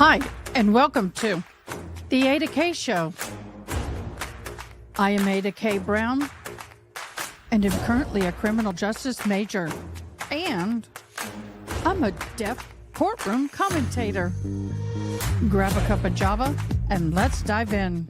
Hi, and welcome to the Ada K Show. I am Ada K. Brown, and am currently a criminal justice major, and I'm a deaf courtroom commentator. Grab a cup of Java, and let's dive in.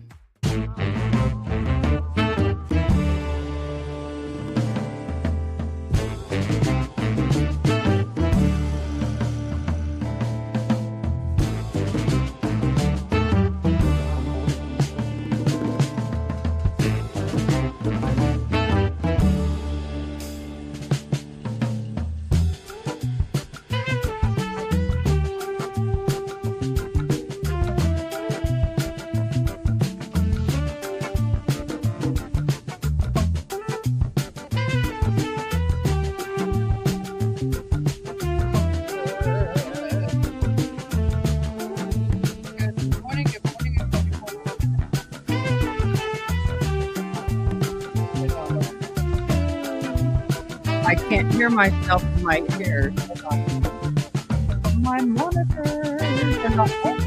I can't hear myself in my ears. My monitors are not working.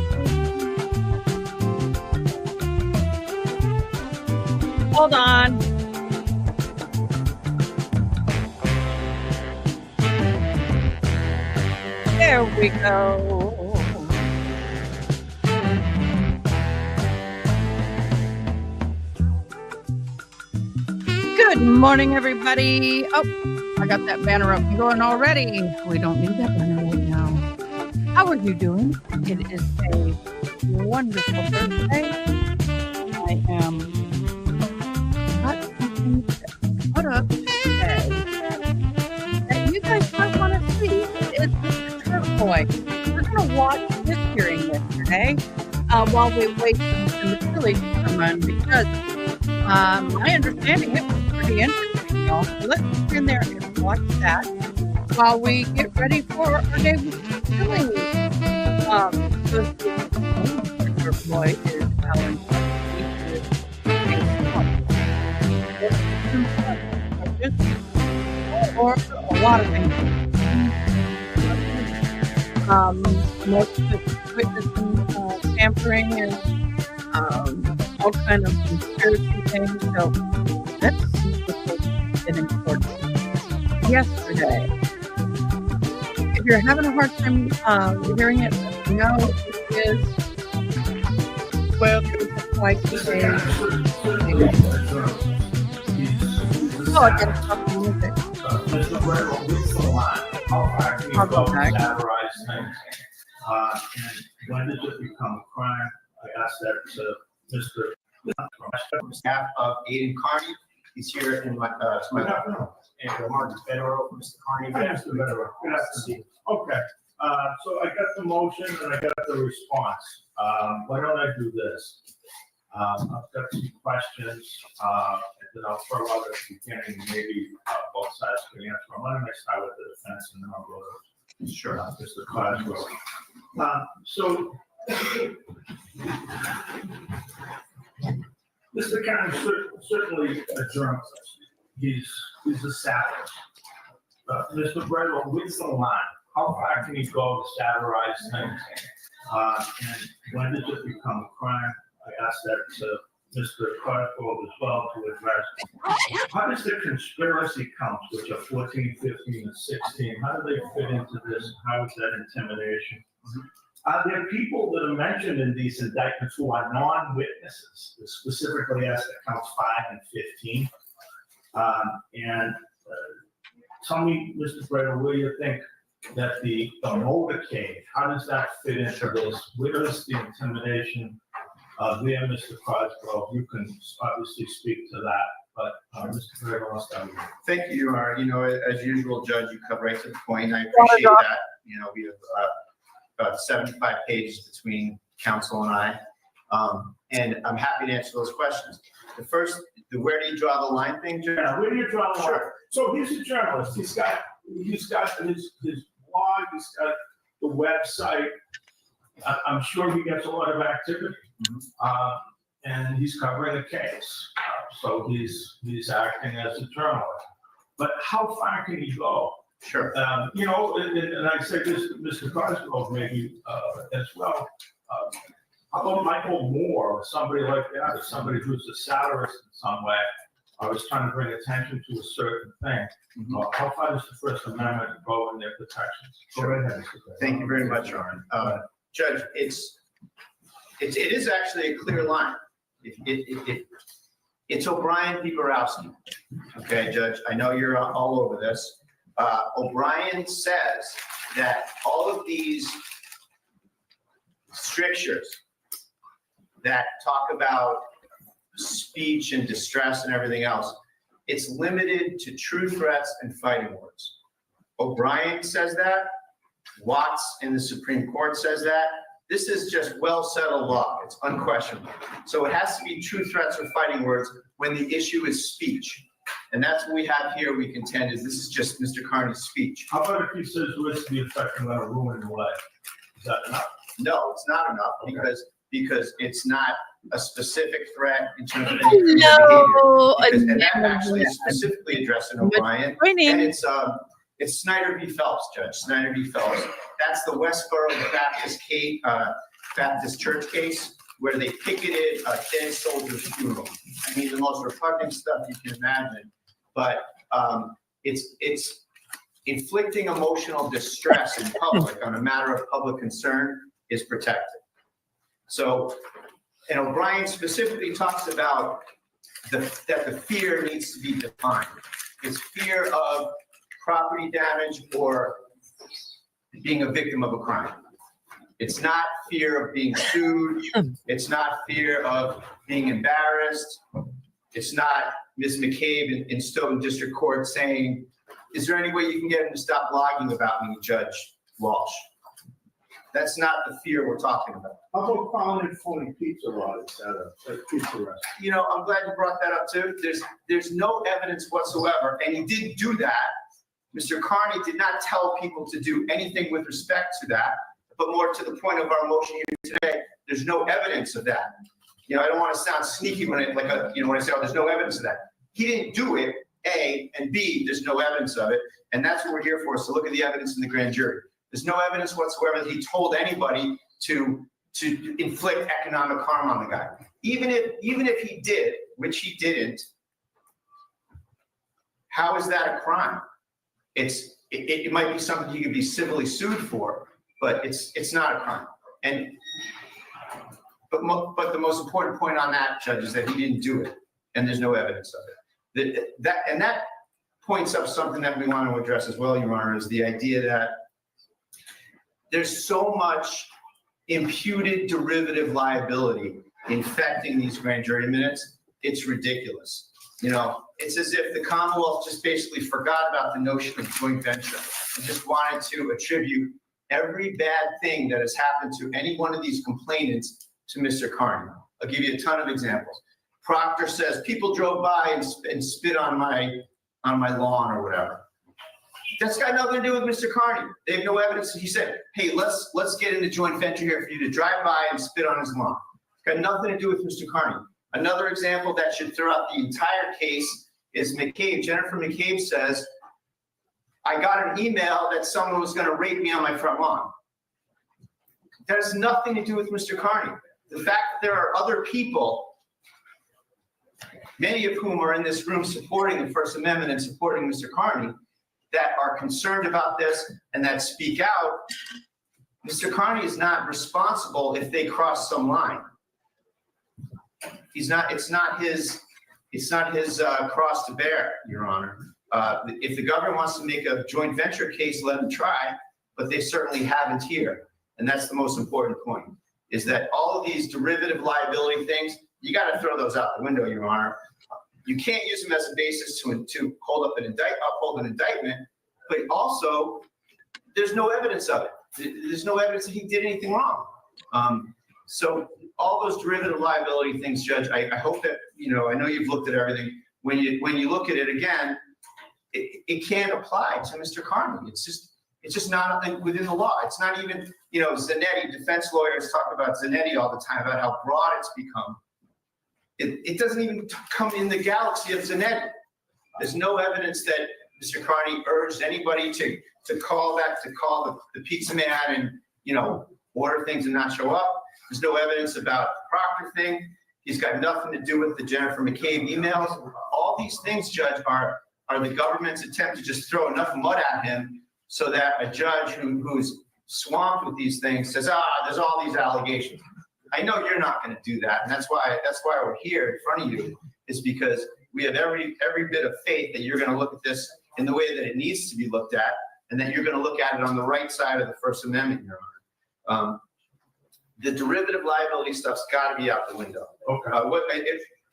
Hold on. There we go. Good morning, everybody. Oh, I got that banner up and going already. We don't need that banner right now. How are you doing? It is a wonderful Thursday. I am put up today that you guys might want to see is Mr. Turquoise. We're going to watch this hearing yesterday while we wait for the Sementilli to come on, because my understanding, it was pretty interesting, y'all. So let's get in there and watch that while we get ready for our day with Sementilli. The boy is Alan. Or a lot of things. Most of the witnessing, tampering, and all kind of conspiracy things. So let's see what was been important yesterday. If you're having a hard time hearing it, no, it is 12 like today. Oh, I got to stop the music. I'll go back. And when did it become a crime? I asked that to Mr. Staff of Aiden Carney. He's here in my and Mark Federal, Mr. Carney. Good afternoon. Okay, so I got the motion and I got the response. Why don't I do this? I've got some questions, and then I'll throw out at the beginning, maybe both sides can answer. Why don't I start with the defense and then I'll go to Mr. Cosgrove. So, Mr. Carney certainly a journalist. He's a savage. Mr. Bredlow, where's the line? How far can he go to satirize things? And when did it become a crime? I asked that to Mr. Cosgrove as well to address. How does the conspiracy counts, which are 14, 15, and 16, how do they fit into this? How is that intimidation? Are there people that are mentioned in these indictments who are non-witnesses, specifically as to counts 5 and 15? Tell me, Mr. Bredlow, where you think that the motorcade, how does that fit into this? Where is the intimidation there, Mr. Cosgrove? You can obviously speak to that, but Mr. Bredlow, I'll start with you. Thank you. As usual, Judge, you come right to the point. I appreciate that. We have about 75 pages between counsel and I, and I'm happy to answer those questions. The first, where do you draw the line thing, Judge? Yeah, where do you draw the line? Sure. So he's a journalist. He's got his blog. He's got the website. I'm sure he gets a lot of activity, and he's covering a case. So he's acting as a journalist. But how far can he go? Sure. You know, and I say this to Mr. Cosgrove maybe as well. How about Michael Moore or somebody like that, or somebody who's a satirist in some way? I was trying to bring attention to a certain thing. How far does the First Amendment go in their protections? Go right ahead, Mr. Cosgrove. Thank you very much, Aaron. Judge, it is actually a clear line. It's O'Brien v. Borowski. Okay, Judge, I know you're all over this. O'Brien says that all of these strictures that talk about speech and distress and everything else, it's limited to true threats and fighting words. O'Brien says that. Watts in the Supreme Court says that. This is just well-settled law. It's unquestionable. So it has to be true threats or fighting words when the issue is speech. And that's what we have here, we contend, is this is just Mr. Carney's speech. How about if he says words to the effect I'm gonna ruin your life? Is that enough? No, it's not enough because it's not a specific threat in terms of No, behavior. And that actually is specifically addressing O'Brien. And it's Snyder v. Phelps, Judge, Snyder v. Phelps. That's the Westboro Baptist Church case where they picketed a dead soldier's funeral. I mean, the most repugnant stuff you can imagine, but it's inflicting emotional distress in public on a matter of public concern is protected. So, and O'Brien specifically talks about that the fear needs to be defined. It's fear of property damage or being a victim of a crime. It's not fear of being sued. It's not fear of being embarrassed. It's not Ms. McCabe in Stoughton District Court saying, is there any way you can get him to stop blogging about me, Judge Walsh? That's not the fear we're talking about. How about prominent phony pizza riders at a pizza restaurant? You know, I'm glad you brought that up too. There's no evidence whatsoever, and he did do that. Mr. Carney did not tell people to do anything with respect to that, but more to the point of our motion here today, there's no evidence of that. You know, I don't want to sound sneaky when when I say, oh, there's no evidence of that. He didn't do it, A, and B, there's no evidence of it, and that's what we're here for, is to look at the evidence in the grand jury. There's no evidence whatsoever that he told anybody to inflict economic harm on the guy. Even if he did, which he didn't, how is that a crime? It might be something he could be civilly sued for, but it's not a crime. But the most important point on that, Judge, is that he didn't do it, and there's no evidence of it. That points up something that we want to address as well, Your Honor, is the idea that there's so much imputed derivative liability infecting these grand jury minutes. It's ridiculous. You know, it's as if the Commonwealth just basically forgot about the notion of joint venture and just wanted to attribute every bad thing that has happened to any one of these complainants to Mr. Carney. I'll give you a ton of examples. Proctor says people drove by and spit on my lawn or whatever. That's got nothing to do with Mr. Carney. They have no evidence. He said, hey, let's get into joint venture here for you to drive by and spit on his lawn. It's got nothing to do with Mr. Carney. Another example that should throw out the entire case is McCabe. Jennifer McCabe says, I got an email that someone was going to rape me on my front lawn. That has nothing to do with Mr. Carney. The fact that there are other people, many of whom are in this room supporting the First Amendment and supporting Mr. Carney, that are concerned about this and that speak out, Mr. Carney is not responsible if they cross some line. It's not his cross to bear, Your Honor. If the government wants to make a joint venture case, let them try, but they certainly haven't here. And that's the most important point, is that all of these derivative liability things, you got to throw those out the window, Your Honor. You can't use them as a basis to uphold an indictment, but also there's no evidence of it. There's no evidence that he did anything wrong. So all those derivative liability things, Judge, I hope that, I know you've looked at everything. When you look at it again, it can't apply to Mr. Carney. It's just not within the law. It's not even, Zanetti, defense lawyers talk about Zanetti all the time, about how broad it's become. It doesn't even come in the galaxy of Zanetti. There's no evidence that Mr. Carney urged anybody to call the pizza man and, order things and not show up. There's no evidence about the Proctor thing. He's got nothing to do with the Jennifer McCabe emails. All these things, Judge, are the government's attempt to just throw enough mud at him so that a judge who's swamped with these things says, there's all these allegations. I know you're not going to do that, and that's why we're here in front of you, is because we have every bit of faith that you're going to look at this in the way that it needs to be looked at, and that you're going to look at it on the right side of the First Amendment, Your Honor. The derivative liability stuff's got to be out the window. Okay.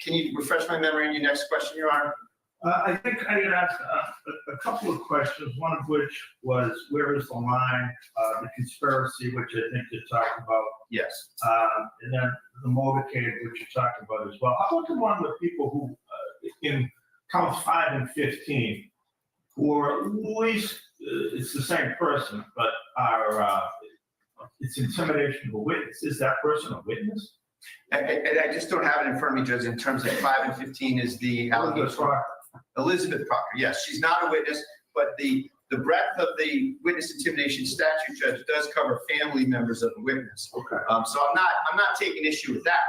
Can you refresh my memory on your next question, Your Honor? I think I had asked a couple of questions, one of which was, where is the line, the conspiracy, which I think you talked about. Yes. And then the motorcade, which you talked about as well. How about the one with people who, in counts 5 and 15, who are at least, it's the same person, but are, it's intimidation of a witness. Is that person a witness? I just don't have it in front of me, Judge, in terms of 5 and 15 is the allegation. Elizabeth Proctor, yes, she's not a witness, but the breadth of the witness intimidation statute, Judge, does cover family members of the witness. Okay. So I'm not taking issue with that,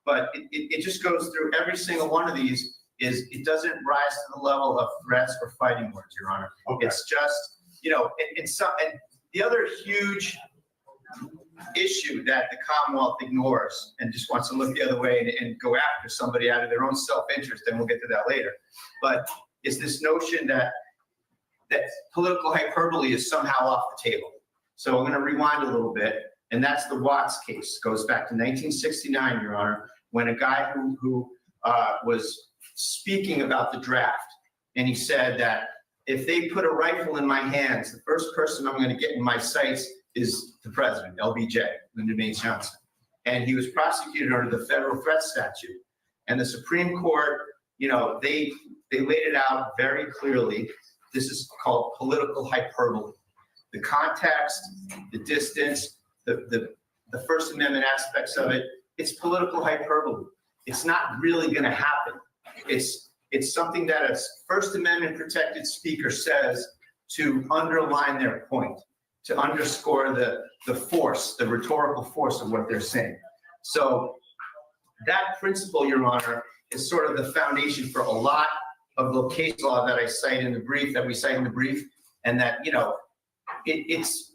but it just goes through every single one of these. It doesn't rise to the level of threats or fighting words, Your Honor. Okay. It's just, and the other huge issue that the Commonwealth ignores and just wants to look the other way and go after somebody out of their own self-interest, and we'll get to that later, but is this notion that political hyperbole is somehow off the table. So I'm going to rewind a little bit, and that's the Watts case. Goes back to 1969, Your Honor, when a guy who was speaking about the draft, and he said that if they put a rifle in my hands, the first person I'm going to get in my sights is the president, LBJ, Lyndon Baines Johnson. And he was prosecuted under the federal threat statute. And the Supreme Court, they laid it out very clearly. This is called political hyperbole. The context, the distance, the First Amendment aspects of it, it's political hyperbole. It's not really going to happen. It's something that a First Amendment protected speaker says to underline their point, to underscore the force, the rhetorical force of what they're saying. So that principle, Your Honor, is sort of the foundation for a lot of the case law that I cite in the brief, and that, it's.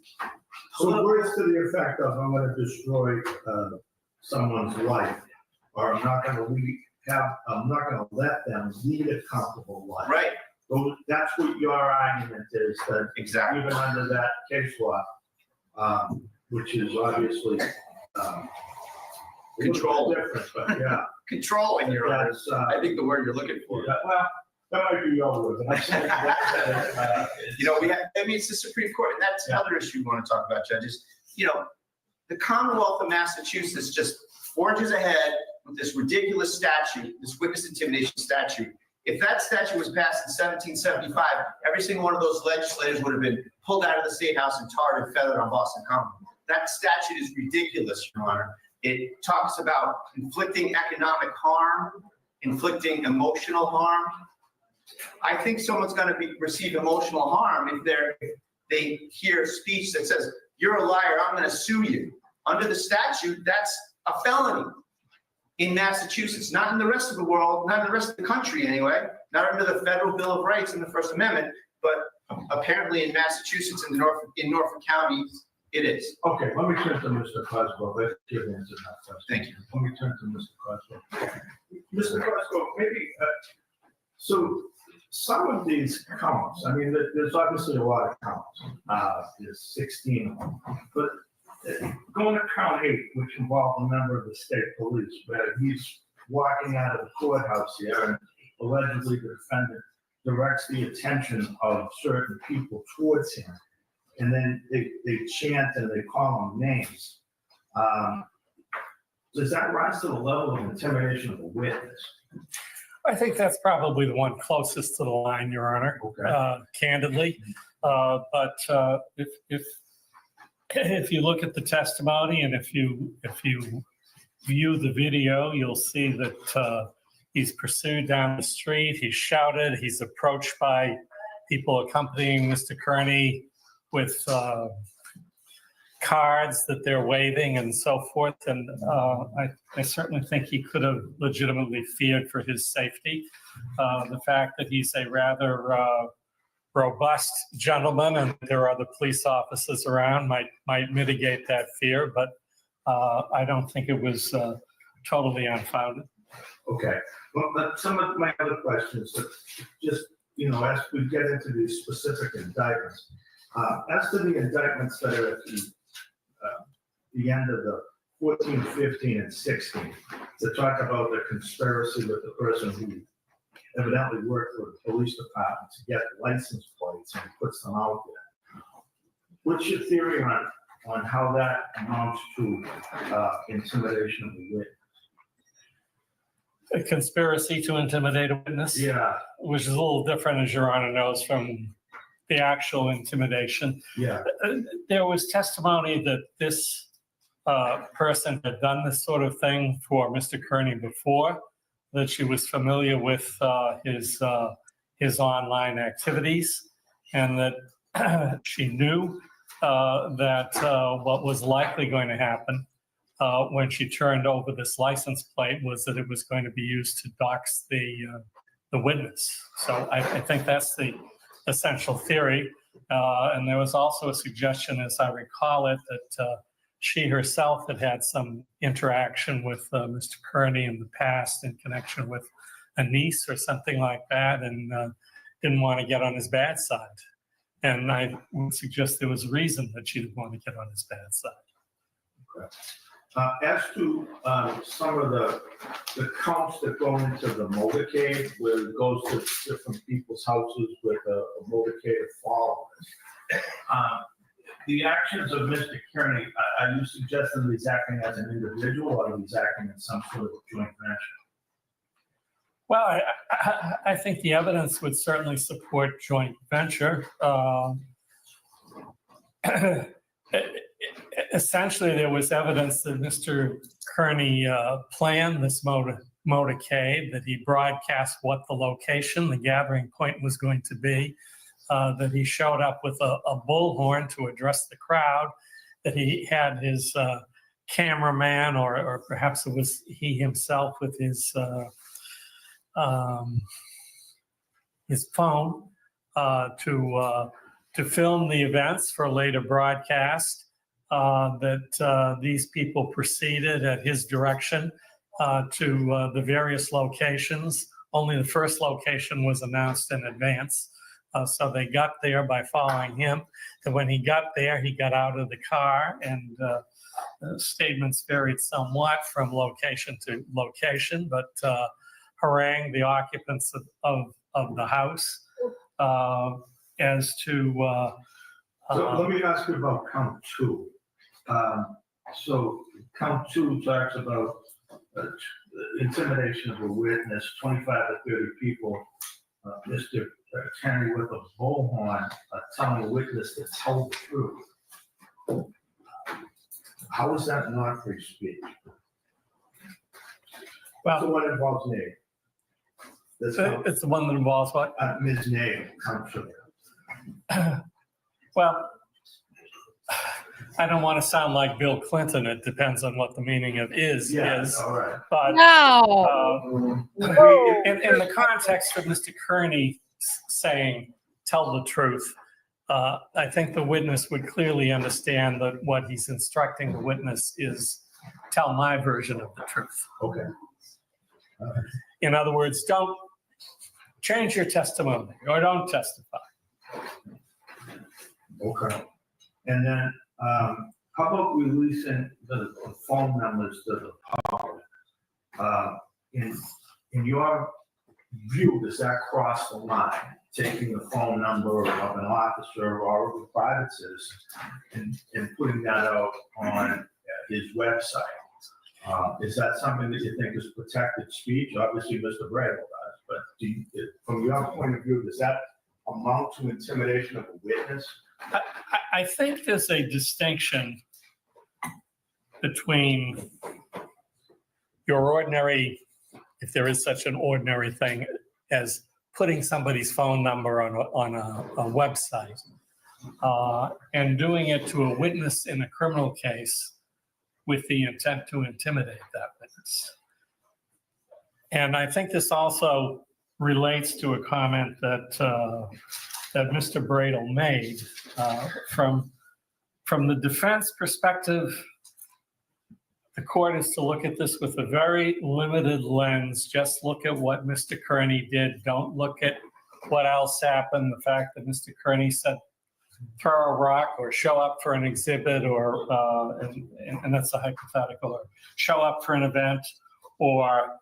So words to the effect of, I'm going to destroy someone's life, or I'm not going to let them lead a comfortable life. Right. So that's what your argument is, that Exactly. even under that case law, which is obviously Control. different, but yeah. Controlling, Your Honor. That's, I think the word you're looking for. yeah, well, that might be your word, but I'm saying that, It's the Supreme Court, and that's another issue we want to talk about, judges. The Commonwealth of Massachusetts just forges ahead with this ridiculous statute, this witness intimidation statute. If that statute was passed in 1775, every single one of those legislators would have been pulled out of the State House and tarred and feathered on Boston Common. That statute is ridiculous, Your Honor. It talks about inflicting economic harm, inflicting emotional harm. I think someone's going to receive emotional harm if they hear speech that says, "You're a liar, I'm going to sue you." Under the statute, that's a felony in Massachusetts, not in the rest of the world, not in the rest of the country anyway, not under the Federal Bill of Rights and the First Amendment, but apparently in Massachusetts, in Norfolk County, it is. Okay, let me turn to Mr. Cosgrove. Let's give answer that question. Thank you. Let me turn to Mr. Cosgrove. Mr. Cosgrove, maybe, so some of these counts, I mean, there's obviously a lot of counts. There's 16 of them, but going to count 8, which involved a member of the state police, where he's walking out of the courthouse here and allegedly the defendant directs the attention of certain people towards him. And then they chant and they call him names. Does that rise to the level of intimidation of a witness? I think that's probably the one closest to the line, Your Honor, Okay. candidly. But if you look at the testimony and if you view the video, you'll see that he's pursued down the street. He's shouted. He's approached by people accompanying Mr. Kearney with cards that they're waving and so forth. And I certainly think he could have legitimately feared for his safety. The fact that he's a rather robust gentleman and there are other police officers around might mitigate that fear, but I don't think it was totally unfounded. Okay, well, but some of my other questions, just, as we get into these specific indictments, as to the indictments that are at the end of the 14, 15, and 16, to talk about the conspiracy with the person who evidently worked for the police department to get license plates and puts them out there. What's your theory on how that amounts to intimidation of the witness? A conspiracy to intimidate a witness? Yeah, Which is a little different, as Your Honor knows, from the actual intimidation. yeah, There was testimony that this person had done this sort of thing for Mr. Kearney before, that she was familiar with his online activities, and that she knew that what was likely going to happen when she turned over this license plate was that it was going to be used to dox the witness. So I think that's the essential theory. And there was also a suggestion, as I recall it, that she herself had had some interaction with Mr. Kearney in the past in connection with a niece or something like that, and didn't want to get on his bad side. And I would suggest there was a reason that she didn't want to get on his bad side. okay. As to some of the counts that go into the motorcade, where it goes to different people's houses with a motorcade of followers, the actions of Mr. Kearney, are you suggesting that he's acting as an individual or he's acting in some sort of joint venture? Well, I think the evidence would certainly support joint venture. Essentially, there was evidence that Mr. Kearney planned this motorcade, that he broadcast what the location, the gathering point was going to be, that he showed up with a bullhorn to address the crowd, that he had his cameraman, or perhaps it was he himself with his phone to film the events for later broadcast, that these people proceeded at his direction to the various locations. Only the first location was announced in advance. So they got there by following him. And when he got there, he got out of the car, and statements varied somewhat from location to location, but harangued the occupants of the house as to... So let me ask you about count two. So count two talks about intimidation of a witness, 25 to 30 people. Mr. Kearney with a bullhorn telling a witness to tell the truth. How is that not free speech? Well, So what involves me? This it's the one that involves what? Ms. Name, count two. Well, I don't want to sound like Bill Clinton. It depends on what the meaning of is. All right. But No. in the context of Mr. Kearney saying, tell the truth, I think the witness would clearly understand that what he's instructing the witness is tell my version of the truth. Okay. In other words, don't change your testimony or don't testify. Okay. And then, how about releasing the phone numbers to the public? In your view, does that cross the line, taking the phone number of an officer or of a private citizen and putting that out on his website? Is that something that you think is protected speech? Obviously, Mr. Bradwell does, but from your point of view, does that amount to intimidation of a witness? I think there's a distinction between your ordinary, if there is such an ordinary thing as putting somebody's phone number on a website and doing it to a witness in a criminal case with the intent to intimidate that witness. And I think this also relates to a comment that Mr. Bradel made. From the defense perspective, the court is to look at this with a very limited lens. Just look at what Mr. Kearney did. Don't look at what else happened. The fact that Mr. Kearney said, throw a rock or show up for an exhibit, or and that's a hypothetical, or show up for an event, or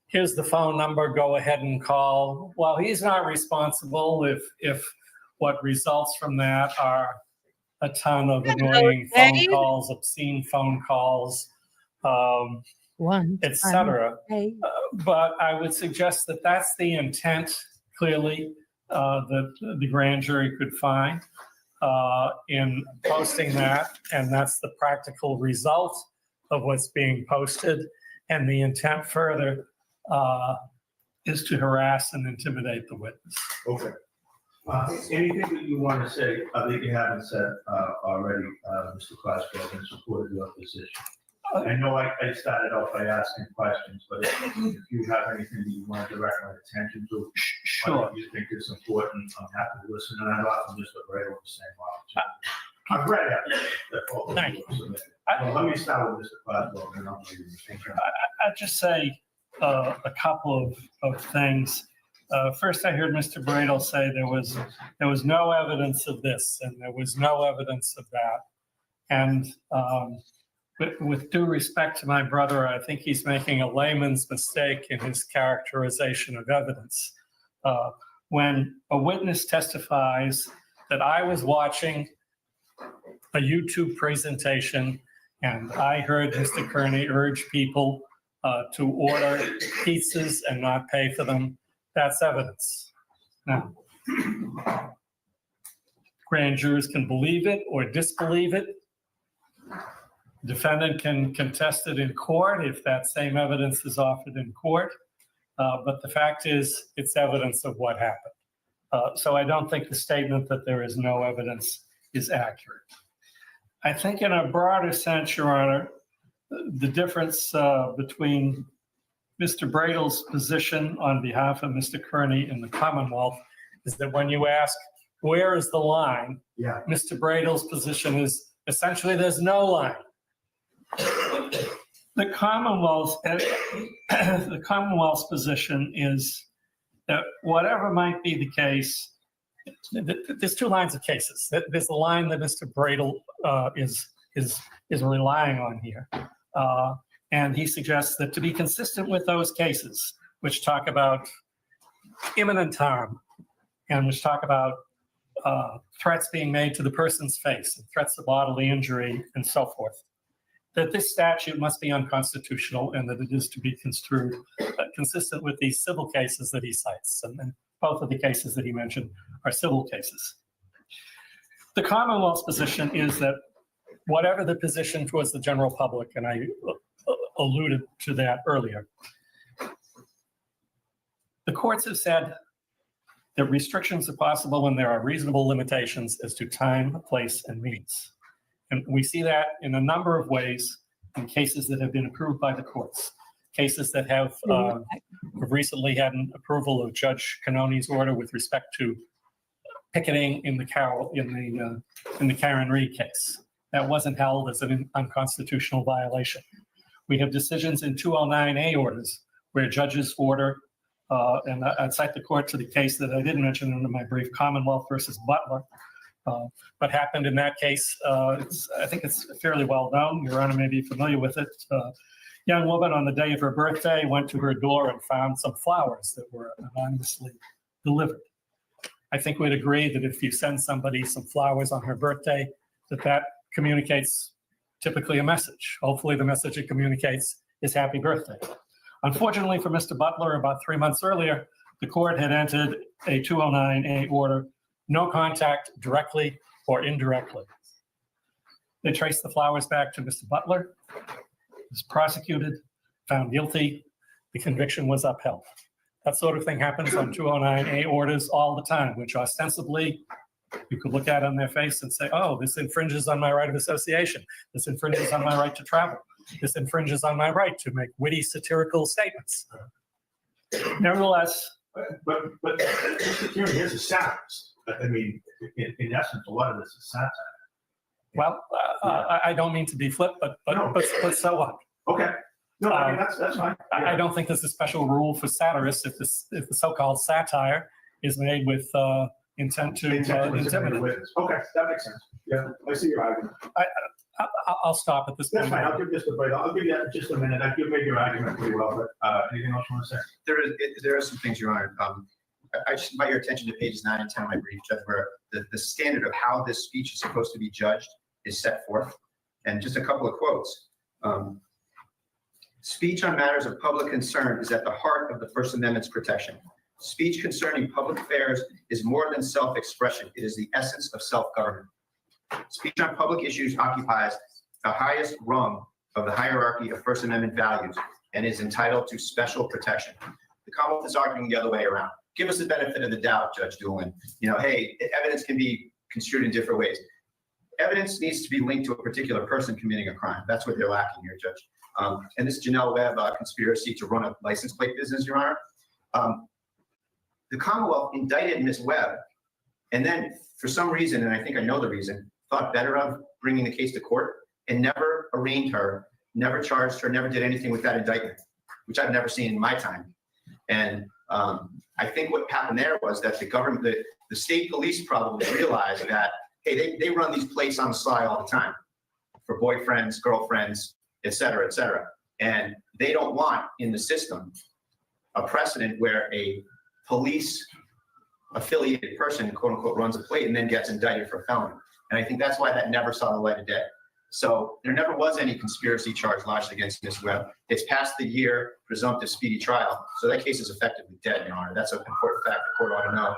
here's the phone number, go ahead and call. Well, he's not responsible if what results from that are a ton of annoying phone calls, obscene phone calls, etc. But I would suggest that that's the intent, clearly, that the grand jury could find in posting that, and that's the practical result of what's being posted. And the intent further is to harass and intimidate the witness. Okay. Anything that you want to say that you haven't said already, Mr. Classfield, in support of your position? I know I started off by asking questions, but if you have anything that you want to direct my attention to, Sure. you think it's important, I'm happy to listen, and I'd offer Mr. Bradel the same opportunity. I've read everything that both of you have submitted. Well, let me start with Mr. Classfield, and I'll give you the same. I'd just say a couple of things. First, I heard Mr. Bradel say there was no evidence of this and there was no evidence of that. And with due respect to my brother, I think he's making a layman's mistake in his characterization of evidence. When a witness testifies that I was watching a YouTube presentation and I heard Mr. Kearney urge people to order pizzas and not pay for them, that's evidence. Now, grand jurors can believe it or disbelieve it. Defendant can contest it in court if that same evidence is offered in court. But the fact is, it's evidence of what happened. So I don't think the statement that there is no evidence is accurate. I think in a broader sense, Your Honor, the difference between Mr. Bradel's position on behalf of Mr. Kearney in the Commonwealth is that when you ask, where is the line? Yeah. Mr. Bradel's position is essentially there's no line. The Commonwealth's position is that whatever might be the case, there's two lines of cases. There's the line that Mr. Bradel is relying on here. And he suggests that to be consistent with those cases, which talk about imminent harm and which talk about threats being made to the person's face, threats of bodily injury, and so forth, that this statute must be unconstitutional and that it is to be construed consistent with these civil cases that he cites. And both of the cases that he mentioned are civil cases. The Commonwealth's position is that whatever the position towards the general public, and I alluded to that earlier, the courts have said that restrictions are possible when there are reasonable limitations as to time, place, and means. And we see that in a number of ways in cases that have been approved by the courts. Cases that have recently had an approval of Judge Cannoni's order with respect to picketing in the Karen Reed case. That wasn't held as an unconstitutional violation. We have decisions in 209A orders where judges order, and I'd cite the court to the case that I didn't mention in my brief, Commonwealth versus Butler. What happened in that case, I think it's fairly well known. Your Honor may be familiar with it. Young woman on the day of her birthday went to her door and found some flowers that were anonymously delivered. I think we'd agree that if you send somebody some flowers on her birthday, that communicates typically a message. Hopefully the message it communicates is happy birthday. Unfortunately for Mr. Butler, about 3 months earlier, the court had entered a 209A order, no contact directly or indirectly. They traced the flowers back to Mr. Butler, was prosecuted, found guilty, the conviction was upheld. That sort of thing happens on 209A orders all the time, which ostensibly you could look at on their face and say, oh, this infringes on my right of association. This infringes on my right to travel. This infringes on my right to make witty satirical statements. Nevertheless, But here is a satirist. I mean, in essence, a lot of this is satire. well, I don't mean to be flip, but so what? Okay. No, I mean, that's fine. I don't think there's a special rule for satirists if the so-called satire is made with intent to intimidate. Witness. Okay, that makes sense. Yeah, I see your argument. I'll stop at this point. That's fine. I'll give just a break. I'll give you that in just a minute. You've made your argument pretty well, but anything else you want to say? There are some things, Your Honor. I just invite your attention to pages 9 and 10 of my brief, Judge, where the standard of how this speech is supposed to be judged is set forth. And just a couple of quotes. Speech on matters of public concern is at the heart of the First Amendment's protection. Speech concerning public affairs is more than self-expression. It is the essence of self-government. Speech on public issues occupies the highest rung of the hierarchy of First Amendment values and is entitled to special protection. The Commonwealth is arguing the other way around. Give us the benefit of the doubt, Judge Doolin. Hey, evidence can be construed in different ways. Evidence needs to be linked to a particular person committing a crime. That's what they're lacking here, Judge. And this Janelle Webb conspiracy to run a license plate business, Your Honor. The Commonwealth indicted Ms. Webb, and then for some reason, and I think I know the reason, thought better of bringing the case to court and never arraigned her, never charged her, never did anything with that indictment, which I've never seen in my time. And I think what happened there was that the government, the state police probably realized that, hey, they run these plates on the sly all the time for boyfriends, girlfriends, et cetera, et cetera. And they don't want in the system a precedent where a police affiliated person, quote unquote, runs a plate and then gets indicted for a felony. And I think that's why that never saw the light of day. So there never was any conspiracy charge lodged against Ms. Webb. It's past the year presumptive speedy trial. So that case is effectively dead, Your Honor. That's an important fact the court ought to know.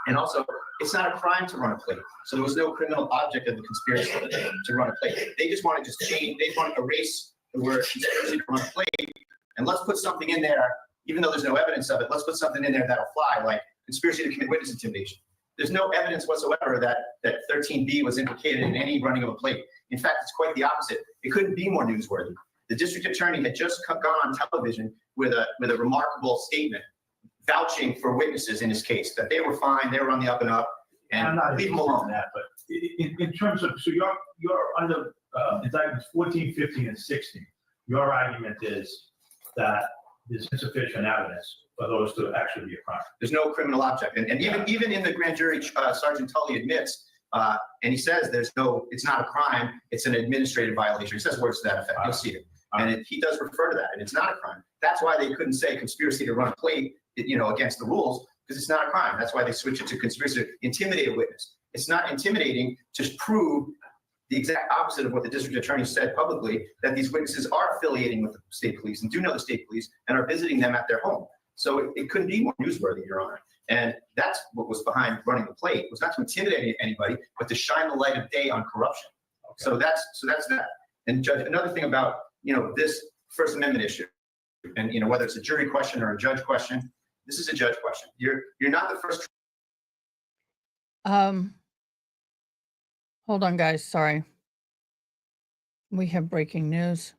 And also, it's not a crime to run a plate. So there was no criminal object of the conspiracy to run a plate. They just want to just change, they want to erase the word conspiracy to run a plate. And let's put something in there, even though there's no evidence of it, let's put something in there that'll fly, like conspiracy to commit witness intimidation. There's no evidence whatsoever that 13B was implicated in any running of a plate. In fact, it's quite the opposite. It couldn't be more newsworthy. The district attorney had just gone on television with a remarkable statement vouching for witnesses in his case, that they were fine, they were on the up and up, and leave them alone. That, but in terms of, so you're under indictments 14, 15, and 16. Your argument is that there's insufficient evidence for those to actually be a crime. There's no criminal object. And even in the grand jury, Sergeant Tully admits, and he says it's not a crime, it's an administrative violation. He says words to that effect. You'll see it. And he does refer to that, and it's not a crime. That's why they couldn't say conspiracy to run a plate, against the rules, because it's not a crime. That's why they switch it to conspiracy to intimidate a witness. It's not intimidating to prove the exact opposite of what the district attorney said publicly, that these witnesses are affiliating with the state police and do know the state police and are visiting them at their home. So it couldn't be more newsworthy, Your Honor. And that's what was behind running the plate. It was not to intimidate anybody, but to shine the light of day on corruption. Okay. So that's that. And Judge, another thing about, this First Amendment issue, and whether it's a jury question or a judge question, this is a judge question. You're not the first. Hold on, guys. Sorry. We have breaking news.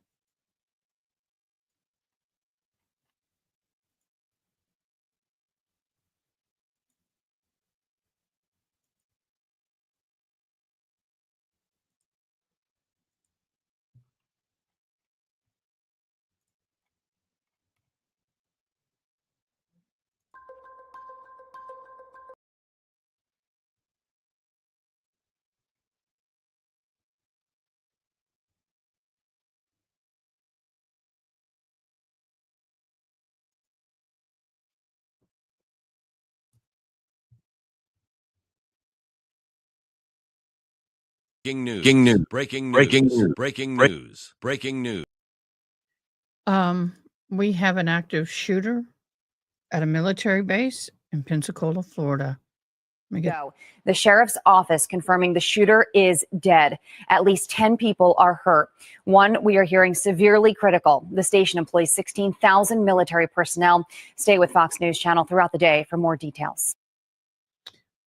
Breaking news. We have an active shooter at a military base in Pensacola, Florida. Go. The sheriff's office confirming the shooter is dead. At least 10 people are hurt. One we are hearing severely critical. The station employs 16,000 military personnel. Stay with Fox News Channel throughout the day for more details.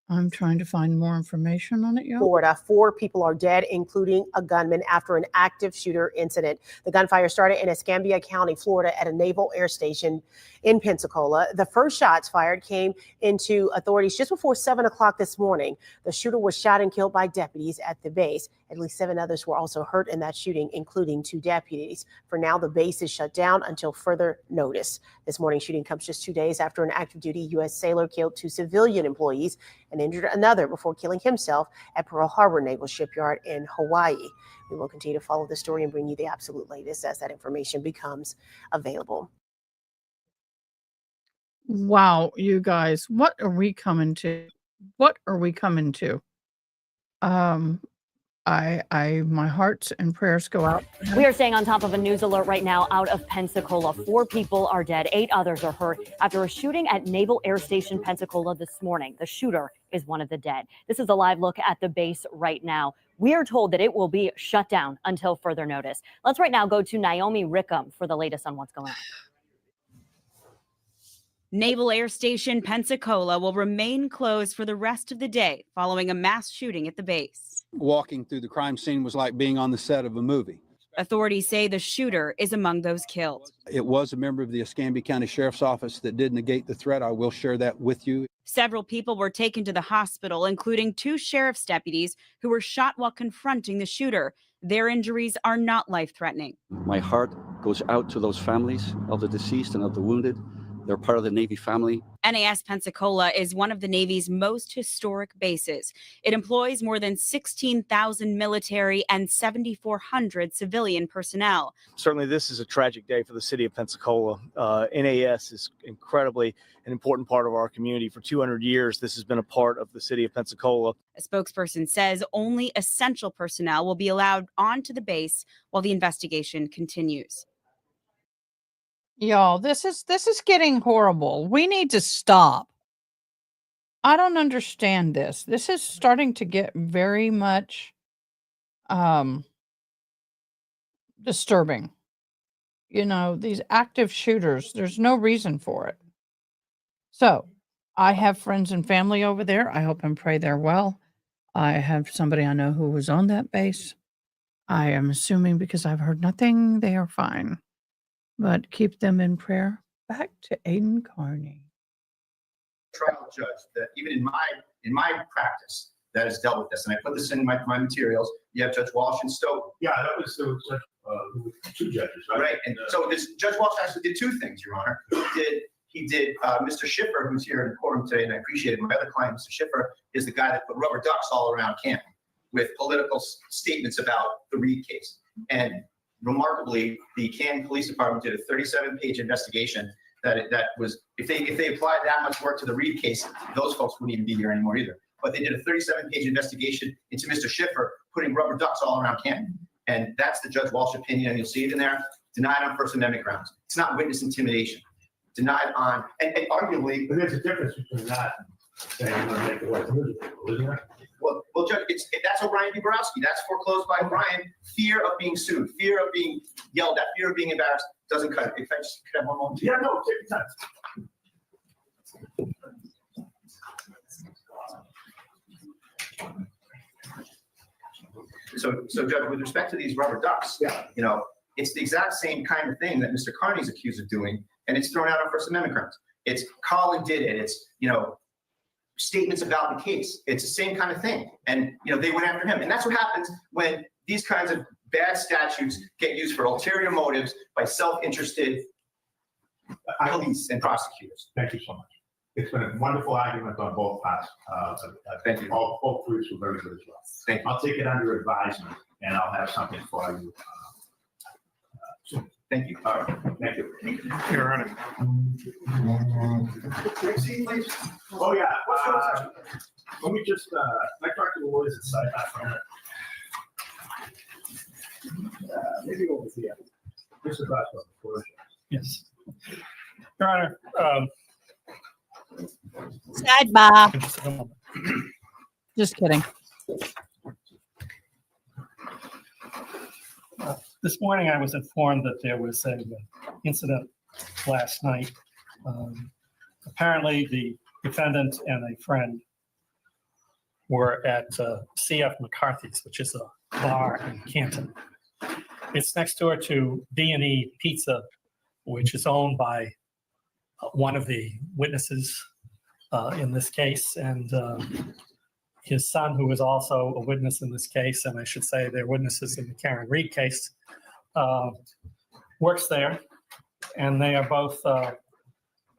I'm trying to find more information on it, y'all. Florida, 4 people are dead, including a gunman, after an active shooter incident. The gunfire started in Escambia County, Florida, at a naval air station in Pensacola. The first shots fired came into authorities just before 7 o'clock this morning. The shooter was shot and killed by deputies at the base. At least 7 others were also hurt in that shooting, including 2 deputies. For now, the base is shut down until further notice. This morning's shooting comes just 2 days after an active duty U.S. sailor killed 2 civilian employees and injured another before killing himself at Pearl Harbor Naval Shipyard in Hawaii. We will continue to follow the story and bring you the absolute latest as that information becomes available. Wow, you guys, what are we coming to? What are we coming to? My hearts and prayers go out. We are staying on top of a news alert right now out of Pensacola. 4 people are dead. 8 others are hurt after a shooting at Naval Air Station Pensacola this morning. The shooter is one of the dead. This is a live look at the base right now. We are told that it will be shut down until further notice. Let's right now go to Naomi Rickham for the latest on what's going on. Naval Air Station Pensacola will remain closed for the rest of the day following a mass shooting at the base. Walking through the crime scene was like being on the set of a movie. Authorities say the shooter is among those killed. It was a member of the Escambia County Sheriff's Office that did negate the threat. I will share that with you. Several people were taken to the hospital, including 2 sheriff's deputies who were shot while confronting the shooter. Their injuries are not life-threatening. My heart goes out to those families of the deceased and of the wounded. They're part of the Navy family. NAS Pensacola is one of the Navy's most historic bases. It employs more than 16,000 military and 7,400 civilian personnel. Certainly, this is a tragic day for the city of Pensacola. NAS is incredibly an important part of our community. For 200 years, this has been a part of the city of Pensacola. A spokesperson says only essential personnel will be allowed onto the base while the investigation continues. Y'all, this is getting horrible. We need to stop. I don't understand this. This is starting to get very much disturbing. You know, these active shooters, there's no reason for it. So, I have friends and family over there. I hope and pray they're well. I have somebody I know who was on that base. I am assuming, because I've heard nothing, they are fine. But keep them in prayer. Back to Aiden Carney. Trial judge that even in my practice that has dealt with this, and I put this in my materials. You have Judge Walsh and Stowe. Yeah, there was 2 judges, right? Right, and so this Judge Walsh actually did 2 things, Your Honor. He did Mr. Schiffer, who's here in the courtroom today, and I appreciate it. My other client, Mr. Schiffer, is the guy that put rubber ducks all around Canton with political statements about the Reed case. And remarkably, the Canton Police Department did a 37-page investigation that was, if they applied that much work to the Reed case, those folks wouldn't even be here anymore either. But they did a 37-page investigation into Mr. Schiffer putting rubber ducks all around Canton. And that's the Judge Walsh opinion, and you'll see it in there. Denied on First Amendment grounds. It's not witness intimidation. Denied on, and arguably, But there's a difference between that and saying you're going to make it like miserable, isn't there? well, Judge, that's O'Brien v. Borowski. That's foreclosed by O'Brien. Fear of being sued, fear of being yelled at, fear of being embarrassed doesn't cut it. If I just could have one moment. Yeah, no, take your time. So Judge, with respect to these rubber ducks, you know, it's the exact same kind of thing that Mr. Carney's accused of doing, and it's thrown out on First Amendment grounds. It's Colin did it. It's, you know, statements about the case. It's the same kind of thing. And, you know, they went after him. And that's what happens when these kinds of bad statutes get used for ulterior motives by self-interested police and prosecutors. Thank you so much. It's been a wonderful argument on both parts. Thank you. Both groups were very good as well. Thank you. I'll take it under advisement, and I'll have something for you soon. Thank you. All right. Thank you. Your Honor. Oh, yeah. Let me just, I talked to the lawyers at side for a minute. Maybe over here. This is last one. Yes. Your Honor. Sidebar. Just a moment. Just kidding. This morning, I was informed that there was an incident last night. Apparently, the defendant and a friend were at C.F. McCarthy's, which is a bar in Canton. It's next door to B&E Pizza, which is owned by one of the witnesses in this case, and his son, who is also a witness in this case, and I should say they're witnesses in the Karen Reed case, works there, and they are both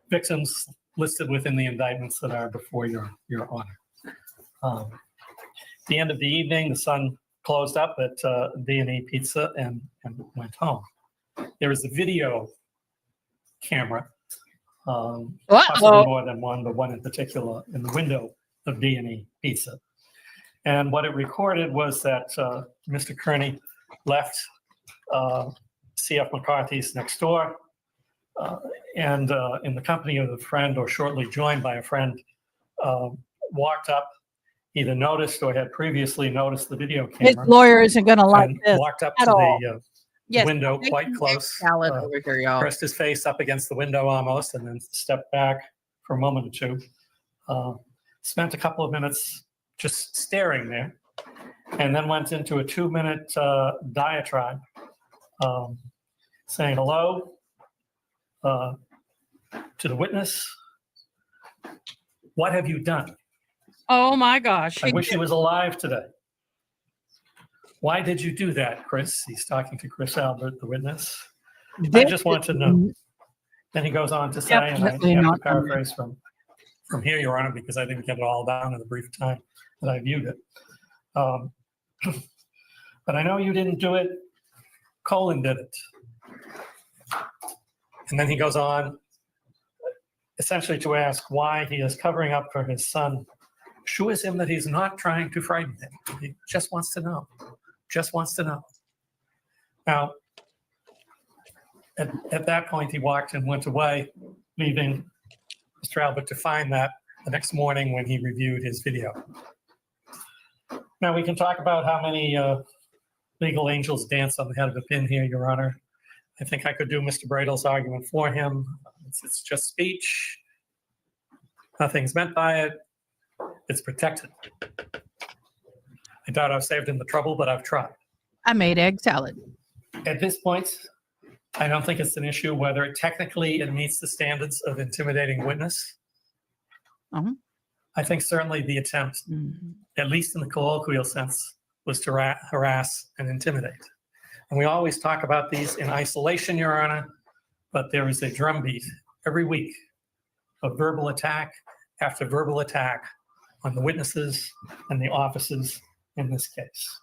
victims listed within the indictments that are before your honor. At the end of the evening, the son closed up at B&E Pizza and went home. There is a video camera, possibly more than one, but one in particular in the window of B&E Pizza. And what it recorded was that Mr. Kearney left C.F. McCarthy's next door and in the company of a friend or shortly joined by a friend, walked up, either noticed or had previously noticed the video camera. His lawyer isn't going to like this. Walked up at to all. the window quite close, Over here, y'all. pressed his face up against the window almost, and then stepped back for a moment or two. Spent a couple of minutes just staring there, and then went into a 2-minute diatribe, saying hello to the witness. What have you done? Oh my gosh. I wish he was alive today. Why did you do that, Chris? He's talking to Chris Albert, the witness. I just want to know. Then he goes on to say, and I have to paraphrase from here, Your Honor, because I didn't get it all down in the brief time that I viewed it. But I know you didn't do it. Colin did it. And then he goes on essentially to ask why he is covering up for his son, assures him that he's not trying to frighten him. He just wants to know. Just wants to know. Now, at that point, he walked and went away, leaving Mr. Albert to find that the next morning when he reviewed his video. Now, we can talk about how many legal angels dance on the head of a pin here, Your Honor. I think I could do Mr. Bradle's argument for him. It's just speech. Nothing's meant by it. It's protected. I doubt I've saved him the trouble, but I've tried. I made egg salad. At this point, I don't think it's an issue whether technically it meets the standards of intimidating witness. I think certainly the attempt, at least in the colloquial sense, was to harass and intimidate. And we always talk about these in isolation, Your Honor, but there is a drumbeat every week of verbal attack after verbal attack on the witnesses and the officers in this case.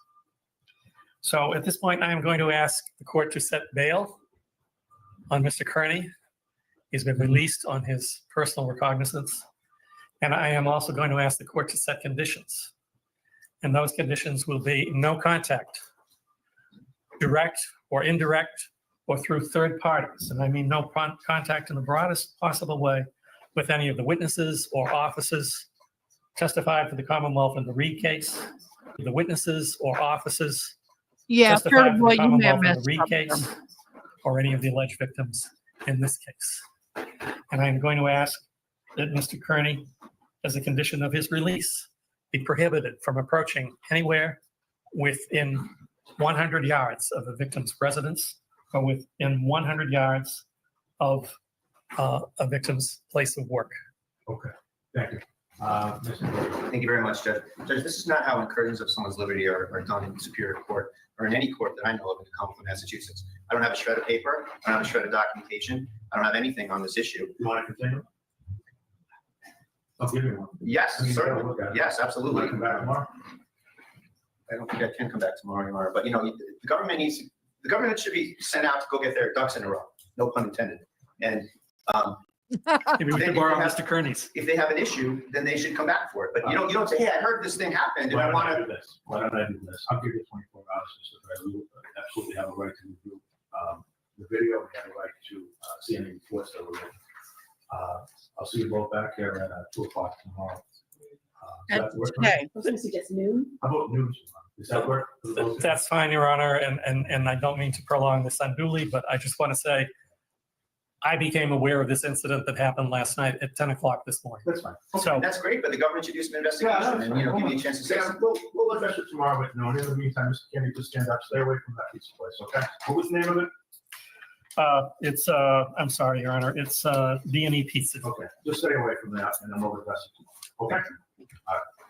So at this point, I am going to ask the court to set bail on Mr. Kearney. He's been released on his personal recognizance. And I am also going to ask the court to set conditions. And those conditions will be no contact, direct or indirect, or through third parties. And I mean no contact in the broadest possible way with any of the witnesses or officers testified for the Commonwealth in the Reed case, the witnesses or officers testified for the Commonwealth in the Reed case, or any of the alleged victims in this case. And I'm going to ask that Mr. Kearney, as a condition of his release, be prohibited from approaching anywhere within 100 yards of the victim's residence or within 100 yards of a victim's place of work. Okay, thank you. Thank you very much, Judge. Judge, this is not how incursions of someone's liberty are done in Superior Court or in any court that I know of in the Commonwealth of Massachusetts. I don't have a shred of paper. I don't have a shred of documentation. I don't have anything on this issue. You want to continue? I'll give you one. Yes, I mean, certainly. look at it. Yes, absolutely. Come back tomorrow. I don't think I can come back tomorrow anymore, but you know, the government should be sent out to go get their ducks in a row. No pun intended. And Maybe we can borrow Mr. Kearney's. if they have an issue, then they should come back for it. But you don't say, hey, I heard this thing happened and I want to. do this? Why don't I do this? I'll give you 24 hours so that I will absolutely have a right to review the video. We have a right to see any reports that were written. I'll see you both back here at 2 o'clock tomorrow. that work? Today. I was going to suggest noon. How about noon? Does that work? That's fine, Your Honor, and I don't mean to prolong this unduly, but I just want to say I became aware of this incident that happened last night at 10 o'clock this morning. That's fine. So That's great, but the government should do some investigation and, give me a chance to say something. We'll address it tomorrow at noon. In the meantime, Mr. Kenny, just stand up, stay away from that piece of place, okay? What was the name of it? it's, I'm sorry, Your Honor, it's D&E Pizza. Okay, just stay away from that and then we'll address it tomorrow, okay?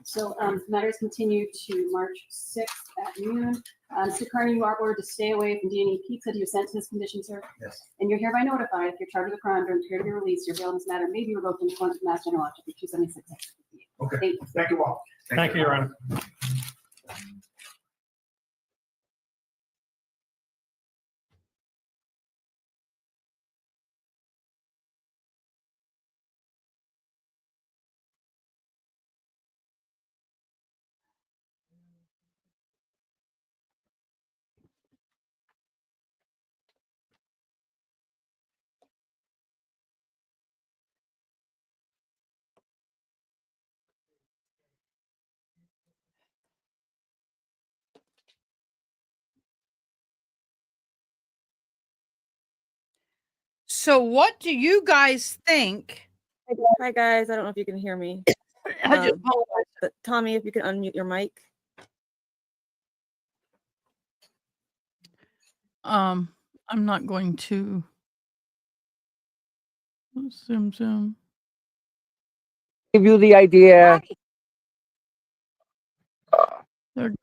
So matters continue to March 6th at noon. Mr. Carney, you are ordered to stay away from D&E Pizza. Do you assent to this condition, sir? Yes. And you're hereby notified if you're charged with a crime during the period of your release, your bail in this matter may be revoked in accordance with Mass General Law, Chapter 276. Okay, Thank you. thank you all. Thank you, Your Honor. So what do you guys think? Hi guys, I don't know if you can hear me. I just But Tommy, if you can unmute your mic. I'm not going to zoom. Give you the idea, They're-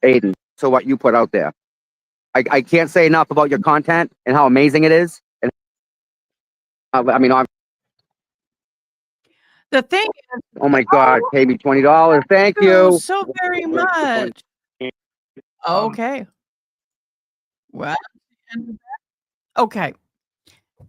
Aiden. So what you put out there, I can't say enough about your content and how amazing it is. And I mean, The thing is, oh my God, pay me $20. Thank you. so very much. Okay. Well, okay.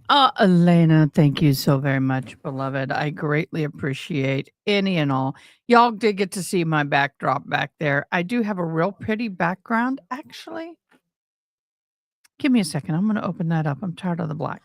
Elena, thank you so very much, beloved. I greatly appreciate any and all. Y'all did get to see my backdrop back there. I do have a real pretty background, actually. Give me a second. I'm going to open that up. I'm tired of the black.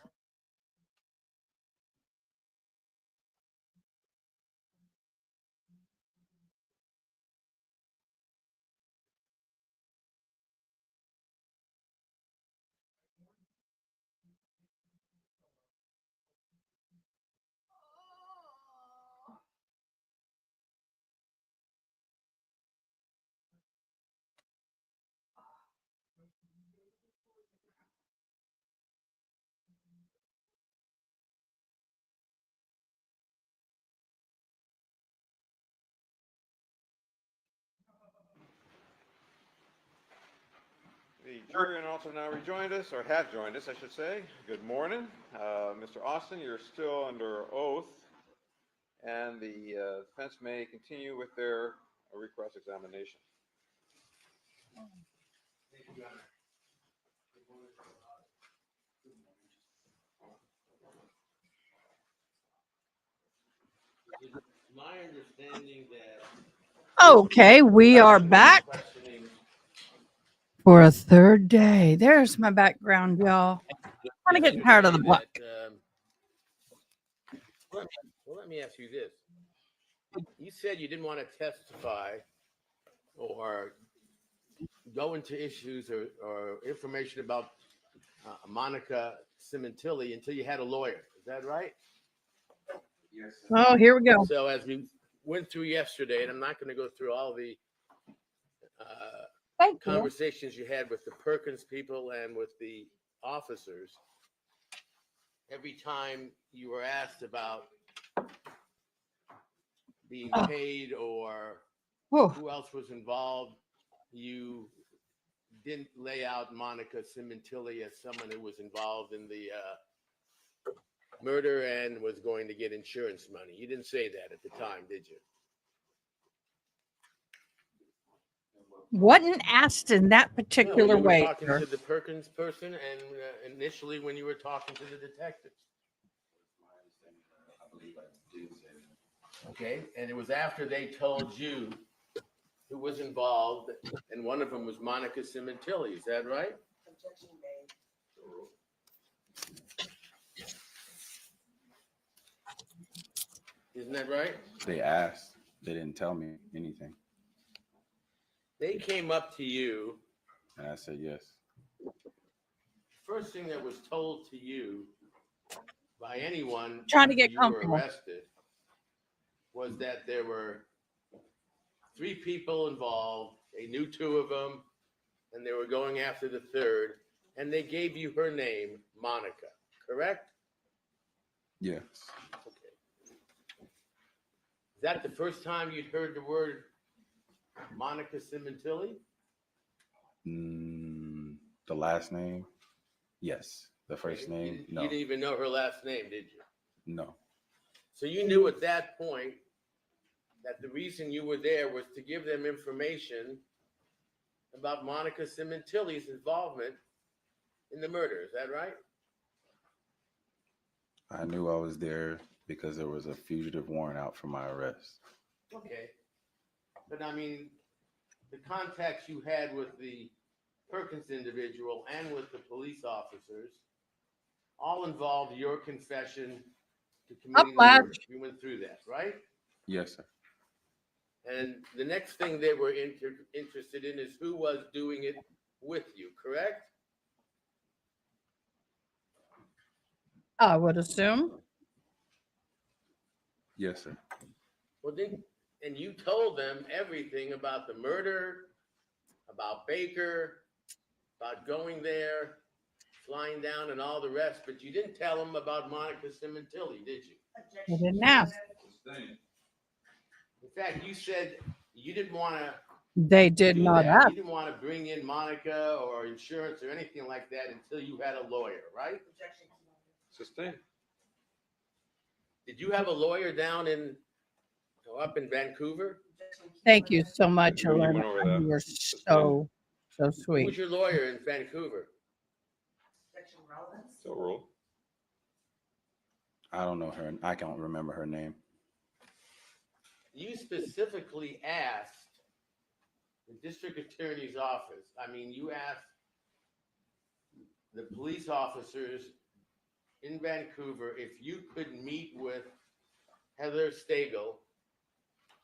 The jury and also now rejoined us, or have joined us, I should say. Good morning. Mr. Austin, you're still under oath, and the defense may continue with their request examination. My understanding that Okay, we are back for a third day. There's my background, y'all. I'm kind of getting tired of the black. let me ask you this. You said you didn't want to testify or go into issues or information about Monica Sementilli until you had a lawyer. Is that right? Yes. Oh, here we go. So as we went through yesterday, and I'm not going to go through all the conversations you had with the Perkins people and with the officers, every time you were asked about being paid or who else was involved, you didn't lay out Monica Sementilli as someone who was involved in the murder and was going to get insurance money. You didn't say that at the time, did you? Wasn't asked in that particular way. You were talking to the Perkins person and initially when you were talking to the detectives. Okay, and it was after they told you who was involved, and one of them was Monica Sementilli. Is that right? Objection made. Isn't that right? They asked. They didn't tell me anything. They came up to you. And I said yes. First thing that was told to you by anyone Trying to after get you were comfortable. arrested was that there were 3 people involved. They knew 2 of them, and they were going after the 3rd. And they gave you her name, Monica, correct? Yes. Okay. Is that the first time you'd heard the word Monica Sementilli? The last name? Yes. The first name? You No. didn't even know her last name, did you? No. So you knew at that point that the reason you were there was to give them information about Monica Sementilli's involvement in the murder. Is that right? I knew I was there because there was a fugitive warrant out for my arrest. Okay. But I mean, the contacts you had with the Perkins individual and with the police officers all involved your confession to committing the murder. You went through that, right? Yes, sir. And the next thing they were interested in is who was doing it with you, correct? I would assume. Yes, sir. Well, then, and you told them everything about the murder, about Baker, about going there, flying down, and all the rest, but you didn't tell them about Monica Sementilli, did you? I didn't ask. In fact, you said you didn't want to. They did not ask. You didn't want to bring in Monica or insurance or anything like that until you had a lawyer, right? Sustained. Did you have a lawyer down up in Vancouver? Thank you so much, We went Elena. over that. You were so Who was sweet. your lawyer in Vancouver? So rule. I don't know her. I can't remember her name. You specifically asked the district attorney's office. I mean, you asked the police officers in Vancouver if you could meet with Heather Stagel,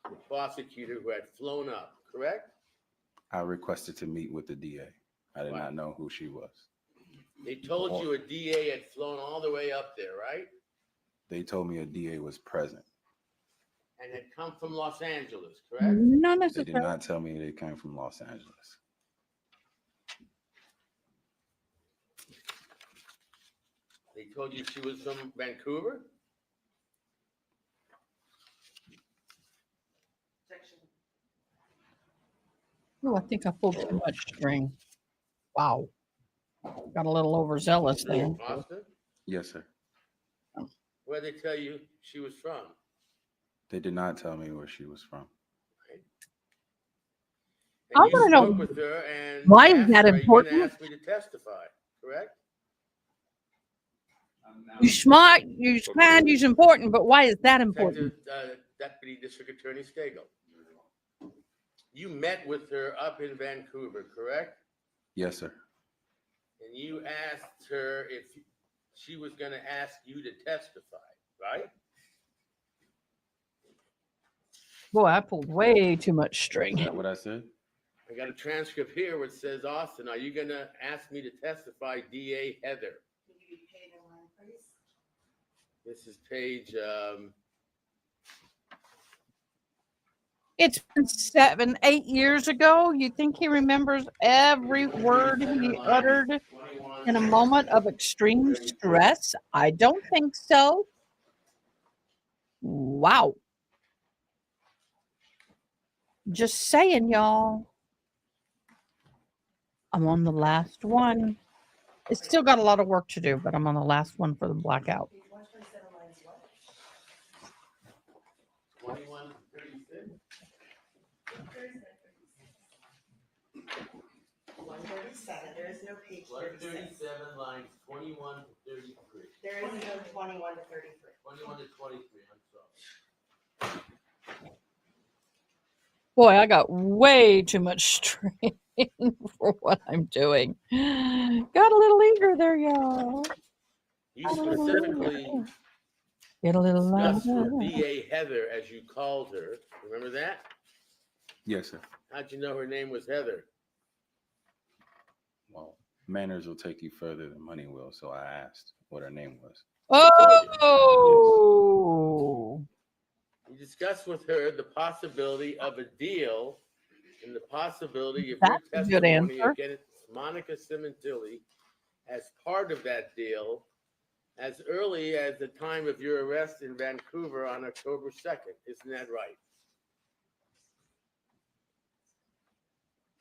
the prosecutor who had flown up, correct? I requested to meet with the DA. I did not know who she was. They told you a DA had flown all the way up there, right? They told me a DA was present. And had come from Los Angeles, correct? Not They necessarily. did not tell me they came from Los Angeles. They told you she was from Vancouver? Oh, I think I pulled too much string. Wow. Got a little overzealous there. Austin? Yes, sir. Where'd they tell you she was from? They did not tell me where she was from. I And you wanna know, spoke with her and why is asked that her, "Are you important?" gonna ask me to testify, correct? You smart, you's kind, you's important, but why is that important? Deputy District Attorney Stagel. You met with her up in Vancouver, correct? Yes, sir. And you asked her if she was gonna ask you to testify, right? Boy, I pulled way too much Is string. that what I said? I got a transcript here where it says, Austin, are you gonna ask me to testify, DA Heather? This is page, It's been 7, 8 years ago. You think he remembers every word he uttered in a moment of extreme stress? I don't think so. Wow. Just saying, y'all. I'm on the last one. It's still got a lot of work to do, but I'm on the last one for the blackout. 2136. 137. There is no page 36. 137 lines 21 to 33. There is no 21 to 33. 21 to 23, I'm sorry. Boy, I got way too much string for what I'm doing. Got a little eager there, y'all. You Got a little eager. specifically Get a little discussed louder. with DA Heather, as you called her. Remember that? Yes, sir. How'd you know her name was Heather? Well, manners will take you further than money will, so I asked what her name was. Oh! You discussed with her the possibility of a deal and the possibility of That's your a good testimony answer. against Monica Sementilli as part of that deal as early as the time of your arrest in Vancouver on October 2nd. Isn't that right?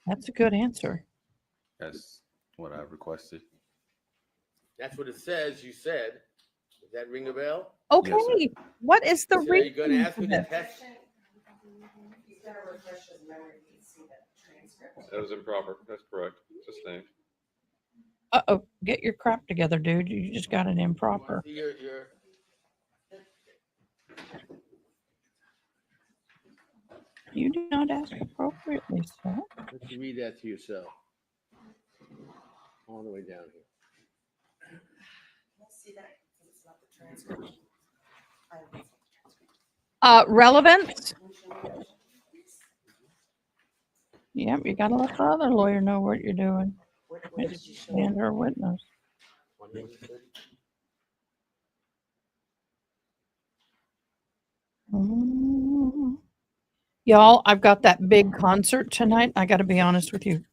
That's a good answer. That's what I requested. That's what it says. You said. Does that ring a bell? Okay, what is the So are you going to reason ask for me to this? test? He's gonna refresh his memory, he's seen the transcript. That was improper. That's correct. Sustained. Uh-oh, get your crap together, dude. You just got it improper. Your You do not ask appropriately, sir. Let you read that to yourself. All the way down here. We'll see that, because it's not the transcript. Relevance? Yep, you gotta let the other lawyer know what you're doing. And her witness. Y'all, I've got that big concert tonight. I gotta be honest with you.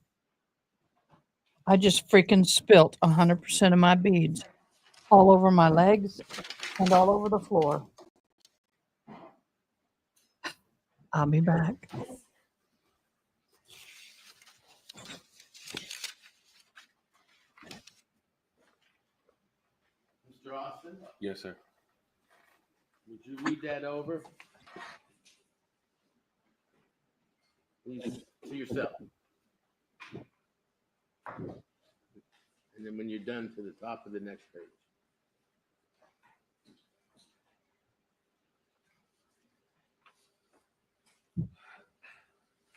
I just freaking spilt 100% of my beads all over my legs and all over the floor. I'll be back. Mr. Austin, Yes, sir. would you read that over? Please, to yourself. And then when you're done, to the top of the next page.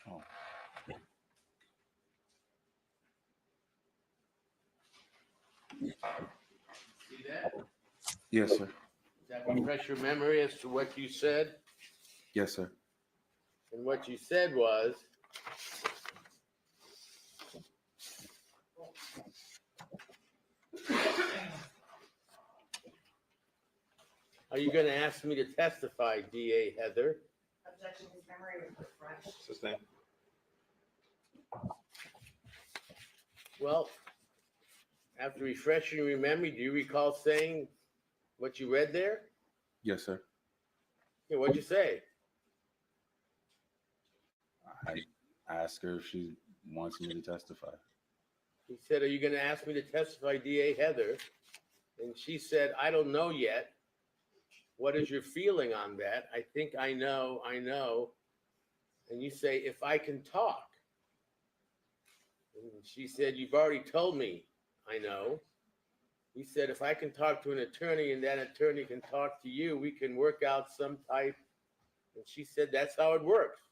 Oh. See that? Yes, sir. Does that refresh your memory as to what you said? Yes, sir. And what you said was, are you going to ask me to testify, DA Heather? Objection, his memory was refreshed. Sustained. Well, after refreshing your memory, do you recall saying what you read there? Yes, sir. Yeah, what'd you say? I asked her if she wants me to testify. He said, are you going to ask me to testify, DA Heather? And she said, I don't know yet. What is your feeling on that? I think I know. And you say, if I can talk. And she said, you've already told me I know. He said, if I can talk to an attorney and that attorney can talk to you, we can work out some type. And she said, that's how it works.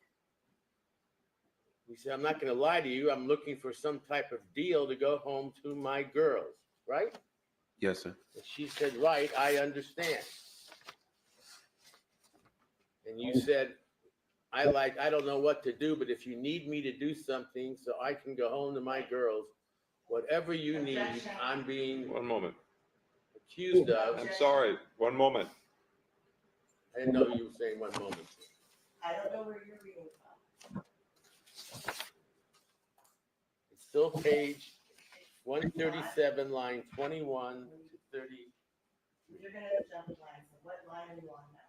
He said, I'm not going to lie to you. I'm looking for some type of deal to go home to my girls, right? Yes, sir. And she said, right, I understand. And you said, I don't know what to do, but if you need me to do something so I can go home to my girls, whatever you need, I'm being One moment. accused of. I'm sorry. One moment. I didn't know you were saying 1 moment. I don't know where you're reading from. It's still page 137, line 21 to 30. You're gonna jump lines, so what line are you on now?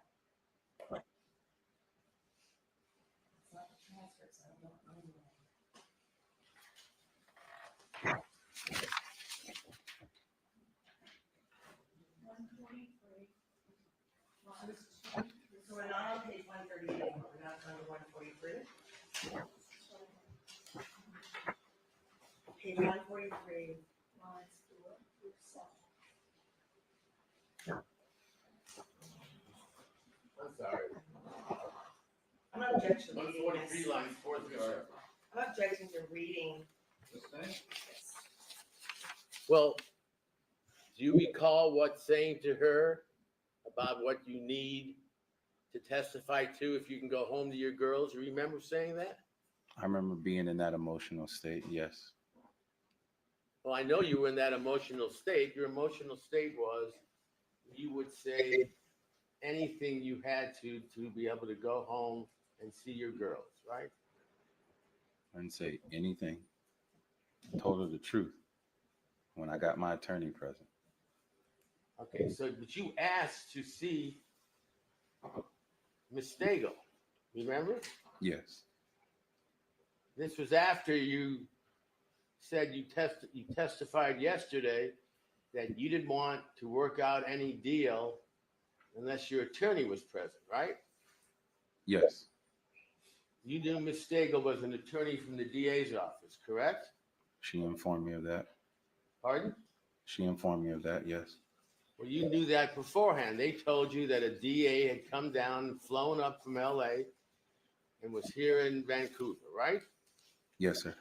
It's not the transcript, so I don't know. So we're not on page 138, we're not on 143. Page 143. I'm sorry. I'm not objecting to reading 143 this. lines 4 through 7. I'm objecting to reading. Well, do you recall what saying to her about what you need to testify to if you can go home to your girls? You remember saying that? I remember being in that emotional state. Yes. Well, I know you were in that emotional state. Your emotional state was you would say anything you had to be able to go home and see your girls, right? I didn't say anything. I told her the truth when I got my attorney present. Okay, so but you asked to see Miss Stagel, remember? Yes. This was after you said you testified yesterday that you didn't want to work out any deal unless your attorney was present, right? Yes. You knew Miss Stagel was an attorney from the DA's office, correct? She informed me of that. Pardon? She informed me of that. Yes. Well, you knew that beforehand. They told you that a DA had come down and flown up from LA and was here in Vancouver, right? Yes, sir.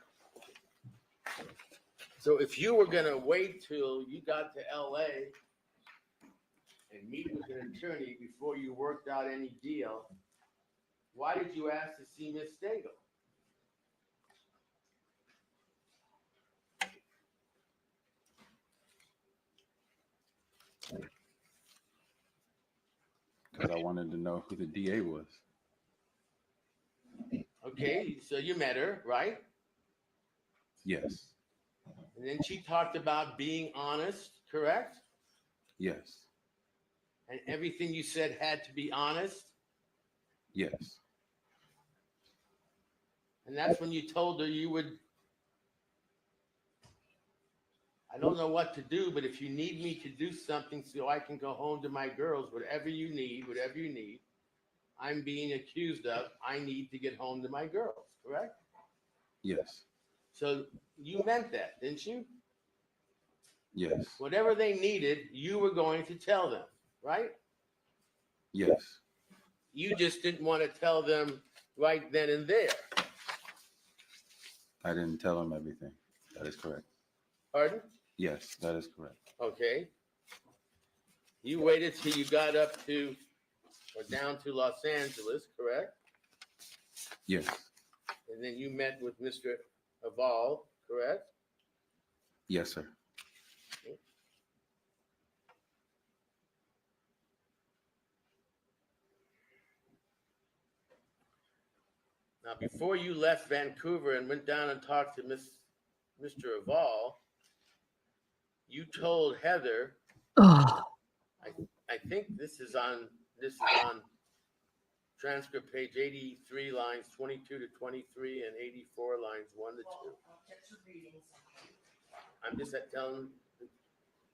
So if you were going to wait till you got to LA and meet with an attorney before you worked out any deal, why did you ask to see Miss Stagel? Because I wanted to know who the DA was. Okay, so you met her, right? Yes. And then she talked about being honest, correct? Yes. And everything you said had to be honest. Yes. And that's when you told her you would, I don't know what to do, but if you need me to do something so I can go home to my girls, whatever you need, I'm being accused of, I need to get home to my girls, correct? Yes. So you meant that, didn't you? Yes. Whatever they needed, you were going to tell them, right? Yes. You just didn't want to tell them right then and there. I didn't tell him everything. That is correct. Pardon? Yes, that is correct. Okay. You waited till you got up to or down to Los Angeles, correct? Yes. And then you met with Mr. Aval, correct? Yes, sir. Now, before you left Vancouver and went down and talked to Mr. Aval, you told Heather, I think this is on transcript page 83, lines 22 to 23, and 84, lines 1 to 2. I'm just telling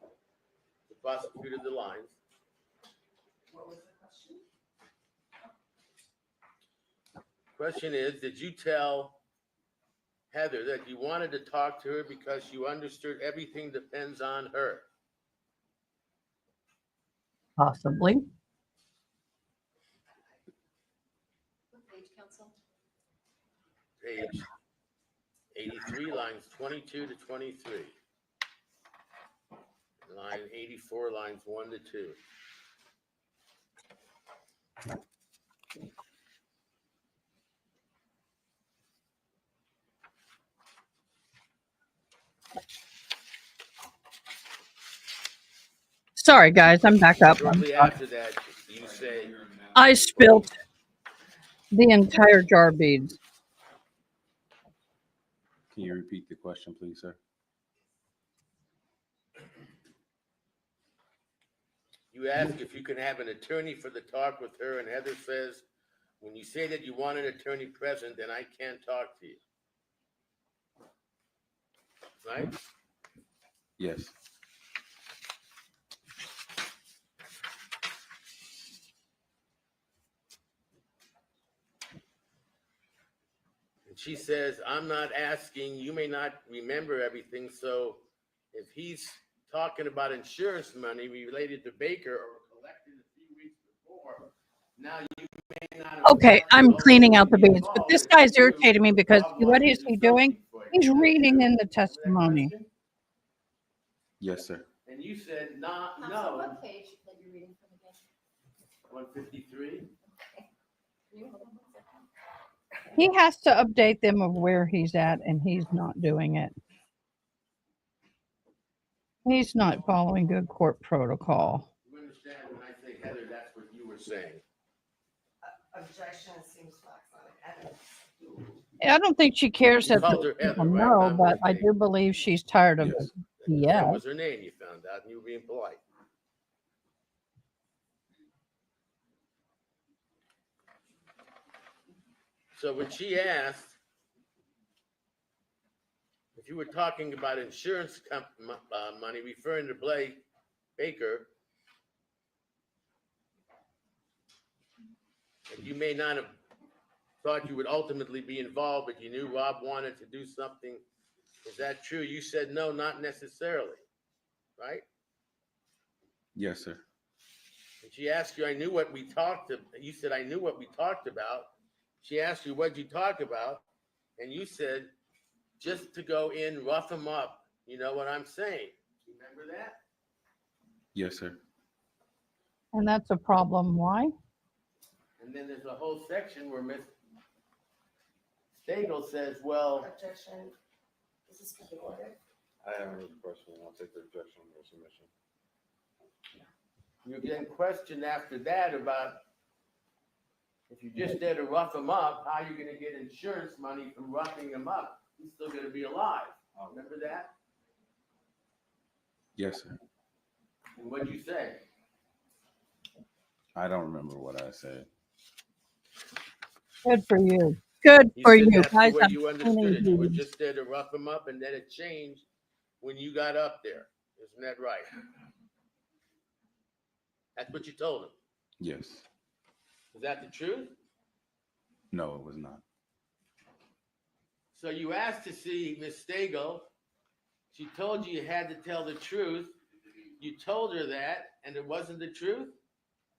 the prosecutor the lines. What was the question? Question is, did you tell Heather that you wanted to talk to her because you understood everything depends on her? Possibly. What page, counsel? Page 83, lines 22 to 23. Line 84, lines 1 to 2. Sorry, guys, I'm back up. Shortly after that, you say, I spilled the entire jar of beads. Can you repeat the question, please, sir? you ask if you can have an attorney for the talk with her, and Heather says, when you say that you want an attorney present, then I can't talk to you. Right? Yes. And she says, I'm not asking, you may not remember everything, so if he's talking about insurance money related to Baker or collected a few weeks before, now you may not. Okay, I'm cleaning out the beads, but this guy's irritating me because what is he doing? He's reading in the testimony. Yes, sir. And you said, no. What page that you're reading from again? 153. He has to update them of where he's at, and he's not doing it. He's not following good court protocol. You understand when I say Heather, that's what you were saying. Objection seems flexible. I don't think she cares You that called the her Heather, people right? know, Not but I Wendy. do believe she's tired of Yes. the That BS. was her name, you found out, and you were being polite. So when she asked if you were talking about insurance money, referring to Blake Baker, and you may not have thought you would ultimately be involved, but you knew Rob wanted to do something. Is that true? You said no, not necessarily, right? Yes, sir. And she asked you, I knew what we talked about. You said, I knew what we talked about. She asked you, what'd you talk about? And you said, just to go in, rough him up. You know what I'm saying? Remember that? Yes, sir. And that's a problem. Why? And then there's a whole section where Miss Stagel says, well, Objection. This is for the order. I have another question. I'll take the objection on your submission. you're getting questioned after that about if you just there to rough him up, how you gonna get insurance money from roughing him up? He's still gonna be alive. Remember that? Yes, sir. And what'd you say? I don't remember what I said. Good for you. Good You for said you. that's the Guys, way I'm you understood it. You were duties. just there to rough him up, and then it changed when you got up there. Isn't that right? That's what you told him. Yes. Is that the truth? No, it was not. So you asked to see Miss Stagel. She told you you had to tell the truth. You told her that, and it wasn't the truth?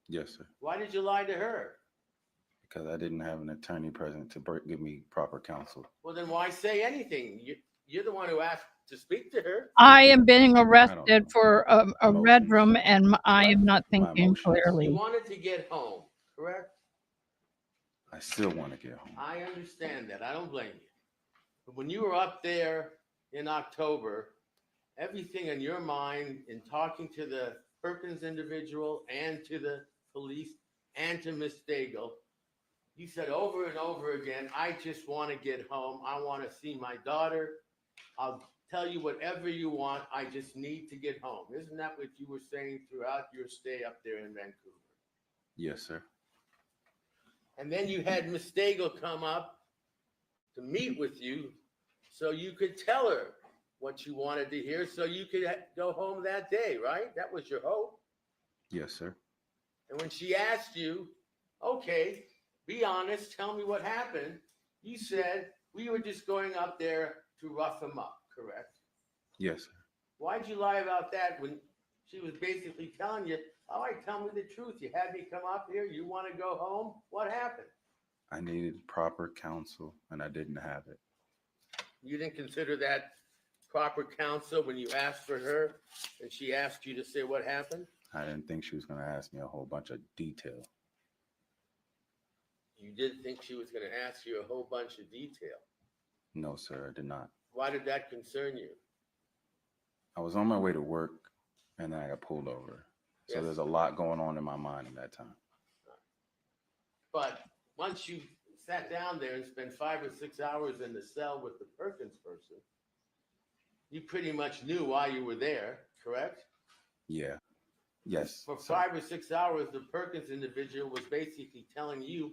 Yes, sir. Why did you lie to her? Because I didn't have an attorney present to give me proper counsel. Well, then why say anything? You're the one who asked to speak to her. I am being arrested for a red room, and I am not thinking You clearly. wanted to get home, correct? I still want to get home. I understand that. I don't blame you. But when you were up there in October, everything in your mind in talking to the Perkins individual and to the police and to Miss Stagel, you said over and over again, I just want to get home. I want to see my daughter. I'll tell you whatever you want. I just need to get home. Isn't that what you were saying throughout your stay up there in Vancouver? Yes, sir. And then you had Miss Stagel come up to meet with you so you could tell her what you wanted to hear so you could go home that day, right? That was your hope. Yes, sir. And when she asked you, okay, be honest, tell me what happened, you said, we were just going up there to rough him up, correct? Yes, sir. Why'd you lie about that when she was basically telling you, all right, tell me the truth. You had me come up here. You want to go home? What happened? I needed proper counsel, and I didn't have it. You didn't consider that proper counsel when you asked for her and she asked you to say what happened? I didn't think she was going to ask me a whole bunch of detail. You didn't think she was going to ask you a whole bunch of detail. No, sir, I did not. Why did that concern you? I was on my way to work, and then I got pulled over. So Yes. there's a lot going on in my mind at that time. But once you sat down there and spent 5 or 6 hours in the cell with the Perkins person, you pretty much knew why you were there, correct? Yeah. Yes. For sir. 5 or 6 hours, the Perkins individual was basically telling you,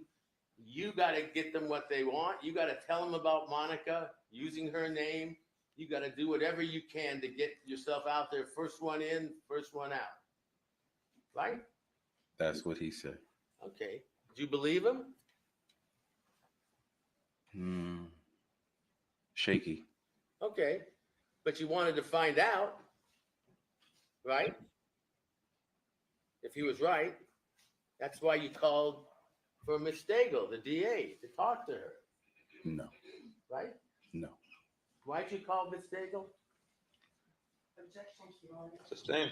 you got to get them what they want. You got to tell them about Monica using her name. You got to do whatever you can to get yourself out there. First one in, first one out. Right? That's what he said. Okay. Did you believe him? Shaky. Okay. But you wanted to find out, right? If he was right. That's why you called for Miss Stagel, the DA, to talk to her. No. Right? No. Why'd you call Miss Stagel? Objection, Your Honor. Sustained.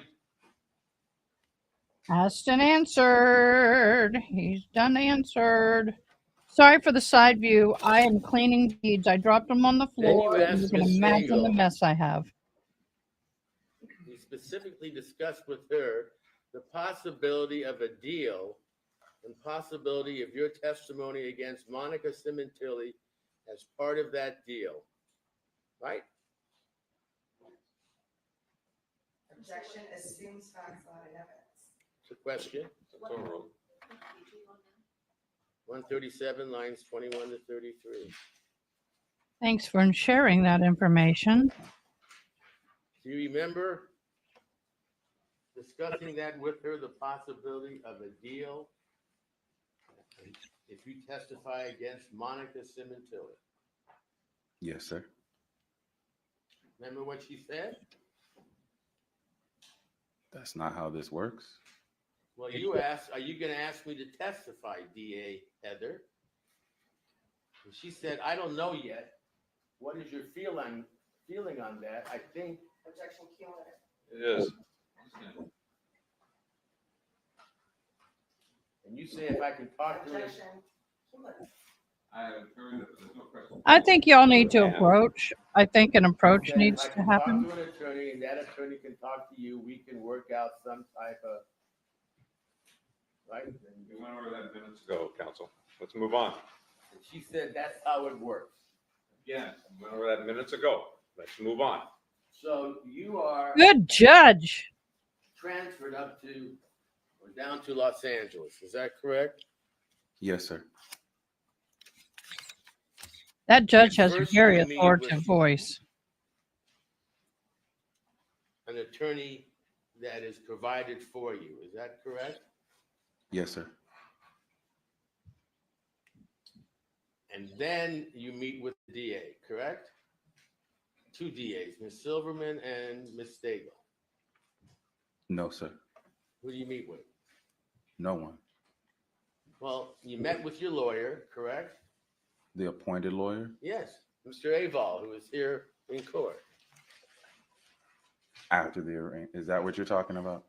Asked and answered. He's done answered. Sorry for the side view. I am cleaning beads. I dropped them on the Then you floor, and you asked can Miss imagine the Stengel. mess I have. You specifically discussed with her the possibility of a deal and possibility of your testimony against Monica Sementilli as part of that deal, right? Objection assumes facts, not evidence. It's a question. 137 lines 21 to 33. Thanks for sharing that information. Do you remember discussing that with her, the possibility of a deal if you testify against Monica Sementilli? Yes, sir. Remember what she said? That's not how this works. Well, you asked, are you going to ask me to testify, DA Heather? And she said, I don't know yet. What is your feeling on that? I think. Objection cumulative. It is. And you say if I can talk to her. Objection cumulative. I think y'all need to approach. I think an approach If needs I to can happen. talk to an attorney and that attorney can talk to you, we can work out some type of, right? We went over that minutes ago, counsel. Let's move on. And she said that's how it works. Again, we went over that minutes ago. Let's move on. So you are Good judge. transferred up to or down to Los Angeles. Is that correct? Yes, sir. That judge has a First, very you meet authoritative with- voice. An attorney that is provided for you. Is that correct? Yes, sir. And then you meet with the DA, correct? Two DAs, Ms. Silverman and Ms. Stagel. No, sir. Who do you meet with? No one. Well, you met with your lawyer, correct? The appointed lawyer? Yes, Mr. Aval, who is here in court. After the arraign, is that what you're talking about?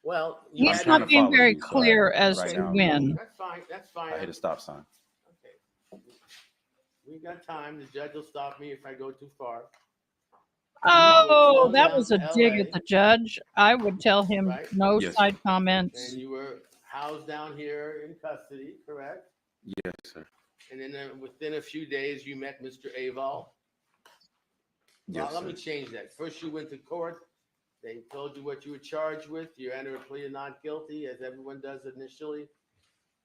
Well, you He's had trying not to being follow very you, so clear as right to now I'm when. That's fine, that's fine. I hit a stop sign. Okay. We got time. The judge will stop me if I go too far. Oh, flown that down was a to dig LA. at the judge. I would tell him Right. no Yes, side sir. comments. And you were housed down here in custody, correct? Yes, sir. And then within a few days, you met Mr. Aval. Yes, Let me sir. change that. First, you went to court. They told you what you were charged with. You entered a plea of not guilty, as everyone does initially.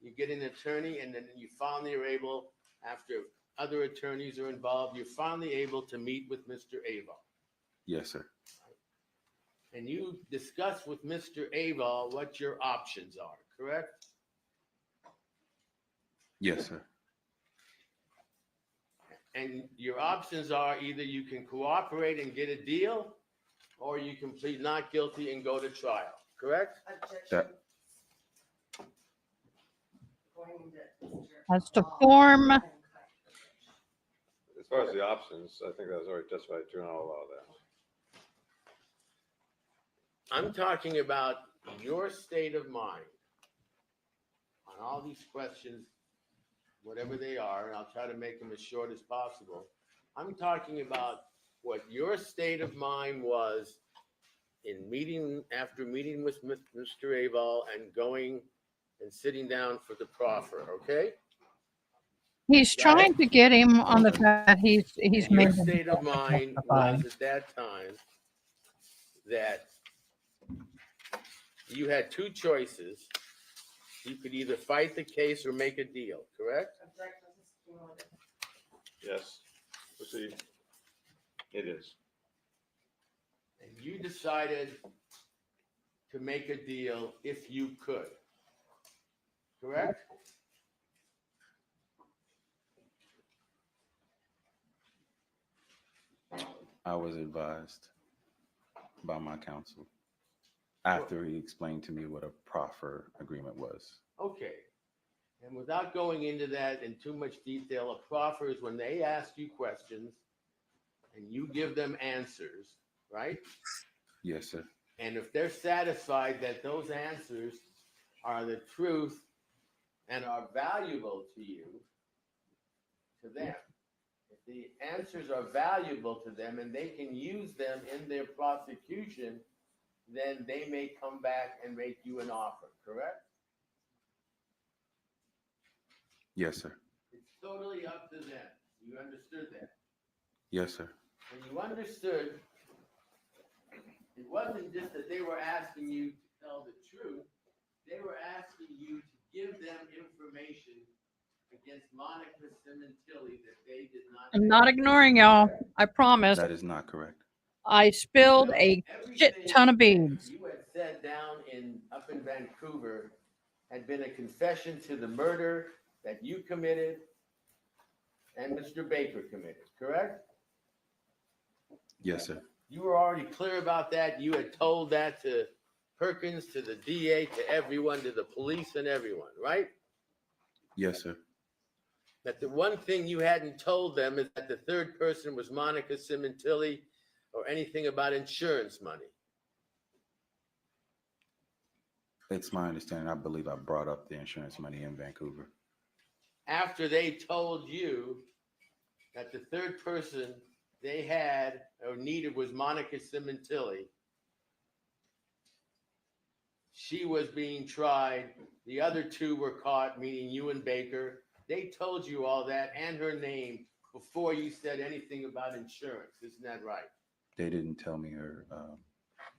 You get an attorney, and then you finally are able, after other attorneys are involved, you're finally able to meet with Mr. Aval. Yes, sir. And you discuss with Mr. Aval what your options are, correct? Yes, sir. And your options are either you can cooperate and get a deal, or you can plead not guilty and go to trial, correct? Objection. Going into Mr. Has to form. As far as the options, I think that was already testified to, and I'll allow that. I'm talking about your state of mind on all these questions, whatever they are, and I'll try to make them as short as possible. I'm talking about what your state of mind was in meeting, after meeting with Mr. Aval and going and sitting down for the proffer, okay? He's Got trying it? to get him on the fact that he's And made your him state of mind testify. was at that time that you had two choices. You could either fight the case or make a deal, correct? Objection is cumulative. Yes. Proceed. It is. And you decided to make a deal if you could, correct? I was advised by my counsel after he explained to me what a proffer agreement was. Okay. And without going into that in too much detail, a proffer is when they ask you questions and you give them answers, right? Yes, sir. And if they're satisfied that those answers are the truth and are valuable to you, to them, if the answers are valuable to them and they can use them in their prosecution, then they may come back and make you an offer, correct? Yes, sir. It's totally up to them. You understood that? Yes, sir. When you understood, it wasn't just that they were asking you to tell the truth, they were asking you to give them information against Monica Sementilli that they did not. I'm not ignoring y'all. I promise. That is not correct. I spilled a shit ton of beans. You had said down up in Vancouver had been a confession to the murder that you committed and Mr. Baker committed, correct? Yes, sir. You were already clear about that. You had told that to Perkins, to the DA, to everyone, to the police and everyone, right? Yes, sir. That the one thing you hadn't told them is that the third person was Monica Sementilli or anything about insurance money. It's my understanding. I believe I brought up the insurance money in Vancouver. After they told you that the third person they had or needed was Monica Sementilli, she was being tried. The other two were caught, meaning you and Baker. They told you all that and her name before you said anything about insurance. Isn't that right? They didn't tell me her.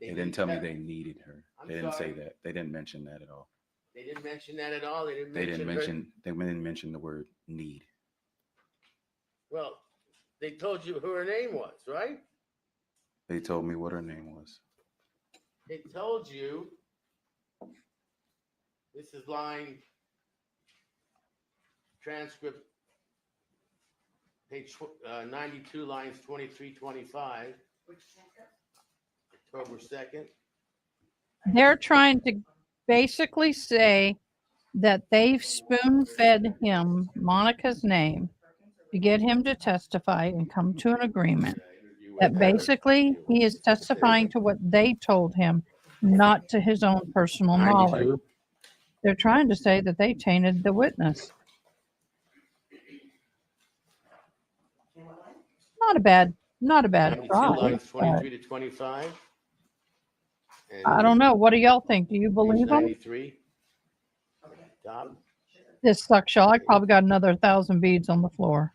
They They didn't tell me tell- they needed her. I'm They didn't sorry? say that. They didn't mention that at all. They didn't mention that at all. They didn't They didn't mention. mention. They didn't mention the word need. Well, they told you who her name was, right? They told me what her name was. They told you. This is line transcript, page 92, lines 23, 25. October 2nd. They're trying to basically say that they've spoon-fed him Monica's name to get him to testify and come to an agreement. That basically he is testifying to what they told him, not to his own personal knowledge. They're trying to say that they tainted the witness. Not a bad 92, try. lines but 23 to 25. I don't know. What do y'all think? Do you Page believe him? 93. Top. This sucks, y'all. I probably got another 1,000 beads on the floor.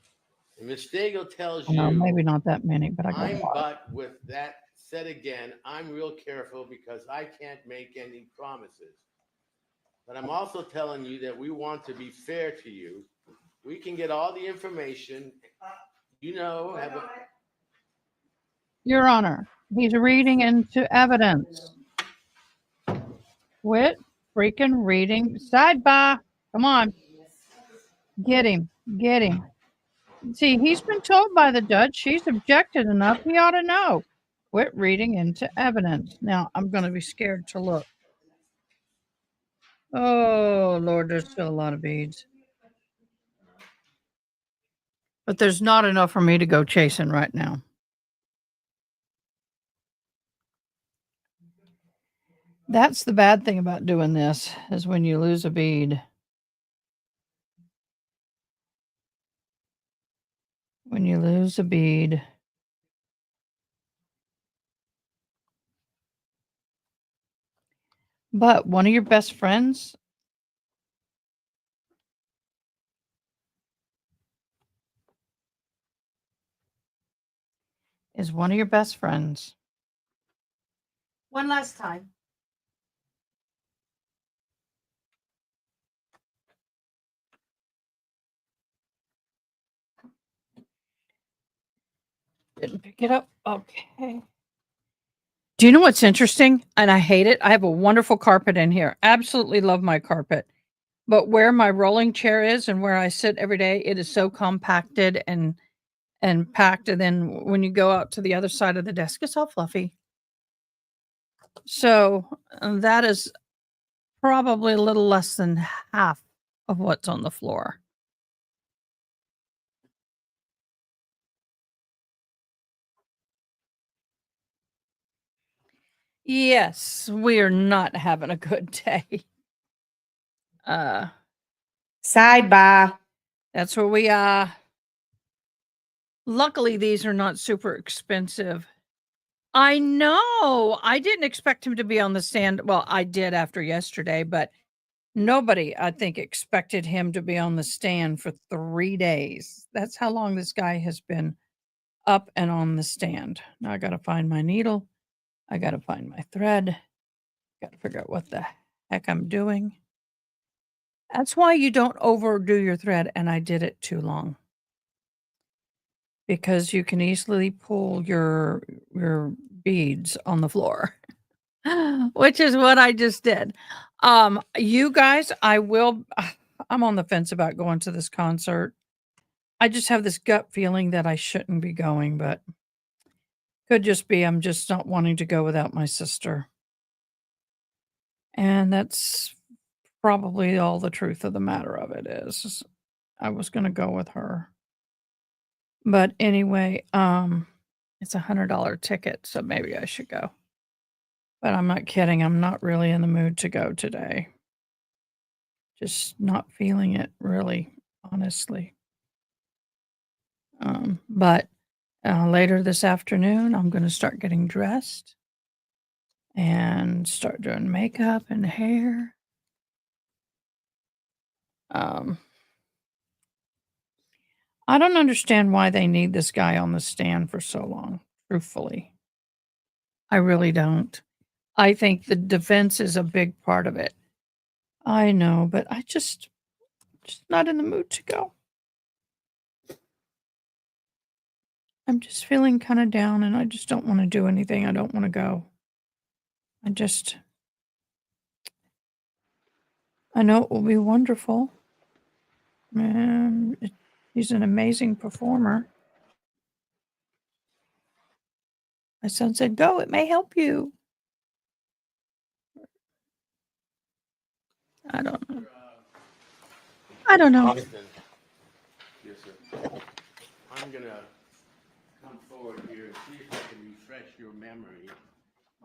And Ms. Stagel tells No, you, maybe not that many, but I got a I'm lot. but with that said again, I'm real careful because I can't make any promises. But I'm also telling you that we want to be fair to you. We can get all the information, you know, have a, Your Honor, he's reading into evidence. Quit freaking reading. Sidebar. Come on. Get him. Get him. See, he's been told by the judge she's objected enough. He ought to know. Quit reading into evidence. Now, I'm going to be scared to look. Oh, Lord, there's still a lot of beads. But there's not enough for me to go chasing right now. That's the bad thing about doing this, is when you lose a bead. When you lose a bead. But one of your best friends is one of your best friends. One last time. Didn't pick it up. Okay. Do you know what's interesting? And I hate it. I have a wonderful carpet in here. Absolutely love my carpet. But where my rolling chair is and where I sit every day, it is so compacted and packed. And then when you go out to the other side of the desk, it's all fluffy. So that is probably a little less than half of what's on the floor. Yes, we are not having a good day. Sidebar. That's where we are. Luckily, these are not super expensive. I know. I didn't expect him to be on the stand. Well, I did after yesterday, but nobody, I think, expected him to be on the stand for 3 days. That's how long this guy has been up and on the stand. Now I got to find my needle. I got to find my thread. Got to figure out what the heck I'm doing. That's why you don't overdo your thread, and I did it too long. Because you can easily pull your beads on the floor, which is what I just did. You guys, I'm on the fence about going to this concert. I just have this gut feeling that I shouldn't be going, but could just be I'm just not wanting to go without my sister. And that's probably all the truth of the matter of it is. I was going to go with her. But anyway, it's $100 ticket, so maybe I should go. But I'm not kidding. I'm not really in the mood to go today. Just not feeling it really, honestly. But later this afternoon, I'm going to start getting dressed and start doing makeup and hair. I don't understand why they need this guy on the stand for so long, truthfully. I really don't. I think the defense is a big part of it. I know, but I just not in the mood to go. I'm just feeling kind of down and I just don't want to do anything. I don't want to go. I know it will be wonderful. He's an amazing performer. My son said, go, it may help you. I don't know. Austin. Yes, sir. I'm gonna come forward here and see if I can refresh your memory.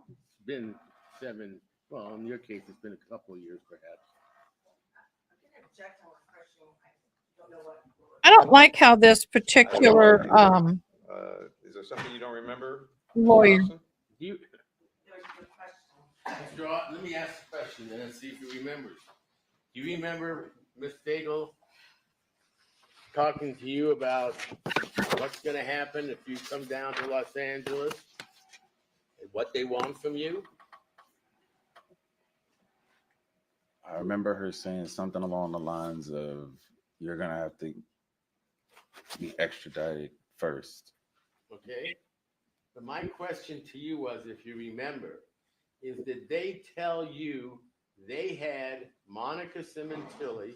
It's been well, in your case, it's been a couple of years perhaps. I don't like how this particular Is there something you don't remember? lawyer. Austin? Let me ask a question and see if you remember. Do you remember Ms. Daigle talking to you about what's going to happen if you come down to Los Angeles and what they want from you? I remember her saying something along the lines of, you're going to have to be extradited first. Okay. But my question to you was, if you remember, is did they tell you they had Monica Sementilli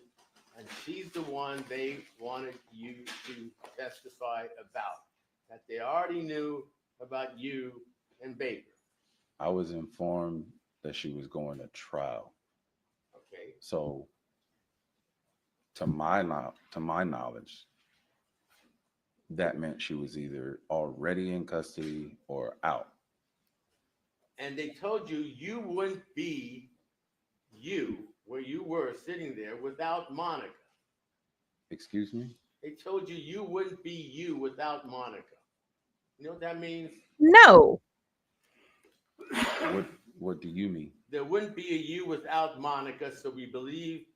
and she's the one they wanted you to testify about, that they already knew about you and Baker? I was informed that she was going to trial. Okay. So to my knowledge, that meant she was either already in custody or out. And they told you you wouldn't be you where you were sitting there without Monica. Excuse me? They told you you wouldn't be you without Monica. You know what that means? No. What do you mean? There wouldn't be a you without Monica, so we believe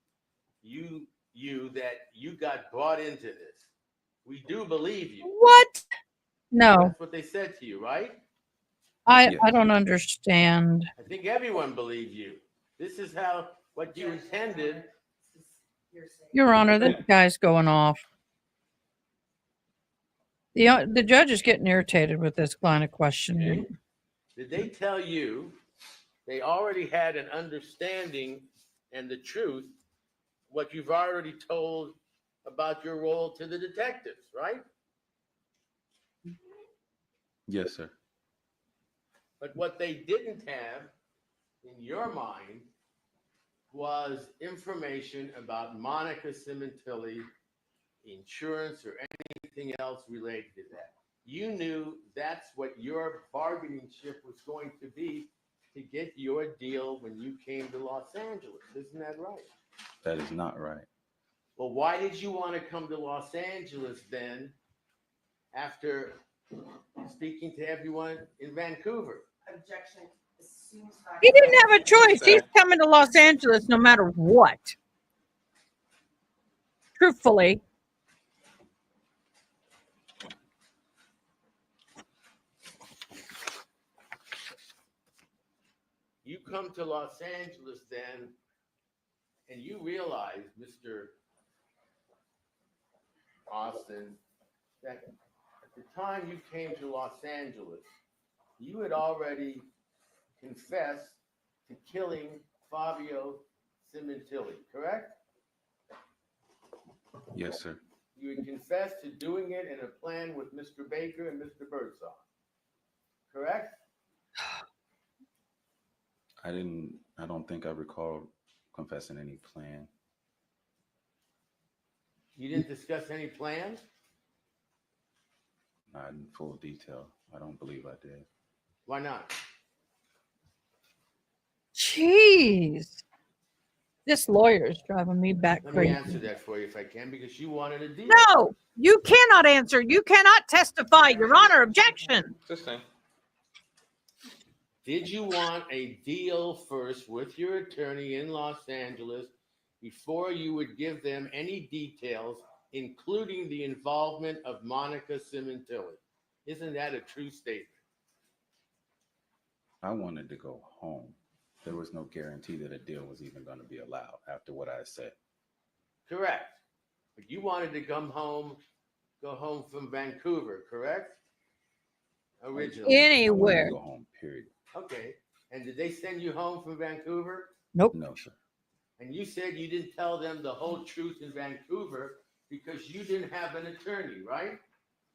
you that you got brought into this. We do believe you. What? No. That's what they said to you, right? I don't understand. I think everyone believed you. This is what you intended. Your Honor, this guy's going off. The judge is getting irritated with this line of questioning. Okay. Did they tell you they already had an understanding and the truth, what you've already told about your role to the detectives, right? Yes, sir. But what they didn't have in your mind was information about Monica Sementilli, insurance, or anything else related to that. You knew that's what your bargaining chip was going to be to get your deal when you came to Los Angeles. Isn't that right? That is not right. Well, why did you want to come to Los Angeles then after speaking to everyone in Vancouver? Objection. Assumes fact. He didn't have a choice. He's coming to Los Angeles no matter what. Truthfully. You come to Los Angeles then, and you realize, Mr. Austin, that at the time you came to Los Angeles, you had already confessed to killing Fabio Sementilli, correct? Yes, sir. You had confessed to doing it in a plan with Mr. Baker and Mr. Birdsong, correct? I don't think I recall confessing any plan. You didn't discuss any plans? Not in full detail. I don't believe I did. Why not? Jeez. This lawyer is driving me back Let me crazy. answer that for you if I can, because you wanted a deal. No, you cannot answer. You cannot testify, Your Honor. Objection. Sustain. Did you want a deal first with your attorney in Los Angeles before you would give them any details, including the involvement of Monica Sementilli? Isn't that a true statement? I wanted to go home. There was no guarantee that a deal was even going to be allowed after what I said. Correct. But you wanted to go home from Vancouver, correct? Originally. Anywhere. Go home, period. Okay. And did they send you home from Vancouver? Nope. No, sir. And you said you didn't tell them the whole truth in Vancouver because you didn't have an attorney, right?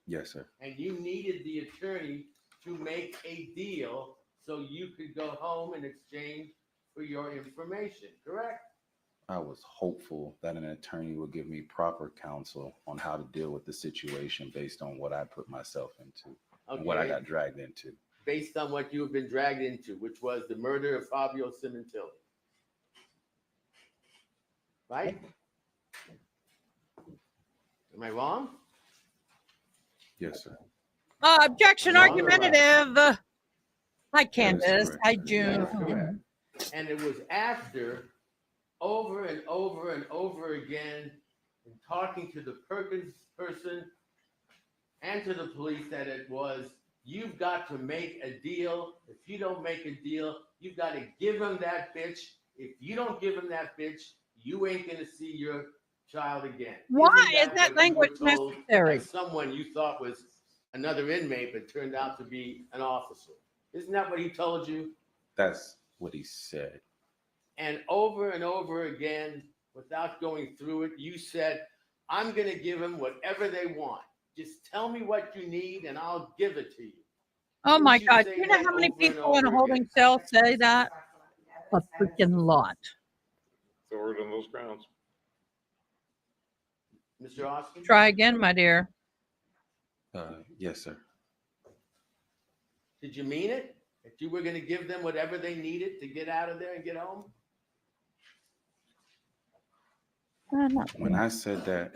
Yes, sir. And you needed the attorney to make a deal so you could go home in exchange for your information, correct? I was hopeful that an attorney would give me proper counsel on how to deal with the situation based on what I put myself into and what I got dragged into. Based on what you have been dragged into, which was the murder of Fabio Sementilli. Right? Am I wrong? Yes, sir. Objection Wrong or right? argumentative. Hi, That is Candace. correct. Hi, That June. is correct. And it was after over and over and over again in talking to the Perkins person and to the police that it was, you've got to make a deal. If you don't make a deal, you've got to give him that bitch. If you don't give him that bitch, you ain't going to see your child again. Why is what that you language were told necessary? by someone you thought was another inmate, but turned out to be an officer? Isn't that what he told you? That's what he said. And over again, without going through it, you said, I'm going to give them whatever they want. Just tell me what you need and I'll give it to you. Oh my Didn't you God. say You know that how many over and people in a over holding again? cell say that? A freaking lot. So we're on those grounds. Mr. Austin? Try again, my dear. Yes, sir. Did you mean it? That you were going to give them whatever they needed to get out of there and get home? When I said that,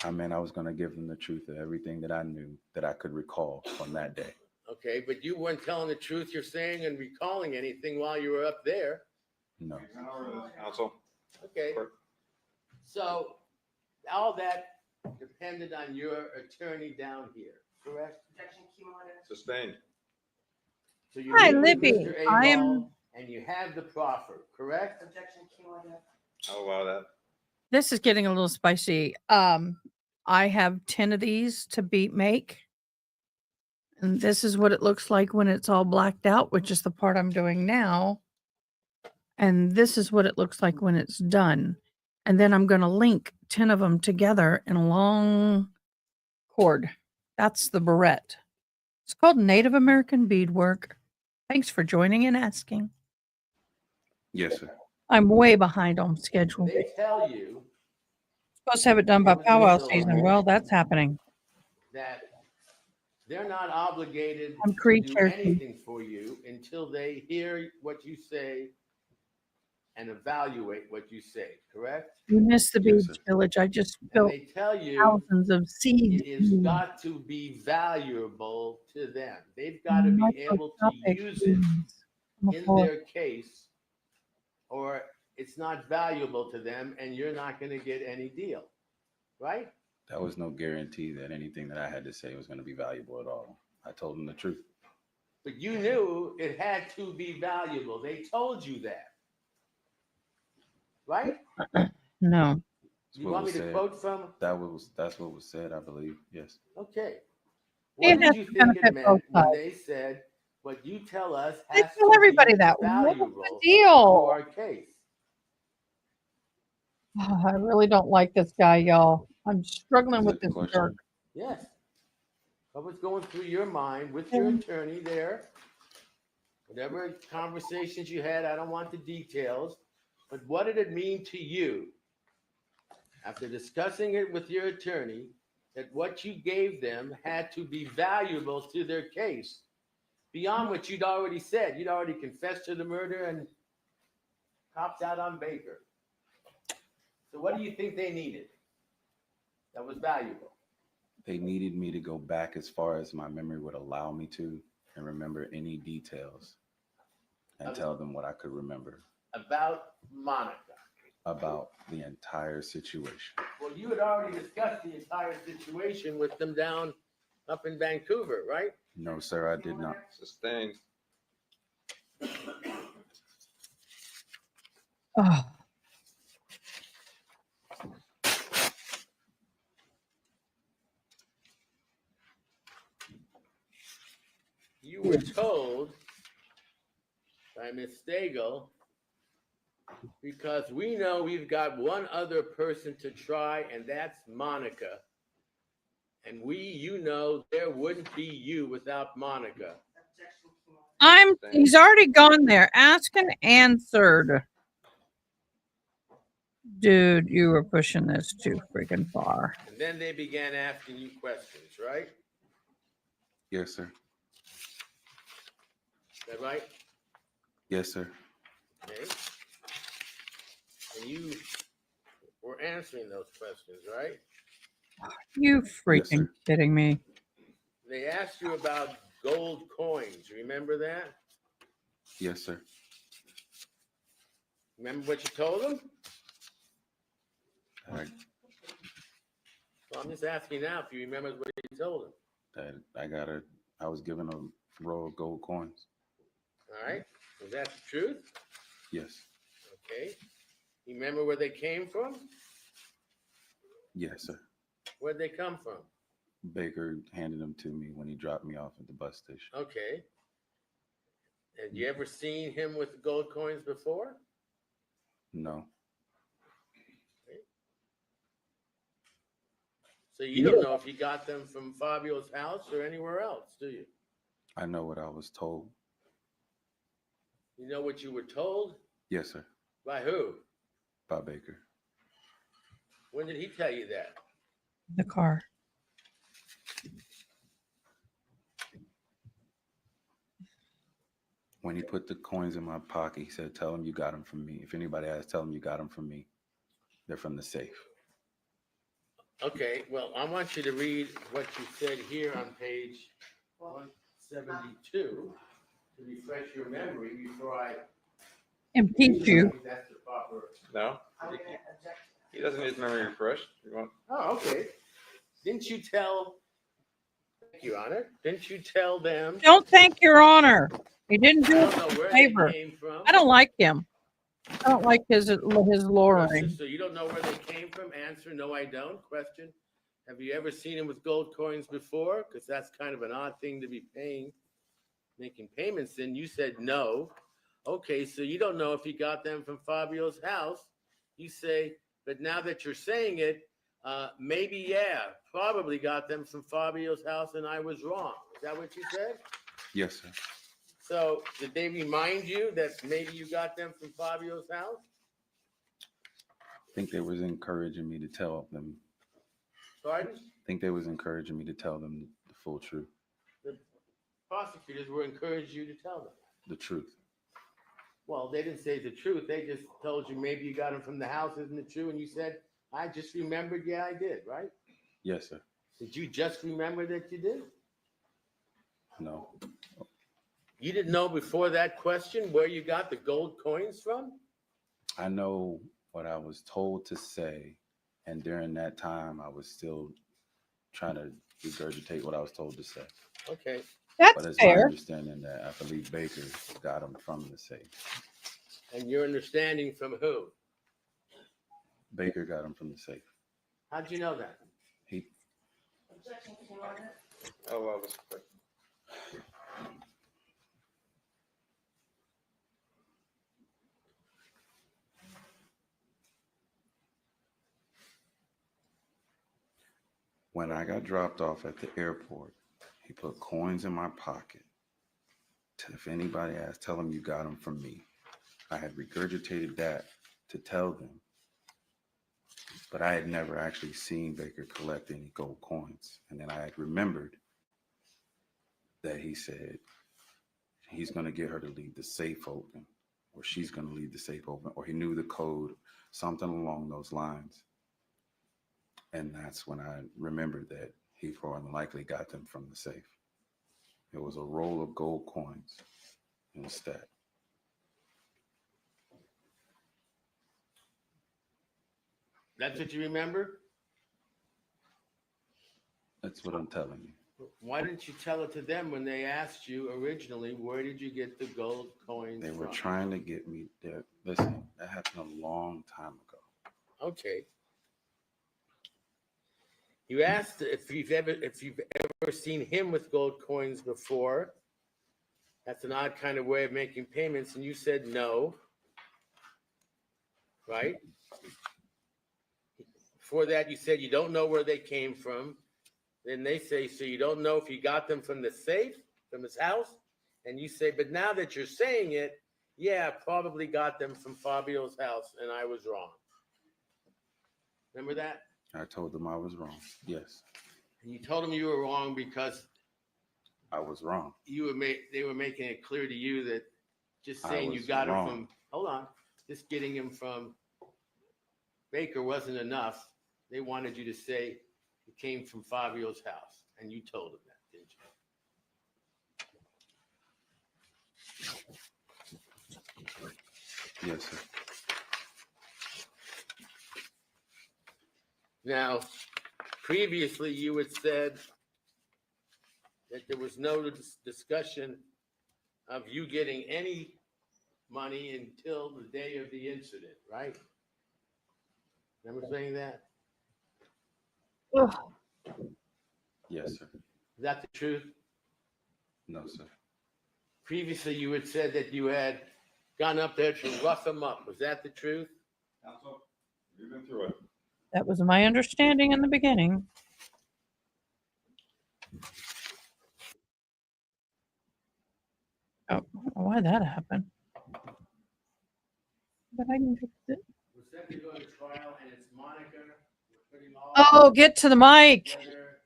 I meant I was going to give them the truth of everything that I knew that I could recall from that day. Okay, but you weren't telling the truth you're saying and recalling anything while you were up there. No. Counsel. Okay. So all that depended on your attorney down here, correct? Objection, cumulative. Sustained. So you Hi, meet with Libby. Mr. I am. Abel and you have the proffer, correct? Objection, cumulative. I'll allow that. This is getting a little spicy. I have 10 of these to make. And this is what it looks like when it's all blacked out, which is the part I'm doing now. And this is what it looks like when it's done. And then I'm going to link 10 of them together in a long cord. That's the barrette. It's called Native American beadwork. Thanks for joining and asking. Yes, sir. I'm way behind on schedule. They tell you Supposed to have it done by powwow season. Well, that's happening. that they're not obligated I'm to Cree do Cherokee. anything for you until they hear what you say and evaluate what you say, correct? You missed the Yes, beach village. I just And built they tell you thousands of seeds. it has got to be valuable to them. They've got to be able to Microscopic use it beans on the in floor. their case, or it's not valuable to them and you're not going to get any deal, right? That was no guarantee that anything that I had to say was going to be valuable at all. I told them the truth. But you knew it had to be valuable. They told you that, right? No. That's You what want me was to said. quote from? That's what was said, I believe. Yes. Okay. It What has did you to think it benefit both meant when sides. they said, what you tell us They has tell to everybody be that. What's valuable the to deal? our case? Oh, I really don't like this guy, y'all. I'm struggling with Good this question. jerk. Yes. What was going through your mind with your attorney there? Whatever conversations you had, I don't want the details, but what did it mean to you after discussing it with your attorney that what you gave them had to be valuable to their case beyond what you'd already said? You'd already confessed to the murder and copped out on Baker. So what do you think they needed that was valuable? They needed me to go back as far as my memory would allow me to and remember any details and tell them what I could remember About Monica. about the entire situation. Well, you had already discussed the entire situation with them down up in Vancouver, right? No, sir, I did not. Sustained. Oh, You were told by Ms. Stagel, because we know we've got one other person to try, and that's Monica. And you know, there wouldn't be you without Monica. he's already gone there. Asked and answered. Dude, you were pushing this too freaking far. And then they began asking you questions, right? Yes, sir. Is that right? Yes, sir. Okay. And you were answering those questions, right? You freaking kidding me? They asked you about gold coins. Remember that? Yes, sir. Remember what you told them? All right. Well, I'm just asking now if you remember what you told them. That I was given a row of gold coins. All right. Was that the truth? Yes. Okay. You remember where they came from? Yes, sir. Where'd they come from? Baker handed them to me when he dropped me off at the bus station. Okay. Had you ever seen him with the gold coins before? No. Okay. So you don't know if he got them from Fabio's house or anywhere else, do you? I know what I was told. You know what you were told? Yes, sir. By who? By Baker. When did he tell you that? The car. When he put the coins in my pocket, he said, "Tell him you got them from me. If anybody asks, tell him you got them from me. They're from the safe." Okay, well, I want you to read what you said here on page 172 to refresh your memory before I Impeach you. That's the proper. No? He doesn't need his memory refreshed. You want? Oh, okay. Didn't you tell? Thank you, Honor. Didn't you tell them? Don't thank your honor. He didn't do I us don't know a where favor. they came from. I don't like him. I don't like his luring. So you don't know where they came from? Answer, no, I don't. Question, have you ever seen him with gold coins before? Because that's kind of an odd thing to be making payments in. You said no. Okay, so you don't know if he got them from Fabio's house. You say, but now that you're saying it, maybe, yeah, probably got them from Fabio's house and I was wrong. Is that what you said? Yes, sir. So did they remind you that maybe you got them from Fabio's house? I think they was encouraging me to tell them. Pardon? I think they was encouraging me to tell them the full truth. prosecutors were encouraged you to tell them? The truth. Well, they didn't say the truth. They just told you maybe you got them from the house. Isn't it true? And you said, I just remembered. Yeah, I did. Right? Yes, sir. Did you just remember that you did? No. You didn't know before that question where you got the gold coins from? I know what I was told to say, and during that time, I was still trying to regurgitate what I was told to say. Okay. That's But it's my fair. understanding that I believe Baker got them from the safe. And your understanding from who? Baker got them from the safe. How'd you know that? He I'll allow this question. When I got dropped off at the airport, he put coins in my pocket. If anybody asks, tell them you got them from me. I had regurgitated that to tell them, but I had never actually seen Baker collect any gold coins. And then I had remembered that he said he's going to get her to leave the safe open, or she's going to leave the safe open, or he knew the code, something along those lines. And that's when I remembered that he more than likely got them from the safe. It was a roll of gold coins in a stack. That's what you remember? That's what I'm telling you. Why didn't you tell it to them when they asked you originally, where did you get the gold coins They were from? trying to get me there. Listen, that happened a long time ago. Okay. You asked if you've ever seen him with gold coins before. That's an odd kind of way of making payments, and you said no. Right? Before that, you said you don't know where they came from. Then they say, so you don't know if you got them from the safe, from his house? And you say, but now that you're saying it, yeah, I probably got them from Fabio's house, and I was wrong. Remember that? I told them I was wrong. Yes, And you told them you were wrong because I was wrong. they were making it clear to you that just I saying you was got wrong. him from, hold on, just getting him from Baker wasn't enough. They wanted you to say it came from Fabio's house, and you told them that, didn't you? Yes, sir. Now, previously you had said that there was no discussion of you getting any money until the day of the incident, right? Remember saying that? Ugh. Yes, sir. Is that the truth? No, sir. Previously you had said that you had gone up there to rough him up. Was that the truth? Counsel, you've been through it. That was my understanding in the beginning. Oh, I don't know why that happened. But I can fix it. We're set to go to trial, and it's Monica. We're putting all Oh, get to the mic. together.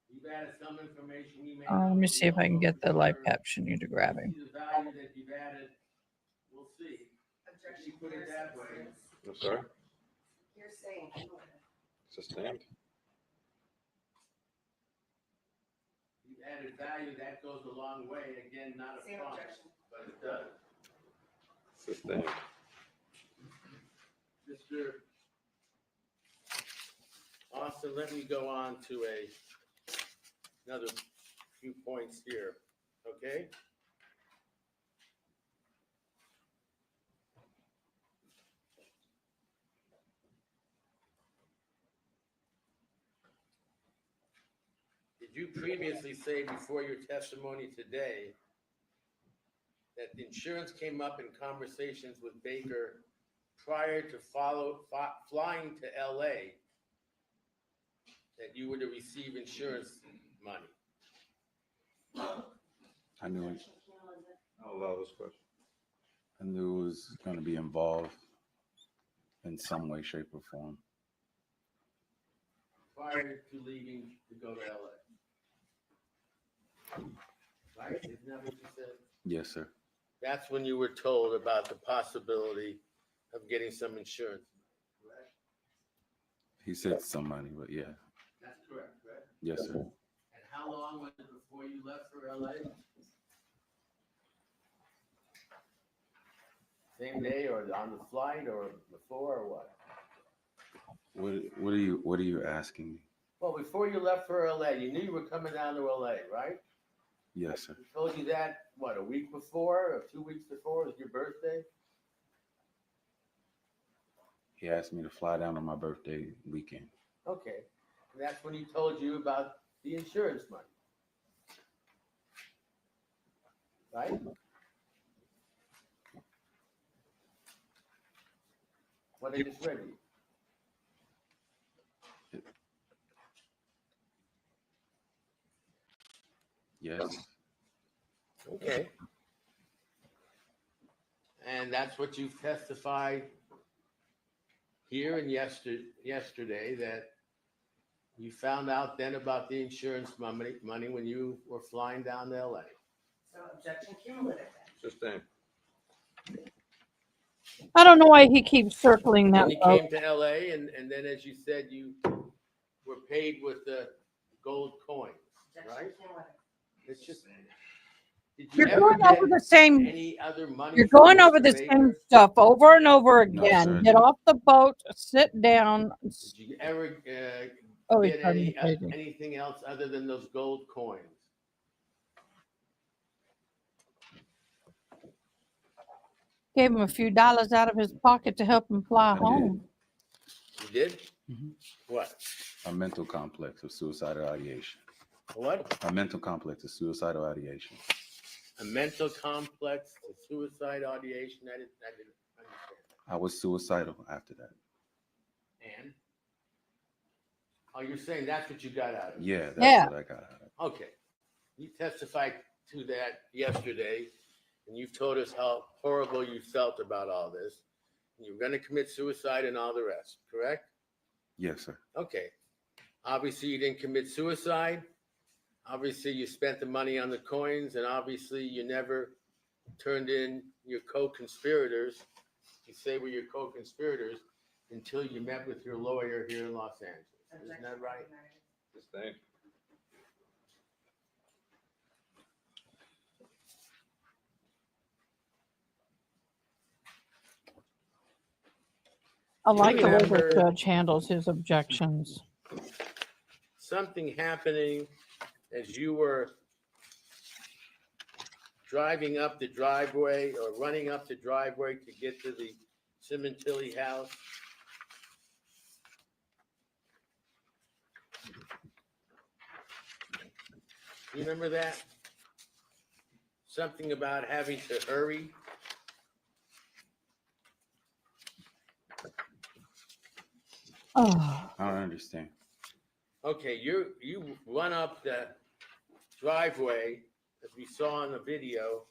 You've added some information you may Let me see if I can get the live caption you to grab him. see the value that you've added. We'll see. If you put it that way. I'm sorry? You're saying. Sustained. You've added value, that goes a long way. Again, not a Same promise, objection. but it does. Sustained. Mr. Austin, let me go on to another few points here, okay? Did you previously say before your testimony today that the insurance came up in conversations with Baker prior to flying to LA, that you were to receive insurance money? I knew it. I'll allow this question. I knew it was going to be involved in some way, shape, or form. Prior to leaving to go to LA. right? Isn't that what you said? Yes, sir. That's when you were told about the possibility of getting some insurance. Correct? He said some money, but yeah. That's correct, right? Yes, sir. And how long was it before you left for LA? Same day or on the flight or before or what? What are you asking me? Well, before you left for LA, you knew you were coming down to LA, right? Yes, sir. He told you that, what, a week before or 2 weeks before? Was your birthday? He asked me to fly down on my birthday weekend. Okay. And that's when he told you about the insurance money. Right? What I just read to you. Yes. Okay. And that's what you've testified here and yesterday, that you found out then about the insurance money when you were flying down to LA. So objection cumulative then. Sustained. I don't know why he keeps circling that. And you came to LA and then, as you said, you were paid with the gold coins, right? It's just. Did you You're ever going get over the same. any other money? You're from going over Mr. the Baker? same stuff over and over No, again. sir, I Get didn't. off the boat, sit down. Did you ever Oh, he's get starting to crazy. anything else other than those gold coins? Gave him a few dollars out of his pocket to help him fly home. You did? Mm-hmm. What? A mental complex of suicidal ideation. What? A mental complex of suicidal ideation. A mental complex to suicide ideation? I didn't understand. I was suicidal after that. And? Oh, you're saying that's what you got out of it? Yeah, that's what I got out of it. Okay. You testified to that yesterday, and you've told us how horrible you felt about all this. You were going to commit suicide and all the rest, correct? Yes, sir. Okay. Obviously, you didn't commit suicide. Obviously, you spent the money on the coins, and obviously, you never turned in your co-conspirators. You say were your co-conspirators until you met with your lawyer here in Los Angeles. Isn't that right? Sustained. I like the way the remember- judge handles his objections. Something happening as you were driving up the driveway or running up the driveway to get to the Sementilli house. You remember that? Something about having to hurry. Oh, I don't understand. Okay, you run up the driveway, as we saw in the video,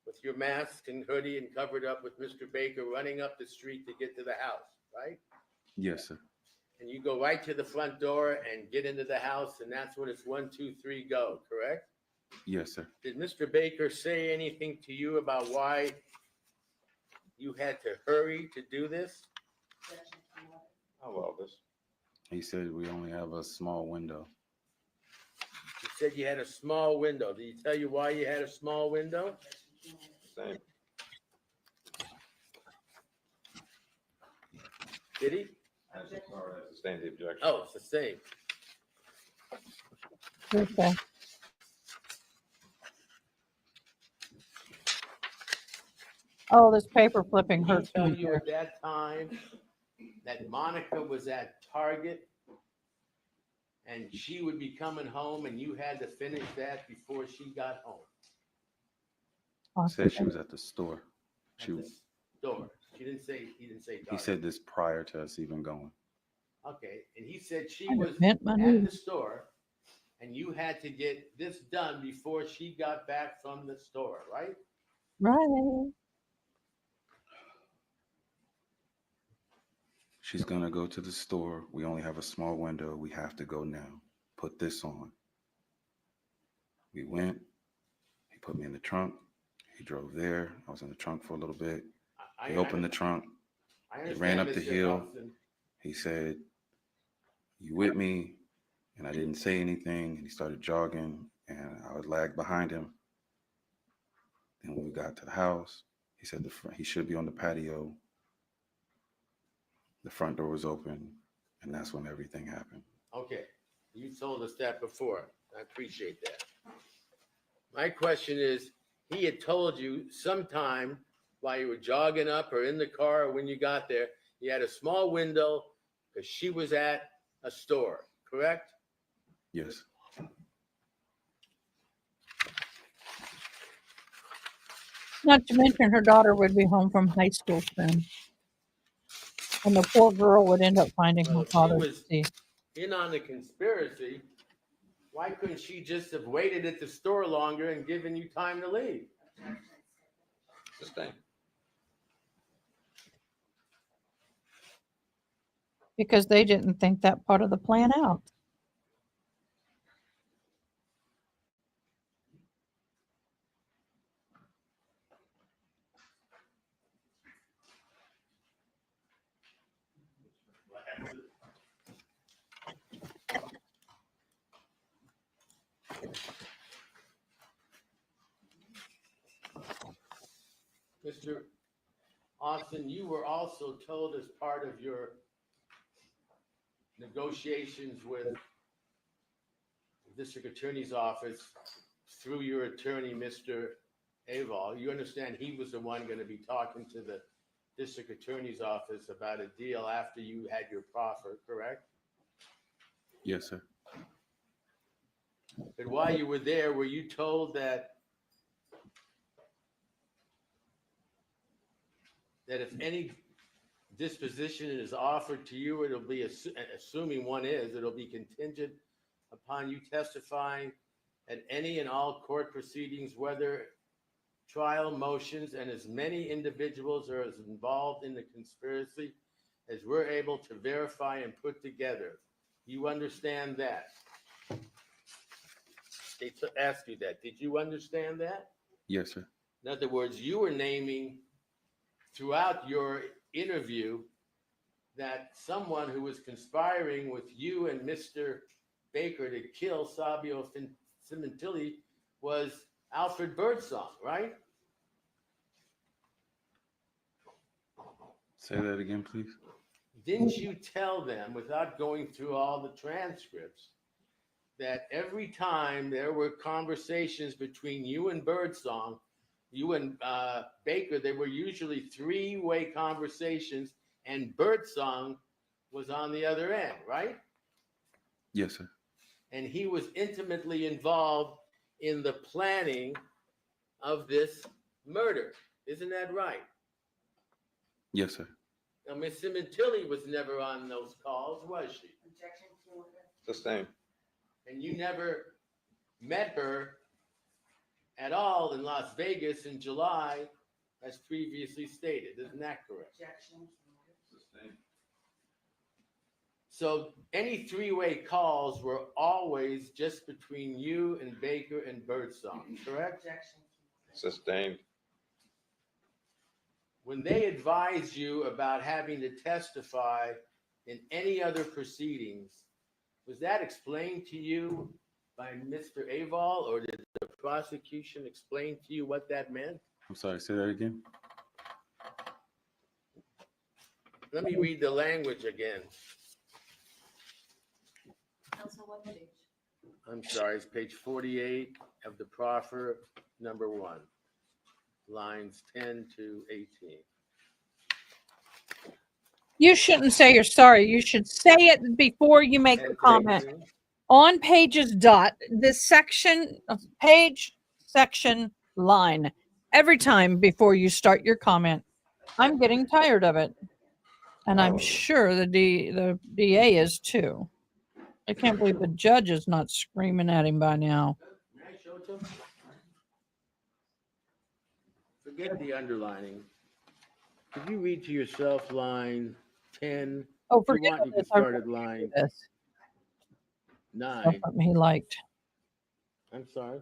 with your mask and hoodie and covered up with Mr. Baker running up the street to get to the house, right? Yes, sir. And you go right to the front door and get into the house, and that's when it's 1, 2, 3, go, correct? Yes, sir. Did Mr. Baker say anything to you about why you had to hurry to do this? How well this? He said we only have a small window. You said you had a small window. Did he tell you why you had a small window? Same. Did he? Sustained the objection. Oh, it's the same. okay. Oh, this paper flipping Did he hurts tell me. you at that time that Monica was at Target and she would be coming home and you had to finish that before she got home? Said she was at the store. She At the store. He didn't say He Target. said this prior to us even going. Okay, and he said she I was bent my at knee. the store and you had to get this done before she got back from the store, right? Right. She's gonna go to the store. We only have a small window. We have to go now. Put this on. We went. put me in the trunk. He drove there. I was in the trunk for a little bit. He I- opened the trunk. I He ran up understand, the Mr. hill. Nelson. He said, "You with me?" And I didn't say anything. And he started jogging, and I would lag behind him. Then when we got to the house, he said he should be on the patio. The front door was open, and that's when everything happened. Okay, you told us that before. I appreciate that. My question is, he had told you sometime while you were jogging up or in the car or when you got there, he had a small window because she was at a store, correct? Yes. Not to mention her daughter would be home from high school soon. And the poor girl would end up finding her If she father was deceased. in on the conspiracy, why couldn't she just have waited at the store longer and given you time to leave? Sustained. Because they didn't think that part of the plan out. Mr. Austin, you were also told as part of your negotiations with the district attorney's office through your attorney, Mr. Aval, you understand he was the one going to be talking to the district attorney's office about a deal after you had your proffer, correct? Yes, sir. But while you were there, were you told that if any disposition is offered to you, it'll be, assuming one is, it'll be contingent upon you testifying at any and all court proceedings, whether trial motions, and as many individuals are as involved in the conspiracy as we're able to verify and put together. You understand that? They asked you that. Did you understand that? Yes, sir. In other words, you were naming throughout your interview that someone who was conspiring with you and Mr. Baker to kill Sabio Sementilli was Alfred Birdsong, right? Say that again, please. Didn't you tell them, without going through all the transcripts, that every time there were conversations between you and Birdsong, you and Baker, they were usually three-way conversations, and Birdsong was on the other end, right? Yes, sir. And he was intimately involved in the planning of this murder. Isn't that right? Yes, sir. Now, Miss Sementilli was never on those calls, was she? Sustained. And you never met her at all in Las Vegas in July, as previously stated. Isn't that correct? Sustained. So any three-way calls were always just between you and Baker and Birdsong, correct? Sustained. When they advised you about having to testify in any other proceedings, was that explained to you by Mr. Aval, or did the prosecution explain to you what that meant? I'm sorry, say that again. Let me read the language again. I'm sorry, it's page 48 of the proffer, number 1, lines 10 to 18. You shouldn't say you're sorry. You should say it before you make the comment. On pages dot, this section, page, section, line, every time before you start your comment. I'm getting tired of it. And I'm sure the DA is too. I can't believe the judge is not screaming at him by now. May I show it to him? Forget the underlining. Could you read to yourself line 10? Oh, If you forget want, you can this. start at line This. 9. Something he liked. I'm sorry.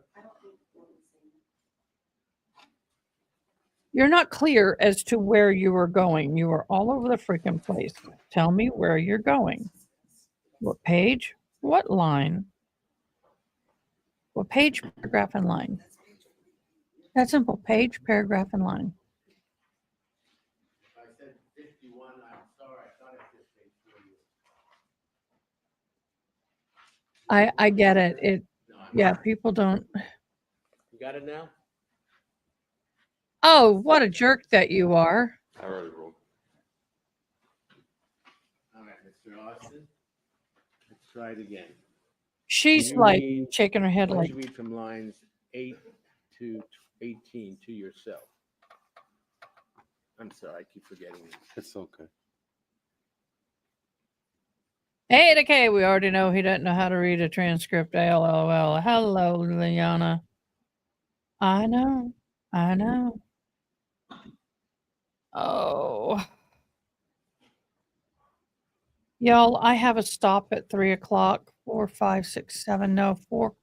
You're not clear as to where you are going. You are all over the freaking place. Tell me where you're going. What page? What line? What page, paragraph, and line? That's simple. Page, paragraph, and line. If I said 51, I'm sorry, I thought I said page 48. I get it. Yeah, people don't. You got it now? Oh, what a jerk that you are. I already rolled. All right, Mr. Austin, let's try it again. She's You like read- shaking her head why don't like, you read from lines 8 to 18 to yourself. I'm sorry, I keep forgetting this. It's okay. hey, okay, we already know he doesn't know how to read a transcript. LOL. Hello, Liana. I know. I know. Oh. Y'all, I have a stop at 3 o'clock. 4, 5, 6, 7. No, 4.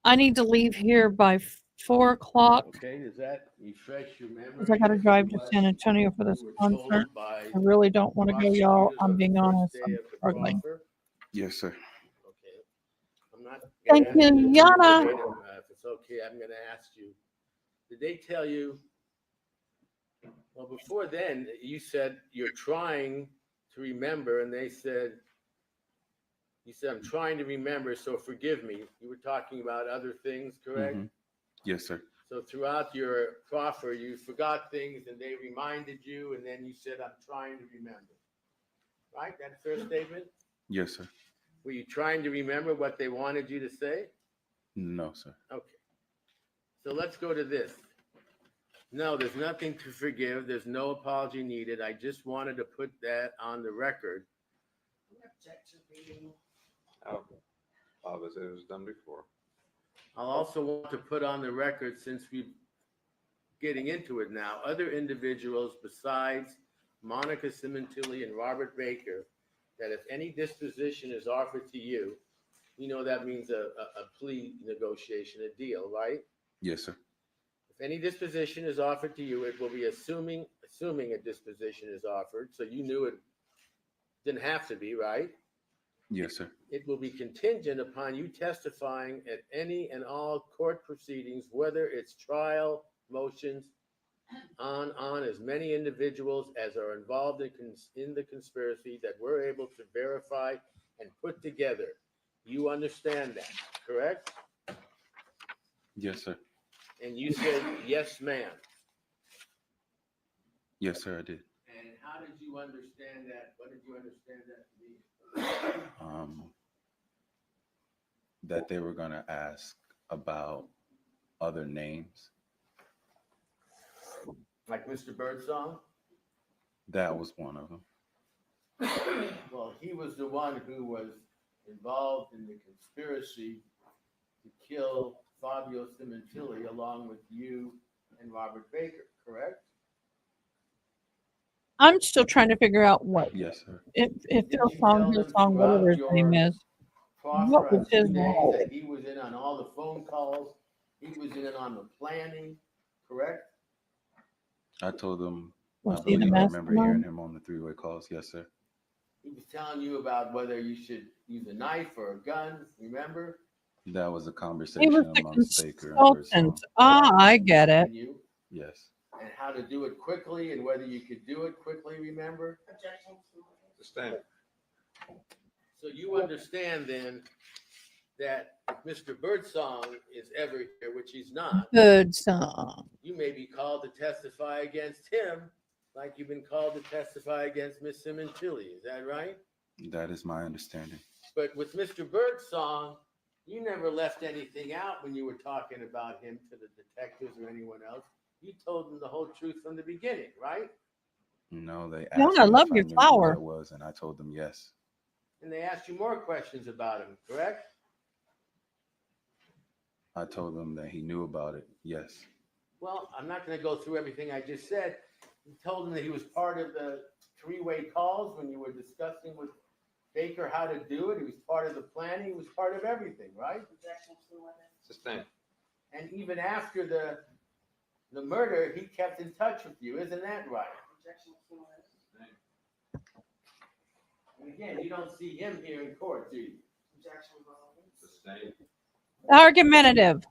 I need to leave here by 4 o'clock Okay, does that refresh your memory? because I got to as drive to what San Antonio for this you were concert. told by I really don't want to go, y'all. prosecutors I'm on the being first honest. day I'm of the struggling. proffer? Yes, sir. Okay. I'm not Thank gonna ask you, to Yana. verbatim, if it's okay, I'm gonna ask you, did they tell you, well, before then, you said you're trying to remember, and they said, you said, I'm trying to remember, so forgive me. You were talking about other things, correct? Mhm. Yes, sir. So throughout your proffer, you forgot things and they reminded you, and then you said, I'm trying to remember. Right? That's a fair statement? Yes, sir. Were you trying to remember what they wanted you to say? No, sir. Okay. So let's go to this. No, there's nothing to forgive. There's no apology needed. I just wanted to put that on the record. Object to reading. Oh, obviously it was done before. I'll also want to put on the record, since we're getting into it now, other individuals besides Monica Sementilli and Robert Baker, that if any disposition is offered to you, you know that means a plea negotiation, a deal, right? Yes, sir. If any disposition is offered to you, it will be assuming a disposition is offered, so you knew it didn't have to be, right? Yes, sir. It will be contingent upon you testifying at any and all court proceedings, whether it's trial, motions, on as many individuals as are involved in the conspiracy that we're able to verify and put together. You understand that, correct? Yes, sir. And you said, yes, ma'am. Yes, sir, I did. And how did you understand that? What did you understand that to be? That they were going to ask about other names. Like Mr. Birdsong? That was one of them. Well, he was the one who was involved in the conspiracy to kill Fabio Sementilli along with you and Robert Baker, correct? I'm still trying to figure out what. Yes, sir. If Did you tell them whatever his throughout name your is, proffer what was on his 2 days role? that he was in on all the phone calls, he was in on the planning, correct? I told them, Was I he the believe I remember hearing mastermind? him on the three-way calls. Yes, sir. He was telling you about whether you should use a knife or a gun, remember? That was a He conversation was the amongst Baker and Birdsong. consultant. Ah, I get it. And you, Yes. and how to do it quickly and whether you could do it quickly, remember? Objection. Sustained. So you understand then that if Mr. Birdsong is ever here, which he's not, Good song. you may be called to testify against him like you've been called to testify against Miss Sementilli. Is that right? That is my understanding. But with Mr. Birdsong, you never left anything out when you were talking about him to the detectives or anyone else. You told them the whole truth from the beginning, right? No, they Yeah, asked I me love if I your knew who flower. that was, and I told them yes. And they asked you more questions about him, correct? I told them that he knew about it. Yes. Well, I'm not going to go through everything I just said. You told him that he was part of the 3-way calls when you were discussing with Baker how to do it. He was part of the planning. He was part of everything, right? Objection to 11. Sustained. And even after the the murder, he kept in touch with you. Isn't that right? Objection, cumulative. And again, you don't see him here in court, do you? Objection, relevant. Sustained. Argumentative.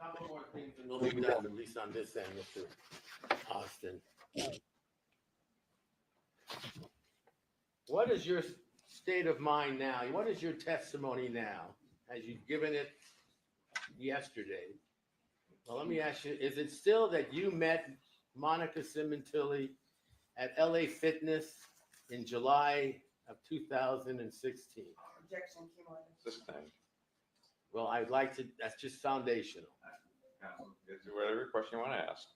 A couple more things and we'll be done, at least on this end, Mr. Austin. What is your state of mind now? What is your testimony now, as you've given it yesterday? Well, let me ask you, is it still that you met Monica Sementilli at LA Fitness in July of 2016? Objection, cumulative. Sustained. Well, I'd like to, that's just foundational. Counsel, get to whatever question you want to ask.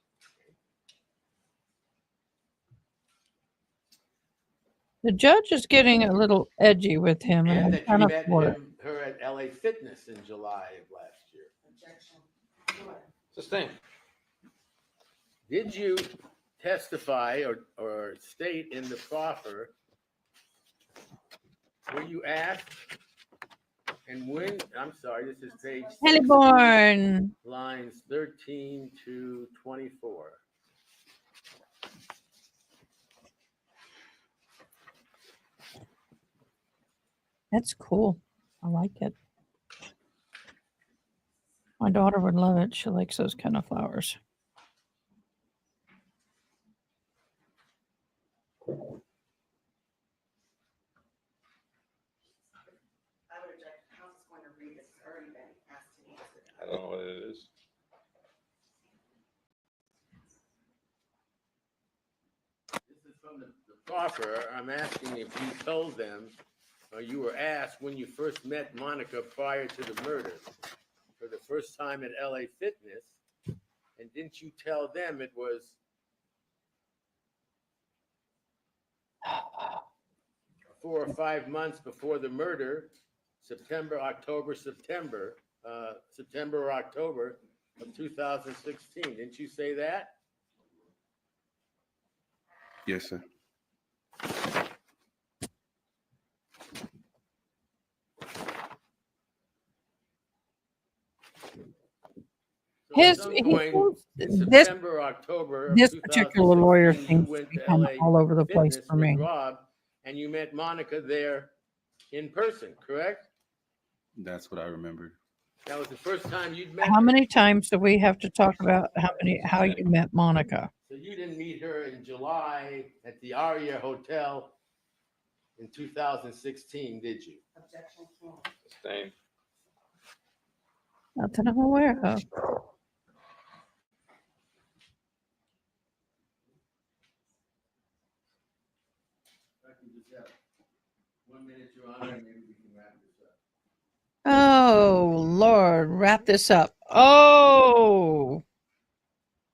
The judge is getting a little edgy with him, and And I'm that kind you of met for it. her at LA Fitness in July of last year. Objection, cumulative. Sustained. Did you testify or state in the proffer, were you asked, and when, I'm sorry, this is page 6, Hellyborn. lines 13 to 24. That's cool. I like it. My daughter would love it. She likes those kind of flowers. I would object. Counsel's going to read this. It's already been asked to answer. I don't know what it is. This is from the proffer. I'm asking if you told them, or you were asked when you first met Monica prior to the murder, for the first time at LA Fitness, and didn't you tell them it was 4 or 5 months before the murder, September or October of 2016? Didn't you say that? Yes, sir. So at some He point in this September or October of this particular lawyer 2016, you seems to went be to kind of LA all over the place Fitness for with me. Rob, and you met Monica there in person, correct? That's what I remembered. That was the first time you'd met How her. many times do we have to talk about how you met Monica? So you didn't meet her in July at the Aria Hotel in 2016, did you? Objection, cumulative. Sustained. Not that I'm aware of. I can just have 1 minute, Your Honor, and maybe we can wrap this up. Oh, Lord, wrap this up. Oh,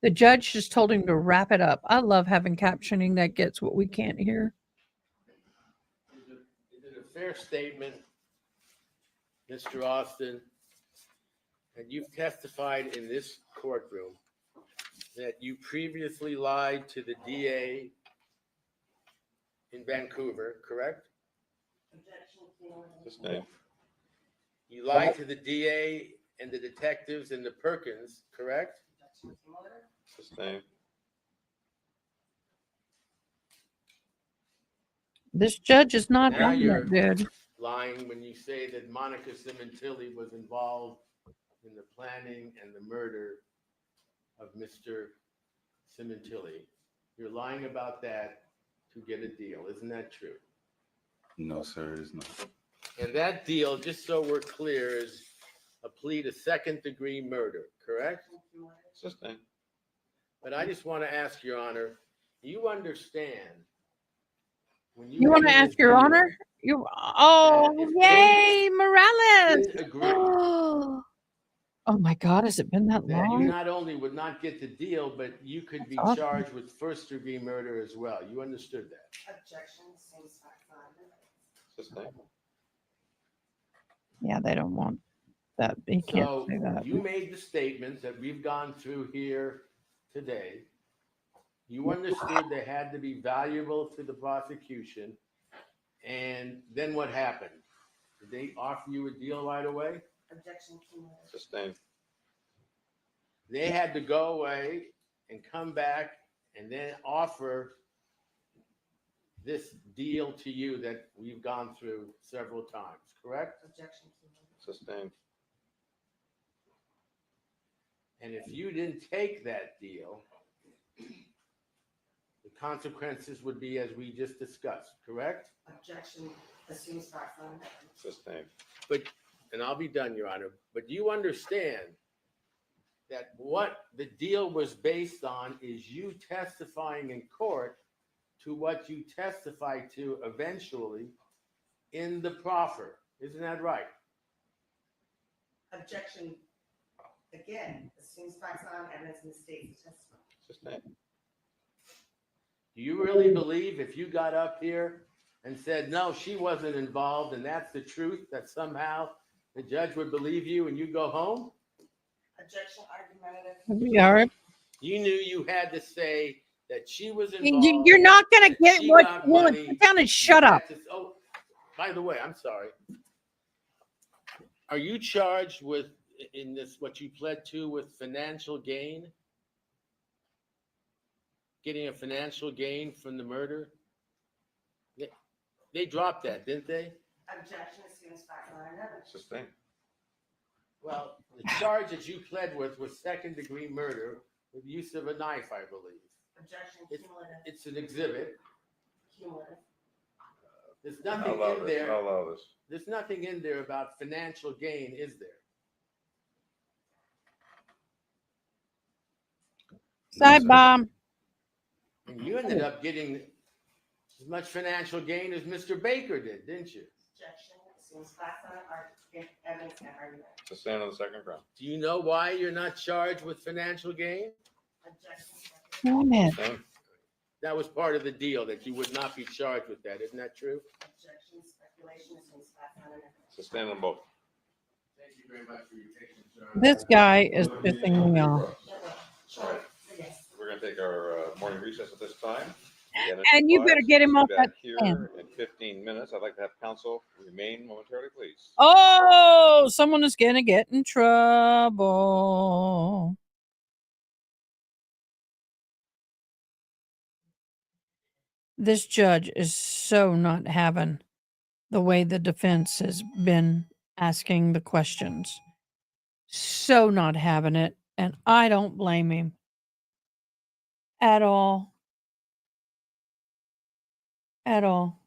the judge just told him to wrap it up. I love having captioning that gets what we can't hear. Is it a fair statement, Mr. Austin, that you've testified in this courtroom that you previously lied to the DA in Vancouver, correct? Objection, cumulative. Sustained. You lied to the DA and the detectives and the Perkins, correct? Objection, cumulative. Sustained. This judge is not Now on you're that, dude. lying when you say that Monica Sementilli was involved in the planning and the murder of Mr. Sementilli. You're lying about that to get a deal. Isn't that true? No, sir, it's not. And that deal, just so we're clear, is a plea to second-degree murder, correct? Sustained. But I just want to ask, Your Honor, you understand when You want to enter ask this Your deal Honor? Oh, if yay, Morales. didn't agree Oh my God, has it been that that you long? not only would not get the deal, but you could be awesome. charged with first-degree murder as well. You understood that? Objection, same fact, 5 minutes. Sustained. Yeah, they don't want that. He can't So say that. you made the statements that we've gone through here today. You understood they had to be valuable to the prosecution. And then what happened? Did they offer you a deal right away? Objection cumulative. Sustained. They had to go away and come back and then offer this deal to you that we've gone through several times, correct? Objection cumulative. Sustained. And if you didn't take that deal, the consequences would be as we just discussed, correct? Objection assumes facts on evidence. Sustained. But, and I'll be done, Your Honor, but you understand that what the deal was based on is you testifying in court to what you testified to eventually in the proffer. Isn't that right? Objection, again, assumes facts on evidence and states the testimony. Sustained. Do you really believe if you got up here and said, no, she wasn't involved and that's the truth, that somehow the judge would believe you and you go home? Objection argumentative. We are. You knew you had to say that she was involved. You're not going to that get she what got you want. money, Sit down and shut up. Oh, by the way, I'm sorry. Are you charged with, in this, what you pled to, with financial gain? Getting a financial gain from the murder? They dropped that, didn't they? Objection assumes facts on evidence. Sustained. Well, the charge that you pled with was second-degree murder with use of a knife, I believe. Objection It's, cumulative. it's an exhibit. Cumulative. There's nothing in there. I'll allow this. There's nothing in there about financial gain, is there? Side bomb. And you ended up getting as much financial gain as Mr. Baker did, didn't you? Objection assumes facts on evidence and argument. Sustained on the second ground. Do you know why you're not charged with financial gain? Objection. Sustained. That was part of the deal, that you would not be charged with that. Isn't that true? Objection speculation assumes facts on evidence. Sustained on both. Thank you very much for your patience, sir. This guy is pissing me off. We're going to take our morning recess at this time. Again, And you it's better get him we'll off be that back here stand. in 15 minutes. I'd like to have counsel remain momentarily, please. Oh, someone is going to get in trouble. This judge is so not having the way the defense has been asking the questions. So not having it. And I don't blame him at all. At all.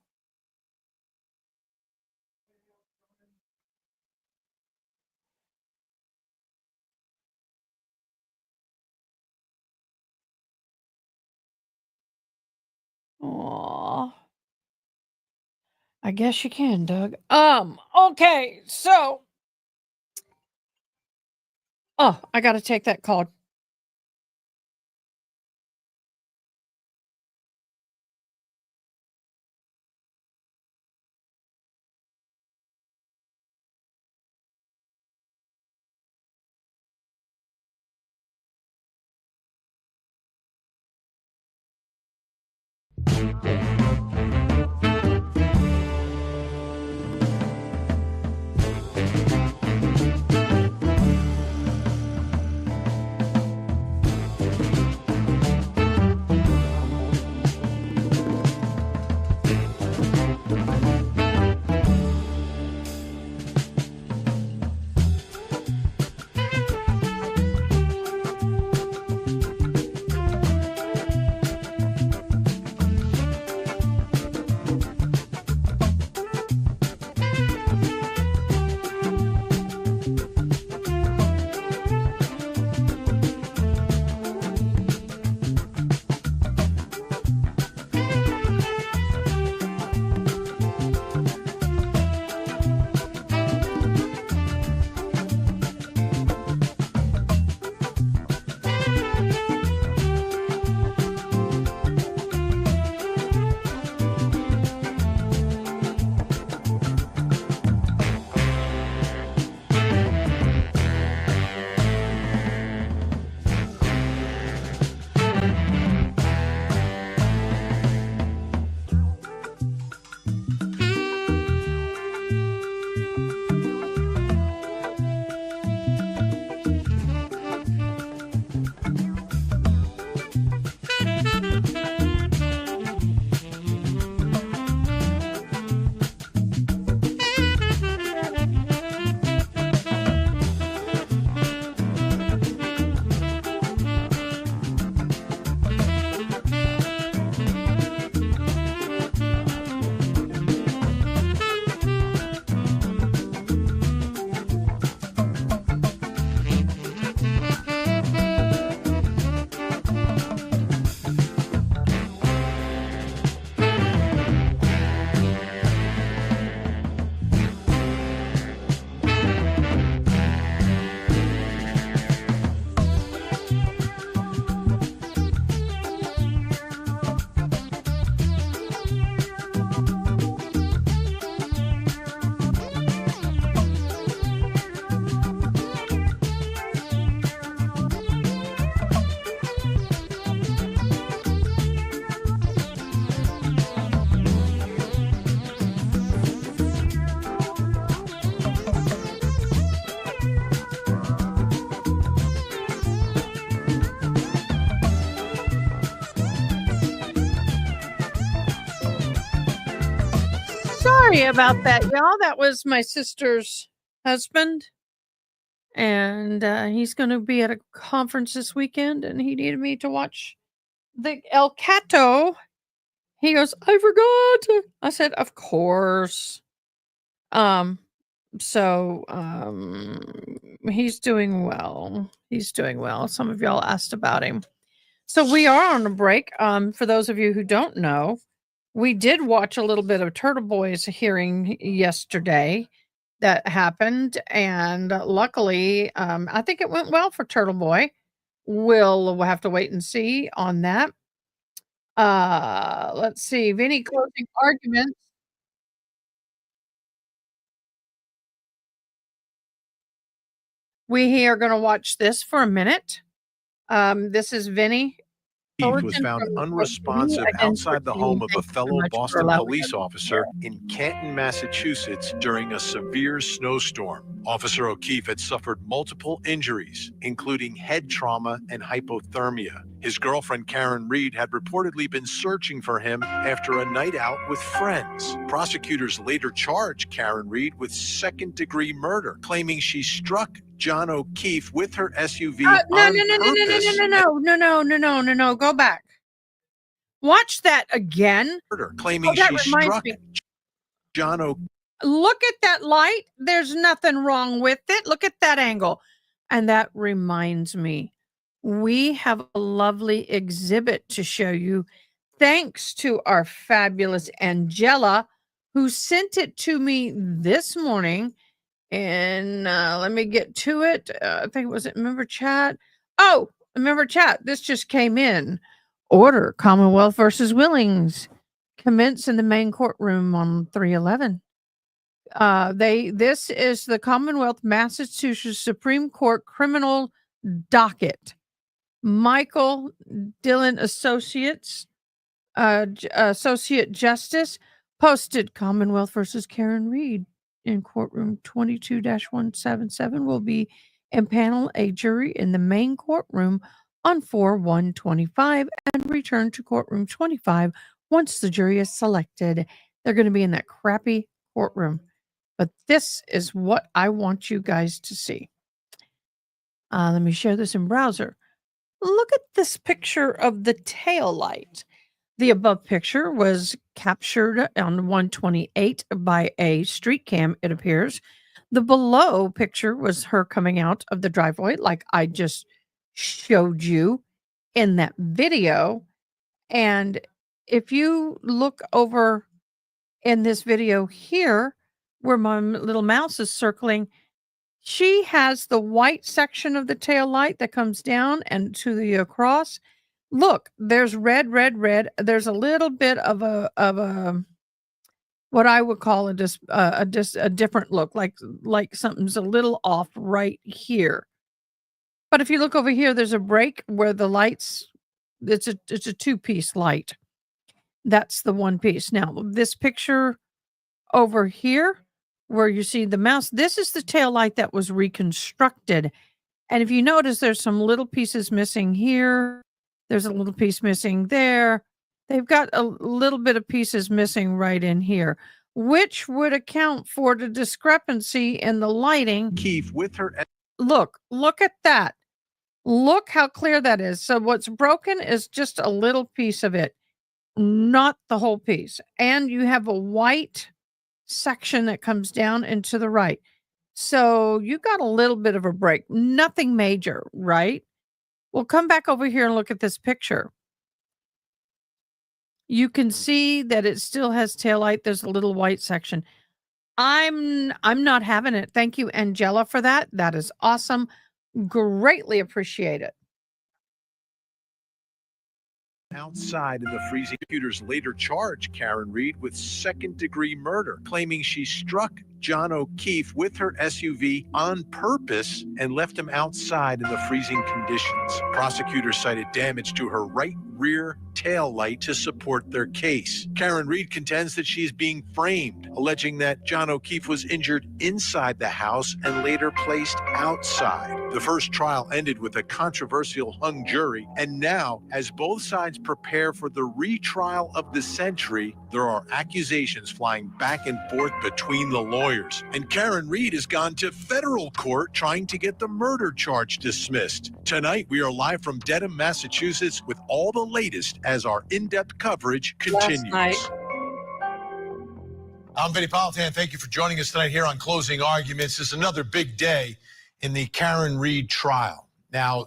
Aw. I guess you can, Doug. Okay, so. Oh, I got to take that call. Sorry about that, y'all. That was my sister's husband. And he's going to be at a conference this weekend, and he needed me to watch the El Cato. He goes, I forgot. I said, of course. So he's doing well. He's doing well. Some of y'all asked about him. So we are on a break. For those of you who don't know, we did watch a little bit of Turtle Boy's hearing yesterday that happened, and luckily, I think it went well for Turtle Boy. We'll have to wait and see on that. Let's see. Vinny, closing arguments. We are going to watch this for a minute. This is Vinny. Keith was found unresponsive outside the home of a fellow Boston police officer in Canton, Massachusetts during a severe snowstorm. Officer O'Keefe had suffered multiple injuries, including head trauma and hypothermia. His girlfriend, Karen Reed, had reportedly been searching for him after a night out with friends. Prosecutors later charged Karen Reed with second-degree murder, claiming she struck John O'Keefe with her SUV on purpose. No. Go back. Watch that again. Claiming she struck John O'Keefe. Look at that light. There's nothing wrong with it. Look at that angle. And that reminds me, we have a lovely exhibit to show you. Thanks to our fabulous Angela, who sent it to me this morning. And let me get to it. I think it was at Member Chat. Oh, Member Chat. This just came in. Order Commonwealth versus Willings commence in the main courtroom on 3/11. This is the Commonwealth Massachusetts Supreme Court criminal docket. Michael Dillon Associates, Associate Justice, posted Commonwealth versus Karen Reed in courtroom 22-177 will be impanel a jury in the main courtroom on 4/1/25 and return to courtroom 25 once the jury is selected. They're going to be in that crappy courtroom. But this is what I want you guys to see. Let me share this in browser. Look at this picture of the tail light. The above picture was captured on 128 by a street cam, it appears. The below picture was her coming out of the driveway, like I just showed you in that video. And if you look over in this video here, where my little mouse is circling, she has the white section of the tail light that comes down and to the across. Look, there's red. There's a little bit of a what I would call a different look, like something's a little off right here. But if you look over here, there's a break where the lights. It's a two-piece light. That's the one piece. Now this picture over here, where you see the mouse, this is the tail light that was reconstructed. And if you notice, there's some little pieces missing here. There's a little piece missing there. They've got a little bit of pieces missing right in here, which would account for the discrepancy in the lighting. Keith with her. Look at that. Look how clear that is. So what's broken is just a little piece of it, not the whole piece. And you have a white section that comes down and to the right. So you got a little bit of a break. Nothing major, right? Well, come back over here and look at this picture. You can see that it still has taillight. There's a little white section. I'm not having it. Thank you, Angela, for that. That is awesome. Greatly appreciate it. Outside in the freezing. Prosecutors later charged Karen Reed with second-degree murder, claiming she struck John O'Keefe with her SUV on purpose and left him outside in the freezing conditions. Prosecutors cited damage to her right rear tail light to support their case. Karen Reed contends that she's being framed, alleging that John O'Keefe was injured inside the house and later placed outside. The first trial ended with a controversial hung jury, and now, as both sides prepare for the retrial of the century, there are accusations flying back and forth between the lawyers. And Karen Reed has gone to federal court trying to get the murder charge dismissed. Tonight, we are live from Dedham, Massachusetts, with all the latest as our in-depth coverage continues. I'm Vinny Politan. Thank you for joining us tonight here on Closing Arguments. This is another big day in the Karen Reed trial. Now,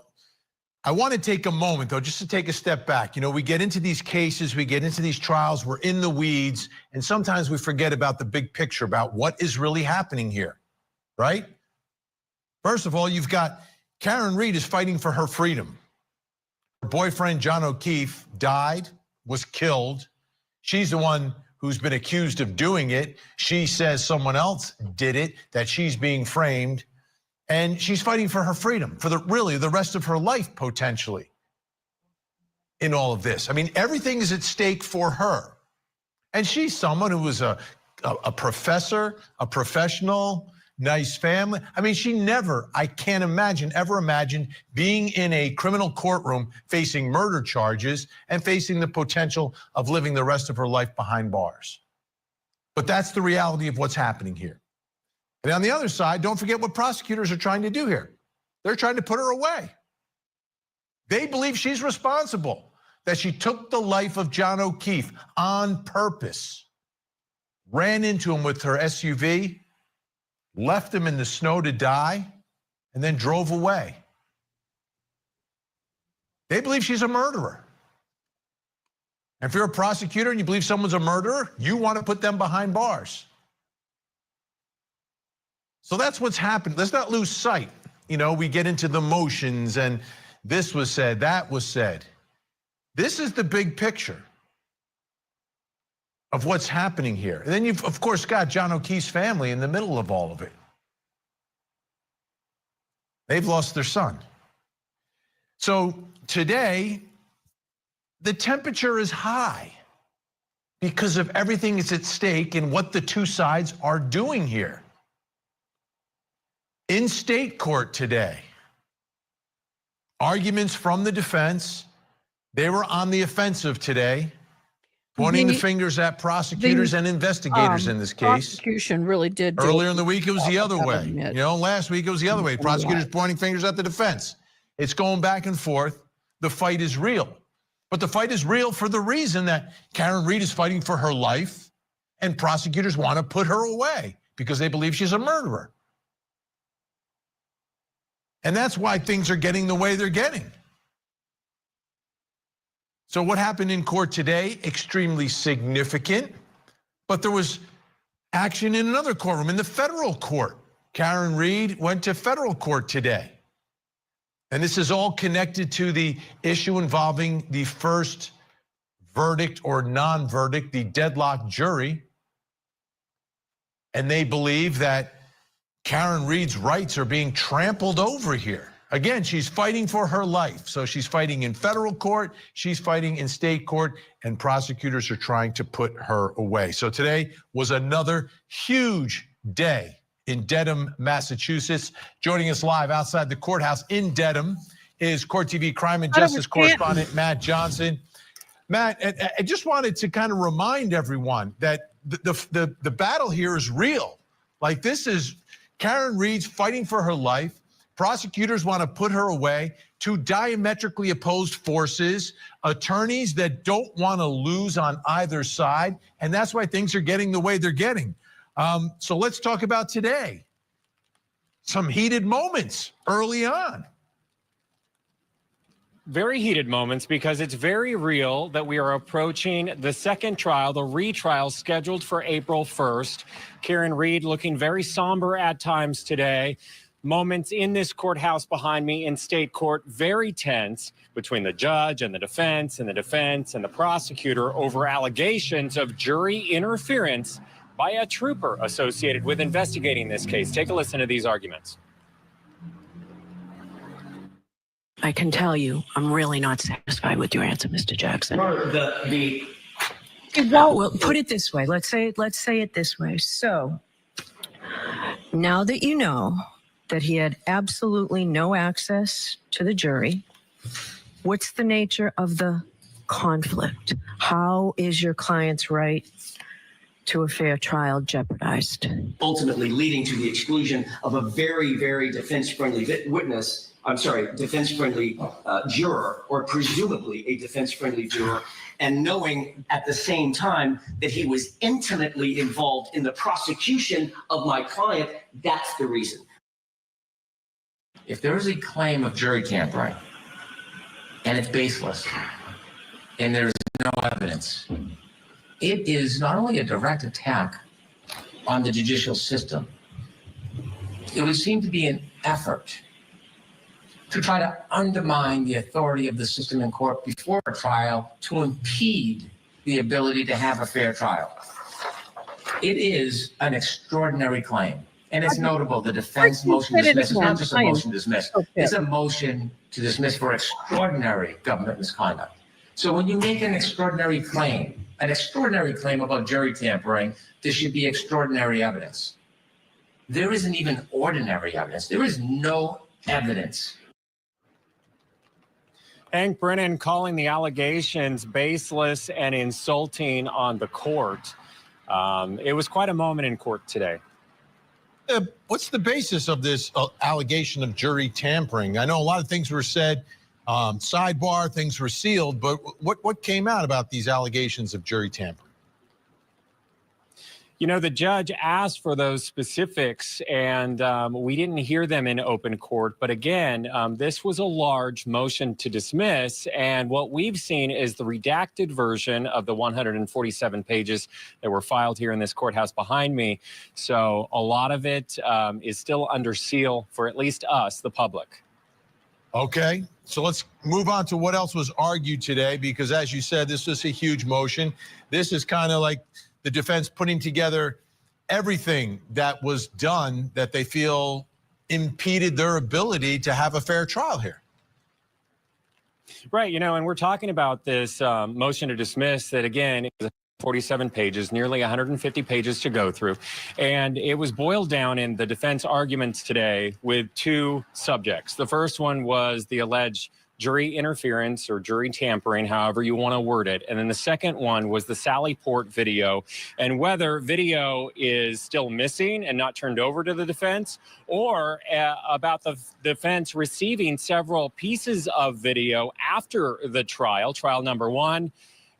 I want to take a moment, though, just to take a step back. You know, we get into these cases, we get into these trials, we're in the weeds, and sometimes we forget about the big picture, about what is really happening here, right? First of all, you've got Karen Reed is fighting for her freedom. Her boyfriend, John O'Keefe, died, was killed. She's the one who's been accused of doing it. She says someone else did it, that she's being framed. And she's fighting for her freedom for really the rest of her life, potentially, in all of this. I mean, everything is at stake for her. And she's someone who was a professor, a professional, nice family. I mean, she never, I can't imagine, ever imagine being in a criminal courtroom facing murder charges and facing the potential of living the rest of her life behind bars. But that's the reality of what's happening here. And on the other side, don't forget what prosecutors are trying to do here. They're trying to put her away. They believe she's responsible, that she took the life of John O'Keefe on purpose, ran into him with her SUV, left him in the snow to die, and then drove away. They believe she's a murderer. And if you're a prosecutor and you believe someone's a murderer, you want to put them behind bars. So that's what's happened. Let's not lose sight. You know, we get into the motions and this was said, that was said. This is the big picture of what's happening here. And then you've, of course, got John O'Keefe's family in the middle of all of it. They've lost their son. So today, the temperature is high because of everything that's at stake and what the two sides are doing here. In state court today, arguments from the defense, they were on the offensive today, pointing the fingers at prosecutors and investigators in this case. Prosecution really did. Earlier in the week, it was the other way. You know, last week it was the other way. Prosecutors pointing fingers at the defense. It's going back and forth. The fight is real. But the fight is real for the reason that Karen Reed is fighting for her life and prosecutors want to put her away because they believe she's a murderer. And that's why things are getting the way they're getting. So what happened in court today, extremely significant, but there was action in another courtroom, in the federal court. Karen Reed went to federal court today. And this is all connected to the issue involving the first verdict or non-verdict, the deadlock jury. And they believe that Karen Reed's rights are being trampled over here. Again, she's fighting for her life. So she's fighting in federal court, she's fighting in state court, and prosecutors are trying to put her away. So today was another huge day in Dedham, Massachusetts. Joining us live outside the courthouse in Dedham is Court TV crime and justice correspondent Matt Johnson. Matt, I just wanted to kind of remind everyone that the battle here is real. Like, this is Karen Reed's fighting for her life. Prosecutors want to put her away. Two diametrically opposed forces, attorneys that don't want to lose on either side, and that's why things are getting the way they're getting. So let's talk about today. Some heated moments early on. Very heated moments because it's very real that we are approaching the second trial, the retrial scheduled for April 1st. Karen Reed looking very somber at times today. Moments in this courthouse behind me in state court, very tense between the judge and the defense and the prosecutor over allegations of jury interference by a trooper associated with investigating this case. Take a listen to these arguments. I can tell you, I'm really not satisfied with your answer, Mr. Jackson. Well, put it this way. Let's say it this way. So, now that you know that he had absolutely no access to the jury. What's the nature of the conflict? How is your client's right to a fair trial jeopardized? Ultimately leading to the exclusion of a very, very defense-friendly defense-friendly juror, or presumably a defense-friendly juror, and knowing at the same time that he was intimately involved in the prosecution of my client. That's the reason. If there is a claim of jury tampering and it's baseless and there's no evidence, it is not only a direct attack on the judicial system, it would seem to be an effort to try to undermine the authority of the system in court before a trial to impede the ability to have a fair trial. It is an extraordinary claim. And it's notable, the defense motion to dismiss is not just a motion to dismiss. It's a motion to dismiss for extraordinary government misconduct. So when you make an extraordinary claim about jury tampering, there should be extraordinary evidence. There isn't even ordinary evidence. There is no evidence. Hank Brennan calling the allegations baseless and insulting on the court. It was quite a moment in court today. What's the basis of this allegation of jury tampering? I know a lot of things were said, sidebar, things were sealed, but what came out about these allegations of jury tampering? You know, the judge asked for those specifics, and we didn't hear them in open court. But again, this was a large motion to dismiss, and what we've seen is the redacted version of the 147 pages that were filed here in this courthouse behind me. So a lot of it is still under seal for at least us, the public. Okay, so let's move on to what else was argued today, because as you said, this was a huge motion. This is kind of like the defense putting together everything that was done that they feel impeded their ability to have a fair trial here. Right, you know, and we're talking about this motion to dismiss that, again, is 47 pages, nearly 150 pages to go through. And it was boiled down in the defense arguments today with two subjects. The first one was the alleged jury interference or jury tampering, however you want to word it. And then the second one was the Sally Port video and whether video is still missing and not turned over to the defense, or about the defense receiving several pieces of video after the trial number one.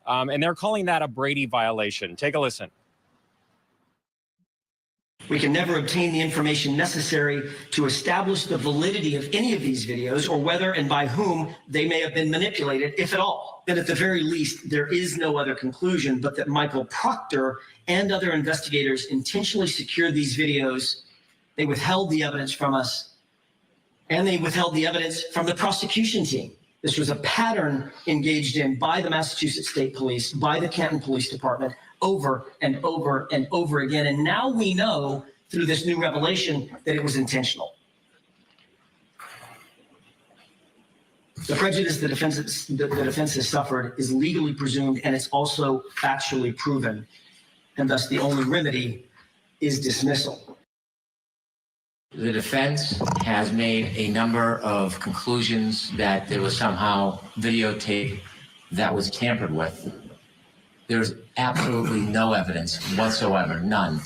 And they're calling that a Brady violation. Take a listen. We can never obtain the information necessary to establish the validity of any of these videos or whether and by whom they may have been manipulated, if at all. Then at the very least, there is no other conclusion but that Michael Proctor and other investigators intentionally secured these videos. They withheld the evidence from us, and they withheld the evidence from the prosecution team. This was a pattern engaged in by the Massachusetts State Police, by the Canton Police Department, over and over and over again. And now we know through this new revelation that it was intentional. The prejudice the defense has suffered is legally presumed, and it's also factually proven. And thus the only remedy is dismissal. The defense has made a number of conclusions that there was somehow videotape that was tampered with. There's absolutely no evidence whatsoever, none.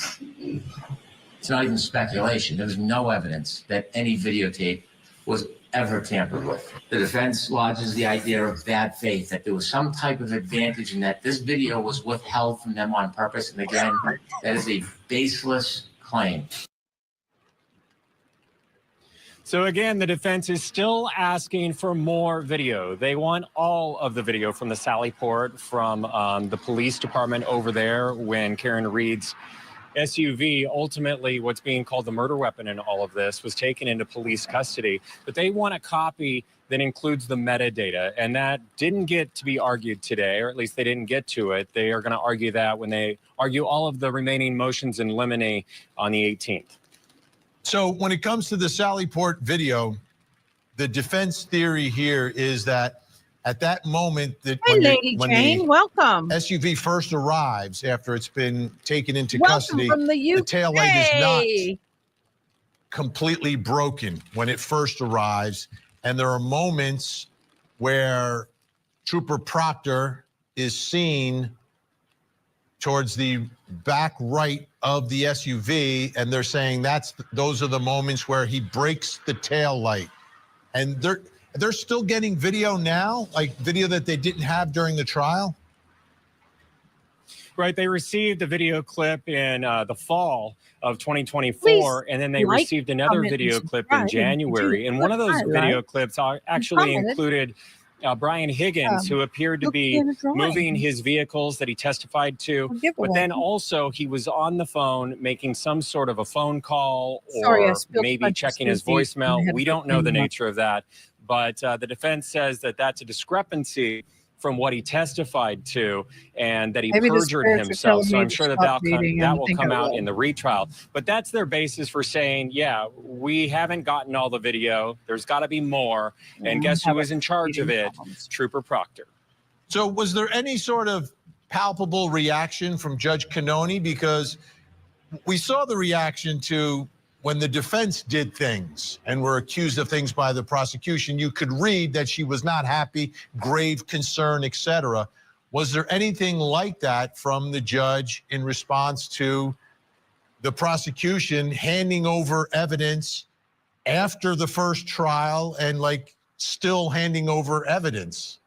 It's not even speculation. There's no evidence that any videotape was ever tampered with. The defense lodges the idea of bad faith, that there was some type of advantage in that this video was withheld from them on purpose. And again, that is a baseless claim. So again, the defense is still asking for more video. They want all of the video from the Sally Port, from the police department over there when Karen Reed's SUV, ultimately what's being called the murder weapon in all of this, was taken into police custody. But they want a copy that includes the metadata, and that didn't get to be argued today, or at least they didn't get to it. They are going to argue that when they argue all of the remaining motions in limine on the 18th. So when it comes to the Sally Port video, the defense theory here is that at that moment that when the welcome. SUV first arrives after it's been taken into Welcome custody, from the tail light is not completely broken when it first arrives. And there are moments where Trooper Proctor is seen towards the back right of the SUV, and they're saying those are the moments where he breaks the tail light. And they're still getting video now, like video that they didn't have during the trial. Right. They received a video clip in the fall of 2024, Please and then they like, received another comment, and video clip in subscribe. And if you January. do, And one of those highlight video clips actually commented, included Brian Higgins, who appeared to you'll be get a drawing. moving his vehicles that he testified to. But then also he was on the phone making some sort of a phone call Sorry, I or spilled a maybe bunch of checking his smoothies and I voicemail. had We to don't know clean the them up. nature of that. But the defense says that that's a discrepancy from what he testified to, and that he Maybe the perjured spirits are himself. telling So me I'm to sure stop reading, and that I will think come I out will. in the retrial. But that's their basis for saying, yeah, we haven't gotten all the video. There's got to be more. And guess who was in charge of it? Trooper Proctor. So was there any sort of palpable reaction from Judge Cannoni? Because we saw the reaction to when the defense did things and were accused of things by the prosecution. You could read that she was not happy, grave concern, etc. Was there anything like that from the judge in response to the prosecution handing over evidence after the first trial and like still handing over evidence?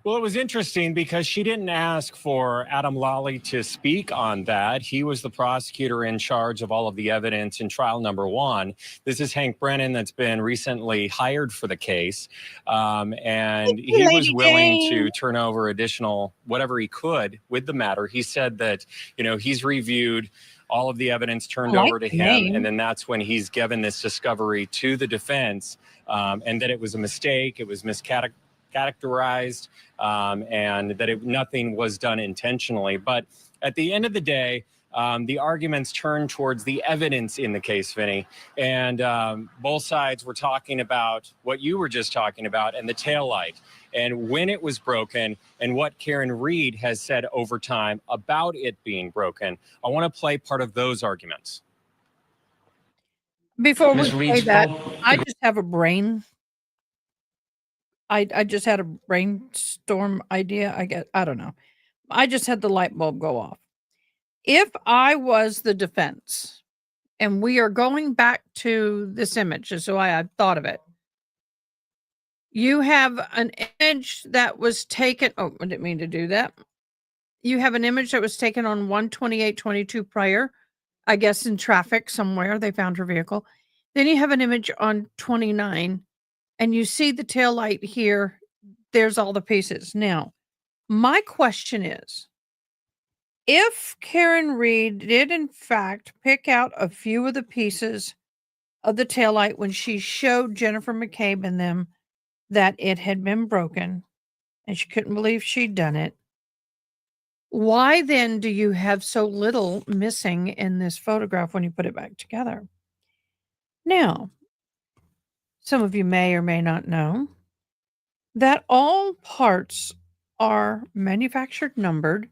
Well, it was interesting because she didn't ask for Adam Lawley to speak on that. He was the prosecutor in charge of all of the evidence in trial number one. This is Hank Brennan that's been recently hired for the case. And he was willing to turn over additional whatever he could with the matter. He said that, he's reviewed all of the evidence turned over to him. And then that's when he's given this discovery to the defense, and that it was a mistake. It was characterized, and that nothing was done intentionally. But at the end of the day, the arguments turned towards the evidence in the case, Vinny. And both sides were talking about what you were just talking about and the taillight and when it was broken and what Karen Reed has said over time about it being broken. I want to play part of those arguments. Before we Ms. say Reed's that, poll- I just have a brain. I just had a brainstorm idea. I don't know. I just had the light bulb go off. If I was the defense, and we are going back to this image, just so I thought of it. You have an image that was taken. Oh, I didn't mean to do that. You have an image that was taken on 12822 prior, I guess in traffic somewhere. They found her vehicle. Then you have an image on 29, and you see the tail light here. There's all the pieces. Now, my question is, if Karen Reed did in fact pick out a few of the pieces of the taillight when she showed Jennifer McCabe and them that it had been broken and she couldn't believe she'd done it, why then do you have so little missing in this photograph when you put it back together? Now, some of you may or may not know that all parts are manufactured numbered,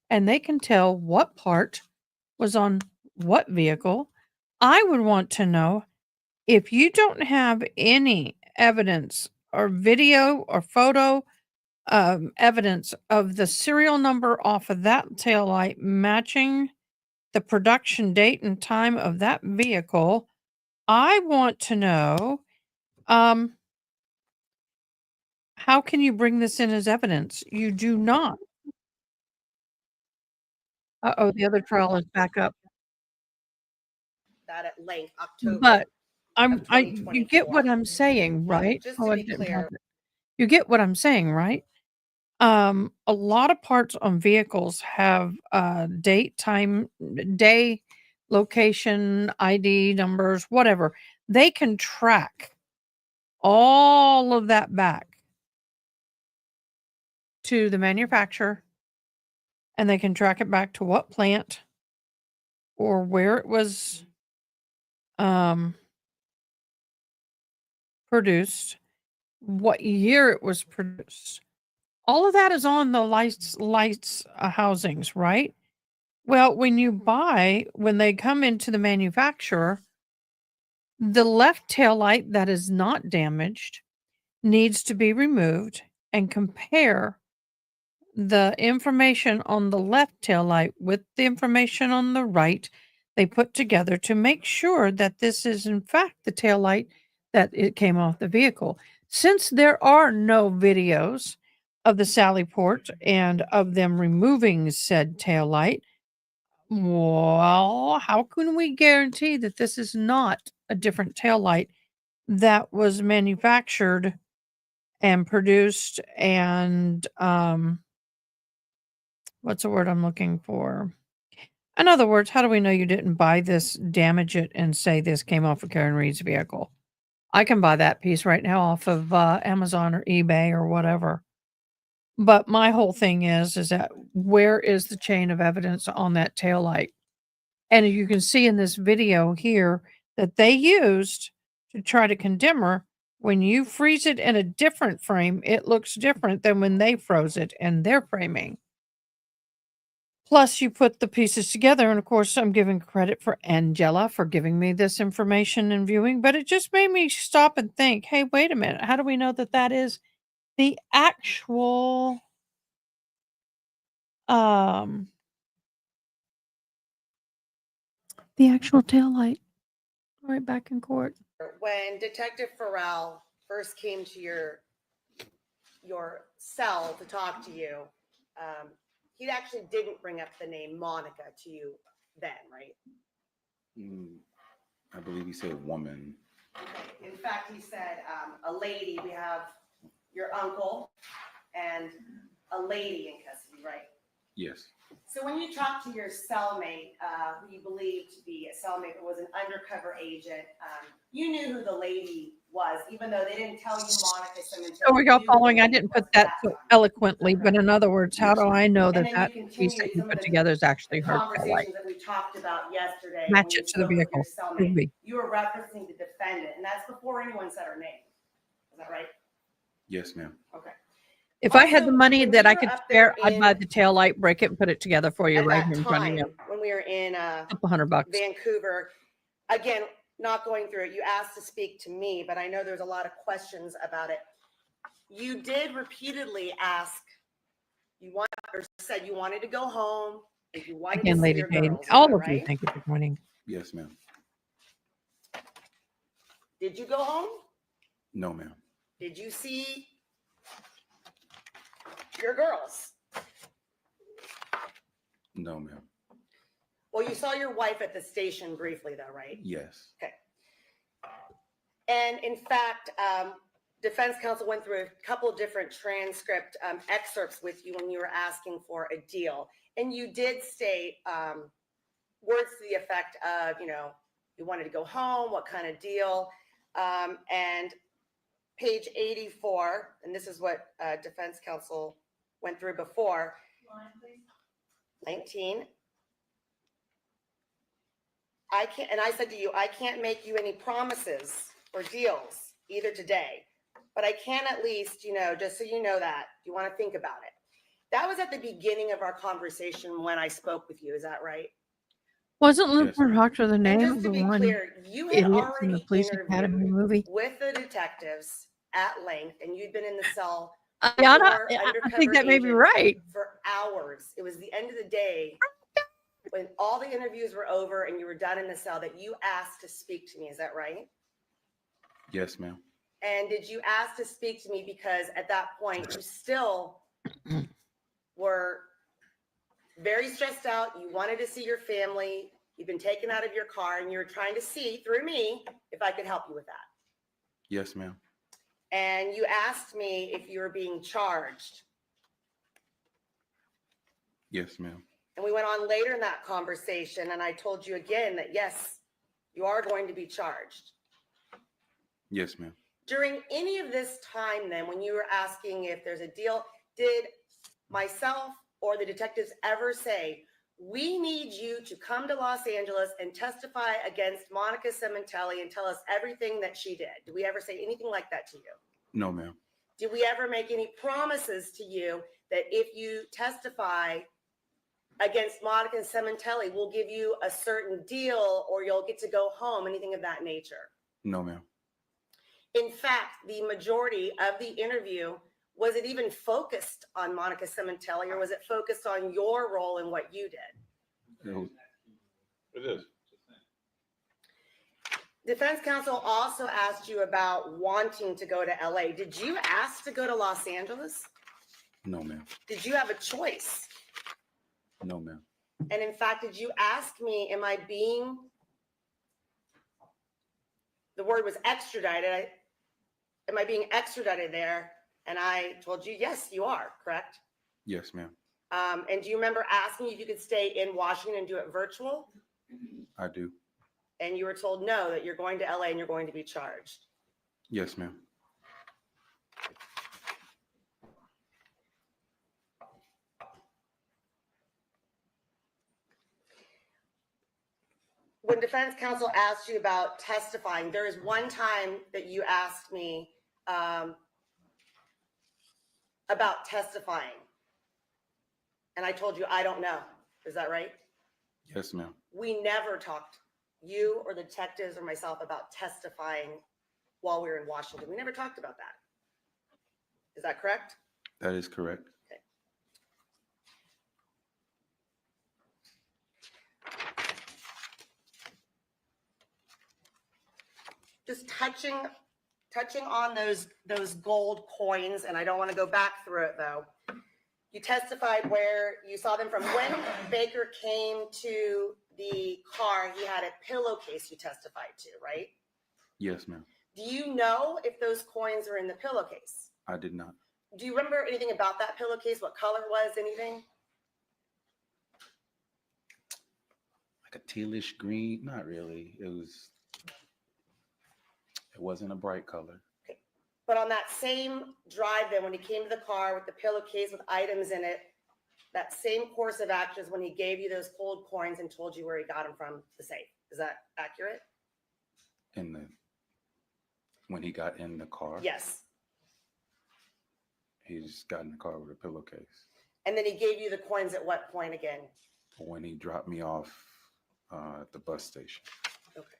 and they can tell what part was on what vehicle. I would want to know, if you don't have any evidence or video or photo evidence of the serial number off of that taillight matching the production date and time of that vehicle, I want to know, how can you bring this in as evidence? You do not. Uh-oh, the other trial is back up. That at length, October. But you get what I'm saying, right? Just Oh, to I be didn't clear, have it. You get what I'm saying, right? A lot of parts on vehicles have date, time, day, location, ID numbers, whatever. They can track all of that back to the manufacturer, and they can track it back to what plant or where it was produced, what year it was produced. All of that is on the lights housings, right? Well, when they come into the manufacturer, the left tail light that is not damaged needs to be removed and compare the information on the left tail light with the information on the right. They put together to make sure that this is in fact the tail light that it came off the vehicle. Since there are no videos of the Sally Port and of them removing said tail light, well, how can we guarantee that this is not a different tail light that was manufactured and produced and what's the word I'm looking for? In other words, how do we know you didn't buy this, damage it, and say this came off of Karen Reed's vehicle? I can buy that piece right now off of Amazon or eBay or whatever. But my whole thing is that where is the chain of evidence on that taillight? And you can see in this video here that they used to try to condemn her. When you freeze it in a different frame, it looks different than when they froze it in their framing. Plus, you put the pieces together, and of course, I'm giving credit for Angela for giving me this information and viewing, but it just made me stop and think, hey, wait a minute. How do we know that that is the actual taillight right back in court? When Detective Farrell first came to your cell to talk to you, he actually didn't bring up the name Monica to you then, right? I believe he said woman. Okay. In fact, he said a lady. We have your uncle and a lady in custody, right? Yes. So when you talked to your cellmate, who you believed to be a cellmate but was an undercover agent, you knew who the lady was, even though they didn't tell you Monica Sementilli. So we go following. I didn't put that so eloquently, but in other words, how do I know that And then that you piece that continued you some put of the together is actually her taillight? conversations that we talked about yesterday. Match when it you to the spoke with vehicle. your Could cellmate. be. You were referencing the defendant, and that's before anyone said her name. Is that right? Yes, ma'am. Okay. If I had the money when that we I were could up spare, there I'd buy in- the tail light, break it, and put it together for you At right that here in front of time, you. when we were in Couple $100. Vancouver, again, not going through it, you asked to speak to me, but I know there's a lot of questions about it. You did repeatedly ask, said you wanted to go home, if you wanted Again, to see Lady your Jane, girls, is all that of you, right? thank you for joining. Yes, ma'am. Did you go home? No, ma'am. Did you see your girls? No, ma'am. Well, you saw your wife at the station briefly though, right? Yes. Okay. And in fact, defense counsel went through a couple of different transcript excerpts with you when you were asking for a deal. And you did state words to the effect of, you wanted to go home, what kind of deal? And page 84, and this is what defense counsel went through before. 19. I said to you, I can't make you any promises or deals either today, but I can at least, just so you know that, you want to think about it. That was at the beginning of our conversation when I spoke with you. Is that right? Wasn't Luke Proctor the name just of to the be one clear, you had idiot from the already Police Academy interviewed movie? with the detectives at length, and you'd been in the cell Yeah, your I think that may be agent right. for hours. It was the end of the day when all the interviews were over and you were done in the cell that you asked to speak to me. Is that right? Yes, ma'am. And did you ask to speak to me because at that point you still were very stressed out? You wanted to see your family. You've been taken out of your car and you were trying to see through me if I could help you with that. Yes, ma'am. And you asked me if you were being charged. Yes, ma'am. And we went on later in that conversation and I told you again that yes, you are going to be charged. Yes, ma'am. During any of this time then, when you were asking if there's a deal, did myself or the detectives ever say, we need you to come to Los Angeles and testify against Monica Sementilli and tell us everything that she did? Did we ever say anything like that to you? No, ma'am. Did we ever make any promises to you that if you testify against Monica Sementilli will give you a certain deal or you'll get to go home, anything of that nature. No, ma'am. In fact, the majority of the interview, was it even focused on Monica Sementilli or was it focused on your role in what you did? It was- It is. Defense counsel also asked you about wanting to go to LA. Did you ask to go to Los Angeles? No, ma'am. Did you have a choice? No, ma'am. And in fact, did you ask me, am I being, the word was extradited, am I being extradited there? And I told you, yes, you are, correct? Yes, ma'am. And do you remember asking if you could stay in Washington and do it virtual? I do. And you were told no, that you're going to LA and you're going to be charged. Yes, ma'am. When defense counsel asked you about testifying, there is one time that you asked me about testifying. And I told you, I don't know. Is that right? Yes, ma'am. We never talked, you or the detectives or myself, about testifying while we were in Washington. We never talked about that. Is that correct? That is correct. Just touching on those gold coins, and I don't want to go back through it though. You testified where you saw them from. When Baker came to the car, he had a pillowcase you testified to, right? Yes, ma'am. Do you know if those coins are in the pillowcase? I did not. Do you remember anything about that pillowcase? What color was, anything? Like a tealish green? Not really. It wasn't a bright color. But on that same drive then, when he came to the car with the pillowcase with items in it, that same course of actions when he gave you those gold coins and told you where he got them from, the safe. Is that accurate? When he got in the car? Yes. He just got in the car with a pillowcase. And then he gave you the coins at what point again? When he dropped me off at the bus station. Okay.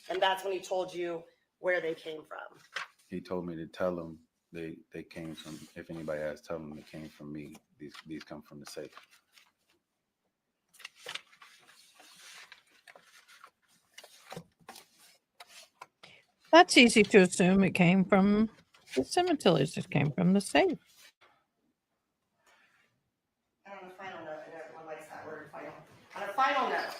And that's when he told you where they came from. He told me to tell him they came from, if anybody asks, tell them they came from me. These come from the safe. That's easy to assume. It came from the Sementillis. It came from the safe. And on a final note, I know everyone likes that word, final. On a final note,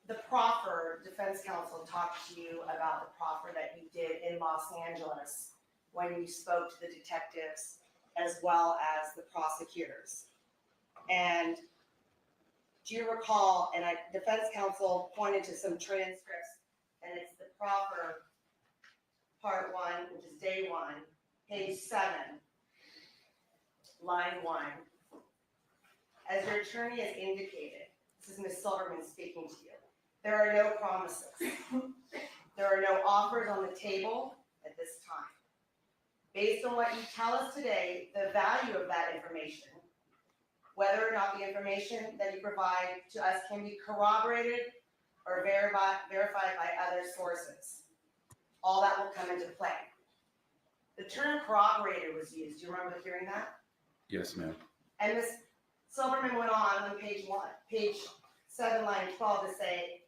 the proffer, defense counsel talked to you about the proffer that you did in Los Angeles when you spoke to the detectives as well as the prosecutors. And do you recall, and defense counsel pointed to some transcripts, and it's the proffer, part 1, which is day 1, page 7, line 1. As your attorney has indicated, this is Ms. Silverman speaking to you, there are no promises. There are no offers on the table at this time. Based on what you tell us today, the value of that information, whether or not the information that you provide to us can be corroborated or verified by other sources, all that will come into play. The term corroborated was used. Do you remember hearing that? Yes, ma'am. And Ms. Silverman went on page 7, line 12 to say,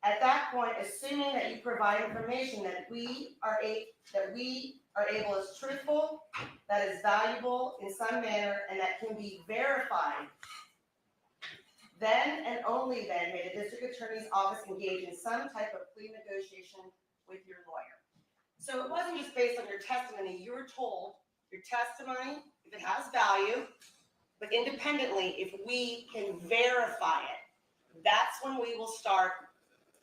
at that point, assuming that you provide information that we are able is truthful, that is valuable in some manner, and that can be verified, then and only then may the district attorney's office engage in some type of plea negotiation with your lawyer. So it wasn't just based on your testimony. You were told your testimony, if it has value, but independently, if we can verify it, that's when we will start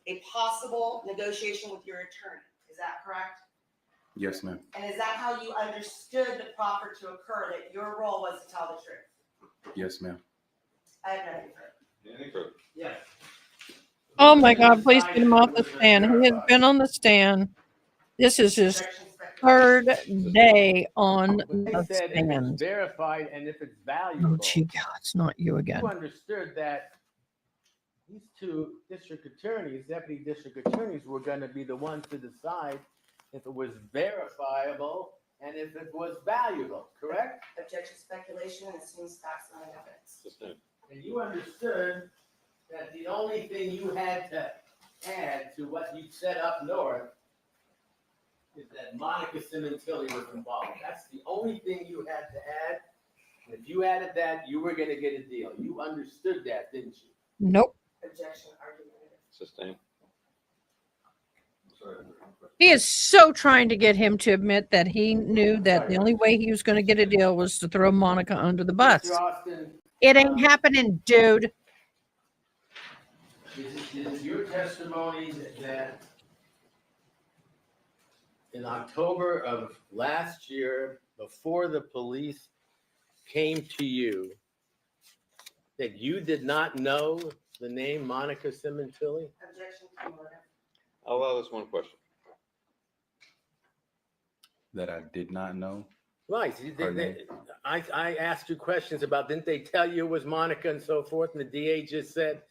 a possible negotiation with your attorney. Is that correct? Yes, ma'am. And is that how you understood the proffer to occur, that your role was to tell the truth? Yes, ma'am. I have nothing further. Anything further? Yes. Oh my God, please get him off the stand. He has been on the stand. This is his third day on But they the said if it's stand. verified and if it's Oh, valuable. gee, God, it's not you again. You understood that these two district attorneys, deputy district attorneys, were going to be the ones to decide if it was verifiable and if it was valuable, correct? Objection, speculation, and assumes facts not evidence. And you understood that the only thing you had to add to what you said up north is that Monica Sementilli was involved. That's the only thing you had to add. And if you added that, you were going to get a deal. You understood that, didn't you? Nope. Objection, argumentative. Sustained. He is so trying to get him to admit that he knew that the only way he was going to get a deal was to throw Monica under the bus. Mr. Austin, It ain't happening, dude. is your testimony that in October of last year, before the police came to you, that you did not know the name Monica Sementilli? Objection, cumulative. I'll allow this one question. That I did not know. Right. I asked you questions about, didn't they tell you it was Monica and so forth? And the DA just said,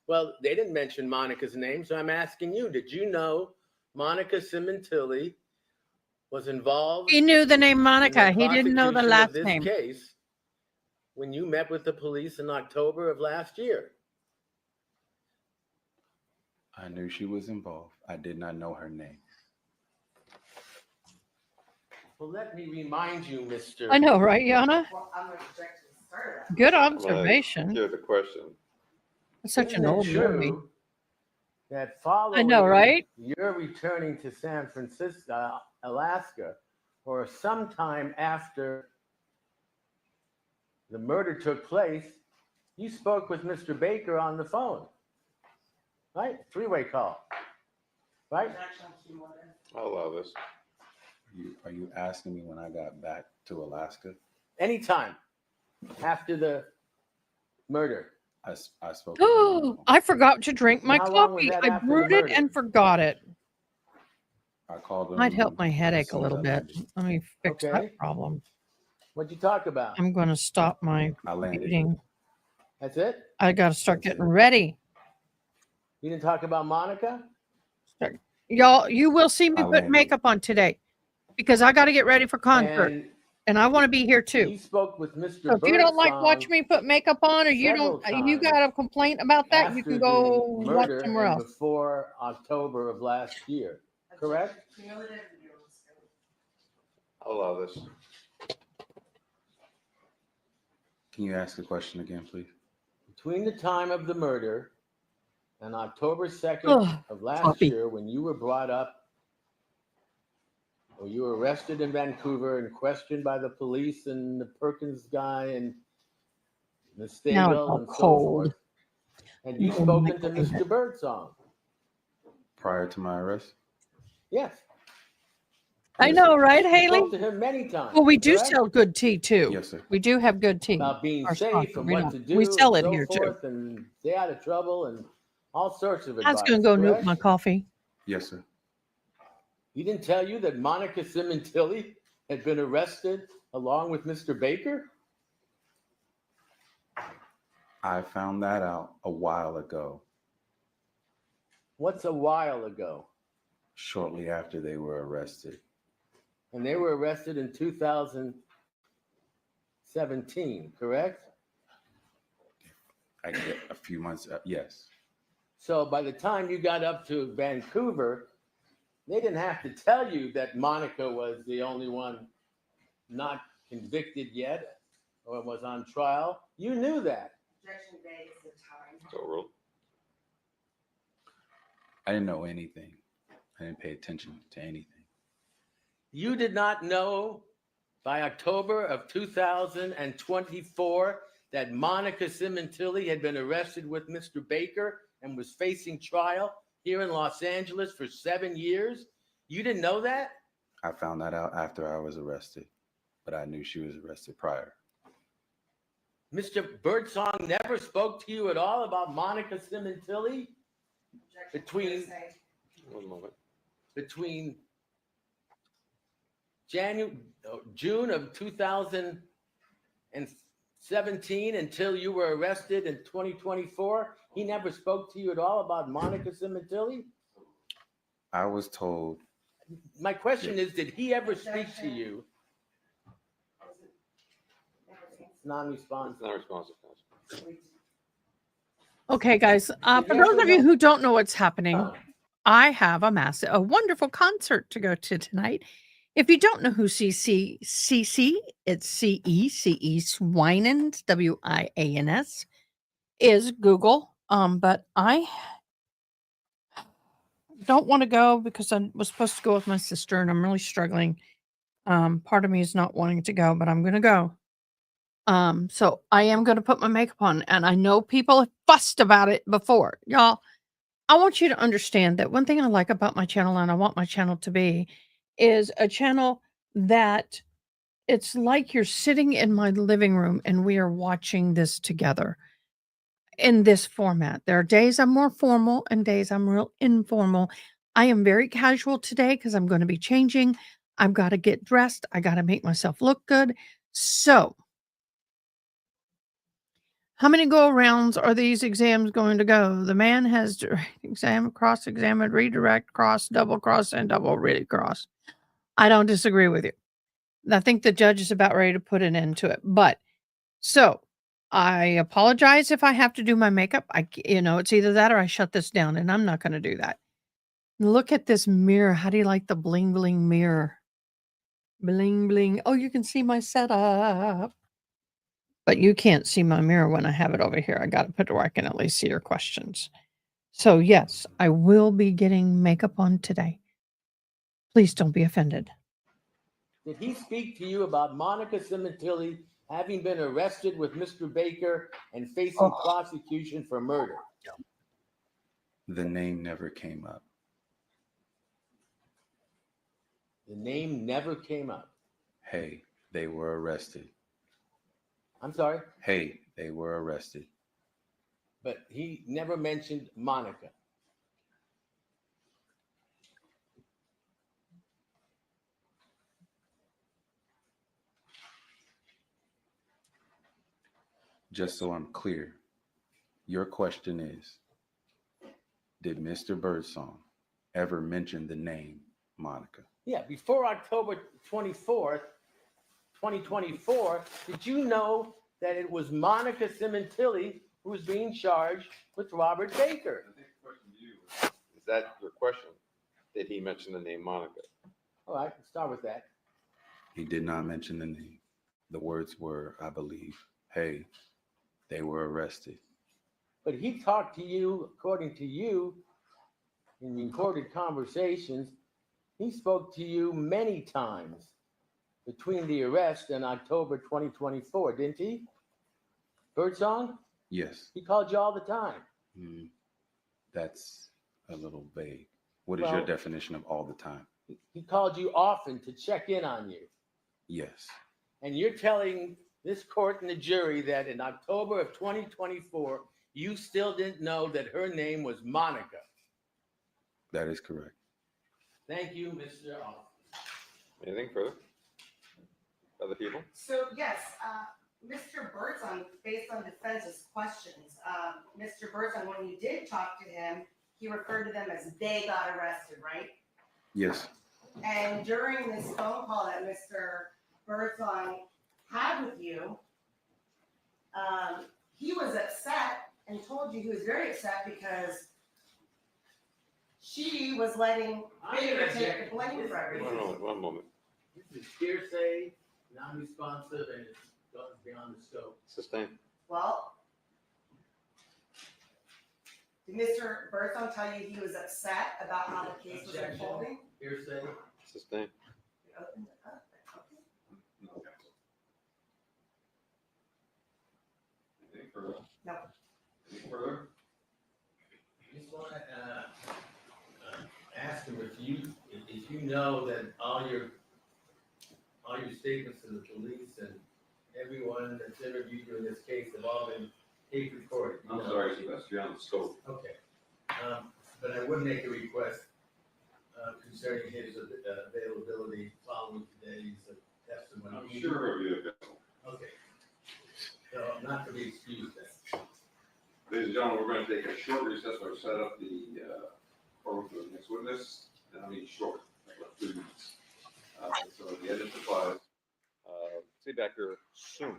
well, they didn't mention Monica's name. So I'm asking you, did you know Monica Sementilli was involved? He knew the name Monica. in the He didn't know the prosecution last of this name. case when you met with the police in October of last year? I knew she was involved. I did not know her name. Well, let me remind you, Mr. I know, right, Yana? Well, I'm going to object to the start of that. Good Well, observation. here's the question. It's such Isn't an it old movie. true that following I know, right? your returning to San Francisco, Alaska, or sometime after the murder took place, you spoke with Mr. Baker on the phone, right? Three-way call, right? Objection, cumulative. I'll allow this. Are you asking me when I got back to Alaska? Anytime after the murder. I spoke. with him on the phone. I forgot to drink my How long was coffee. that I after the brewed it murder? and forgot it. I called him. Might help my as headache a soon as little I bit. landed. Let me fix Okay. that problem. What'd you talk about? I'm going to stop my I landed. eating. That's it? I got to start That's getting it. ready. You didn't talk about Monica? Y'all, you will see me I put landed. makeup on today because I got to get ready for concert and I want to be here too. You spoke with Mr. So if you don't like Birdsong watching me put makeup on or you several don't, you times got a complaint about that, you after can the go watch murder somewhere and else. before October of last year, correct? Cumulative, and you're listed. I'll allow this. Can you ask the question again, please? Between the time of the murder and October 2nd Ugh, of last coffee. year, when you were brought up, or you were arrested in Vancouver and questioned by the police and the Perkins guy and the Now it's Stable all and so cold. forth, had you Oh, spoken to my Mr. Birdsong? Prior to my arrest? Yes. I know, right, You Haley? spoke to him many times. Well, we do correct? sell good tea too. Yes, sir. We do have good tea. About being Our safe sponsor. and We what don't- to do. we sell and it so here too. forth and stay out of trouble and all sorts of I was advice. going to go nuke correct? my coffee. Yes, sir. He didn't tell you that Monica Sementilli had been arrested along with Mr. Baker? I found that out a while ago, What's a while ago? shortly after they were arrested. And they were arrested in 2017, correct? I get a few months, yes. So by the time you got up to Vancouver, they didn't have to tell you that Monica was the only one not convicted yet or was on trial. You knew that. Objection day is the time. So rule. I didn't know anything. I didn't pay attention to anything. You did not know by October of 2024 that Monica Sementilli had been arrested with Mr. Baker and was facing trial here in Los Angeles for 7 years? You didn't know that? I found that out after I was arrested, but I knew she was arrested prior. Mr. Birdsong never spoke to you at all about Monica Sementilli? Objection, Between- hearsay. One moment. Between June of 2017 until you were arrested in 2024? He never spoke to you at all about Monica Sementilli? I was told. My question is, did he ever speak to you? Non-responsive. Non-responsive. Okay, guys. For those of you who don't know what's happening, I have a wonderful concert to go to tonight. If you don't know who CC, it's CECE Swinans, WIANS, is Google. But I don't want to go because I was supposed to go with my sister and I'm really struggling. Part of me is not wanting to go, but I'm going to go. So I am going to put my makeup on, and I know people have fussed about it before. Y'all, I want you to understand that one thing I like about my channel, and I want my channel to be, is a channel that it's like you're sitting in my living room and we are watching this together in this format. There are days I'm more formal and days I'm real informal. I am very casual today because I'm going to be changing. I've got to get dressed. I got to make myself look good. So, how many go-arounds are these exams going to go? The man has exam, cross-examined, redirect, cross, double cross, and double really cross. I don't disagree with you. I think the judge is about ready to put an end to it. But, so, I apologize if I have to do my makeup. It's either that or I shut this down, and I'm not going to do that. Look at this mirror. How do you like the bling bling mirror? Bling bling. Oh, you can see my setup. But you can't see my mirror when I have it over here. I got to put it where I can at least see your questions. So yes, I will be getting makeup on today. Please don't be offended. Did he speak to you about Monica Sementilli having been arrested with Mr. Baker and facing prosecution for murder? The name never came up. The name never came up. Hey, they were arrested. I'm sorry? Hey, they were arrested. But he never mentioned Monica. Just so I'm clear, your question is, did Mr. Birdsong ever mention the name Monica? Yeah, before October 24th, 2024, did you know that it was Monica Sementilli who was being charged with Robert Baker? I think the question to you is that your question? Did he mention the name Monica? All right, let's start with that. He did not mention the name. The words were, I believe, hey, they were arrested. But he talked to you, according to you, in recorded conversations, he spoke to you many times between the arrest and October 2024, didn't he? Birdsong? Yes. He called you all the time. That's a little vague. What is your definition of all the time? He called you often to check in on you. Yes. And you're telling this court and the jury that in October of 2024, you still didn't know that her name was Monica. That is correct. Thank you, Mr. Austin. Anything further? Other people? So yes, Mr. Birdsong, based on defense's questions, Mr. Birdsong, when you did talk to him, he referred to them as they got arrested, right? Yes. And during this phone call that Mr. Birdsong had with you, he was upset and told you he was very upset because she was letting Baker take the blame for everything. One moment. This is hearsay, non-responsive, and it goes beyond the scope. Sustain. Well, did Mr. Birdsong tell you he was upset about how the case was unfolding? Hearsay. Sustain. Open it up. Anything further? No. Anything further? Just want to ask him if you know that all your statements to the police and everyone that's interviewed you in this case have all been tape recorded. I'm sorry, that's beyond the scope. Okay. But I would make a request concerning his availability following following today's testimony? I'm sure it'll be available. Okay. So not to be excused then. Ladies and gentlemen, we're going to take a short recess or set up the forum for the next witness. And I mean short, like 3 minutes. So the edit supplies. See you back here soon.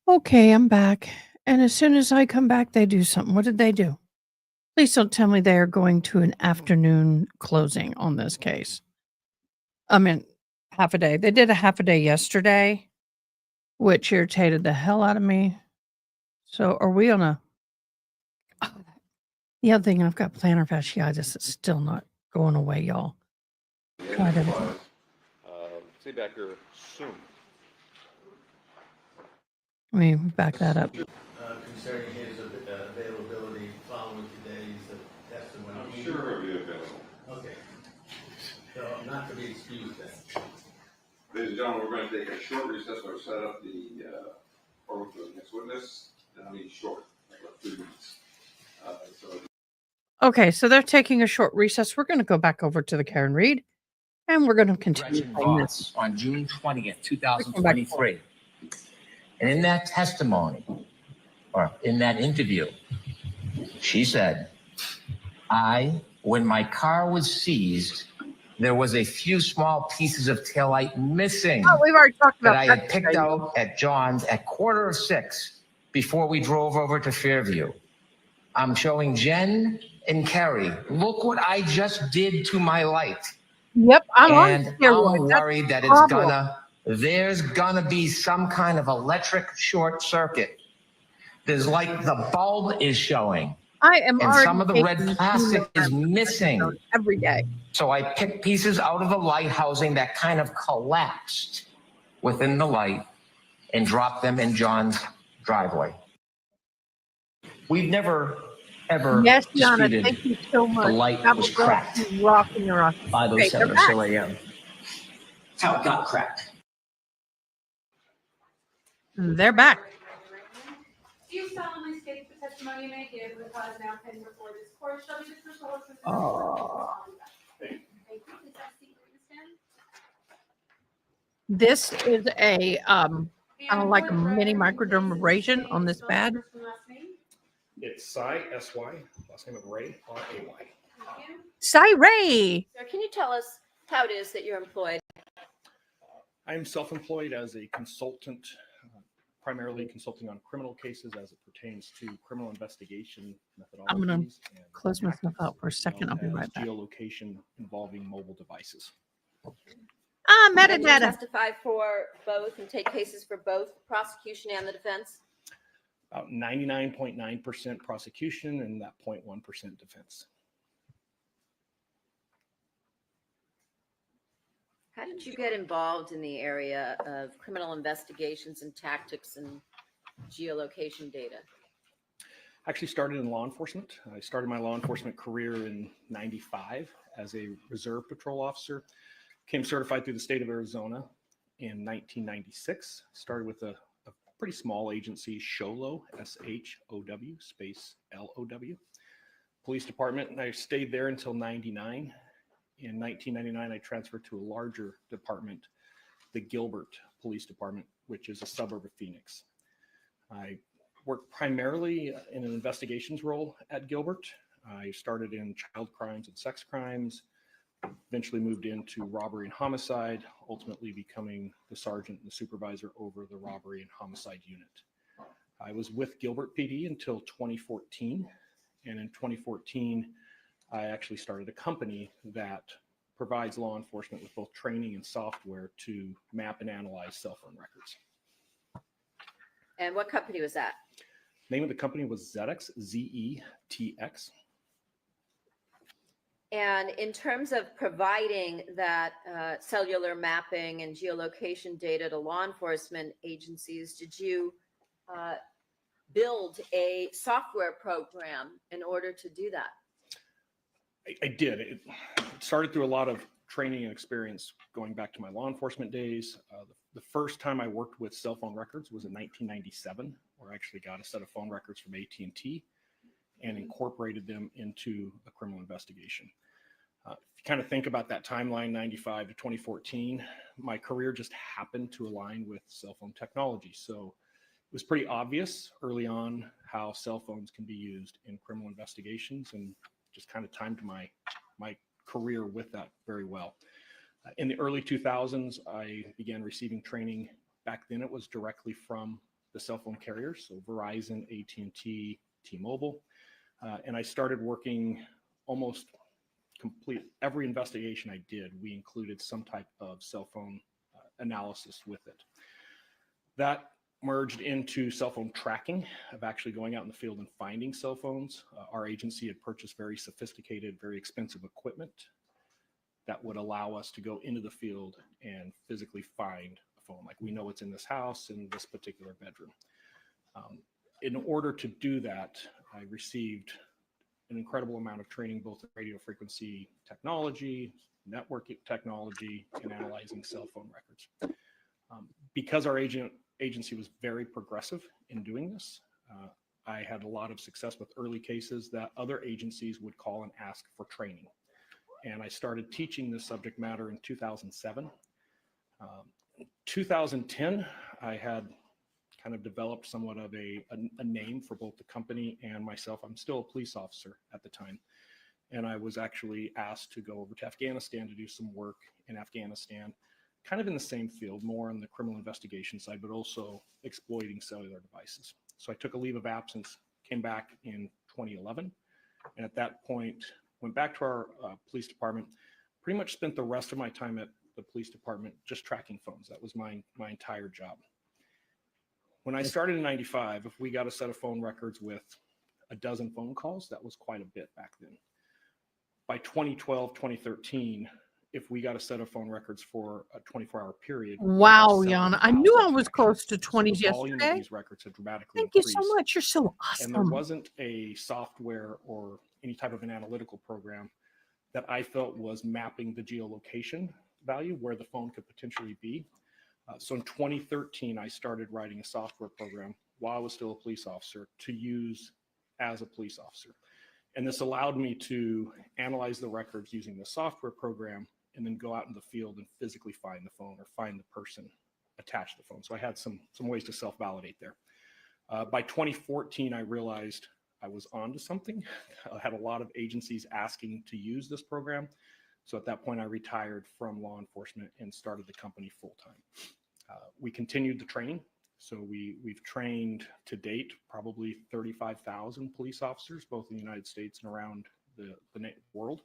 Okay, I'm back. And as soon as I come back, they do something. What did they do? Please don't tell me they are going to an afternoon closing on this case. I mean, half a day. They did a half a day yesterday, which irritated the hell out of me. So are we on a... Oh, the other thing, I've got plantar fasciitis. It's still not going away, y'all. Tried everything. See you back here soon. Let me back that up. Concerning his availability following today's testimony. I'm sure it'll be available. Okay. So not to be excused then. Ladies and gentlemen, we're going to take a short recess or set up the forum for the next witness. And I mean short, like 3 minutes. Okay, so they're taking a short recess. We're going to go back over to the Karen Reed, and we're going to continue Gretchen playing this. Voss on June 20th, 2023. And in that testimony, or in that interview, she said, when my car was seized, there was a few small pieces of taillight missing Oh, we've already talked about that I that had picked out at John's at 5:45 before we drove over to Fairview. I'm showing Jen and Kerry, look what I just did to my light. Yep, I'm on And steroids. I'm That's worried that the it's problem. there's gonna be some kind of electric short circuit. There's like the bulb is showing. I am And already some of the red taking plastic is chemotherapy missing. every day. So I picked pieces out of the light housing that kind of collapsed within the light and dropped them in John's driveway. We've never, ever Yes, Yana, disputed thank you so much. the light That was was cracked rocking your rock. by those Okay, 7 they're or so back. a.m. That's how it got cracked. They're back. Do you solemnly state the testimony you may give with cause now pending before this court shall be the truth, the whole truth, and nothing but the truth? Thank you. Please have a seat where you stand. This is a kind of like a mini microdermabrasion on this bad. It's Cy, S-Y, last name of Ray, R-A-Y. Ray. Sir, can you tell us how it is that you're employed? I am self-employed as a consultant, primarily consulting on criminal cases as it pertains to criminal investigation methodologies. I'm going to and close myself out for a second. I'll be as right back. geolocation involving mobile devices. And you Metadata. testify for both and take cases for both the prosecution and the defense? About 99.9% prosecution and that 0.1% defense. How did you get involved in the area of criminal investigations and tactics and geolocation data? Actually started in law enforcement. I started my law enforcement career in '95 as a reserve patrol officer. Became certified through the state of Arizona in 1996. Started with a pretty small agency, SHOLO, S-H-O-W, space L-O-W, police department. And I stayed there until '99. In 1999, I transferred to a larger department, the Gilbert Police Department, which is a suburb of Phoenix. I worked primarily in an investigations role at Gilbert. I started in child crimes and sex crimes, eventually moved into robbery and homicide, ultimately becoming the sergeant and the supervisor over the robbery and homicide unit. I was with Gilbert PD until 2014, and in 2014, I actually started a company that provides law enforcement with both training and software to map and analyze cell phone records. And what company was that? Name of the company was ZETX, Z-E-T-X. And in terms of providing that cellular mapping and geolocation data to law enforcement agencies, did you build a software program in order to do that? I did. It started through a lot of training and experience going back to my law enforcement days. The first time I worked with cell phone records was in 1997, where I actually got a set of phone records from AT&T. and incorporated them into a criminal investigation. If you kind of think about that timeline, 95 to 2014, my career just happened to align with cell phone technology. So it was pretty obvious early on how cell phones can be used in criminal investigations, and just kind of timed my career with that very well. In the early 2000s, I began receiving training. Back then, it was directly from the cell phone carriers, so Verizon, AT&T, T-Mobile. And I started working almost every investigation I did, we included some type of cell phone analysis with it. That merged into cell phone tracking, of actually going out in the field and finding cell phones. Our agency had purchased very sophisticated, very expensive equipment that would allow us to go into the field and physically find a phone. Like, we know it's in this house, in this particular bedroom. In order to do that, I received an incredible amount of training, both in radio frequency technology, network technology, and analyzing cell phone records. Because our agency was very progressive in doing this, I had a lot of success with early cases that other agencies would call and ask for training. And I started teaching this subject matter in 2007. 2010, I had kind of developed somewhat of a name for both the company and myself. I'm still a police officer at the time. And I was actually asked to go over to Afghanistan to do some work in Afghanistan, kind of in the same field, more on the criminal investigation side, but also exploiting cellular devices. So I took a leave of absence, came back in 2011. And at that point, went back to our police department, pretty much spent the rest of my time at the police department just tracking phones. That was my entire job. When I started in 95, if we got a set of phone records with a dozen phone calls, that was quite a bit back then. By 2012, 2013, if we got a set of phone records for a 24-hour period. Wow, Yana. I knew I was close to 20s the volume of yesterday. these records had dramatically Thank you increased. so much. You're so And there awesome. wasn't a software or any type of an analytical program that I felt was mapping the geolocation value where the phone could potentially be. So in 2013, I started writing a software program while I was still a police officer to use as a police officer. And this allowed me to analyze the records using the software program and then go out in the field and physically find the phone or find the person attached to the phone. So I had some ways to self-validate there. By 2014, I realized I was onto something. I had a lot of agencies asking to use this program. So at that point, I retired from law enforcement and started the company full-time. We continued the training. So we've trained to date probably 35,000 police officers, both in the United States and around the world.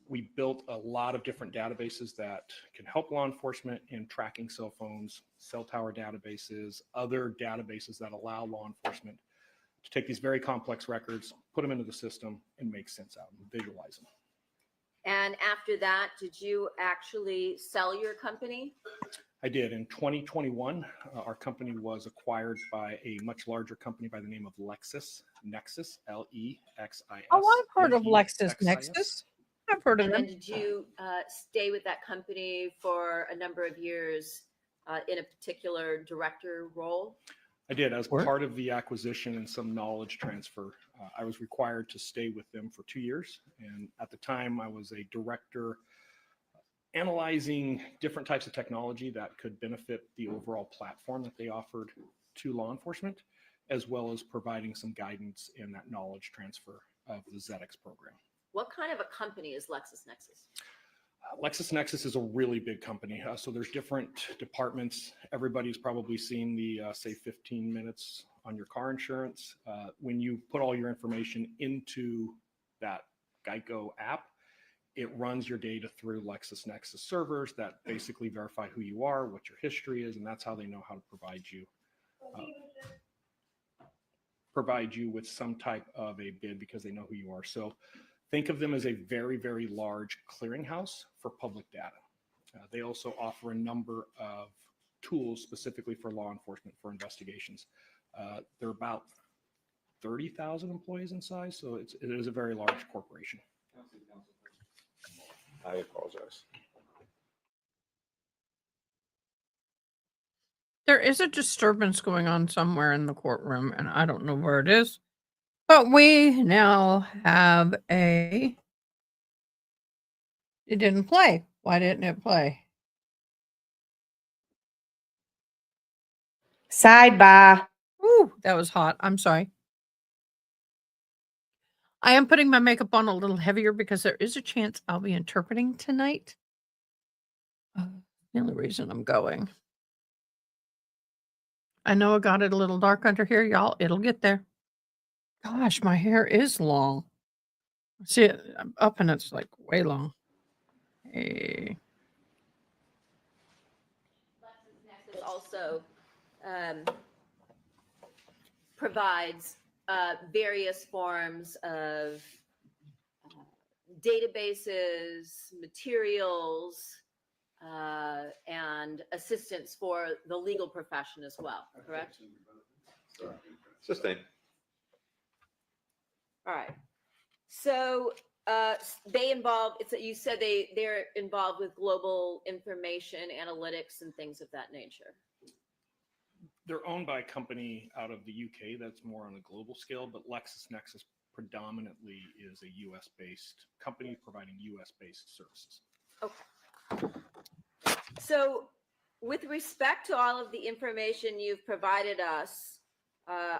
We built a lot of different databases that can help law enforcement in tracking cell phones, cell tower databases, other databases that allow law enforcement to take these very complex records, put them into the system, and make sense out of them, visualize them. And after that, did you actually sell your company? I did. In 2021, our company was acquired by a much larger company by the name of LexisNexis, L-E-X-I-S. Oh, I've heard of LexisNexis. I've heard of And them. then did you stay with that company for a number of years in a particular director role? I did. As part of the acquisition and some knowledge transfer, I was required to stay with them for 2 years. And at the time, I was a director analyzing different types of technology that could benefit the overall platform that they offered to law enforcement, as well as providing some guidance in that knowledge transfer of the ZEDX program. What kind of a company is LexisNexis? LexisNexis is a really big company. So there's different departments. Everybody's probably seen the say 15 minutes on your car insurance. When you put all your information into that Geico app, it runs your data through LexisNexis servers that basically verify who you are, what your history is, and that's how they know how to provide you with some type of a bid because they know who you are. So think of them as a very, very large clearinghouse for public data. They also offer a number of tools specifically for law enforcement for investigations. They're about 30,000 employees in size, so it is a very large corporation. I apologize. There is a disturbance going on somewhere in the courtroom, and I don't know where it is, But we now have it didn't play. Why didn't it play? Sidebar. Ooh, that was hot. I'm sorry. I am putting my makeup on a little heavier because there is a chance I'll be interpreting tonight. The only reason I'm going. I know I got it a little dark under here, y'all. It'll get there. Gosh, my hair is long. See it I'm up and it's like way long. Hey. This also provides various forms of databases, materials, and assistance for the legal profession as well, correct? Sustained. All right. So they involve, you said they're involved with global information analytics and things of that nature. They're owned by a company out of the UK that's more on a global scale, but LexisNexis predominantly is a US-based company providing US-based services. Okay. So with respect to all of the information you've provided us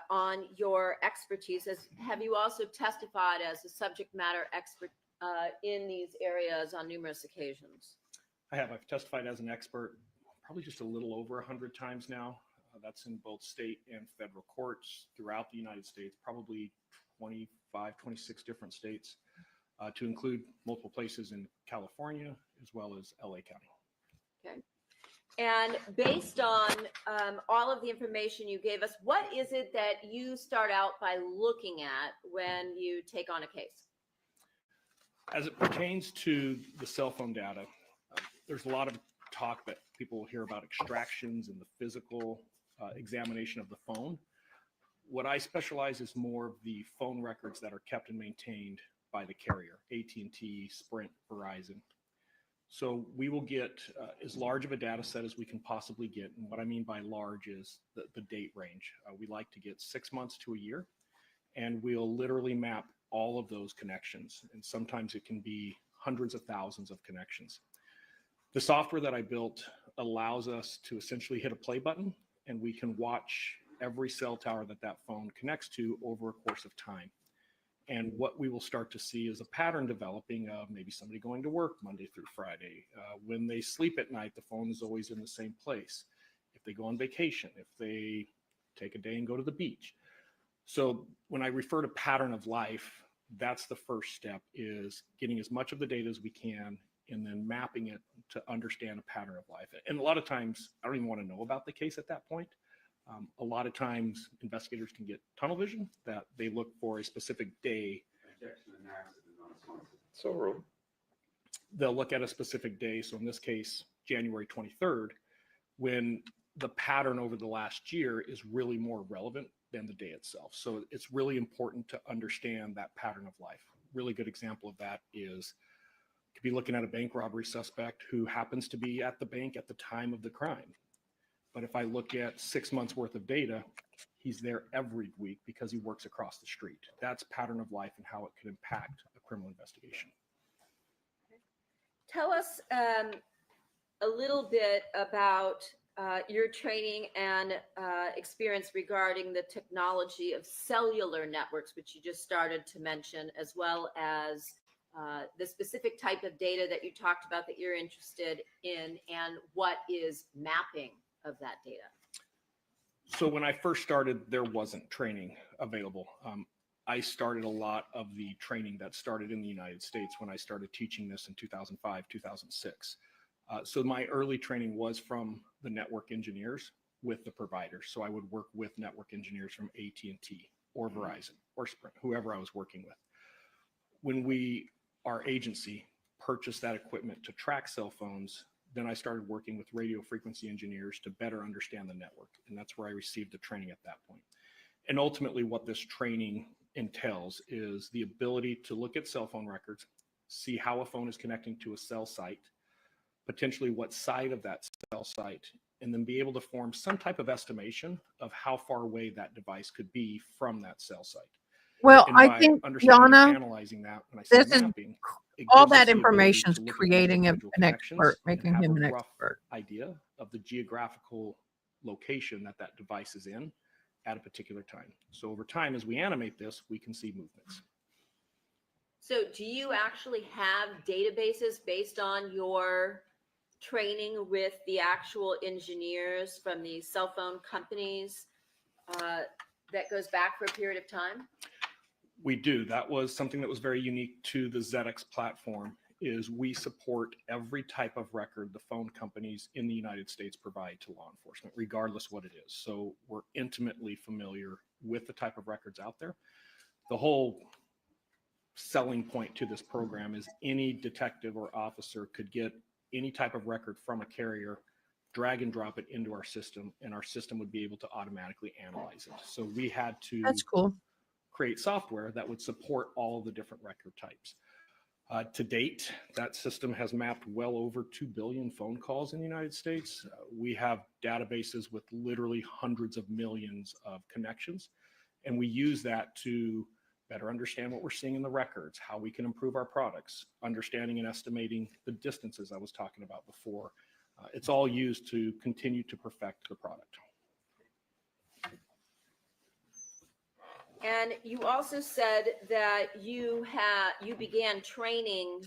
on your expertise, have you also testified as a subject matter expert in these areas on numerous occasions? I have. I've testified as an expert probably just a little over 100 times now. That's in both state and federal courts throughout the United States, probably 25, 26 different states, to include multiple places in California as well as LA County. Okay. And based on all of the information you gave us, what is it that you start out by looking at when you take on a case? As it pertains to the cell phone data, there's a lot of talk that people will hear about extractions and the physical examination of the phone. What I specialize is more of the phone records that are kept and maintained by the carrier, AT&T, Sprint, Verizon. So we will get as large of a data set as we can possibly get. And what I mean by large is the date range. We like to get 6 months to a year, and we'll literally map all of those connections. And sometimes it can be hundreds of thousands of connections. The software that I built allows us to essentially hit a play button, and we can watch every cell tower that phone connects to over a course of time. And what we will start to see is a pattern developing of maybe somebody going to work Monday through Friday. When they sleep at night, the phone is always in the same place. If they go on vacation, if they take a day and go to the beach. So when I refer to pattern of life, that's the first step, is getting as much of the data as we can and then mapping it to understand a pattern of life. And a lot of times, I don't even want to know about the case at that point. A lot of times, investigators can get tunnel vision, that they look for a specific day. So they'll look at a specific day. So in this case, January 23rd, when the pattern over the last year is really more relevant than the day itself. So it's really important to understand that pattern of life. Really good example of that is, you could be looking at a bank robbery suspect who happens to be at the bank at the time of the crime. But if I look at 6 months worth of data, he's there every week because he works across the street. That's pattern of life and how it could impact a criminal investigation. Tell us a little bit about your training and experience regarding the technology of cellular networks, which you just started to mention, as well as the specific type of data that you talked about that you're interested in, and what is mapping of that data. So when I first started, there wasn't training available. I started a lot of the training that started in the United States when I started teaching this in 2005, 2006. So my early training was from the network engineers with the providers. So I would work with network engineers from AT&T or Verizon or Sprint, whoever I was working with. When our agency purchased that equipment to track cell phones, then I started working with radio frequency engineers to better understand the network. And that's where I received the training at that point. And ultimately what this training entails is the ability to look at cell phone records, see how a phone is connecting to a cell site, potentially what side of that cell site, and then be able to form some type of estimation of how far away that device could be from that cell site. Well, And I by think, understanding and Yana, analyzing that, when I say this is mapping, it all gives us that the ability information is to look at those creating individual an connections expert, and making have him a an rough expert. idea of the geographical location that that device is in at a particular time. So over time, as we animate this, we can see movements. So do you actually have databases based on your training with the actual engineers from the cell phone companies that goes back for a period of time? We do. That was something that was very unique to the ZX platform, is we support every type of record the phone companies in the United States provide to law enforcement, regardless what it is. So we're intimately familiar with the type of records out there. The whole selling point to this program is any detective or officer could get any type of record from a carrier, drag and drop it into our system, and our system would be able to automatically analyze it. So we had to That's cool. create software that would support all of the different record types. To date, that system has mapped well over 2 billion phone calls in the United States. We have databases with literally hundreds of millions of connections, and we use that to better understand what we're seeing in the records, how we can improve our products, understanding and estimating the distances I was talking about before. It's all used to continue to perfect the product. And you also said that you began training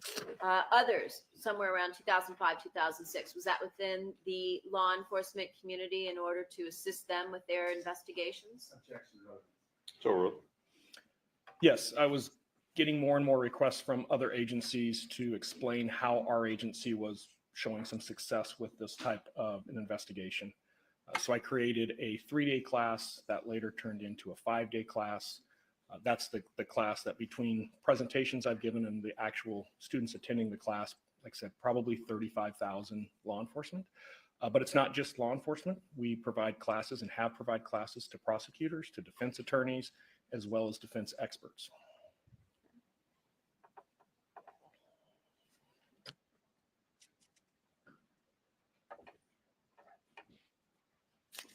others somewhere around 2005, 2006. Was that within the law enforcement community in order to assist them with their investigations? So, Yes, I was getting more and more requests from other agencies to explain how our agency was showing some success with this type of an investigation. So I created a 3-day class that later turned into a 5-day class. That's the class that, between presentations I've given and the actual students attending the class, like I said, probably 35,000 law enforcement. But it's not just law enforcement. We provide classes and have provided classes to prosecutors, to defense attorneys, as well as defense experts.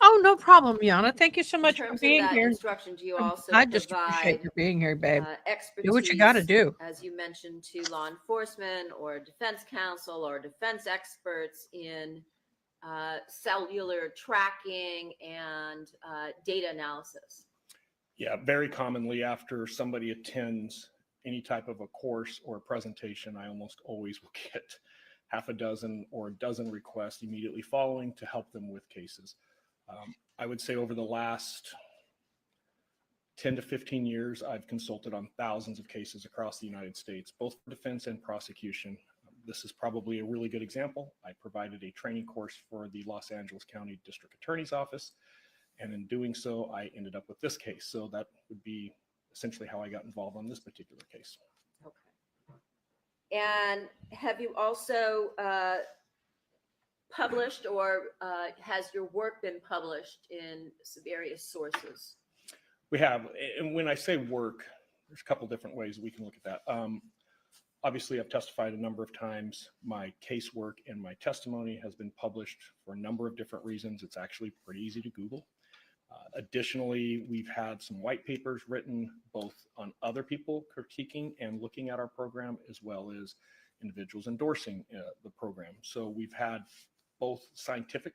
Oh, no problem, Yana. Thank you so In much for terms of being that here. instruction, do you also I just appreciate provide you being here, babe. expertise, Do what you got to do. as you mentioned, to law enforcement or defense counsel or defense experts in cellular tracking and data analysis? Yeah, very commonly after somebody attends any type of a course or a presentation, I almost always will get half a dozen or a dozen requests immediately following to help them with cases. I would say over the last 10 to 15 years, I've consulted on thousands of cases across the United States, both for defense and prosecution. This is probably a really good example. I provided a training course for the Los Angeles County District Attorney's Office, and in doing so, I ended up with this case. So that would be essentially how I got involved on this particular case. Okay. And have you also published, or has your work been published in various sources? We have, and when I say work, there's a couple different ways we can look at that. Obviously, I've testified a number of times. My casework and my testimony has been published for a number of different reasons. It's actually pretty easy to Google. Additionally, we've had some white papers written both on other people critiquing and looking at our program, as well as individuals endorsing the program. So we've had both scientific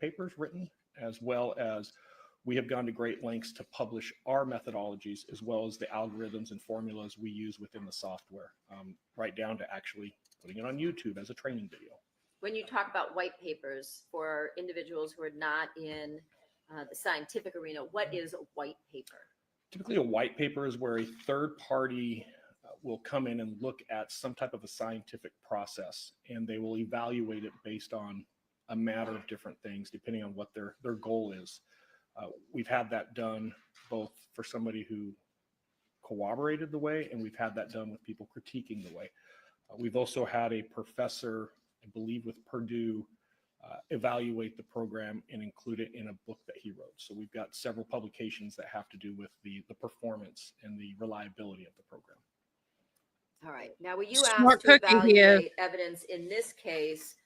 papers written, as well as we have gone to great lengths to publish our methodologies, as well as the algorithms and formulas we use within the software, right down to actually putting it on YouTube as a training video. When you talk about white papers for individuals who are not in the scientific arena, what is a white paper? Typically, a white paper is where a third party will come in and look at some type of a scientific process, and they will evaluate it based on a matter of different things, depending on what their goal is. We've had that done both for somebody who corroborated the way, and we've had that done with people critiquing the way. We've also had a professor, I believe with Purdue, evaluate the program and include it in a book that he wrote. So we've got several publications that have to do with the performance and the reliability of the program. All right. Now, were you Smart asked to cookie here. evaluate evidence in this case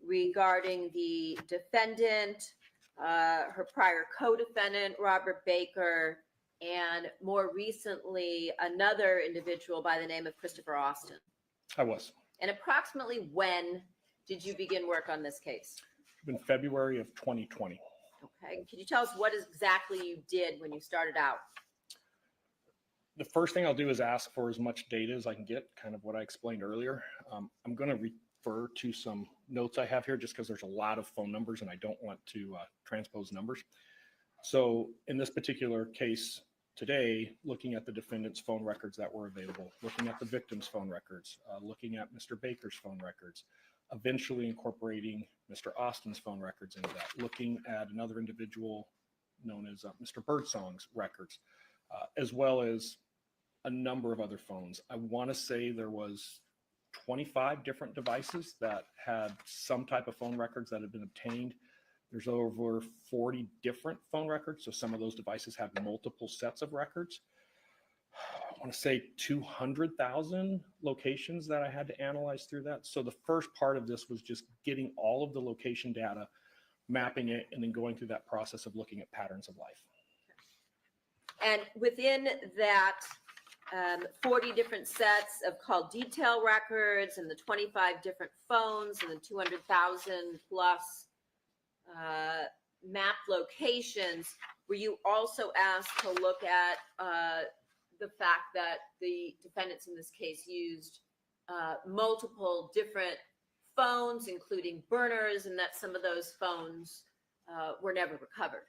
regarding the defendant, her prior co-defendant, Robert Baker, and more recently, another individual by the name of Christopher Austin. I was. And approximately when did you begin work on this case? In February of 2020. Okay. Can you tell us what exactly you did when you started out? The first thing I'll do is ask for as much data as I can get, kind of what I explained earlier. I'm going to refer to some notes I have here just because there's a lot of phone numbers and I don't want to transpose numbers. So in this particular case today, looking at the defendant's phone records that were available, looking at the victim's phone records, looking at Mr. Baker's phone records, eventually incorporating Mr. Austin's phone records into that, looking at another individual known as Mr. Birdsong's records, as well as a number of other phones. I want to say there was 25 different devices that had some type of phone records that had been obtained. There's over 40 different phone records, so some of those devices have multiple sets of records. I want to say 200,000 locations that I had to analyze through that. So the first part of this was just getting all of the location data, mapping it, and then going through that process of looking at patterns of life. And within that 40 different sets of call detail records and the 25 different phones and the 200,000 plus mapped locations, were you also asked to look at the fact that the defendants in this case used multiple different phones, including burners, and that some of those phones were never recovered?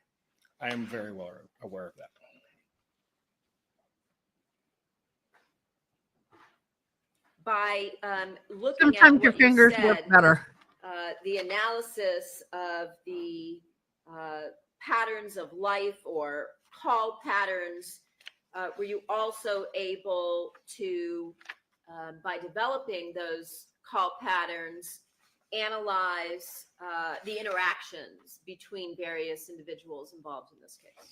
I am very well aware of that. By looking Sometimes at your what you fingers said, work better. The analysis of the patterns of life or call patterns, were you also able to, by developing those call patterns, analyze the interactions between various individuals involved in this case?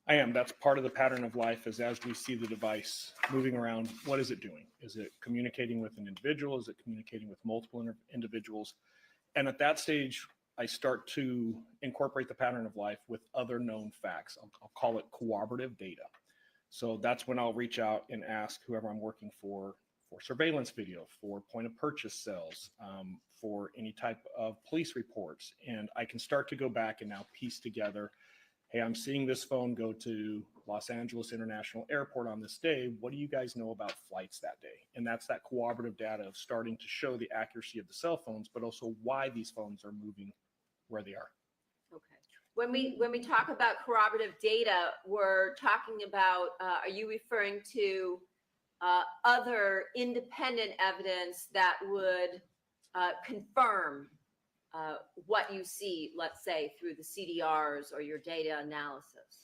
I am. That's part of the pattern of life, is as we see the device moving around, what is it doing? Is it communicating with an individual? Is it communicating with multiple individuals? And at that stage, I start to incorporate the pattern of life with other known facts. I'll call it corroborative data. So that's when I'll reach out and ask whoever I'm working for surveillance video, for point of purchase sales, for any type of police reports. And I can start to go back and now piece together, hey, I'm seeing this phone go to Los Angeles International Airport on this day. What do you guys know about flights that day? And that's that corroborative data of starting to show the accuracy of the cell phones, but also why these phones are moving where they are. Okay. When we talk about corroborative data, we're talking about, are you referring to other independent evidence that would confirm what you see, let's say, through the CDRs or your data analysis?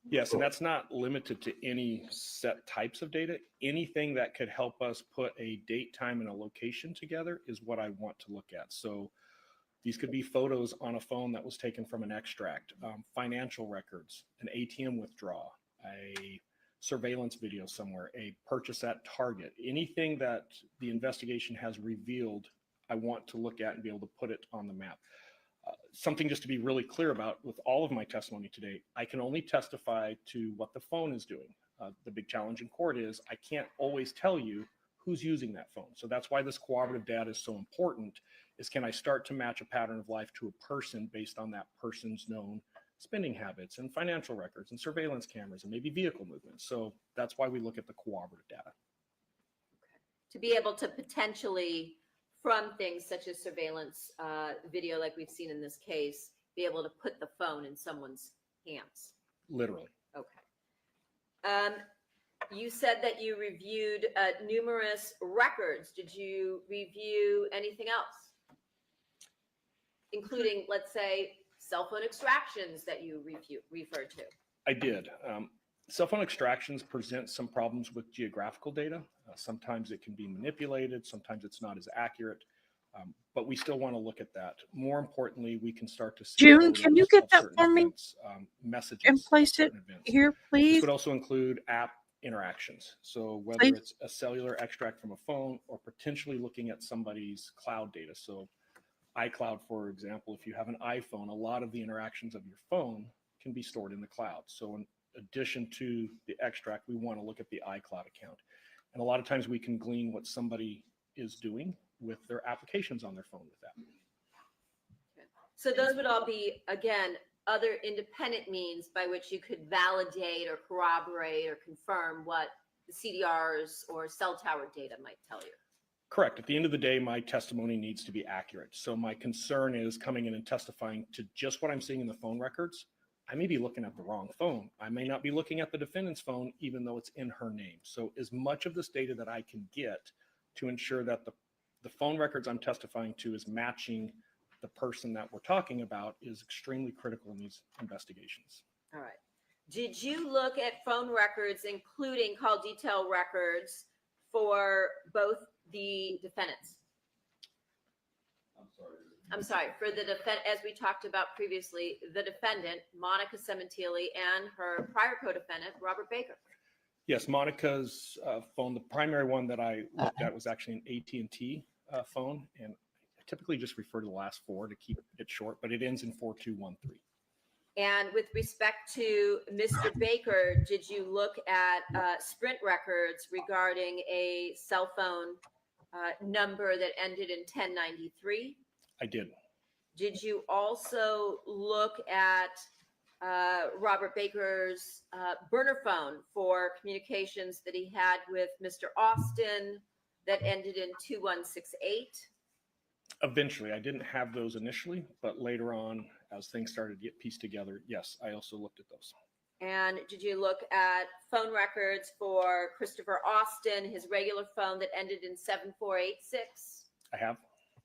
Yes, and that's not limited to any set types of data. Anything that could help us put a date, time, and a location together is what I want to look at. So these could be photos on a phone that was taken from an extract, financial records, an ATM withdrawal, a surveillance video somewhere, a purchase at Target. Anything that the investigation has revealed, I want to look at and be able to put it on the map. Something just to be really clear about with all of my testimony today, I can only testify to what the phone is doing. The big challenge in court is I can't always tell you who's using that phone. So that's why this corroborative data is so important, is can I start to match a pattern of life to a person based on that person's known spending habits and financial records and surveillance cameras and maybe vehicle movements. So that's why we look at the corroborative data. To be able to potentially, from things such as surveillance video like we've seen in this case, be able to put the phone in someone's hands. Literally. Okay. You said that you reviewed numerous records. Did you review anything else? Including, let's say, cell phone extractions that you referred to? I did. Cell phone extractions present some problems with geographical data. Sometimes it can be manipulated, sometimes it's not as accurate, but we still want to look at that. More importantly, we can start to see June, can you photos get of that certain for me events, messages and place of it certain events. here, This please? would also include app interactions. So whether Please. it's a cellular extract from a phone or potentially looking at somebody's cloud data. So iCloud, for example, if you have an iPhone, a lot of the interactions of your phone can be stored in the cloud. So addition to the extract, we want to look at the iCloud account. And a lot of times we can glean what somebody is doing with their applications on their phone with that. So those would all be, again, other independent means by which you could validate or corroborate or confirm what the CDRs or cell tower data might tell you. Correct. At the end of the day, my testimony needs to be accurate. So my concern is coming in and testifying to just what I'm seeing in the phone records. I may be looking at the wrong phone. I may not be looking at the defendant's phone, even though it's in her name. So as much of this data that I can get to ensure that the phone records I'm testifying to is matching the person that we're talking about is extremely critical in these investigations. All right. Did you look at phone records, including call detail records, for both the defendants? I'm sorry, for the defendant, as we talked about previously, the defendant, Monica Sementilli, and her prior co-defendant, Robert Baker. Yes, Monica's phone, the primary one that I looked at was actually an AT&T phone, and I typically just refer to the last four to keep it short, but it ends in 4213. And with respect to Mr. Baker, did you look at Sprint records regarding a cell phone number that ended in 1093? I did. Did you also look at Robert Baker's burner phone for communications that he had with Mr. Austin that ended in 2168? Eventually, I didn't have those initially, but later on, as things started to get pieced together, yes, I also looked at those. And did you look at phone records for Christopher Austin, his regular phone that ended in 7486? I have.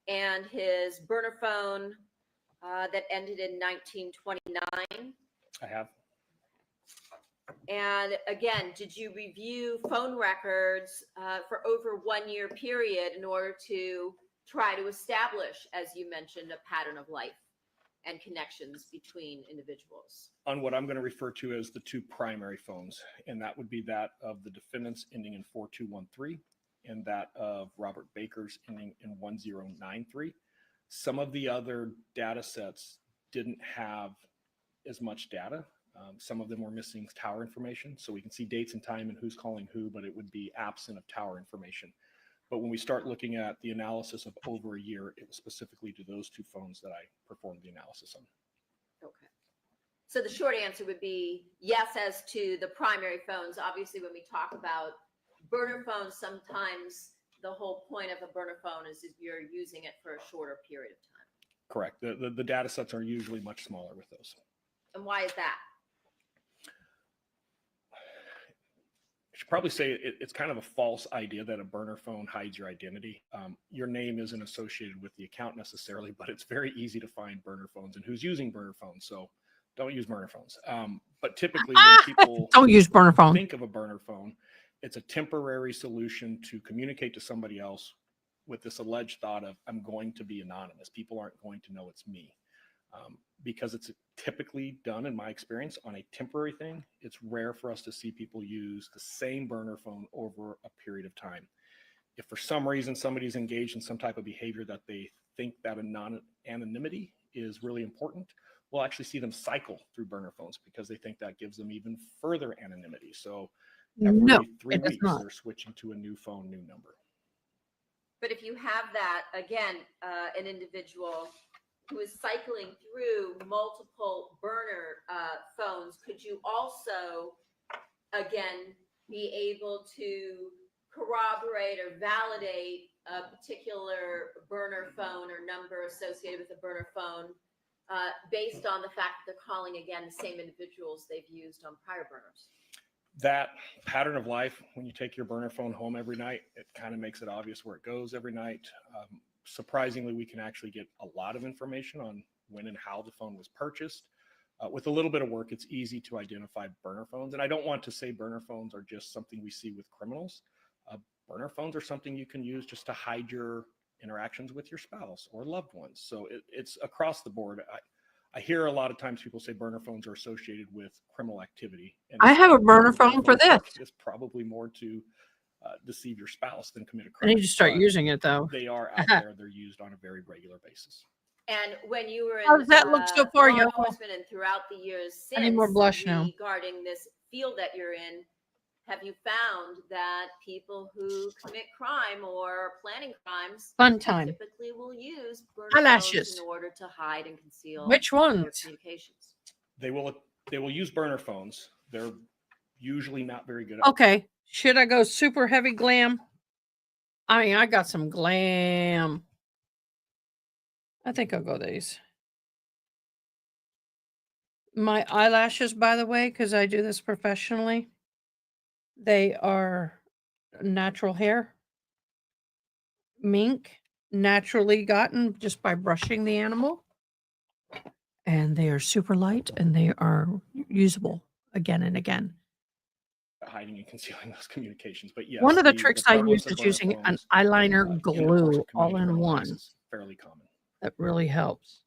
And his burner phone that ended in 1929? I have. And again, did you review phone records for over 1 year period in order to try to establish, as you mentioned, a pattern of life and connections between individuals? On what I'm going to refer to as the two primary phones, and that would be that of the defendants ending in 4213 and that of Robert Baker's ending in 1093. Some of the other data sets didn't have as much data. Some of them were missing tower information, so we can see dates and time and who's calling who, but it would be absent of tower information. But when we start looking at the analysis of over a year, it was specifically to those two phones that I performed the analysis on. Okay. So the short answer would be yes as to the primary phones. Obviously, when we talk about burner phones, sometimes the whole point of a burner phone is you're using it for a shorter period of time. Correct. The data sets are usually much smaller with those. And why is that? I should probably say it's kind of a false idea that a burner phone hides your identity. Your name isn't associated with the account necessarily, but it's very easy to find burner phones and who's using burner phones. So don't use burner phones. But typically when people don't use burner phone, think of a burner phone, it's a temporary solution to communicate to somebody else with this alleged thought of, I'm going to be anonymous. People aren't going to know it's me. Because it's typically done, in my experience, on a temporary thing. It's rare for us to see people use the same burner phone over a period of time. If for some reason somebody's engaged in some type of behavior that they think that anonymity is really important, we'll actually see them cycle through burner phones because they think that gives them even further anonymity. So every 3 weeks, they're switching to a new phone, new number. But if you have that, again, an individual who is cycling through multiple burner phones, could you also, again, be able to corroborate or validate a particular burner phone or number associated with a burner phone based on the fact that they're calling, again, the same individuals they've used on prior burners? That pattern of life, when you take your burner phone home every night, it kind of makes it obvious where it goes every night. Surprisingly, we can actually get a lot of information on when and how the phone was purchased. With a little bit of work, it's easy to identify burner phones. And I don't want to say burner phones are just something we see with criminals. Burner phones are something you can use just to hide your interactions with your spouse or loved ones. So it's across the board. I hear a lot of times people say burner phones are associated with criminal activity. And I have a burner phone for this. It's probably more to deceive your spouse than commit a I crime. need to start using it though. They are out there. They're used on a very regular basis. And when you were in How does that look so far, law Yoko? enforcement and throughout the years since I need more blush now. regarding this field that you're in, have you found that people who commit crime or are planning crimes Fun time. typically will use burner Eyelashes. phones in order to hide and conceal Which their ones? communications? They will use burner phones. They're usually not very good at Okay. Should I go super heavy glam? I mean, I got some glam. I think I'll go these. My eyelashes, by the way, because I do this professionally, they are natural hair, mink, naturally gotten just by brushing the animal. And they are super light and they are usable again and again. hiding and concealing those communications. But yes, One of the tricks I prevalence use of is burner using an phones eyeliner in the glue course of all committing in criminal one. acts is fairly common. That really helps.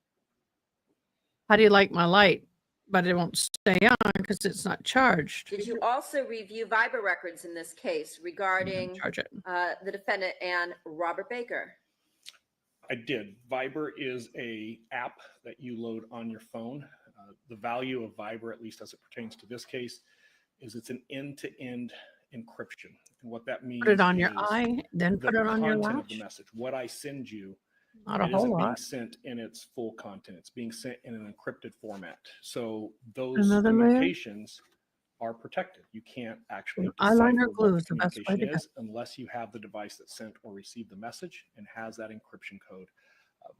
How do you like my light? But it won't stay on because it's not charged. Did you also review Viber records in this case regarding Charge it. the defendant and Robert Baker? I did. Viber is a app that you load on your phone. The value of Viber, at least as it pertains to this case, is it's an end-to-end encryption. And what that means Put it on your is eye, then put the it on your content of the latch. message. What I send you, Not a it whole isn't being lot. sent in its full content. It's being sent in an encrypted format. So those Another layer? communications are protected. You can't actually Eyeliner decipher glue what is the the best way communication to go. is unless you have the device that sent or received the message and has that encryption code.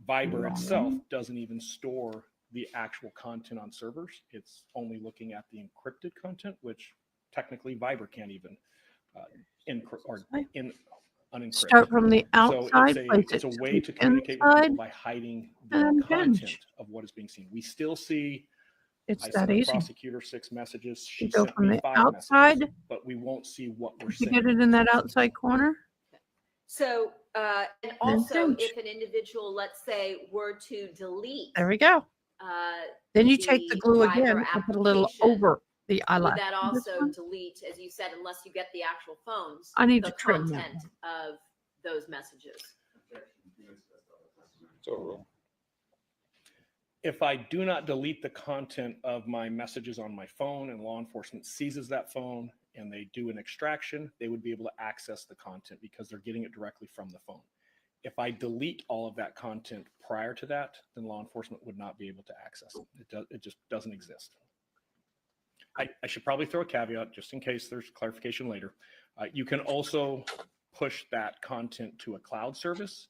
Viber itself doesn't even store the actual content on servers. It's only looking at the encrypted content, which technically Viber can't even unencrypt. Start from the So outside, place it's it a way to to the communicate with inside, people by hiding the and then content hinge. of what is being seen. We still see. It's I that sent the easy. prosecutor 6 messages. She You go sent from me the 5 outside. messages, but we won't see what we're If you saying. get it in that outside corner, So, and Then also, hinge. if an individual, let's say, were to delete there we go. Then you take the the glue Viber again and put a little application, over the eyelash. would that This also one, delete, as you said, unless you get the actual phones, I need the to trim that content of those messages? So if I do not delete the content of my messages on my phone and law enforcement seizes that phone and they do an extraction, they would be able to access the content because they're getting it directly from the phone. If I delete all of that content prior to that, then law enforcement would not be able to access it. It just doesn't exist. I should probably throw a caveat just in case there's clarification later. You can also push that content to a cloud service.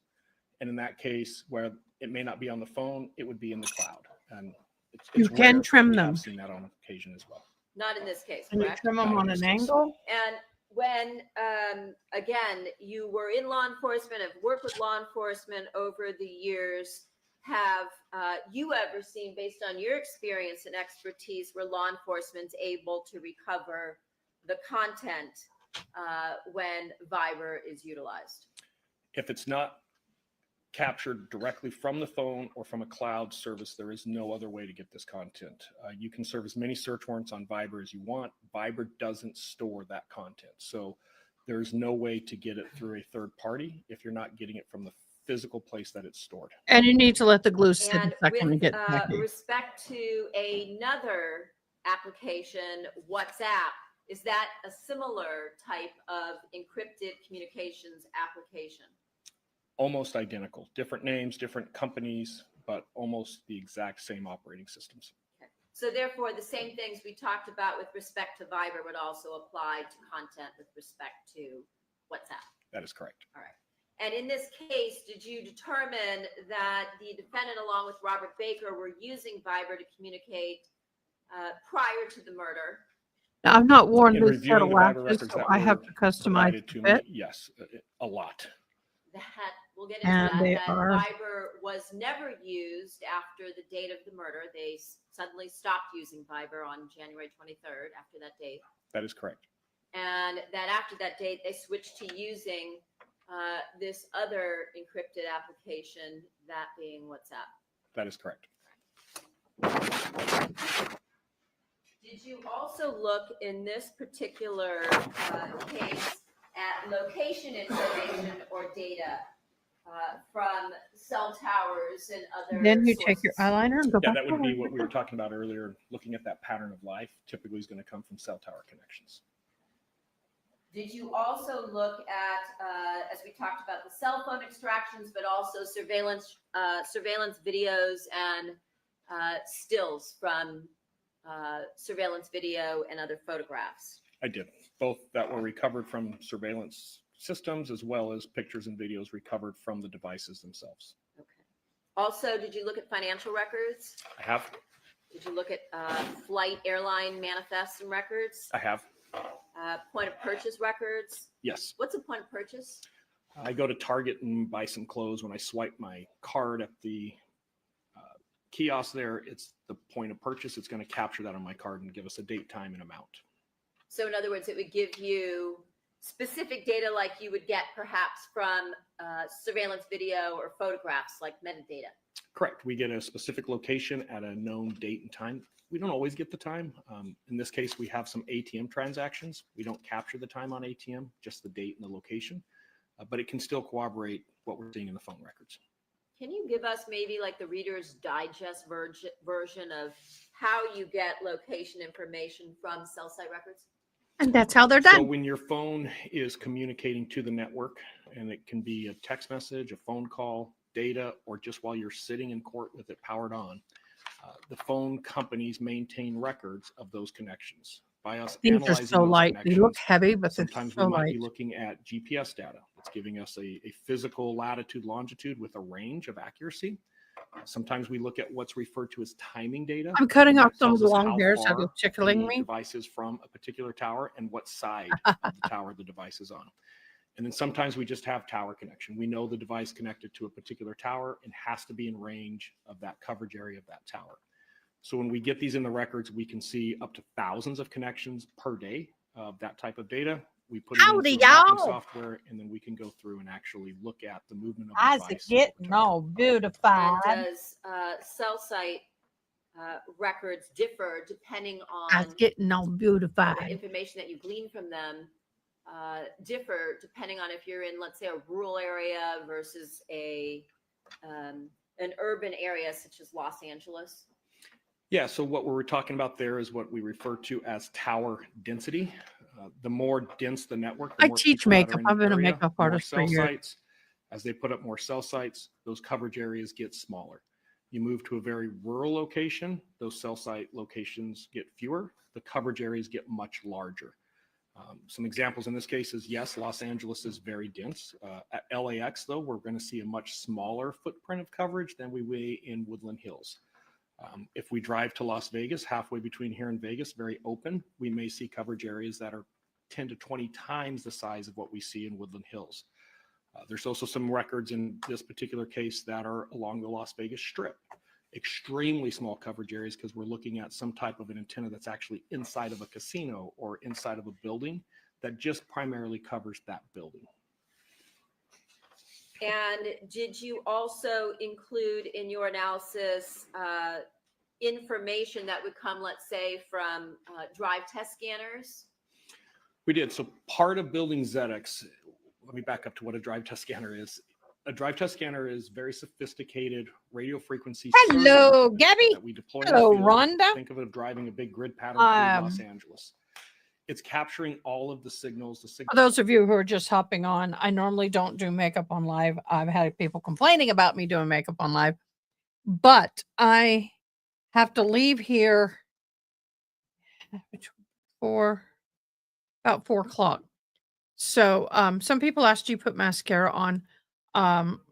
And in that case, where it may not be on the phone, it would be in the cloud. And You it's can rare, trim but we them. have seen that on occasion as well. Not in this case, and you correct? trim them Not on in this an case. angle. And when, again, you were in law enforcement, have worked with law enforcement over the years, have you ever seen, based on your experience and expertise, where law enforcement's able to recover the content when Viber is utilized? If it's not captured directly from the phone or from a cloud service, there is no other way to get this content. You can serve as many search warrants on Viber as you want. Viber doesn't store that content. So there's no way to get it through a third party if you're not getting it from the physical place that it's stored. And you need to let the glue sit And a second to with get tacky. respect to another application, WhatsApp, is that a similar type of encrypted communications application? Almost identical, different names, different companies, but almost the exact same operating systems. Okay. So therefore, the same things we talked about with respect to Viber would also apply to content with respect to WhatsApp. That is correct. All right. And in this case, did you determine that the defendant, along with Robert Baker, were using Viber to communicate prior to the murder? Now, I've not worn In this set reviewing of the Viber lashes, records so that I have were to customize provided the to me, fit. yes, a lot. That we'll get into And that. they That are- Viber was never used after the date of the murder. They suddenly stopped using Viber on January 23rd after that date. That is correct. And that after that date, they switched to using this other encrypted application, that being WhatsApp. That is correct. Did you also look in this particular case at location information or data from cell towers and other Then you take sources. your eyeliner and go Yeah, back that to would be work. what we were talking about earlier. Looking at that pattern of life typically is going to come from cell tower connections. Did you also look at, as we talked about, the cell phone extractions, but also surveillance videos and stills from surveillance video and other photographs? I did both that were recovered from surveillance systems as well as pictures and videos recovered from the devices themselves. Also, did you look at financial records? I have. Did you look at flight airline manifests and records? I have. Point of purchase records? Yes. What's a point of purchase? I go to Target and buy some clothes. When I swipe my card at the kiosk there, it's the point of purchase. It's going to capture that on my card and give us a date, time, and amount. So in other words, it would give you specific data like you would get perhaps from surveillance video or photographs, like metadata. Correct. We get a specific location at a known date and time. We don't always get the time. In this case, we have some ATM transactions. We don't capture the time on ATM, just the date and the location, but it can still corroborate what we're seeing in the phone records. Can you give us maybe like the Reader's Digest version of how you get location information from cell site records? And that's how they're done. So when your phone is communicating to the network, and it can be a text message, a phone call, data, or just while you're sitting in court with it powered on, the phone companies maintain records of those connections. By us These are analyzing so those light. They look connections, heavy, but they're sometimes so we might light. be looking at GPS data. It's giving us a physical latitude, longitude with a range of accuracy. Sometimes we look at what's referred to as timing data. I'm cutting and off that some of tells the us long how hairs that far are tickling the me. device is from a particular tower and what side of the tower the device is on. And then sometimes we just have tower connection. We know the device connected to a particular tower and has to be in range of that coverage area of that tower. So when we get these in the records, we can see up to thousands of connections per day of that type of data. We put it Howdy, into mapping y'all. software, and then we can go through and actually look at the movement of the Eyes are device. getting all beautified. And does cell site records differ depending Eyes on getting all the beautified. information that you glean from them? Differ depending on if you're in, let's say, a rural area versus an urban area such as Los Angeles? Yeah, so what we're talking about there is what we refer to as tower density. The more dense the network, the I more teach people that makeup. are in I've the been a area, makeup more artist for cell years. sites. As they put up more cell sites, those coverage areas get smaller. You move to a very rural location, those cell site locations get fewer, the coverage areas get much larger. Some examples in this case is, yes, Los Angeles is very dense. At LAX, though, we're going to see a much smaller footprint of coverage than we will in Woodland Hills. If we drive to Las Vegas, halfway between here and Vegas, very open, we may see coverage areas that are 10 to 20 times the size of what we see in Woodland Hills. There's also some records in this particular case that are along the Las Vegas Strip. Extremely small coverage areas because we're looking at some type of an antenna that's actually inside of a casino or inside of a building that just primarily covers that building. And did you also include in your analysis information that would come, let's say, from drive test scanners? We did. So part of building ZedX, let me back up to what a drive test scanner is. A drive test scanner is very sophisticated radio frequency Hello, survey Gabby. that we deploy in the Hello, field. Rhonda. Think of it driving a big grid pattern through Los Um, Angeles. It's capturing all of the signals. For those of you who are just hopping on, I normally don't do makeup on live. I've had people complaining about me doing makeup on live, but I have to leave here for about 4 o'clock. So some people asked, do you put mascara on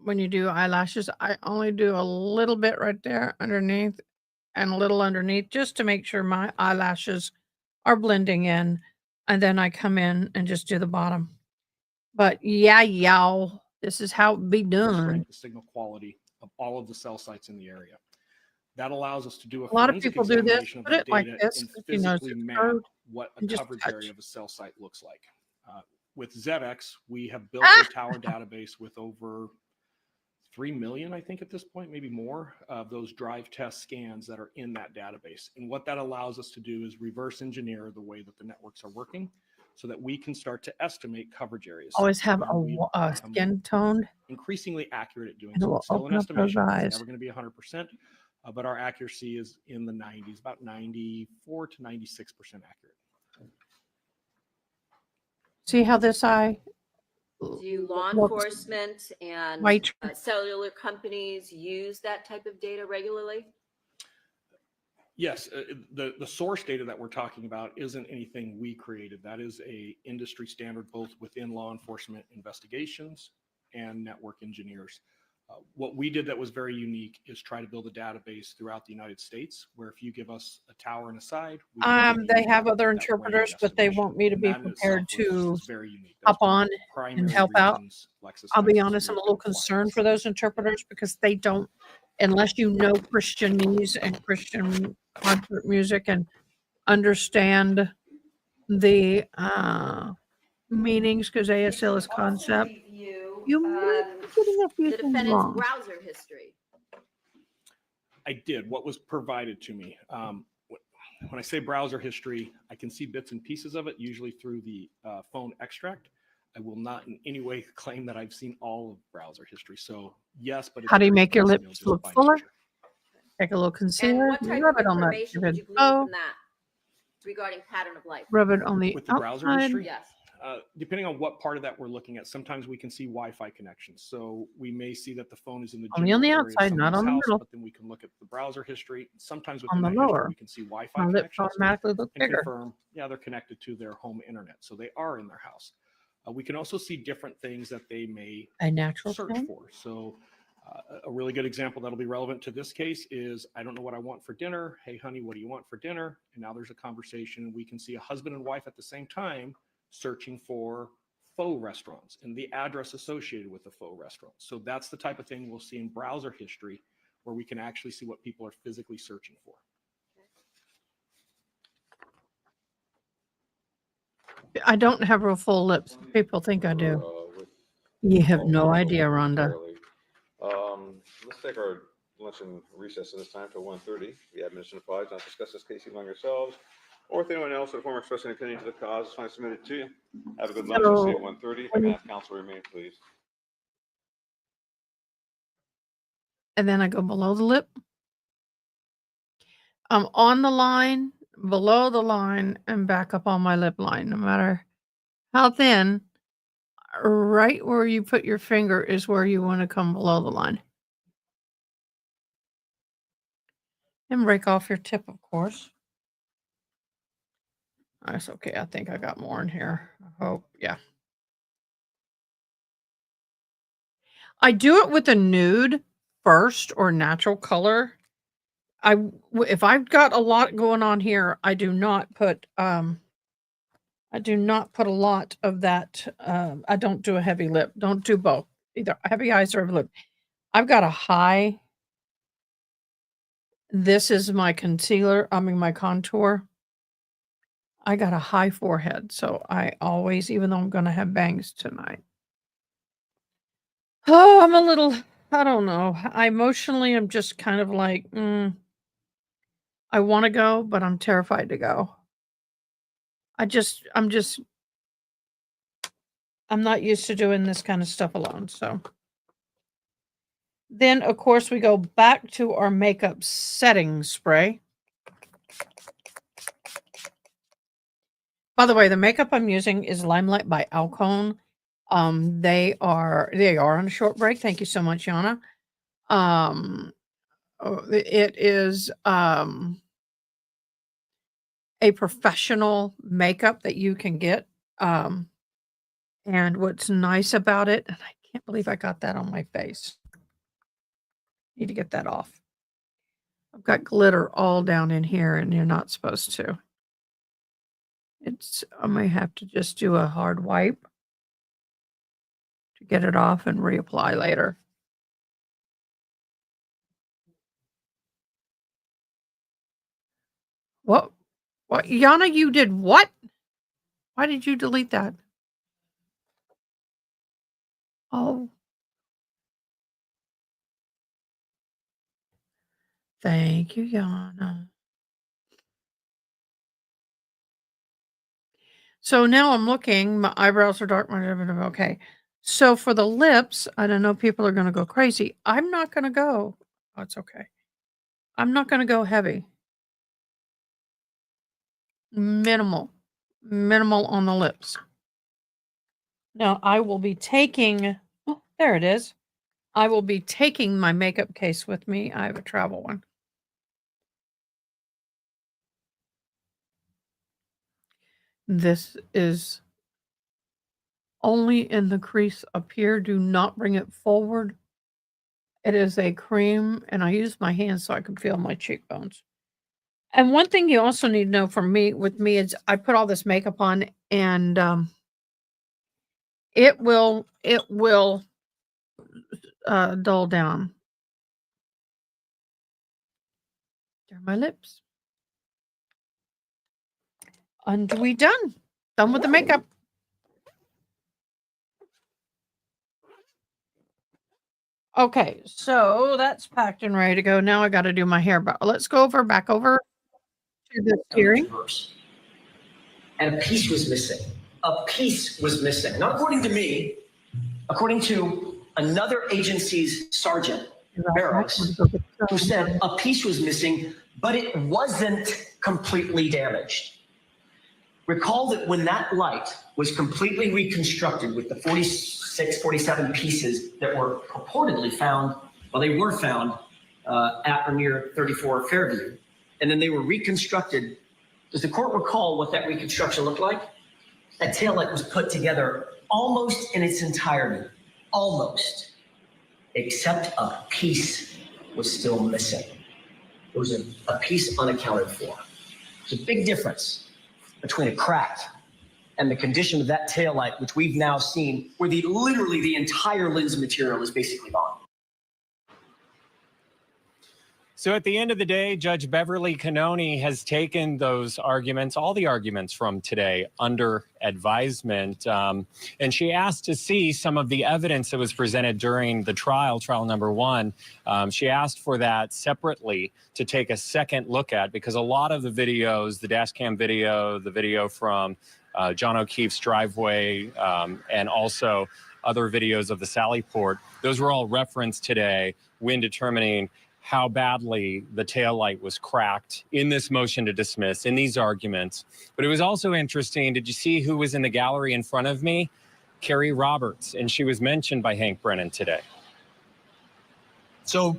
when you do eyelashes? I only do a little bit right there underneath and a little underneath just to make sure my eyelashes are blending in. And then I come in and just do the bottom. But yeah, y'all, this is how it be done. The signal quality of all of the cell sites in the area. That allows us to do A lot of forensic people do this, examination of put the it like data this, and if you notice physically it's map curved, what a and just coverage touch. area of a cell site looks like. With ZedX, we have built Ah! a tower database with over 3 million, I think at this point, maybe more, of those drive test scans that are in that database. And what that allows us to do is reverse engineer the way that the networks are working so that we can start to estimate coverage areas. Always have And we've become skin toned. increasingly accurate at doing And it so. will It's still an open up those estimation. It's eyes. never going to be 100%, but our accuracy is in the 90s, about 94 to 96% accurate. See how this eye Do law looks enforcement and white? cellular companies use that type of data regularly? Yes, the source data that we're talking about isn't anything we created. That is a industry standard both within law enforcement investigations and network engineers. What we did that was very unique is try to build a database throughout the United States, where if you give us a tower and a side, we can give They you have other that interpreters, range but they estimation. want me to And be that in prepared itself to was very unique. hop That's one of on the and primary help out. reasons LexisNexis I'll be is honest, I'm a moved little to fly. concerned for those interpreters because they don't, unless you know Christianese and Christian concert music and understand the meanings, because ASL is concept, you might be getting a few The things defendant's wrong. browser history. I did. What was provided to me. When I say browser history, I can see bits and pieces of it, usually through the phone extract. I will not in any way claim that I've seen all of browser history. So yes, but it's How do you very make your piecemeal lips just look by fuller? nature. Take a little And concealer, what type rub of it on that information did you stupid glean bow, from that regarding pattern of life? rub it on the With the browser outside. history? Yes. Depending on what part of that we're looking at, sometimes we can see Wi-Fi connections. So we may see that the phone is in the Only on the general area of outside, not somebody's on the house, middle. but then we can look at the browser history. Sometimes On within the that history, lower. we can see Wi-Fi My lips connections automatically look and bigger. confirm, yeah, they're connected to their home internet. So they are in their house. We can also see different things that they may A natural search tone? for. So a really good example that'll be relevant to this case is, I don't know what I want for dinner. Hey, honey, what do you want for dinner? And now there's a conversation. We can see a husband and wife at the same time searching for faux restaurants and the address associated with the faux restaurant. So that's the type of thing we'll see in browser history, where we can actually see what people are physically searching for. I don't have real full lips. People think I do. You have no idea, Rhonda. Let's take our luncheon recess at this time till 1:30. The admonition applies, not discuss this case among yourselves or with anyone else, or form expressing opinion to the cause is finally submitted to you. Have a good lunch. We'll see you at 1:30. If I can ask counsel to remain, please. And then I go below the lip. I'm on the line, below the line, and back up on my lip line, no matter how thin. Right where you put your finger is where you want to come below the line. And break off your tip, of course. That's okay. I think I got more in here. I hope. Yeah. I do it with a nude first or natural color. If I've got a lot going on here, I do not put a lot of that. I don't do a heavy lip. Don't do both. Either heavy eyes or heavy lip. I've got a high. This is my concealer. I mean my contour. I got a high forehead, so I always, even though I'm gonna have bangs tonight. Oh, I'm a little, I don't know. I emotionally am just kind of like, I want to go, but I'm terrified to go. I'm not used to doing this kind of stuff alone. So then, of course, we go back to our makeup setting spray. By the way, the makeup I'm using is Limelight by Alcone. They are on a short break. Thank you so much, Yana. It is a professional makeup that you can get. And what's nice about it, and I can't believe I got that on my face. Need to get that off. I've got glitter all down in here, and you're not supposed to. I may have to just do a hard wipe to get it off and reapply later. What? What? Yana, you did what? Why did you delete that? Oh. Thank you, Yana. So now I'm looking, my eyebrows are dark. Okay. So for the lips, I don't know, people are going to go crazy. I'm not going to go. Oh, it's okay. I'm not going to go heavy. Minimal on the lips. Now I will be taking, oh, there it is. I will be taking my makeup case with me. I have a travel one. This is only in the crease up here. Do not bring it forward. It is a cream, and I use my hands so I can feel my cheekbones. And one thing you also need to know from me, with me, is I put all this makeup on, and it will dull down. There are my lips. And we done. Done with the makeup. Okay, so that's packed and ready to go. Now I got to do my hair, but let's go back over to the hearing. And a piece was missing. A piece was missing. Not according to me, according to another agency's sergeant, Barrows, who said a piece was missing, but it wasn't completely damaged. Recall that when that light was completely reconstructed with the 46, 47 pieces that were purportedly found, well, they were found at or near 34 Fairview, and then they were reconstructed. Does the court recall what that reconstruction looked like? That taillight was put together almost in its entirety, almost, except a piece was still missing. There was a piece unaccounted for. There's a big difference between a crack and the condition of that taillight, which we've now seen, where literally the entire lens material is basically gone. So at the end of the day, Judge Beverly Cannoni has taken those arguments, all the arguments from today, under advisement. And she asked to see some of the evidence that was presented during the trial number one. She asked for that separately to take a second look at, because a lot of the videos, the dash cam video, the video from John O'Keefe's driveway, and also other videos of the Sally Port, those were all referenced today when determining how badly the taillight was cracked in this motion to dismiss, in these arguments. But it was also interesting, did you see who was in the gallery in front of me? Carrie Roberts, and she was mentioned by Hank Brennan today. So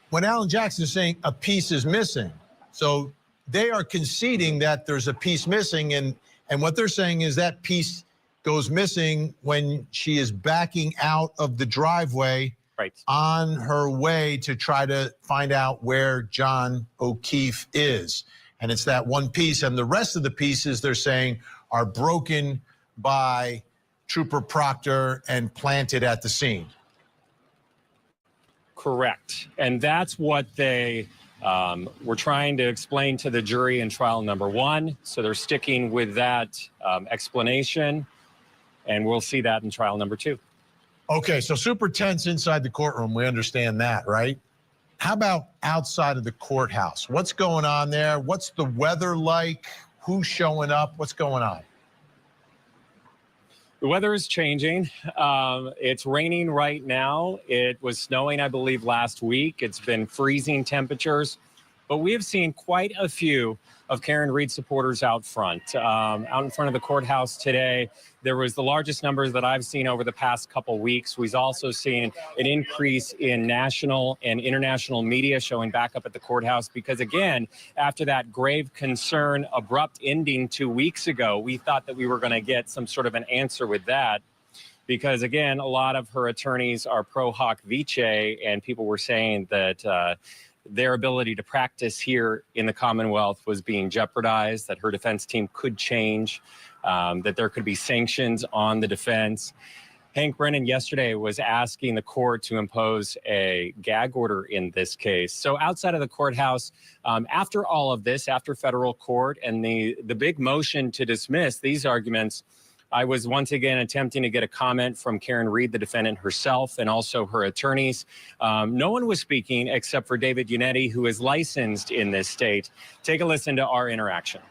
when Alan Jackson is saying a piece is missing, so they are conceding that there's a piece missing, and what they're saying is that piece goes missing when she is backing out of the driveway on her way to try to find out where John O'Keefe is. And it's that one piece, and the rest of the pieces they're saying are broken by Trooper Proctor and planted at the scene. Correct. And that's what they were trying to explain to the jury in trial number one. So they're sticking with that explanation, and we'll see that in trial number two. Okay, so super tense inside the courtroom. We understand that, right? How about outside of the courthouse? What's going on there? What's the weather like? Who's showing up? What's going on? The weather is changing. It's raining right now. It was snowing, I believe, last week. It's been freezing temperatures. But we have seen quite a few of Karen Reed supporters out front. Out in front of the courthouse today, there was the largest numbers that I've seen over the past couple weeks. We've also seen an increase in national and international media showing back up at the courthouse because, again, after that grave concern abrupt ending 2 weeks ago, we thought that we were going to get some sort of an answer with that. Because, again, a lot of her attorneys are pro hoc vice, and people were saying that their ability to practice here in the Commonwealth was being jeopardized, that her defense team could change, that there could be sanctions on the defense. Hank Brennan yesterday was asking the court to impose a gag order in this case. So outside of the courthouse, after all of this, after federal court and the big motion to dismiss these arguments, I was once again attempting to get a comment from Karen Reed, the defendant herself, and also her attorneys. No one was speaking except for David Unetti, who is licensed in this state. Take a listen to our interaction.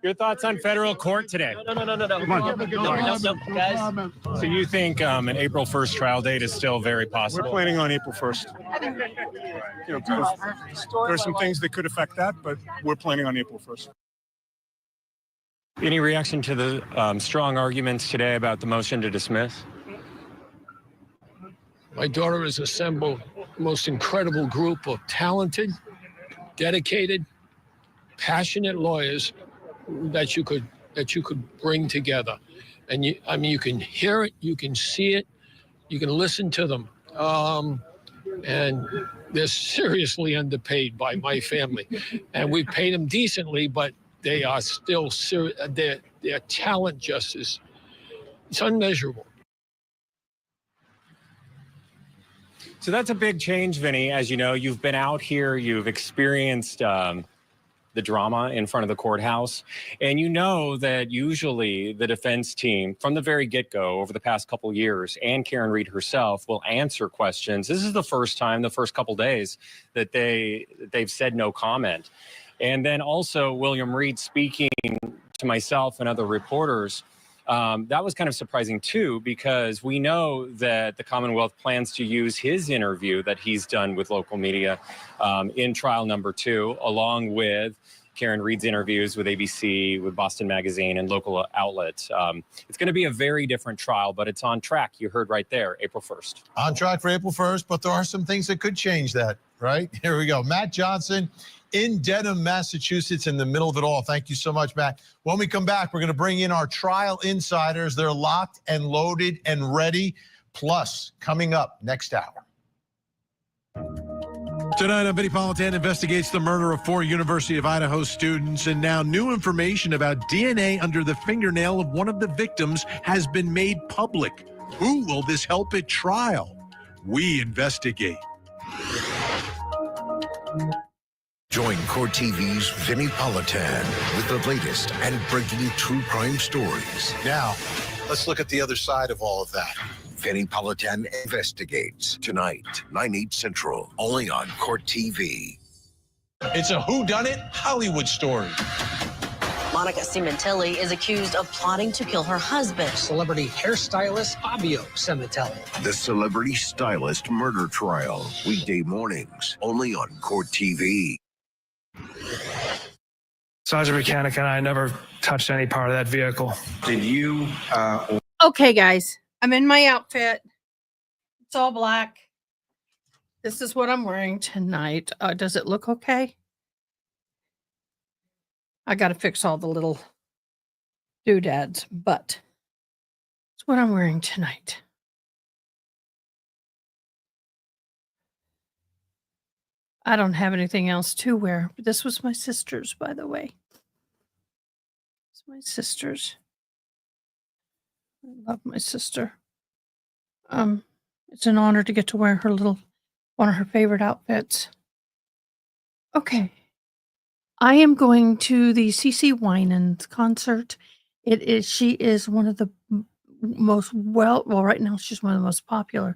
Your thoughts on federal court today? No. Come on. Guys. So you think an April 1st trial date is still very possible? We're planning on April 1st. You know, there's some things that could affect that, but we're planning on April 1st. Any reaction to the strong arguments today about the motion to dismiss? My daughter has assembled the most incredible group of talented, dedicated, passionate lawyers that you could bring together. And you can hear it, you can see it, you can listen to them. And they're seriously underpaid by my family. And we pay them decently, but they are still their talent just is, it's unmeasurable. So that's a big change, Vinny. As you know, you've been out here, you've experienced the drama in front of the courthouse, and you know that usually the defense team from the very get-go over the past couple of years, and Karen Reed herself, will answer questions. This is the first time, the first couple days, that they've said no comment. And then also William Reed speaking to myself and other reporters, that was kind of surprising too, because we know that the Commonwealth plans to use his interview that he's done with local media in trial number 2, along with Karen Reed's interviews with ABC, with Boston Magazine, and local outlets. It's going to be a very different trial, but it's on track. You heard right there, April 1st. On track for April 1st, but there are some things that could change that, right? Here we go. Matt Johnson in Dedham, Massachusetts, in the middle of it all. Thank you so much, Matt. When we come back, we're going to bring in our trial insiders. They're locked and loaded and ready. Plus, coming up next hour. Tonight on Vinny Politan investigates the murder of 4 University of Idaho students, and now new information about DNA under the fingernail of one of the victims has been made public. Who will this help at trial? We investigate. Join Court TV's Vinny Politan with the latest and breaking true crime stories. Now, let's look at the other side of all of that. Vinny Politan investigates tonight, 9/8 Central, only on Court TV. It's a whodunit Hollywood story. Monica Sementilli is accused of plotting to kill her husband. Celebrity hairstylist Fabio Sementilli. The celebrity stylist murder trial, weekday mornings, only on Court TV. Sergeant Mechanic and I never touched any part of that vehicle. Did you? Okay, guys, I'm in my outfit. It's all black. This is what I'm wearing tonight. Does it look okay? I got to fix all the little doodads, but it's what I'm wearing tonight. I don't have anything else to wear, but this was my sister's, by the way. It's my sister's. I love my sister. It's an honor to get to wear one of her favorite outfits. Okay. I am going to the CeCe Winans concert. She is one of the most right now she's one of the most popular,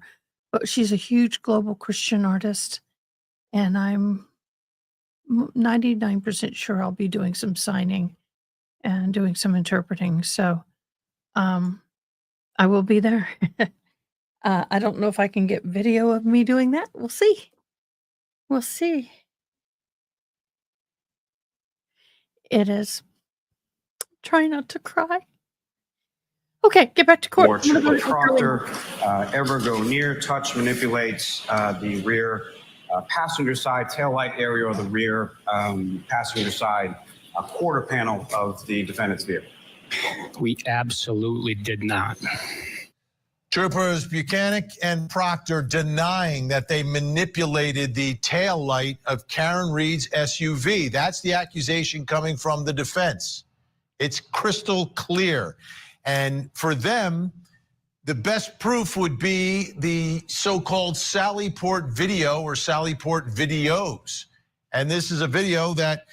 but she's a huge global Christian artist. And I'm 99% sure I'll be doing some signing and doing some interpreting. So I will be there. I don't know if I can get video of me doing that. We'll see. We'll see. It is. Try not to cry. Okay, get back to court. Proctor ever go near, touch, manipulates the rear passenger side taillight area or the rear passenger side quarter panel of the defendant's vehicle? We absolutely did not. Troopers Buchanan and Proctor denying that they manipulated the tail light of Karen Reed's SUV. That's the accusation coming from the defense. It's crystal clear. And for them, the best proof would be the so-called Sallyport video or Sallyport videos. And this is a video that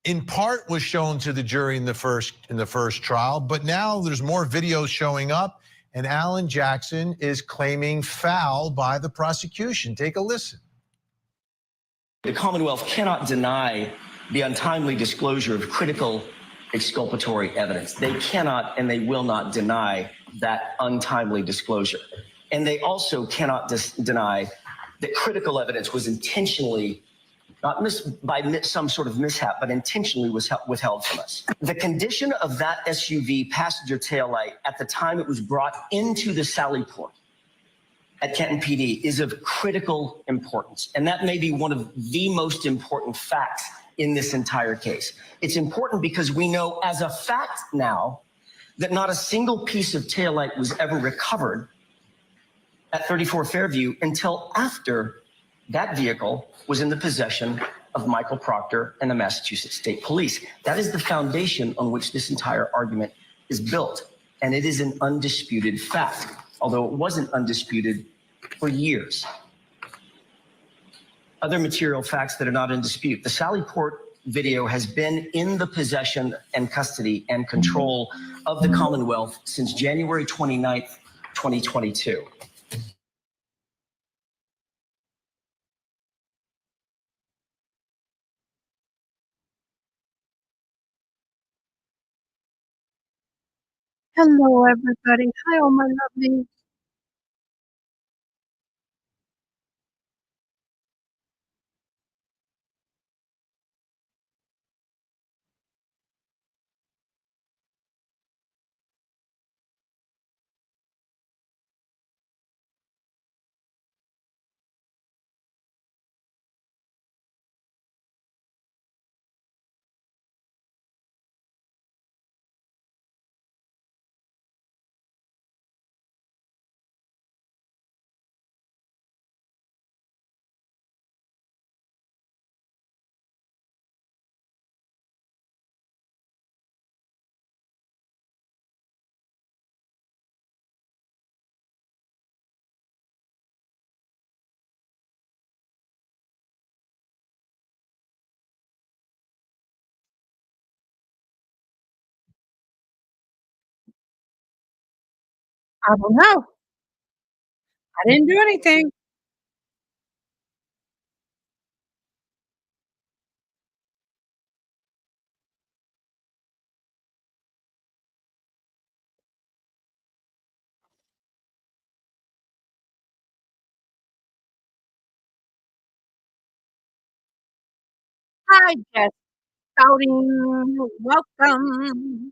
in part was shown to the jury in the first trial, but now there's more videos showing up. And Alan Jackson is claiming foul by the prosecution. Take a listen. The Commonwealth cannot deny the untimely disclosure of critical exculpatory evidence. They cannot and they will not deny that untimely disclosure. And they also cannot deny that critical evidence was intentionally, not by some sort of mishap, but intentionally was withheld from us. The condition of that SUV passenger taillight at the time it was brought into the Sally Port at Kenton PD is of critical importance. And that may be one of the most important facts in this entire case. It's important because we know as a fact now that not a single piece of taillight was ever recovered at 34 Fairview until after that vehicle was in the possession of Michael Proctor and the Massachusetts State Police. That is the foundation on which this entire argument is built. And it is an undisputed fact, although it wasn't undisputed for years. Other material facts that are not in dispute. The Sally Port video has been in the possession and custody and control of the Commonwealth since January 29th, 2022. Hello, everybody. Hi, all my lovelies. I don't know. I didn't do anything. Hi, Jess. Shouting. Welcome.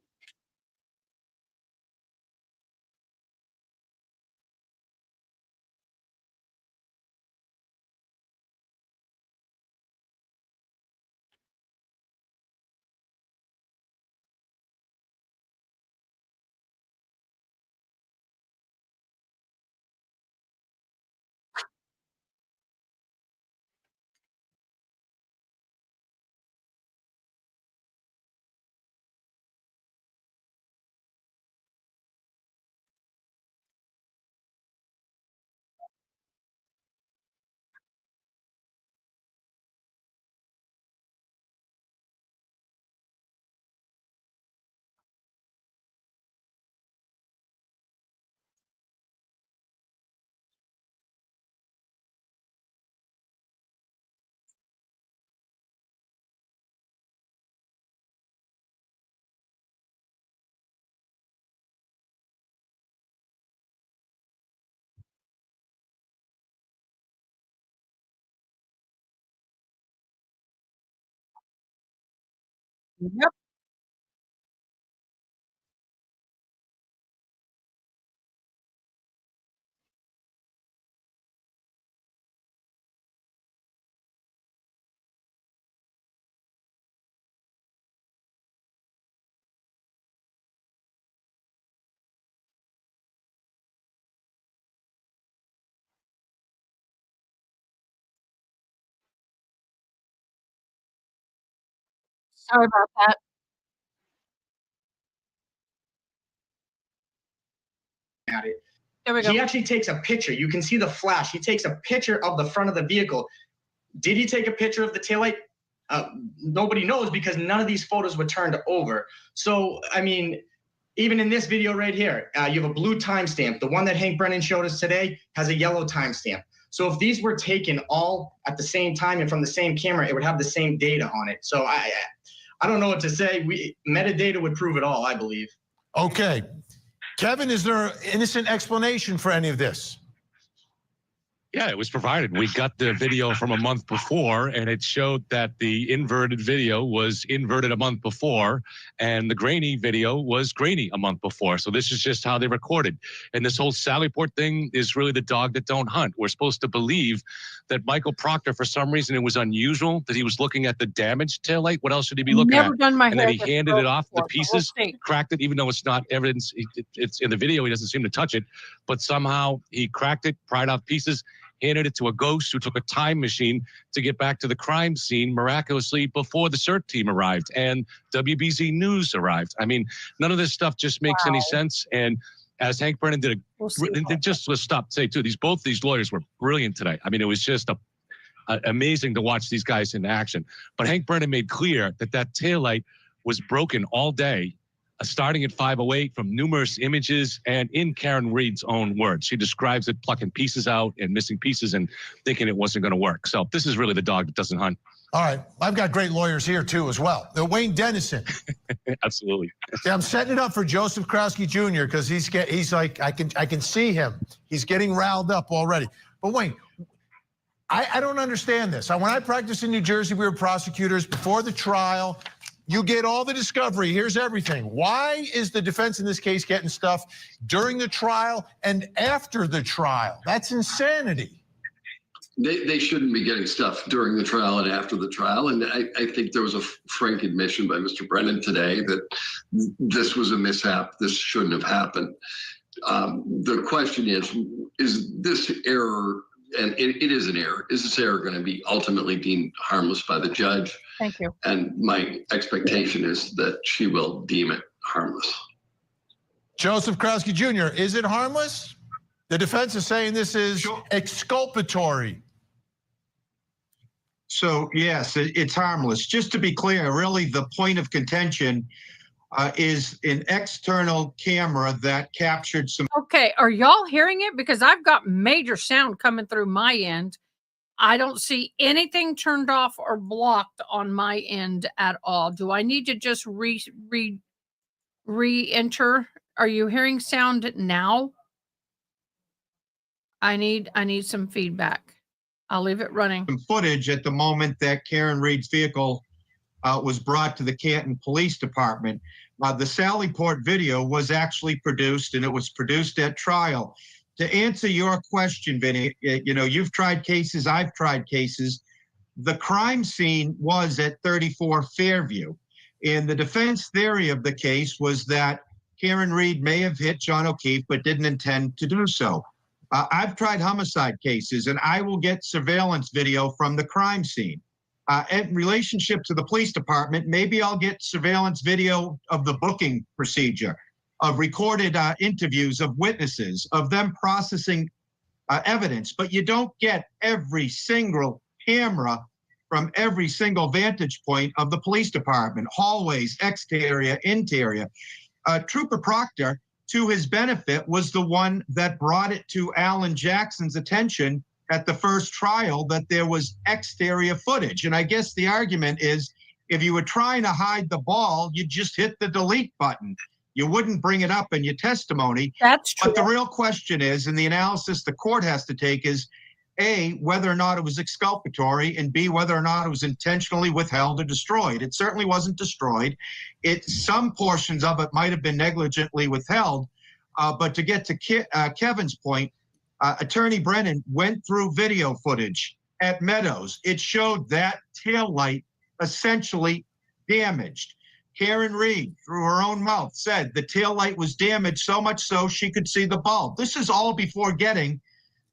Yep. Sorry about that. At it. There we go. He actually takes a picture. You can see the flash. He takes a picture of the front of the vehicle. Did he take a picture of the taillight? Nobody knows because none of these photos were turned over. So, I mean, even in this video right here, you have a blue timestamp. The one that Hank Brennan showed us today has a yellow timestamp. So if these were taken all at the same time and from the same camera, it would have the same data on it. So I don't know what to say. Metadata would prove it all, I believe. Okay. Kevin, is there an innocent explanation for any of this? Yeah, it was provided. We got the video from a month before, and it showed that the inverted video was inverted a month before, and the grainy video was grainy a month before. So this is just how they recorded. And this whole Sally Port thing is really the dog that don't hunt. We're supposed to believe that Michael Proctor, for some reason, it was unusual that he was looking at the damaged taillight. What else should he be looking Never at? done my And hair then he this handed early it off the before, but we'll pieces, see. cracked it, even though it's not evidence. It's in the video. He doesn't seem to touch it, but somehow he cracked it, pried off pieces, handed it to a ghost who took a time machine to get back to the crime scene miraculously before the CERT team arrived and WBZ News arrived. I mean, none of this stuff just makes any sense. And as Hank Brennan did, just let's stop to say too, both these lawyers were brilliant today. I mean, it was just amazing to watch these guys in action. But Hank Brennan made clear that taillight was broken all day, starting at 5:08 from numerous images and in Karen Reed's own words. She describes it plucking pieces out and missing pieces and thinking it wasn't going to work. So this is really the dog that doesn't hunt. All right. I've got great lawyers here, too, as well. Wayne Dennison. Absolutely. Yeah, I'm setting it up for Joseph Krowski Jr. because he's like, I can see him. He's getting riled up already. But Wayne, I don't understand this. When I practiced in New Jersey, we were prosecutors before the trial. You get all the discovery. Here's everything. Why is the defense in this case getting stuff during the trial and after the trial? That's insanity. They shouldn't be getting stuff during the trial and after the trial. And I think there was a frank admission by Mr. Brennan today that this was a mishap. This shouldn't have happened. The question is this error, and it is an error, is this error going to be ultimately deemed harmless by the judge? Thank you. And my expectation is that she will deem it harmless. Joseph Krowski Jr., is it harmless? The defense is saying this is exculpatory. So yes, it's harmless. Just to be clear, really the point of contention is an external camera that captured some. Okay, are y'all hearing it? Because I've got major sound coming through my end. I don't see anything turned off or blocked on my end at all. Do I need to just re-enter? Are you hearing sound now? I need some feedback. I'll leave it running. Some footage at the moment that Karen Reed's vehicle was brought to the Canton Police Department. The Sally Port video was actually produced, and it was produced at trial. To answer your question, Vinny, you've tried cases, I've tried cases. The crime scene was at 34 Fairview. And the defense theory of the case was that Karen Reed may have hit John O'Keefe, but didn't intend to do so. I've tried homicide cases, and I will get surveillance video from the crime scene. In relationship to the police department, maybe I'll get surveillance video of the booking procedure, of recorded interviews of witnesses, of them processing evidence, but you don't get every single camera from every single vantage point of the police department, hallways, exterior, interior. Trooper Proctor, to his benefit, was the one that brought it to Alan Jackson's attention at the first trial that there was exterior footage. And I guess the argument is, if you were trying to hide the ball, you just hit the delete button. You wouldn't bring it up in your testimony. That's true. But the real question is, and the analysis the court has to take is, A, whether or not it was exculpatory, and B, whether or not it was intentionally withheld or destroyed. It certainly wasn't destroyed. Some portions of it might have been negligently withheld. But to get to Kevin's point, Attorney Brennan went through video footage at Meadows. It showed that taillight essentially damaged. Karen Reed, through her own mouth, said the taillight was damaged so much so she could see the bulb. This is all before getting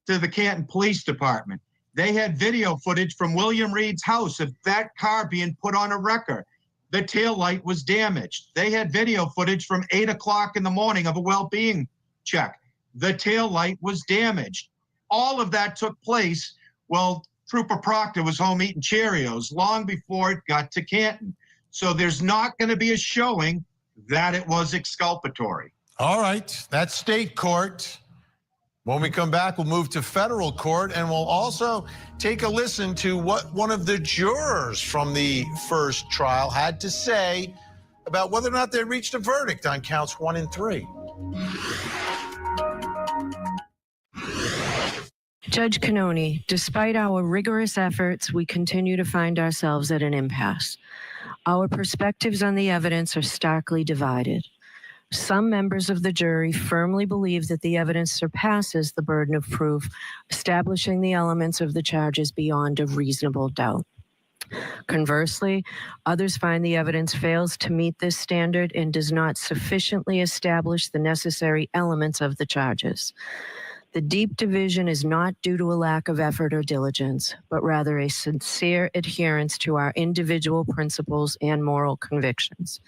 to the Canton Police Department. They had video footage from William Reed's house of that car being put on a wrecker. The taillight was damaged. They had video footage from 8 o'clock in the morning of a well-being check. The taillight was damaged. All of that took place while Trooper Proctor was home eating Cheerios long before it got to Canton. So there's not going to be a showing that it was exculpatory. All right, that's state court. When we come back, we'll move to federal court, and we'll also take a listen to what one of the jurors from the first trial had to say about whether or not they reached a verdict on counts 1 and 3. Judge Cannoni, despite our rigorous efforts, we continue to find ourselves at an impasse. Our perspectives on the evidence are starkly divided. Some members of the jury firmly believe that the evidence surpasses the burden of proof, establishing the elements of the charges beyond a reasonable doubt. Conversely, others find the evidence fails to meet this standard and does not sufficiently establish the necessary elements of the charges. The deep division is not due to a lack of effort or diligence, but rather a sincere adherence to our individual principles and moral convictions.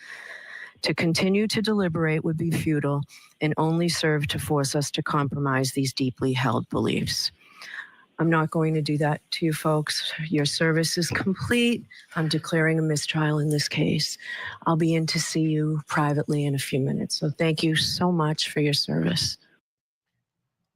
To continue to deliberate would be futile and only serve to force us to compromise these deeply held beliefs. I'm not going to do that to you folks. Your service is complete. I'm declaring a mistrial in this case. I'll be in to see you privately in a few minutes. So thank you so much for your service.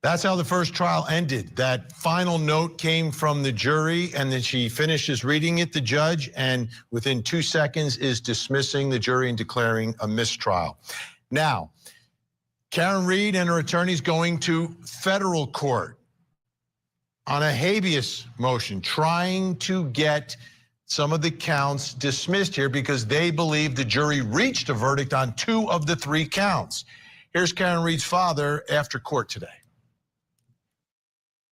That's how the first trial ended. That final note came from the jury, and then she finishes reading it, the judge, and within 2 seconds is dismissing the jury and declaring a mistrial. Now, Karen Reed and her attorneys going to federal court on a habeas motion, trying to get some of the counts dismissed here because they believe the jury reached a verdict on 2 of the 3 counts. Here's Karen Reed's father after court today.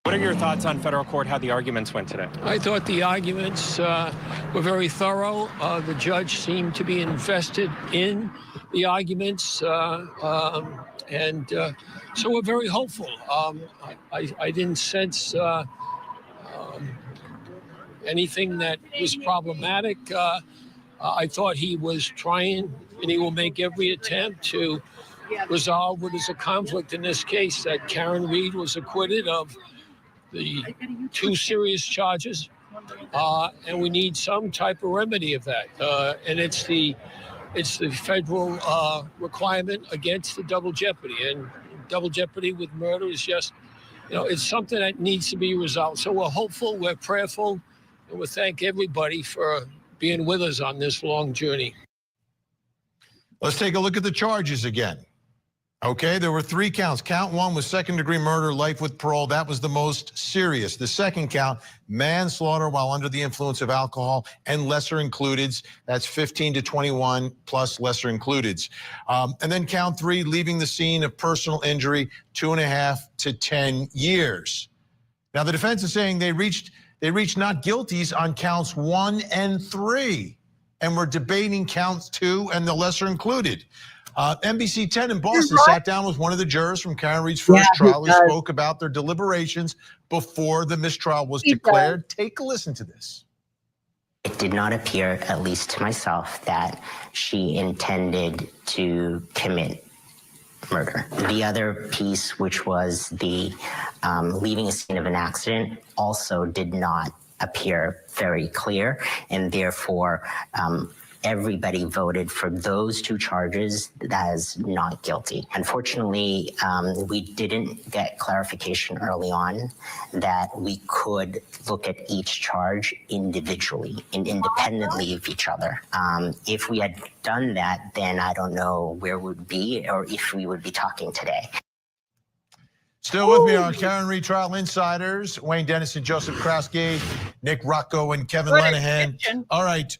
What are your thoughts on federal court, how the arguments went today? I thought the arguments were very thorough. The judge seemed to be invested in the arguments, so we're very hopeful. I didn't sense anything that was problematic. I thought he was trying, and he will make every attempt to resolve what is a conflict in this case, that Karen Reed was acquitted of the 2 serious charges, and we need some type of remedy of that. And it's the federal requirement against the double jeopardy, and double jeopardy with murder is just, it's something that needs to be resolved. So we're hopeful, we're prayerful, and we thank everybody for being with us on this long journey. Let's take a look at the charges again. Okay, there were 3 counts. Count 1 was second-degree murder, life with parole. That was the most serious. The second count, manslaughter while under the influence of alcohol and lesser includeds. That's 15 to 21 plus lesser includeds. And then count 3, leaving the scene of personal injury, 2.5 to 10 years. Now the defense is saying they reached not guilties on counts 1 and 3, and we're debating counts 2 and the lesser included. NBC 10 in Boston sat down with one of the jurors from Karen Reed's first trial who spoke about their deliberations before the mistrial was declared. Take a listen to this. It did not appear, at least to myself, that she intended to commit murder. The other piece, which was the leaving a scene of an accident, also did not appear very clear, and therefore everybody voted for those 2 charges as not guilty. Unfortunately, we didn't get clarification early on that we could look at each charge individually and independently of each other. If we had done that, then I don't know where we'd be or if we would be talking today. Still with me on Karen Reed Trial Insiders, Wayne Dennison, Joseph Kraske, Nick Rocco, and Kevin Lenahan. All right.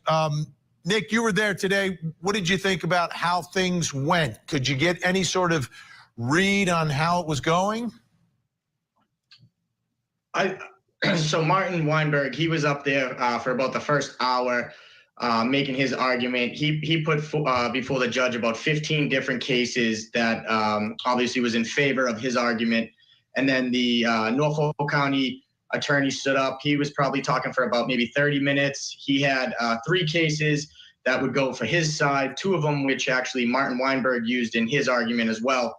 Nick, you were there today. What did you think about how things went? Could you get any sort of read on how it was going? So Martin Weinberg, he was up there for about the first hour making his argument. He put before the judge about 15 different cases that obviously was in favor of his argument. And then the Norfolk County attorney stood up. He was probably talking for about maybe 30 minutes. He had 3 cases that would go for his side, 2 of them which actually Martin Weinberg used in his argument as well.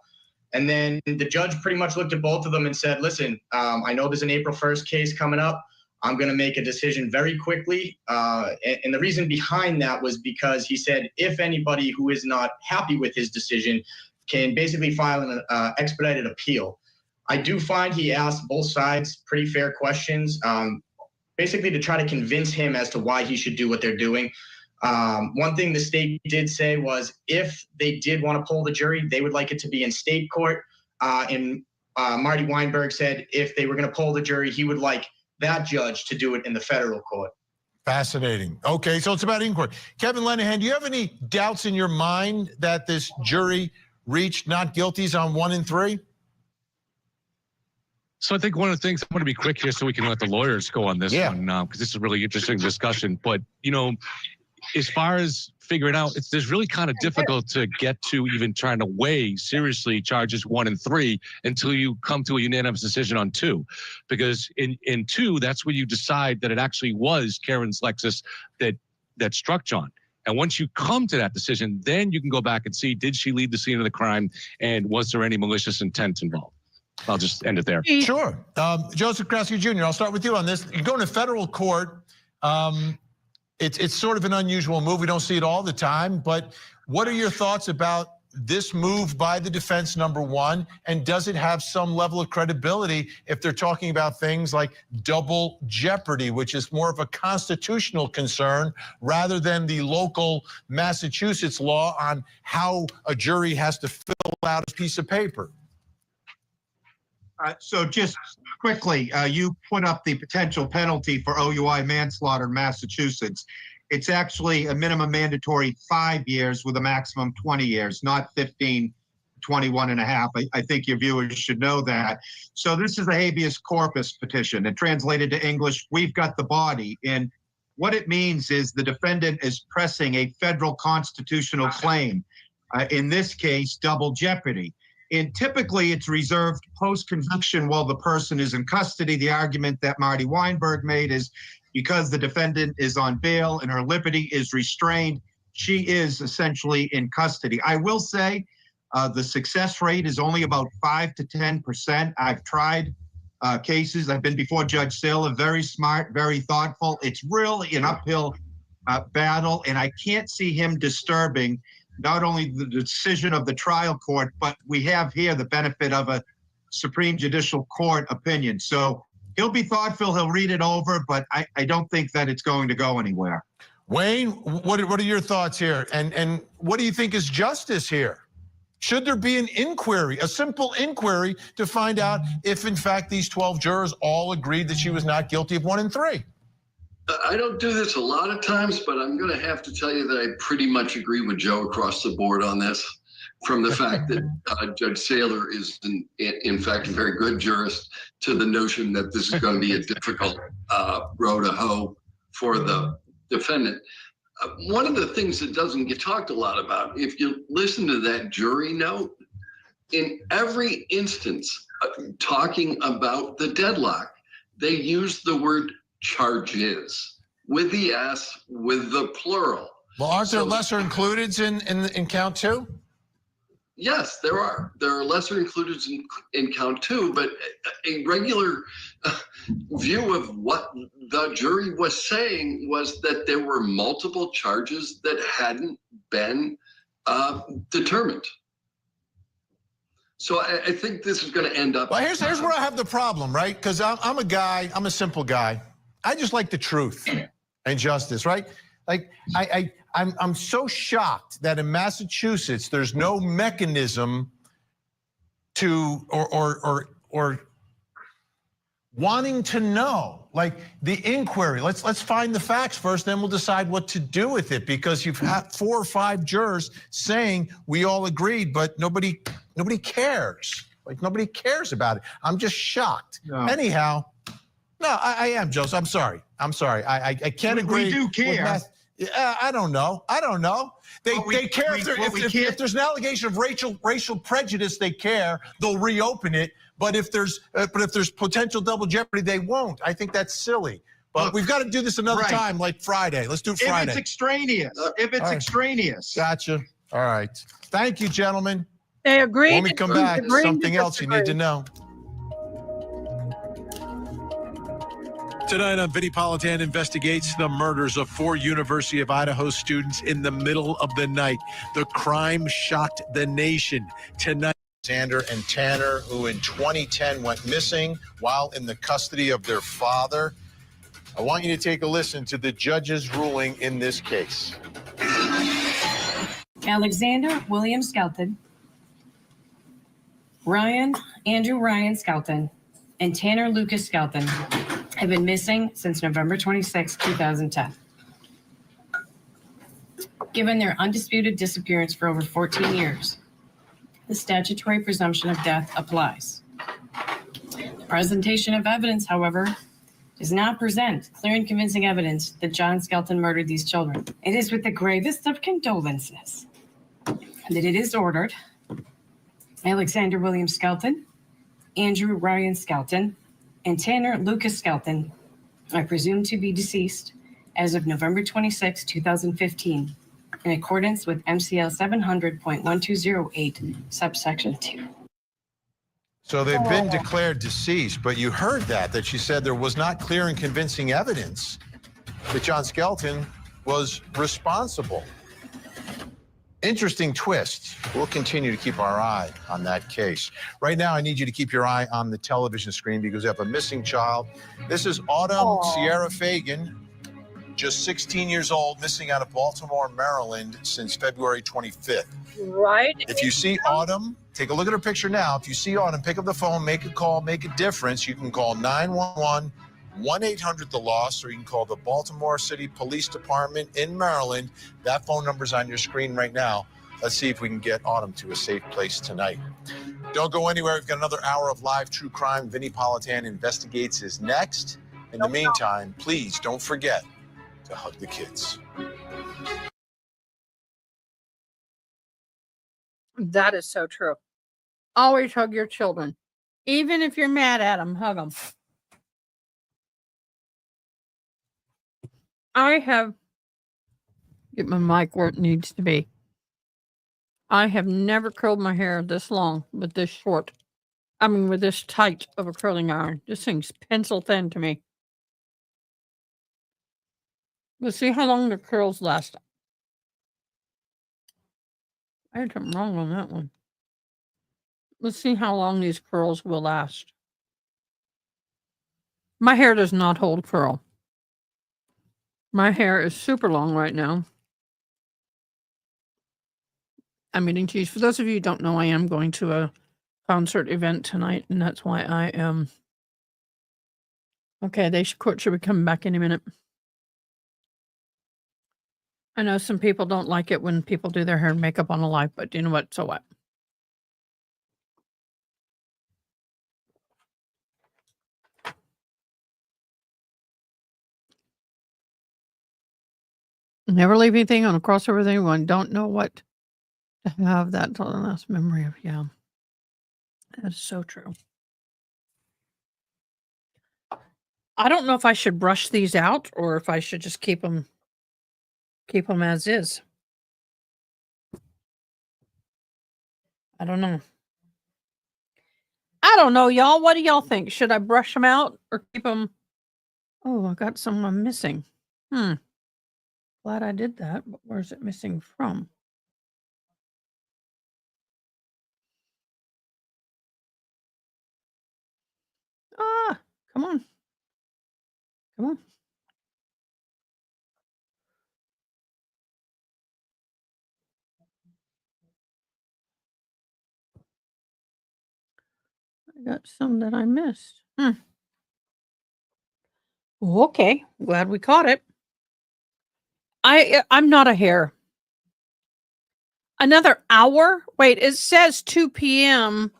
And then the judge pretty much looked at both of them and said, listen, I know there's an April 1st case coming up. I'm going to make a decision very quickly. And the reason behind that was because he said, if anybody who is not happy with his decision can basically file an expedited appeal. I do find he asked both sides pretty fair questions, basically to try to convince him as to why he should do what they're doing. One thing the state did say was if they did want to poll the jury, they would like it to be in state court. And Marty Weinberg said if they were going to poll the jury, he would like that judge to do it in the federal court. Fascinating. Okay, so it's about inquiry. Kevin Lenahan, do you have any doubts in your mind that this jury reached not guilties on 1 and 3? So I think one of the things, I'm going to be quick here so we can let the lawyers go on this one, because this is a really interesting discussion. But, you know, as far as figuring out, there's really kind of difficult to get to even trying to weigh seriously charges 1 and 3 until you come to a unanimous decision on 2. Because in 2, that's where you decide that it actually was Karen's Lexus that struck John. And once you come to that decision, then you can go back and see, did she leave the scene of the crime, and was there any malicious intent involved? I'll just end it there. Sure. Joseph Kraske Jr., I'll start with you on this. You're going to federal court. It's sort of an unusual move. We don't see it all the time. But what are your thoughts about this move by the defense, number one? And does it have some level of credibility if they're talking about things like double jeopardy, which is more of a constitutional concern rather than the local Massachusetts law on how a jury has to fill out a piece of paper? So just quickly, you put up the potential penalty for OUI manslaughter in Massachusetts. It's actually a minimum mandatory 5 years with a maximum 20 years, not 15, 21 and a half. I think your viewers should know that. So this is a habeas corpus petition, and translated to English, we've got the body. And what it means is the defendant is pressing a federal constitutional claim, in this case, double jeopardy. And typically it's reserved post-conviction while the person is in custody. The argument that Marty Weinberg made is because the defendant is on bail and her liberty is restrained, she is essentially in custody. I will say the success rate is only about 5 to 10%. I've tried cases. I've been before Judge Saylor, very smart, very thoughtful. It's really an uphill battle, and I can't see him disturbing not only the decision of the trial court, but we have here the benefit of a Supreme Judicial Court opinion. So he'll be thoughtful, he'll read it over, but I don't think that it's going to go anywhere. Wayne, what are your thoughts here? And what do you think is justice here? Should there be an inquiry, a simple inquiry, to find out if, in fact, these 12 jurors all agreed that she was not guilty of 1 and 3? I don't do this a lot of times, but I'm going to have to tell you that I pretty much agree with Joe across the board on this, from the fact that Judge Saylor is, in fact, a very good jurist, to the notion that this is going to be a difficult row to hoe for the defendant. One of the things that doesn't get talked a lot about, if you listen to that jury note, in every instance talking about the deadlock, they use the word charges with the S, with the plural. Well, aren't there lesser included in count 2? Yes, there are. There are lesser included in count 2, but a regular view of what the jury was saying was that there were multiple charges that hadn't been determined. So I think this is going to end up. Well, here's where I have the problem, right? Because I'm a guy, I'm a simple guy. I just like the truth and justice, right? Like I'm so shocked that in Massachusetts there's no mechanism to or wanting to know, like the inquiry. Let's find the facts first, then we'll decide what to do with it. Because you've had 4 or 5 jurors saying we all agreed, but nobody cares. Like nobody cares about it. I'm just shocked. No. Anyhow. No, I am, Joseph. I'm sorry. I can't agree. We do care. I don't know. They care if there's an allegation of racial prejudice. They care. They'll reopen it. But if there's potential double jeopardy, they won't. I think that's silly. But we've got to do this another time, like Friday. Let's do it Friday. If it's extraneous. Gotcha. All right. Thank you, gentlemen. They agree. When we come back, something else you need to know. Tonight on Vinnie Politan investigates the murders of 4 University of Idaho students in the middle of the night. The crime shocked the nation. Tonight. Alexander and Tanner, who in 2010 went missing while in the custody of their father. I want you to take a listen to the judge's ruling in this case. Alexander William Skelton, Andrew Ryan Skelton, and Tanner Lucas Skelton have been missing since November 26, 2010. Given their undisputed disappearance for over 14 years, the statutory presumption of death applies. The presentation of evidence, however, does not present clear and convincing evidence that John Skelton murdered these children. It is with the gravest of condolences that it is ordered Alexander William Skelton, Andrew Ryan Skelton, and Tanner Lucas Skelton are presumed to be deceased as of November 26, 2015, in accordance with MCL 700.1208, subsection 2. So they've been declared deceased, but you heard that she said there was not clear and convincing evidence that John Skelton was responsible. Interesting twist. We'll continue to keep our eye on that case. Right now, I need you to keep your eye on the television screen because we have a missing child. This is Autumn Sierra Fagan, just 16 years old, missing out of Baltimore, Maryland since February 25th. Right. If you see Autumn, take a look at her picture now. If you see Autumn, pick up the phone, make a call, make a difference. You can call 911, 1-800-THE-LOST, or you can call the Baltimore City Police Department in Maryland. That phone number's on your screen right now. Let's see if we can get Autumn to a safe place tonight. Don't go anywhere. We've got another hour of live true crime. Vinnie Politan Investigates is next. In the meantime, please don't forget to hug the kids. That is so true. Always hug your children. Even if you're mad at them, hug them. I have, get my mic where it needs to be. I have never curled my hair this long with this short. I mean, with this tight of a curling iron. This thing's pencil thin to me. Let's see how long the curls last. I had something wrong on that one. Let's see how long these curls will last. My hair does not hold curl. My hair is super long right now. I'm eating cheese. For those of you who don't know, I am going to a concert event tonight, and that's why I am. Okay, court should be coming back any minute. I know some people don't like it when people do their hair and makeup on a live, but you know what? So what? Never leave anything on a crossover with anyone. Don't know what to have. That's the last memory of. Yeah. That is so true. I don't know if I should brush these out or if I should just keep them as is. I don't know. I don't know, y'all. What do y'all think? Should I brush them out or keep them? Oh, I got some I'm missing. Glad I did that, but where's it missing from? Ah, come on. Come on. I got some that I missed. Okay, glad we caught it. I'm not a hair. Another hour? Wait, it says 2 p.m.,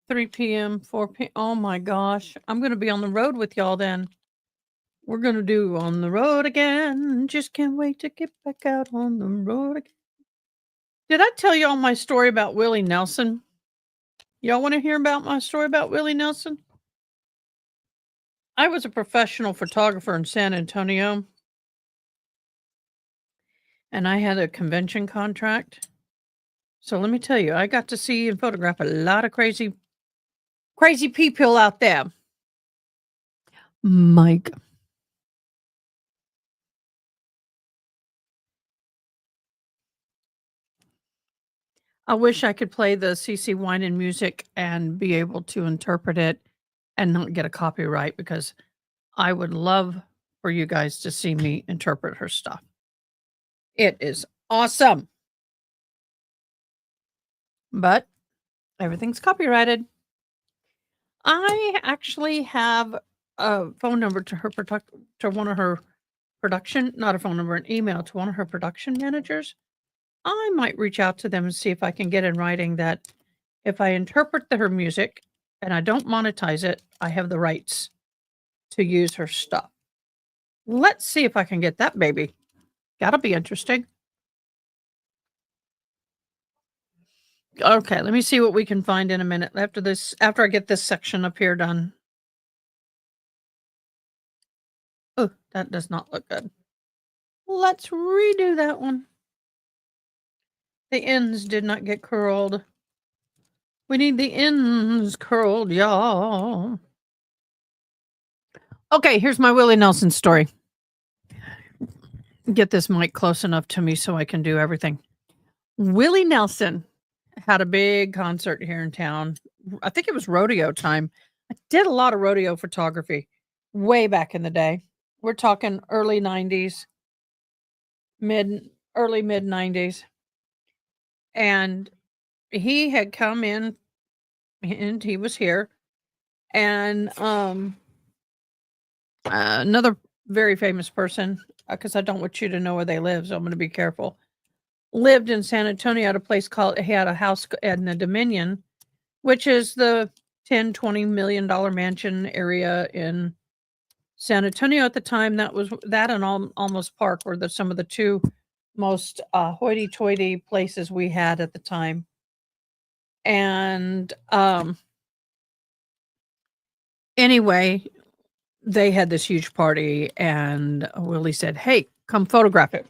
3 p.m., 4 p.m. Oh my gosh. I'm going to be on the road with y'all then. We're going to do On the Road Again. Just can't wait to get back out on the road again. Did I tell y'all my story about Willie Nelson? Y'all want to hear about my story about Willie Nelson? I was a professional photographer in San Antonio. And I had a convention contract. So let me tell you, I got to see and photograph a lot of crazy people out there. Mike. I wish I could play the CC Winan music and be able to interpret it and not get a copyright, because I would love for you guys to see me interpret her stuff. It is awesome. But everything's copyrighted. I actually have a phone number to her to one of her production, not a phone number, an email to one of her production managers. I might reach out to them and see if I can get in writing that if I interpret her music and I don't monetize it, I have the rights to use her stuff. Let's see if I can get that baby. That'll be interesting. Okay, let me see what we can find in a minute after I get this section up here done. Oh, that does not look good. Let's redo that one. The ends did not get curled. We need the ends curled, y'all. Okay, here's my Willie Nelson story. Get this mic close enough to me so I can do everything. Willie Nelson had a big concert here in town. I think it was rodeo time. I did a lot of rodeo photography way back in the day. We're talking early 90s, early mid 90s. And he had come in and he was here. And another very famous person, because I don't want you to know where they live, so I'm going to be careful, lived in San Antonio at a place called, he had a house in the Dominion, which is the $10-20 million mansion area in San Antonio at the time. That was that and Almost Park were some of the two most hoity-toity places we had at the time. And anyway, they had this huge party, and Willie said, "Hey, come photograph it."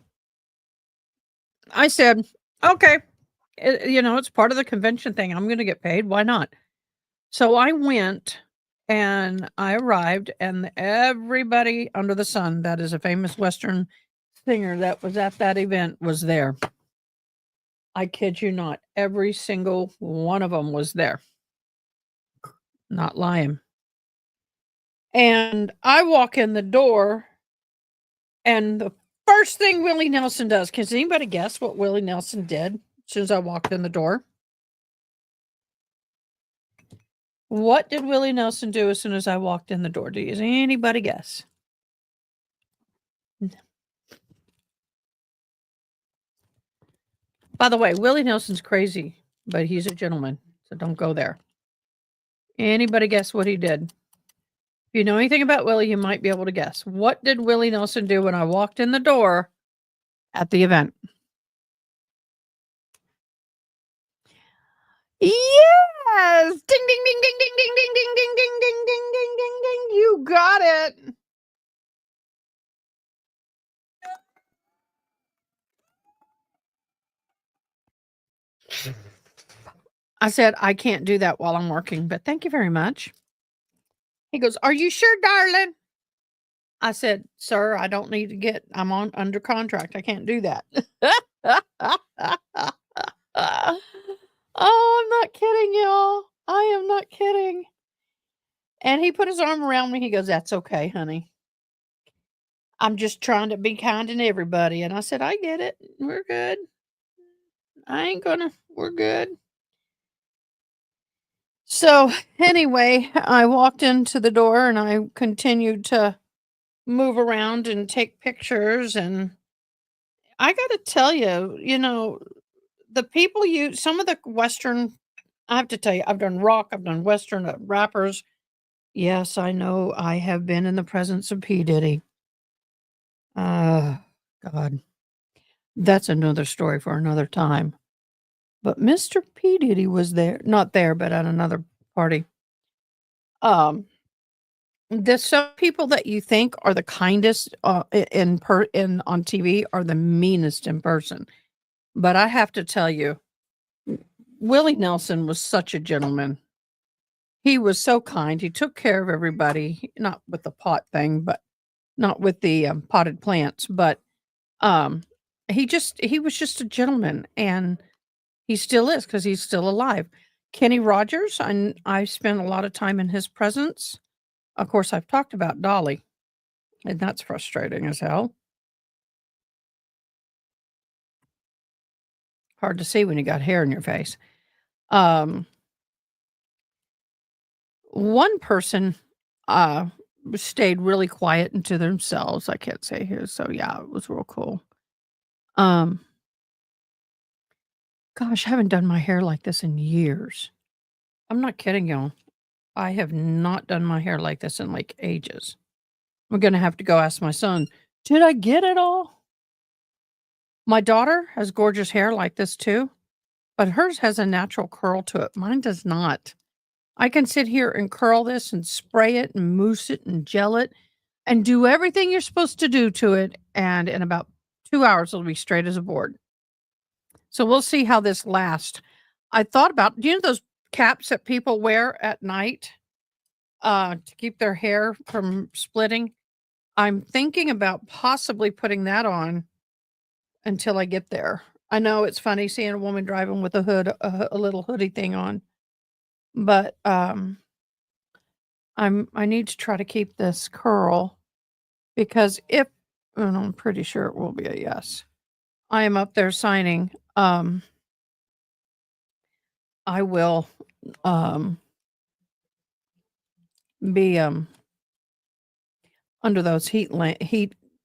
I said, "Okay, it's part of the convention thing. I'm going to get paid. Why not?" So I went, and I arrived, and everybody under the sun that is a famous Western singer that was at that event was there. I kid you not. Every single one of them was there. Not lying. And I walk in the door, and the first thing Willie Nelson does, can anybody guess what Willie Nelson did as soon as I walked in the door? What did Willie Nelson do as soon as I walked in the door? Does anybody guess? By the way, Willie Nelson's crazy, but he's a gentleman, so don't go there. Anybody guess what he did? If you know anything about Willie, you might be able to guess. What did Willie Nelson do when I walked in the door at the event? Yes! Ding, ding, ding, ding, ding, ding, ding, ding, ding, ding, ding, ding, ding, ding, ding. You got it. I said, I can't do that while I'm working, but thank you very much. He goes, "Are you sure, darling?" I said, "Sir, I don't need to I'm under contract. I can't do that." Oh, I'm not kidding, y'all. I am not kidding. And he put his arm around me. He goes, "That's okay, honey. I'm just trying to be kind to everybody." And I said, "I get it. We're good. We're good." So anyway, I walked into the door and I continued to move around and take pictures. And I got to tell you, the people some of the Western, I have to tell you, I've done rock, I've done Western rappers. Yes, I know I have been in the presence of P. Diddy. God, that's another story for another time. But Mr. P. Diddy was there, not there, but at another party. There's some people that you think are the kindest on TV are the meanest in person. But I have to tell you, Willie Nelson was such a gentleman. He was so kind. He took care of everybody, not with the pot thing, but not with the potted plants, but he was just a gentleman. And He still is because he's still alive. Kenny Rogers, I spent a lot of time in his presence. Of course, I've talked about Dolly, and that's frustrating as hell. Hard to see when you got hair in your face. One person stayed really quiet and to themselves. I can't say who. So yeah, it was real cool. Gosh, I haven't done my hair like this in years. I'm not kidding y'all. I have not done my hair like this in like ages. I'm gonna have to go ask my son, did I get it all? My daughter has gorgeous hair like this too, but hers has a natural curl to it. Mine does not. I can sit here and curl this and spray it and mousse it and gel it and do everything you're supposed to do to it. And in about 2 hours, it'll be straight as a board. So we'll see how this lasts. I thought about, do you know those caps that people wear at night to keep their hair from splitting? I'm thinking about possibly putting that on until I get there. I know it's funny seeing a woman driving with a hood, a little hoodie thing on, but I need to try to keep this curl because and I'm pretty sure it will be a yes. I am up there signing. I will be under those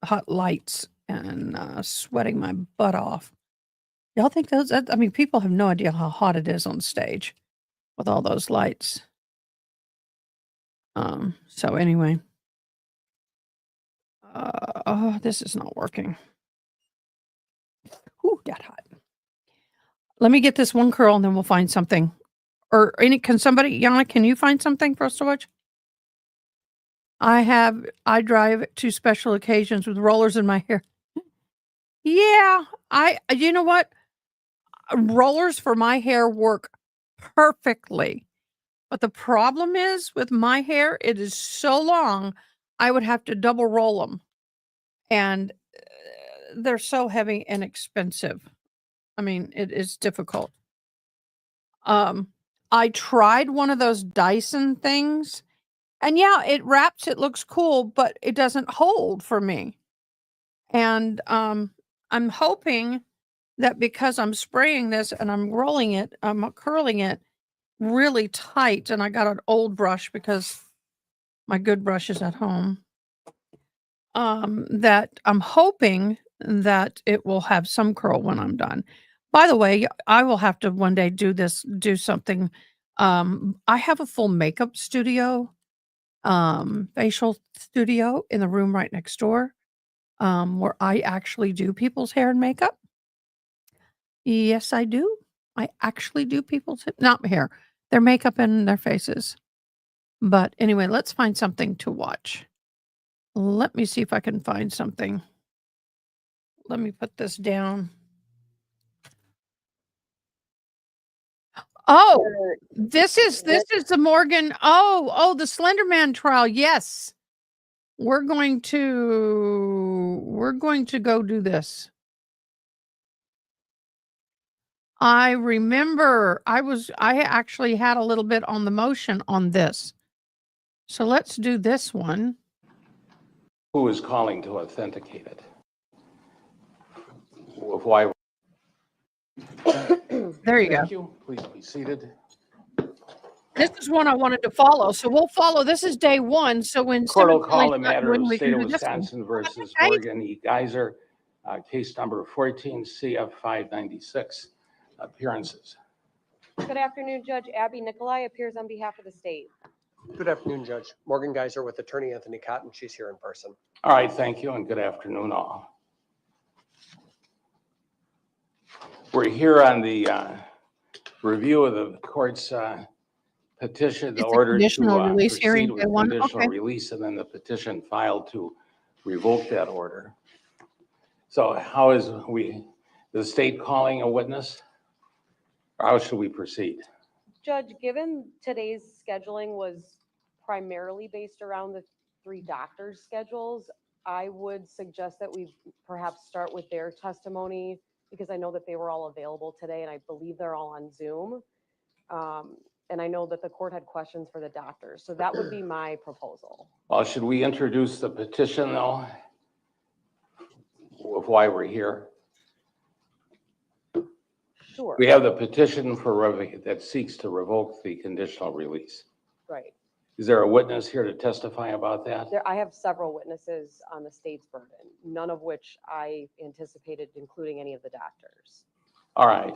hot lights and sweating my butt off. Y'all think those? I mean, people have no idea how hot it is on stage with all those lights. So anyway, oh, this is not working. Ooh, got hot. Let me get this one curl and then we'll find something. Or can somebody, Yana, can you find something for us to watch? I drive to special occasions with rollers in my hair. Yeah, you know what? Rollers for my hair work perfectly. But the problem is with my hair, it is so long, I would have to double roll them. And they're so heavy and expensive. I mean, it is difficult. I tried one of those Dyson things, and yeah, it wraps, it looks cool, but it doesn't hold for me. And I'm hoping that because I'm spraying this and I'm rolling it, I'm curling it really tight, and I got an old brush because my good brush is at home. That I'm hoping that it will have some curl when I'm done. By the way, I will have to one day do something. I have a full makeup studio, facial studio in the room right next door, where I actually do people's hair and makeup. Yes, I do. I actually do people's not hair, their makeup and their faces. But anyway, let's find something to watch. Let me see if I can find something. Let me put this down. Oh, this is the Morgan. Oh, the Slender Man trial. Yes. We're going to go do this. I remember I actually had a little bit on the motion on this. So let's do this one. Who is calling to authenticate it? Why? There you go. Thank you. Please be seated. This is one I wanted to follow. So we'll follow. This is day one. So when Court will call a matter of we State can of do this one. Wisconsin versus Morgan E. Geyser, case number 14 CF 596. Appearances. Good afternoon, Judge Abby Nicolai appears on behalf of the state. Good afternoon, Judge. Morgan Geyser with Attorney Anthony Cotton. She's here in person. All right, thank you, and good afternoon, all. We're here on the review of the court's petition, the order conditional to release hearing, proceed with day one? conditional Okay. release, and then the petition filed to revoke that order. So how is the state calling a witness? Or how should we proceed? Judge, given today's scheduling was primarily based around the 3 doctors' schedules, I would suggest that we perhaps start with their testimony because I know that they were all available today, and I believe they're all on Zoom. And I know that the court had questions for the doctors, so that would be my proposal. Well, should we introduce the petition though, of why we're here? Sure. We have the petition that seeks to revoke the conditional release. Right. Is there a witness here to testify about that? I have several witnesses on the state's burden, none of which I anticipated including any of the doctors. All right.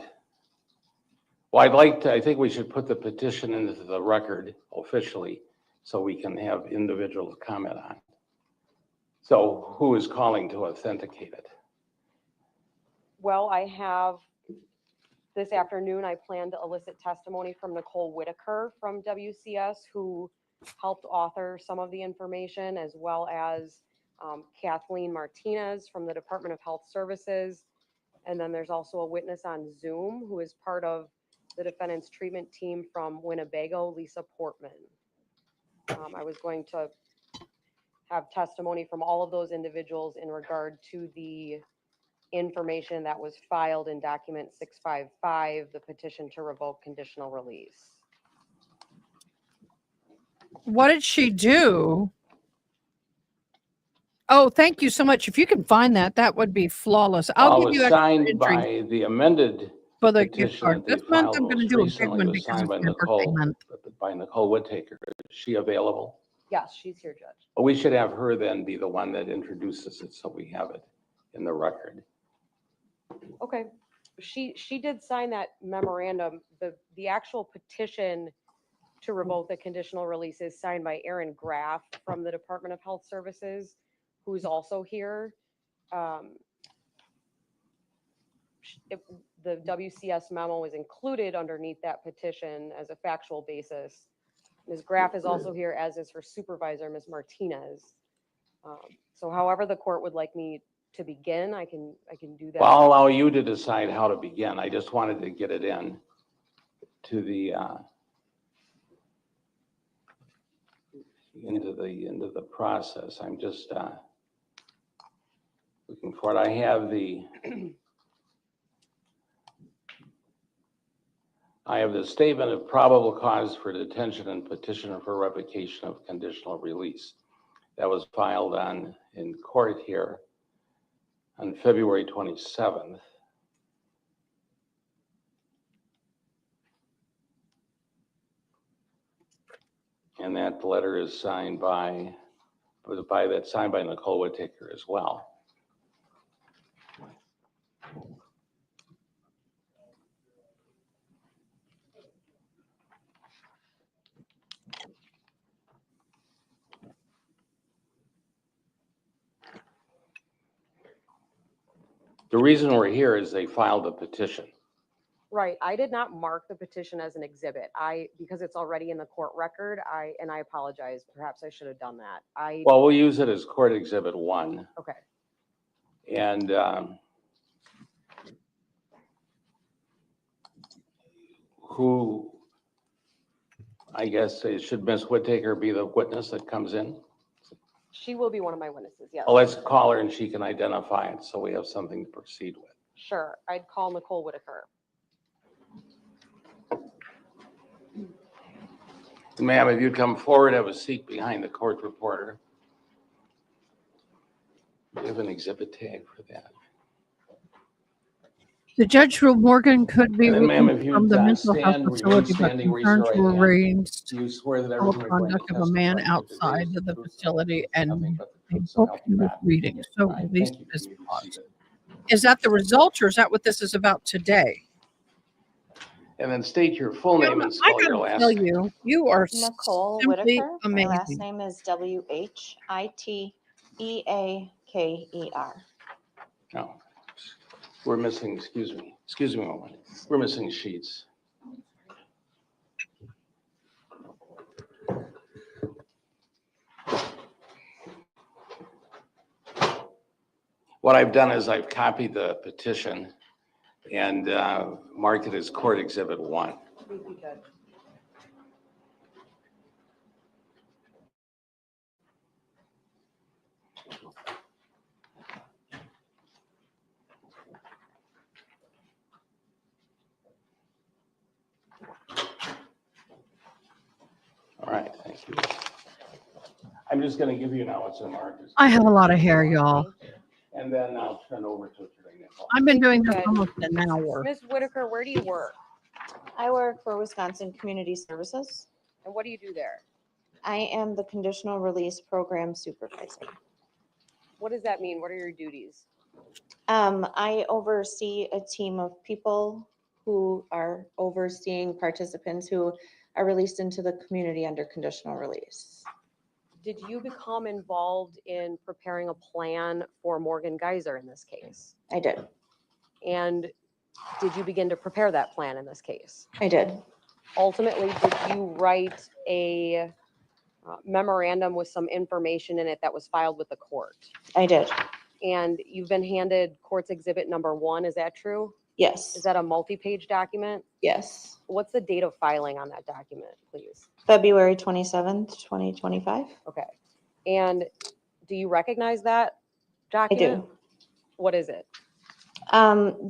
Well, I think we should put the petition into the record officially so we can have individuals comment on it. So who is calling to authenticate it? Well, I have, this afternoon, I plan to elicit testimony from Nicole Whitaker from WCS, who helped author some of the information, as well as Kathleen Martinez from the Department of Health Services. And then there's also a witness on Zoom who is part of the defendant's treatment team from Winnebago, Lisa Portman. I was going to have testimony from all of those individuals in regard to the information that was filed in document 655, the petition to revoke conditional release. What did she do? Oh, thank you so much. If you can find that, that would be flawless. I'll give Was you extra signed entry by the amended for the gift petition card. that they This month filed I'm going to most do a big recently one was because signed it's by my birthday month. Nicole Whitaker. Is she available? Yes, she's here, Judge. Well, we should have her then be the one that introduces it so we have it in the record. Okay. She did sign that memorandum. The actual petition to revoke the conditional release is signed by Aaron Graff from the Department of Health Services, who's also here. The WCS memo is included underneath that petition as a factual basis. Ms. Graff is also here, as is her supervisor, Ms. Martinez. So however the court would like me to begin, I can do that. Well, I'll allow you to decide how to begin. I just wanted to get it in to the into the process. I'm just looking for it. I have the statement of probable cause for detention and petition for revocation of conditional release. That was filed in court here on February 27th. And that letter is signed by Nicole Whitaker as well. The reason we're here is they filed a petition. Right. I did not mark the petition as an exhibit. Because it's already in the court record, and I apologize. Perhaps I should have done that. Well, we'll use it as court exhibit 1. Okay. And who, I guess, should Ms. Whitaker be the witness that comes in? She will be one of my witnesses, yes. Well, let's call her and she can identify it so we have something to proceed with. Sure. I'd call Nicole Whitaker. Ma'am, if you'd come forward, have a seat behind the court reporter. We have an exhibit tag for that. The judge ruled Morgan could be And then, ma'am, if removed you from the mental health stand, remain facility, but standing, raise concerns your were right hand. raised Do you swear that for everything you're going to conduct of a man testify to outside today of the is the truth, facility and nothing but the a truth, so book help he you was God? reading. So All right, release thank you. this You may clause. proceed. Is that the result, or is that what this is about today? And then state your full name and I spell your gotta last tell name. you, you are Nicole simply Whitaker. My last amazing. name is Whiteaker. No, we're missing, excuse me a moment. We're missing sheets. What I've done is I've copied the petition and marked it as court exhibit 1. I'm just gonna give you now what's in Marcus. I have a lot of hair, y'all. And then I'll turn over to Attorney Nicole. I've been doing this Okay. almost an hour. Ms. Whitaker, where do you work? I work for Wisconsin Community Services. And what do you do there? I am the Conditional Release Program Supervisor. What does that mean? What are your duties? I oversee a team of people who are overseeing participants who are released into the community under conditional release. Did you become involved in preparing a plan for Morgan Geyser in this case? I did. And did you begin to prepare that plan in this case? I did. Ultimately, did you write a memorandum with some information in it that was filed with the court? I did. And you've been handed court's exhibit number 1, is that true? Yes. Is that a multi-page document? Yes. What's the date of filing on that document, please? February 27th, 2025. Okay. And do you recognize that document? do. What is it?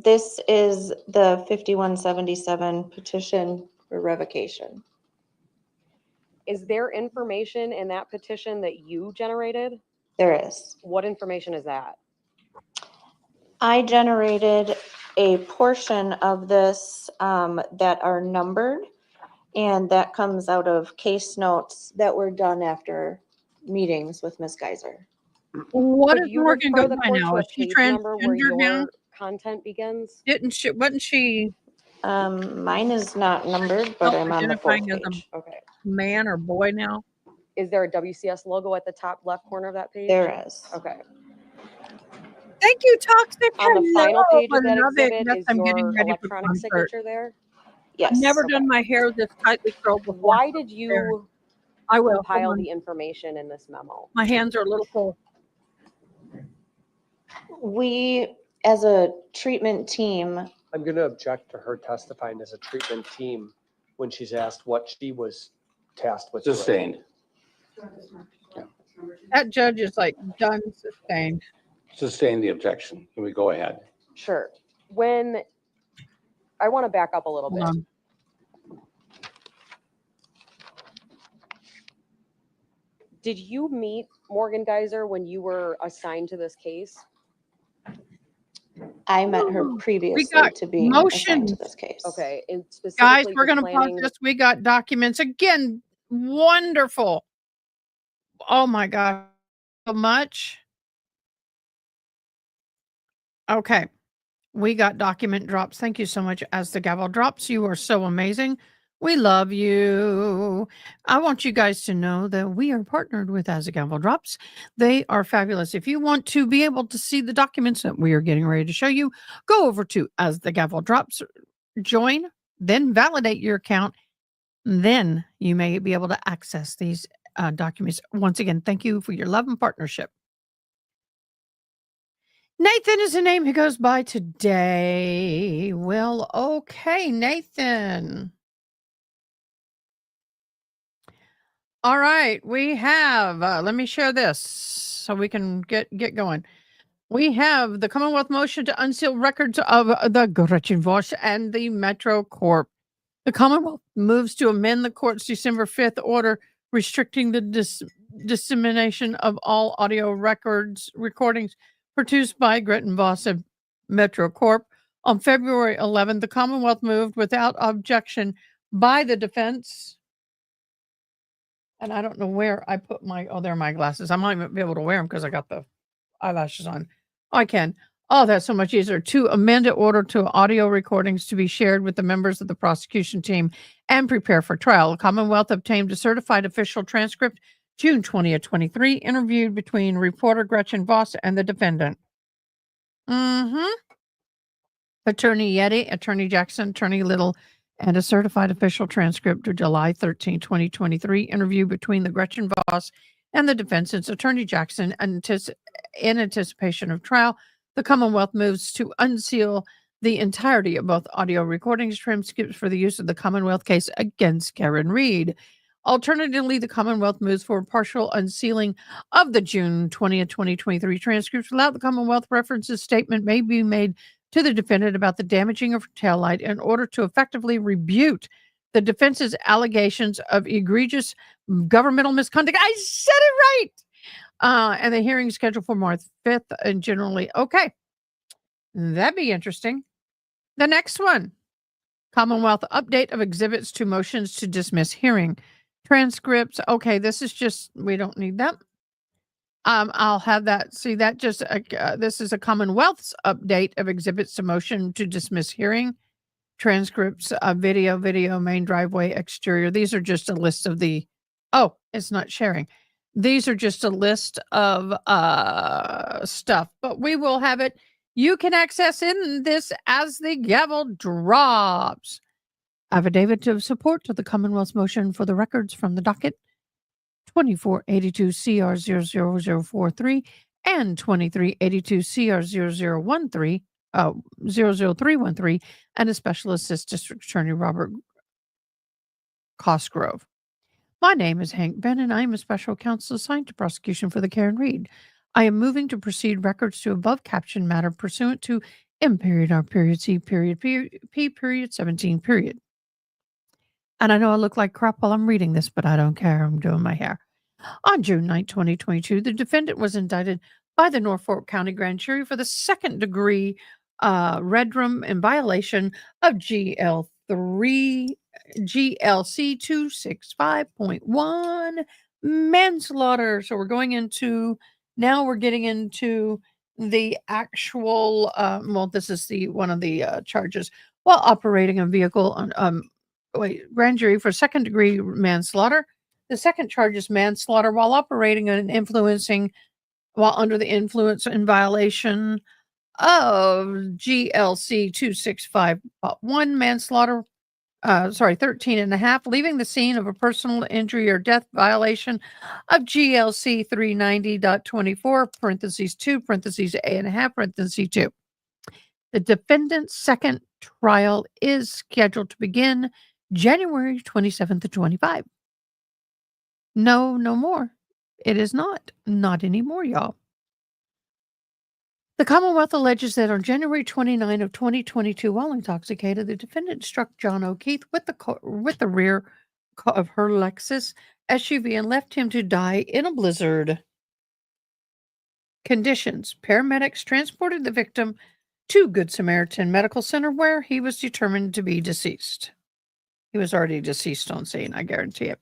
This is the 5177 petition for revocation. Is there information in that petition that you generated? There is. What information is that? I generated a portion of this that are numbered, and that comes out of case notes that were done after meetings with Ms. Geyser. What Could is you Morgan refer go the by court now? to a Is she page number where transgendered now? your content begins? Wasn't she Mine is not numbered, but I'm on the fourth self-identifying as page. Okay. a man or boy now? Is there a WCS logo at the top left corner of that page? There is. Okay. Thank you, Toxic. On the final Hello, page of that love it. exhibit Yes, is I'm getting your ready for electronic concert. signature there? Yes. I've never Okay. done my hair this tightly curled before. Why did you I will. Hold compile on. the information in this memo? My hands are a little full. We, as a treatment team, I'm going to object to her testifying as a treatment team when she's asked what she was tasked with. doing. Sustained. That judge is like done sustained. Sustain the objection. Can we go ahead? Sure. When, I want to back up a little Hold bit. on. Did you meet Morgan Geyser when you were assigned to this case? I met her previously got to being assigned to motions. this case. Okay, and Guys, specifically we're to going to pause planning, this. We got documents again. Wonderful. Oh my God. So much. Okay. We got document drops. Thank you so much. As the gavel drops, you are so amazing. We love you. I want you guys to know that we are partnered with As the Gavel Drops. They are fabulous. If you want to be able to see the documents that we are getting ready to show you, go over to As the Gavel Drops, join, then validate your account. Then you may be able to access these documents. Once again, thank you for your love and partnership. Nathan is the name he goes by today. Well, okay, Nathan. All right, we have, let me share this so we can get going. We have the Commonwealth motion to unseal records of the Gretchen Voss and the Metro Corp. The Commonwealth moves to amend the court's December 5th order restricting the dissemination of all audio recordings produced by Gretchen Voss and Metro Corp. On February 11th, the Commonwealth moved without objection by the defense. And I don't know where I put my, oh, there are my glasses. I might be able to wear them because I got the eyelashes on. Oh, I can. Oh, that's so much easier. To amend the order to audio recordings to be shared with the members of the prosecution team and prepare for trial. The Commonwealth obtained a certified official transcript June 20th, 23, interviewed between reporter Gretchen Voss and the defendant. Attorney Yeti, Attorney Jackson, Attorney Little, and a certified official transcript of July 13, 2023, interview between the Gretchen Voss and the defense's Attorney Jackson. In anticipation of trial, the Commonwealth moves to unseal the entirety of both audio recordings transcripts for the use of the Commonwealth case against Karen Reed. Alternatively, the Commonwealth moves for partial unsealing of the June 20th, 2023 transcripts. Without the Commonwealth references, statement may be made to the defendant about the damaging of her taillight in order to effectively rebut the defense's allegations of egregious governmental misconduct. I said it right. And the hearing is scheduled for March 5th and generally, okay. That'd be interesting. The next one, Commonwealth update of exhibits to motions to dismiss hearing. Transcripts. Okay, this is just, we don't need that. I'll have that. See, that just, this is a Commonwealth's update of exhibits to motion to dismiss hearing. Transcripts, video, main driveway, exterior. These are just a list of the, oh, it's not sharing. These are just a list of stuff, but we will have it. You can access in this as the gavel drops. Affidavit of support to the Commonwealth's motion for the records from the docket 2482 CR 00043 and 2382 CR 00313 and a Special Assist District Attorney Robert Cosgrove. My name is Hank Ben, and I am a special counsel assigned to prosecution for the Karen Reed. I am moving to proceed records to above captioned matter pursuant to M period R period C period P period 17 period. And I know I look like crap while I'm reading this, but I don't care. I'm doing my hair. On June 9, 2022, the defendant was indicted by the Norfolk County Grand Jury for the second degree redrum in violation of GLC 265.1 manslaughter. So we're getting into the actual, this is one of the charges while operating a vehicle on, grand jury for second degree manslaughter. The second charge is manslaughter while operating and while under the influence in violation of GLC 265.1 manslaughter, 13 and a half, leaving the scene of a personal injury or death violation of GLC 390.24, parentheses 2, parentheses A and a half, parentheses 2. The defendant's second trial is scheduled to begin January 27th to 25. No more. It is not anymore, y'all. The Commonwealth alleges that on January 29 of 2022, while intoxicated, the defendant struck John O'Keefe with the rear of her Lexus SUV and left him to die in a blizzard. Conditions. Paramedics transported the victim to Good Samaritan Medical Center, where he was determined to be deceased. He was already deceased on scene, I guarantee it.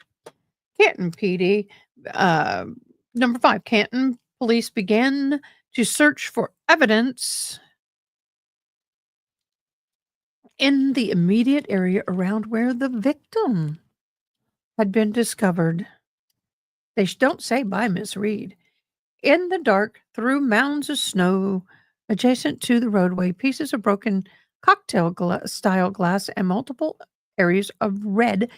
Canton PD. Number 5, Canton police began to search for evidence in the immediate area around where the victim had been discovered. They don't say by Miss Reed. In the dark, through mounds of snow adjacent to the roadway, pieces of broken cocktail-style glass and multiple areas of red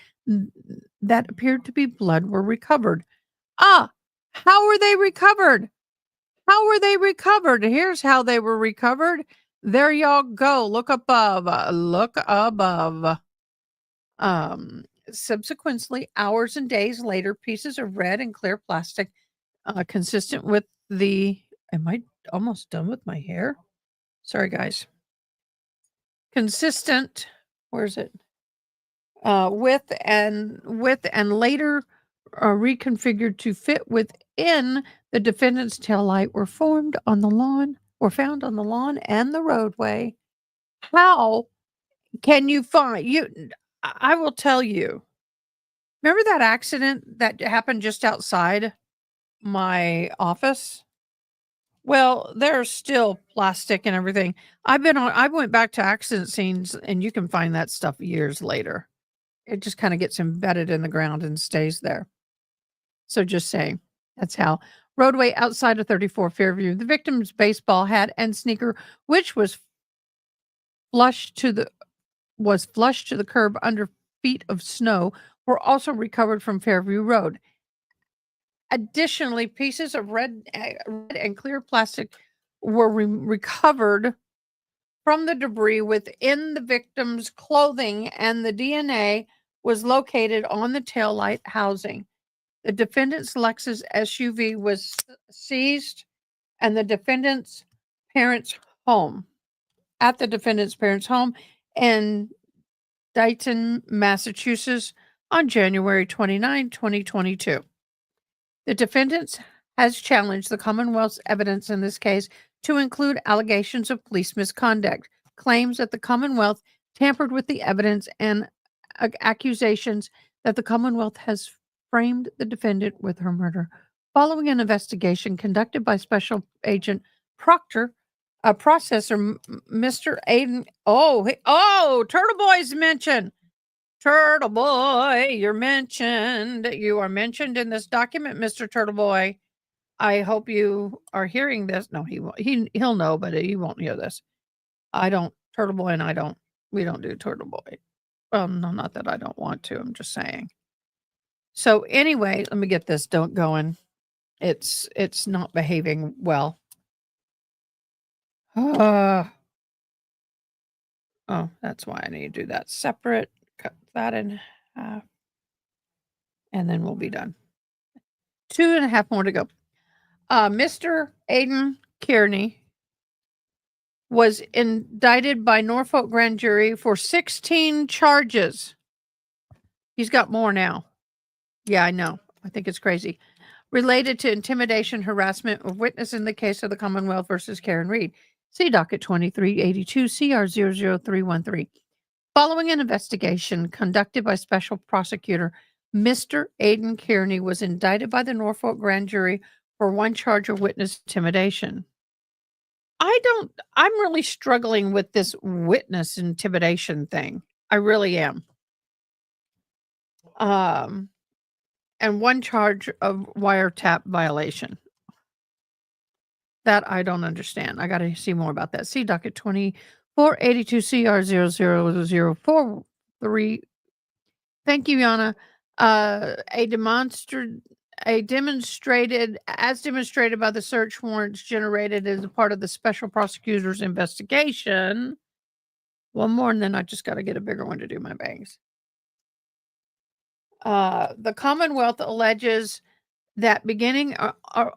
that appeared to be blood were recovered. How were they recovered? Here's how they were recovered. There y'all go. Look above. Subsequently, hours and days later, pieces of red and clear plastic, consistent with am I almost done with my hair? Sorry, guys. Consistent, where is it? With and later reconfigured to fit within the defendant's taillight were found on the lawn and the roadway. How can you find you? I will tell you. Remember that accident that happened just outside my office? Well, there's still plastic and everything. I went back to accident scenes, and you can find that stuff years later. It just kind of gets embedded in the ground and stays there. So just saying, that's how. Roadway outside of 34 Fairview. The victim's baseball hat and sneaker, which was flushed to the curb under feet of snow, were also recovered from Fairview Road. Additionally, pieces of red and clear plastic were recovered from the debris within the victim's clothing, and the DNA was located on the taillight housing. The defendant's Lexus SUV was seized at the defendant's parents' home, and Dayton, Massachusetts on January 29, 2022. The defendant has challenged the Commonwealth's evidence in this case to include allegations of police misconduct, claims that the Commonwealth tampered with the evidence, and accusations that the Commonwealth has framed the defendant with her murder. Following an investigation conducted by Special Agent Proctor, processor Mr. Aiden. Turtle Boy's mentioned. Turtle Boy, you're mentioned. You are mentioned in this document, Mr. Turtle Boy. I hope you are hearing this. No, he won't. He'll know, but he won't hear this. I don't. Turtle Boy and I don't. We don't do Turtle Boy. No, not that I don't want to. I'm just saying. So anyway, let me get this going. It's not behaving well. Oh, that's why I need to do that separate. Cut that in half. And then we'll be done. 2.5 more to go. Mr. Aiden Kearney was indicted by Norfolk grand jury for 16 charges. He's got more now. Yeah, I know. I think it's crazy. Related to intimidation, harassment of witness in the case of the Commonwealth versus Karen Reed. See docket 2382 CR 00313. Following an investigation conducted by special prosecutor, Mr. Aiden Kearney was indicted by the Norfolk grand jury for one charge of witness intimidation. I'm really struggling with this witness intimidation thing. I really am. And one charge of wiretap violation. That I don't understand. I got to see more about that. See docket 2482 CR 00043. Thank you, Yana. Demonstrated by the search warrants generated as a part of the special prosecutor's investigation. One more, and then I just got to get a bigger one to do my bangs. The Commonwealth alleges that beginning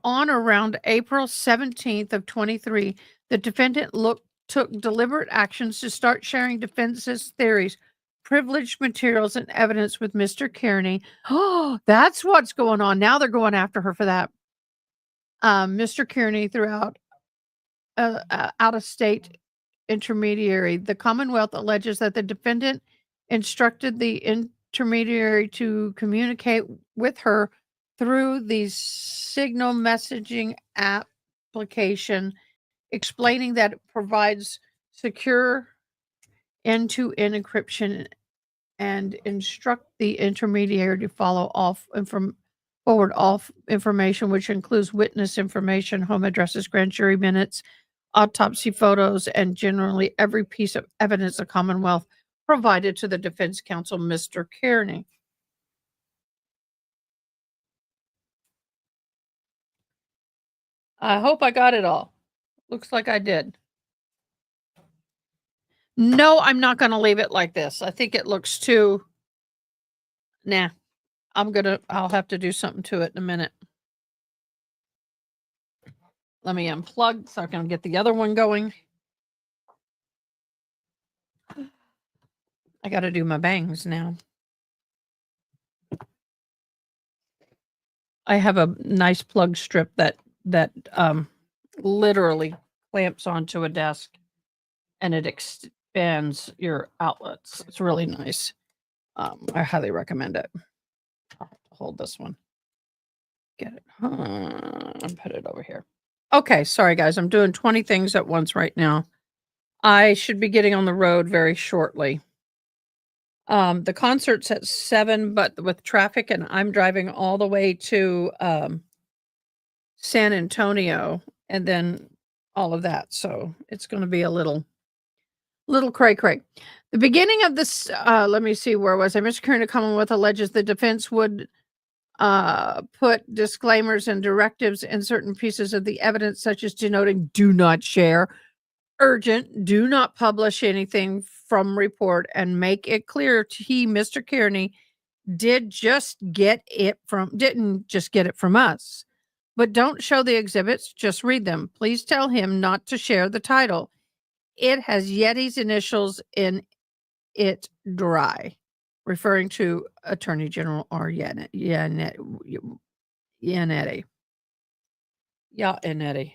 on around April 17th of 23, the defendant took deliberate actions to start sharing defense's theories, privileged materials, and evidence with Mr. Kearney. Oh, that's what's going on. Now they're going after her for that. Mr. Kearney throughout out-of-state intermediary. The Commonwealth alleges that the defendant instructed the intermediary to communicate with her through the signal messaging application, explaining that it provides secure end-to-end encryption and instruct the intermediary to forward all information, which includes witness information, home addresses, grand jury minutes, autopsy photos, and generally every piece of evidence the Commonwealth provided to the defense counsel, Mr. Kearney. I hope I got it all. Looks like I did. No, I'm not going to leave it like this. I think it looks too... Nah, I'll have to do something to it in a minute. Let me unplug so I can get the other one going. I got to do my bangs now. I have a nice plug strip that literally clamps onto a desk and it expands your outlets. It's really nice. I highly recommend it. I'll have to hold this one. Get it. And put it over here. Okay, sorry guys. I'm doing 20 things at once right now. I should be getting on the road very shortly. The concert's at 7, but with traffic, and I'm driving all the way to San Antonio and then all of that. So it's going to be a little cray-cray. The beginning of this, let me see, where was I? Mr. Kearney Commonwealth alleges the defense would put disclaimers and directives in certain pieces of the evidence, such as denoting do not share, urgent, do not publish anything from report, and make it clear he, Mr. Kearney, didn't just get it from us. But don't show the exhibits, just read them. Please tell him not to share the title. It has Yeti's initials in it dry, referring to Attorney General R. Iannetti,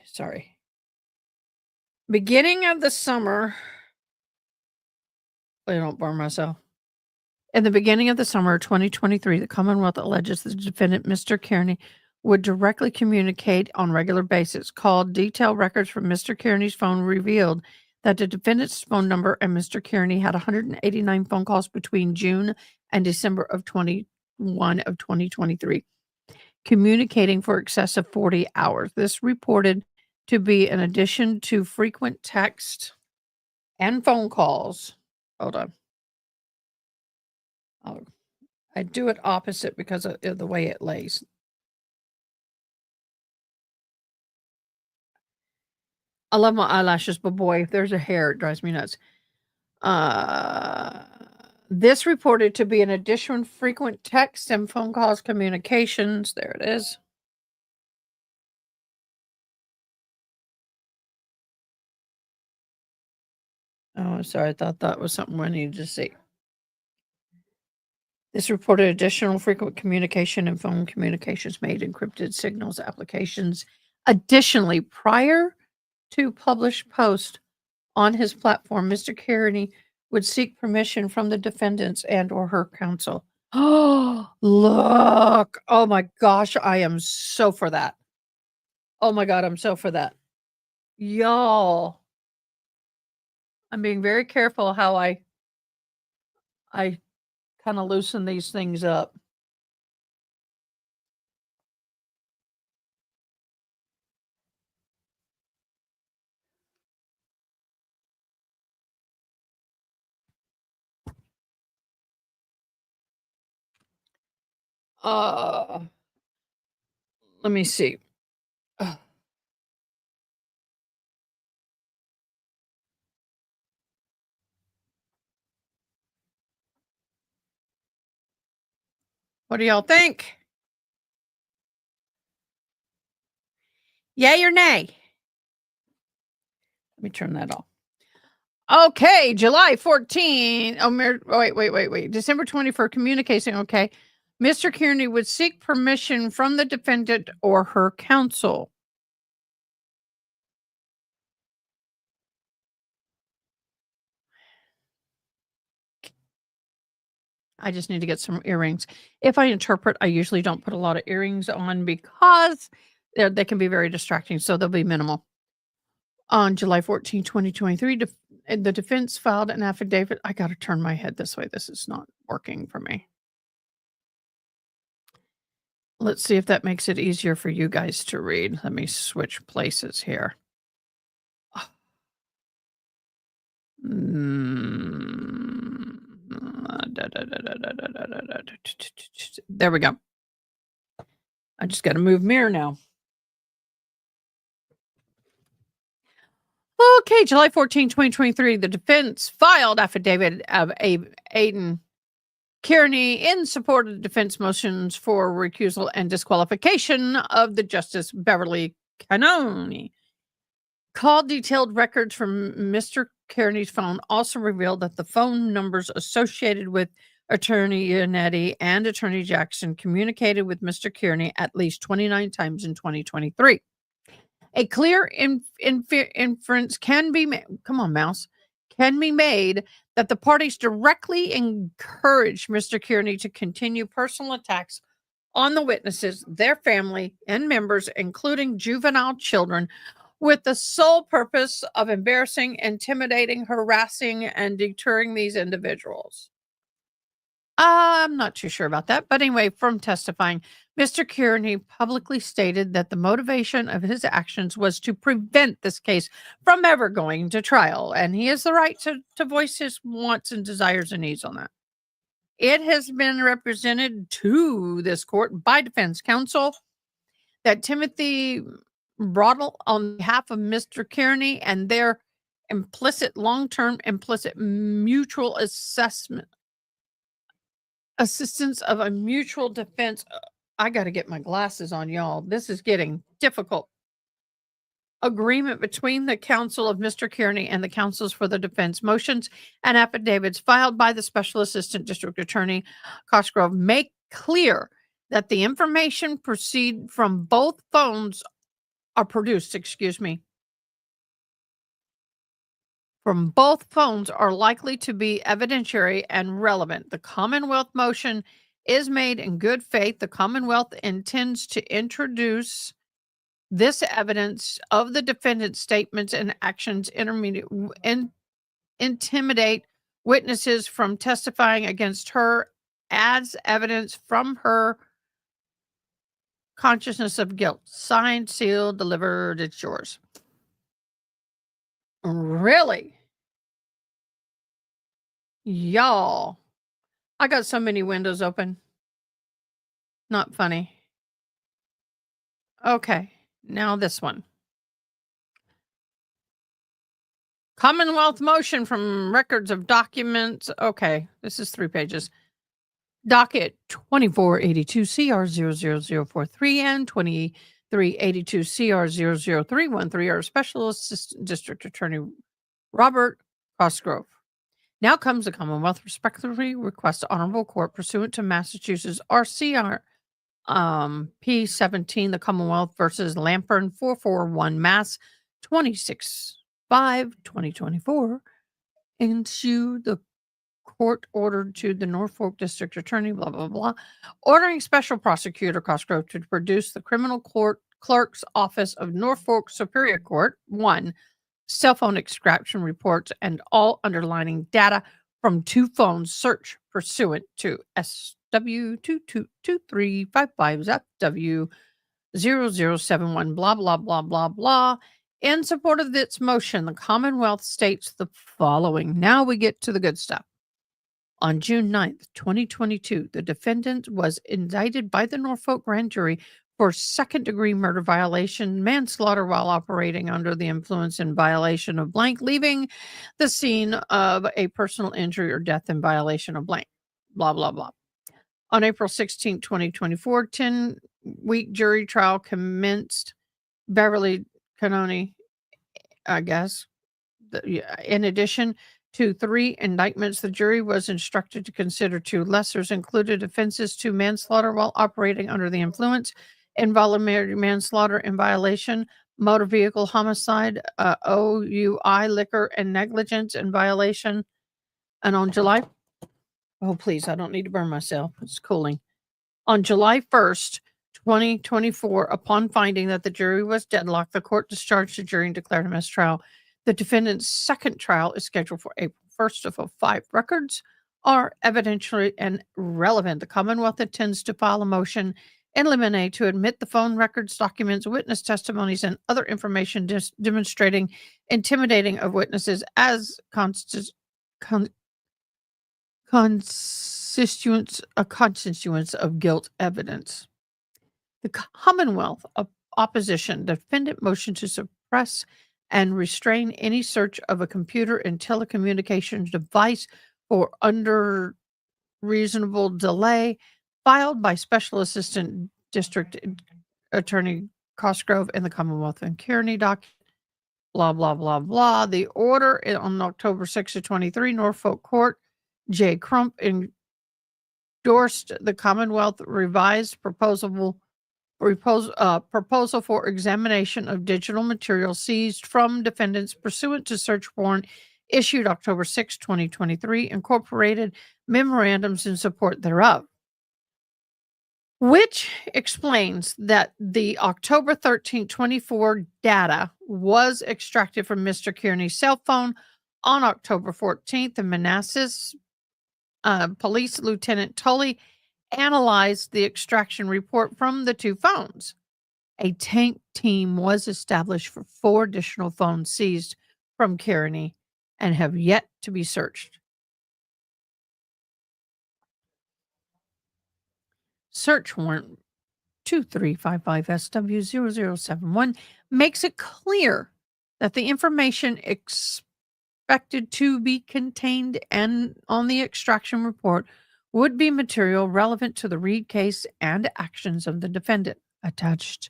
sorry. Beginning of the summer, I don't burn myself. In the beginning of the summer of 2023, the Commonwealth alleges the defendant, Mr. Kearney, would directly communicate on regular basis. Called detailed records from Mr. Kearney's phone revealed that the defendant's phone number and Mr. Kearney had 189 phone calls between June and December of 2023, communicating for excess of 40 hours. This reported to be in addition to frequent text and phone calls. Hold on. I do it opposite because of the way it lays. I love my eyelashes, but boy, if there's a hair, it drives me nuts. This reported to be in addition frequent text and phone calls communications. There it is. Oh, sorry. I thought that was something I needed to see. This reported additional frequent communication and phone communications made encrypted signals applications. Additionally, prior to published post on his platform, Mr. Kearney would seek permission from the defendants and or her counsel. Oh, look. Oh my gosh, I am so for that. Oh my God, I'm so for that. Y'all. I'm being very careful how I kind of loosen these things up. Let me see. What do y'all think? Yay or nay? Let me turn that off. Okay, July 14. Wait. December 24, communication. Okay. Mr. Kearney would seek permission from the defendant or her counsel. I just need to get some earrings. If I interpret, I usually don't put a lot of earrings on because they can be very distracting, so they'll be minimal. On July 14, 2023, the defense filed an affidavit. I got to turn my head this way. This is not working for me. Let's see if that makes it easier for you guys to read. Let me switch places here. There we go. I just got to move mirror now. Okay, July 14, 2023, the defense filed affidavit of Aiden Kearney in support of the defense motions for recusal and disqualification of the Justice Beverly Cannoni. Call detailed records from Mr. Kearney's phone also revealed that the phone numbers associated with Attorney Iannetti and Attorney Jackson communicated with Mr. Kearney at least 29 times in 2023. A clear inference can be made. Come on, mouse. Can be made that the parties directly encouraged Mr. Kearney to continue personal attacks on the witnesses, their family, and members, including juvenile children, with the sole purpose of embarrassing, intimidating, harassing, and deterring these individuals. I'm not too sure about that. But anyway, from testifying, Mr. Kearney publicly stated that the motivation of his actions was to prevent this case from ever going to trial. And he has the right to voice his wants and desires and needs on that. It has been represented to this court by defense counsel that Timothy Brodel, on behalf of Mr. Kearney and their long-term implicit mutual assistance of a mutual defense. I got to get my glasses on, y'all. This is getting difficult. agreement between the counsel of Mr. Kearney and the counsels for the defense. Motions and affidavits filed by the Special Assistant District Attorney Cosgrove make clear that the information proceed from both phones are produced, from both phones are likely to be evidentiary and relevant. The Commonwealth motion is made in good faith. The Commonwealth intends to introduce this evidence of the defendant's statements and actions intimidate witnesses from testifying against her as evidence from her consciousness of guilt. Signed, sealed, delivered. It's yours. Really? Y'all, I got so many windows open. Not funny. Okay, now this one. Commonwealth motion from records of documents. Okay, this is 3 pages. Docket 2482 CR 00043 and 2382 CR 00313 are Special Assistant District Attorney Robert Cosgrove. Now comes the Commonwealth respectfully requests Honorable Court pursuant to Massachusetts RCR P17, the Commonwealth versus Lampern 441 Mass 26/5/2024, issue the court ordered to the Norfolk District Attorney, blah, blah, blah, ordering Special Prosecutor Cosgrove to produce the Criminal Court Clerk's Office of Norfolk Superior Court, 1, cell phone extraction reports and all underlining data from 2 phones search pursuant to SW222355ZW0071, blah, blah, blah, blah, blah. In support of this motion, the Commonwealth states the following. Now we get to the good stuff. On June 9th, 2022, the defendant was indicted by the Norfolk grand jury for second-degree murder violation, manslaughter while operating under the influence in violation of blank, leaving the scene of a personal injury or death in violation of blank, blah, blah, blah. On April 16, 2024, 10-week jury trial commenced. Beverly Canoni, I guess. In addition to 3 indictments, the jury was instructed to consider 2 lessers included offenses to manslaughter while operating under the influence, involuntary manslaughter in violation, motor vehicle homicide, OUI, liquor, and negligence in violation. And on July, oh, please, I don't need to burn myself. It's cooling. On July 1st, 2024, upon finding that the jury was deadlocked, the court discharged the jury and declared a mistrial. The defendant's second trial is scheduled for April 1st of 05. Records are evidentiary and relevant. The Commonwealth intends to file a motion in limine to admit the phone records, documents, witness testimonies, and other information demonstrating intimidating of witnesses as constituents of guilt evidence. The Commonwealth opposition defendant motion to suppress and restrain any search of a computer and telecommunications device for under reasonable delay, filed by Special Assistant District Attorney Cosgrove in the Commonwealth and Kearney docket, blah, blah, blah, blah. The order on October 6 of 23, Norfolk Court, J. Crump endorsed the Commonwealth revised proposal for examination of digital material seized from defendants pursuant to search warrant issued October 6, 2023, incorporated memorandums in support thereof, which explains that the October 13, 24 data was extracted from Mr. Kearney's cell phone on October 14th, and Manassas Police Lieutenant Tully analyzed the extraction report from the 2 phones. A tank team was established for 4 additional phones seized from Kearney and have yet to be searched. Search warrant 2355SW0071 makes it clear that the information expected to be contained and on the extraction report would be material relevant to the Reed case and actions of the defendant, attached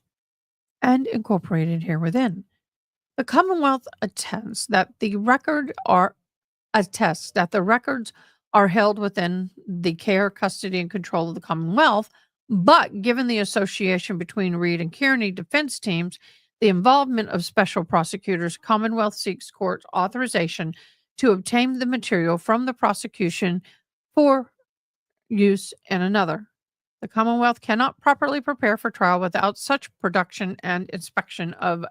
and incorporated here within. The Commonwealth attests that the records are held within the care, custody, and control of the Commonwealth, but given the association between Reed and Kearney defense teams, the involvement of special prosecutors, Commonwealth seeks court authorization to obtain the material from the prosecution for use in another. The Commonwealth cannot properly prepare for trial without such production and inspection of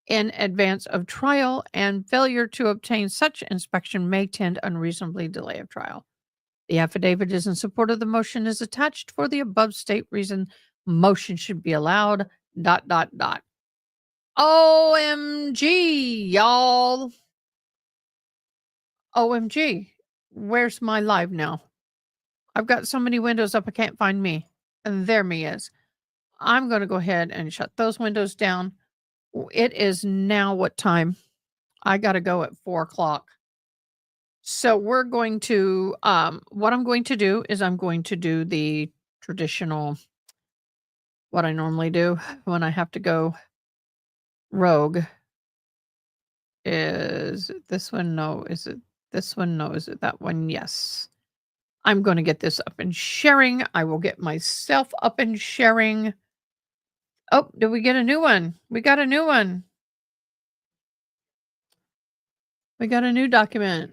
in advance of trial, and failure to obtain such inspection may tend unreasonably delay of trial. The affidavit is in support of the motion is attached for the above state reason. Motion should be allowed. ... OMG, y'all. OMG. Where's my live now? I've got so many windows up, I can't find me. And there me is. I'm going to go ahead and shut those windows down. It is now what time? I got to go at 4 o'clock. So we're going to, what I'm going to do is I'm going to do the traditional, what I normally do when I have to go rogue. Is it this one? No. Is it this one? No. Is it that one? Yes. I'm going to get this up and sharing. I will get myself up and sharing. Oh, did we get a new one? We got a new one. We got a new document.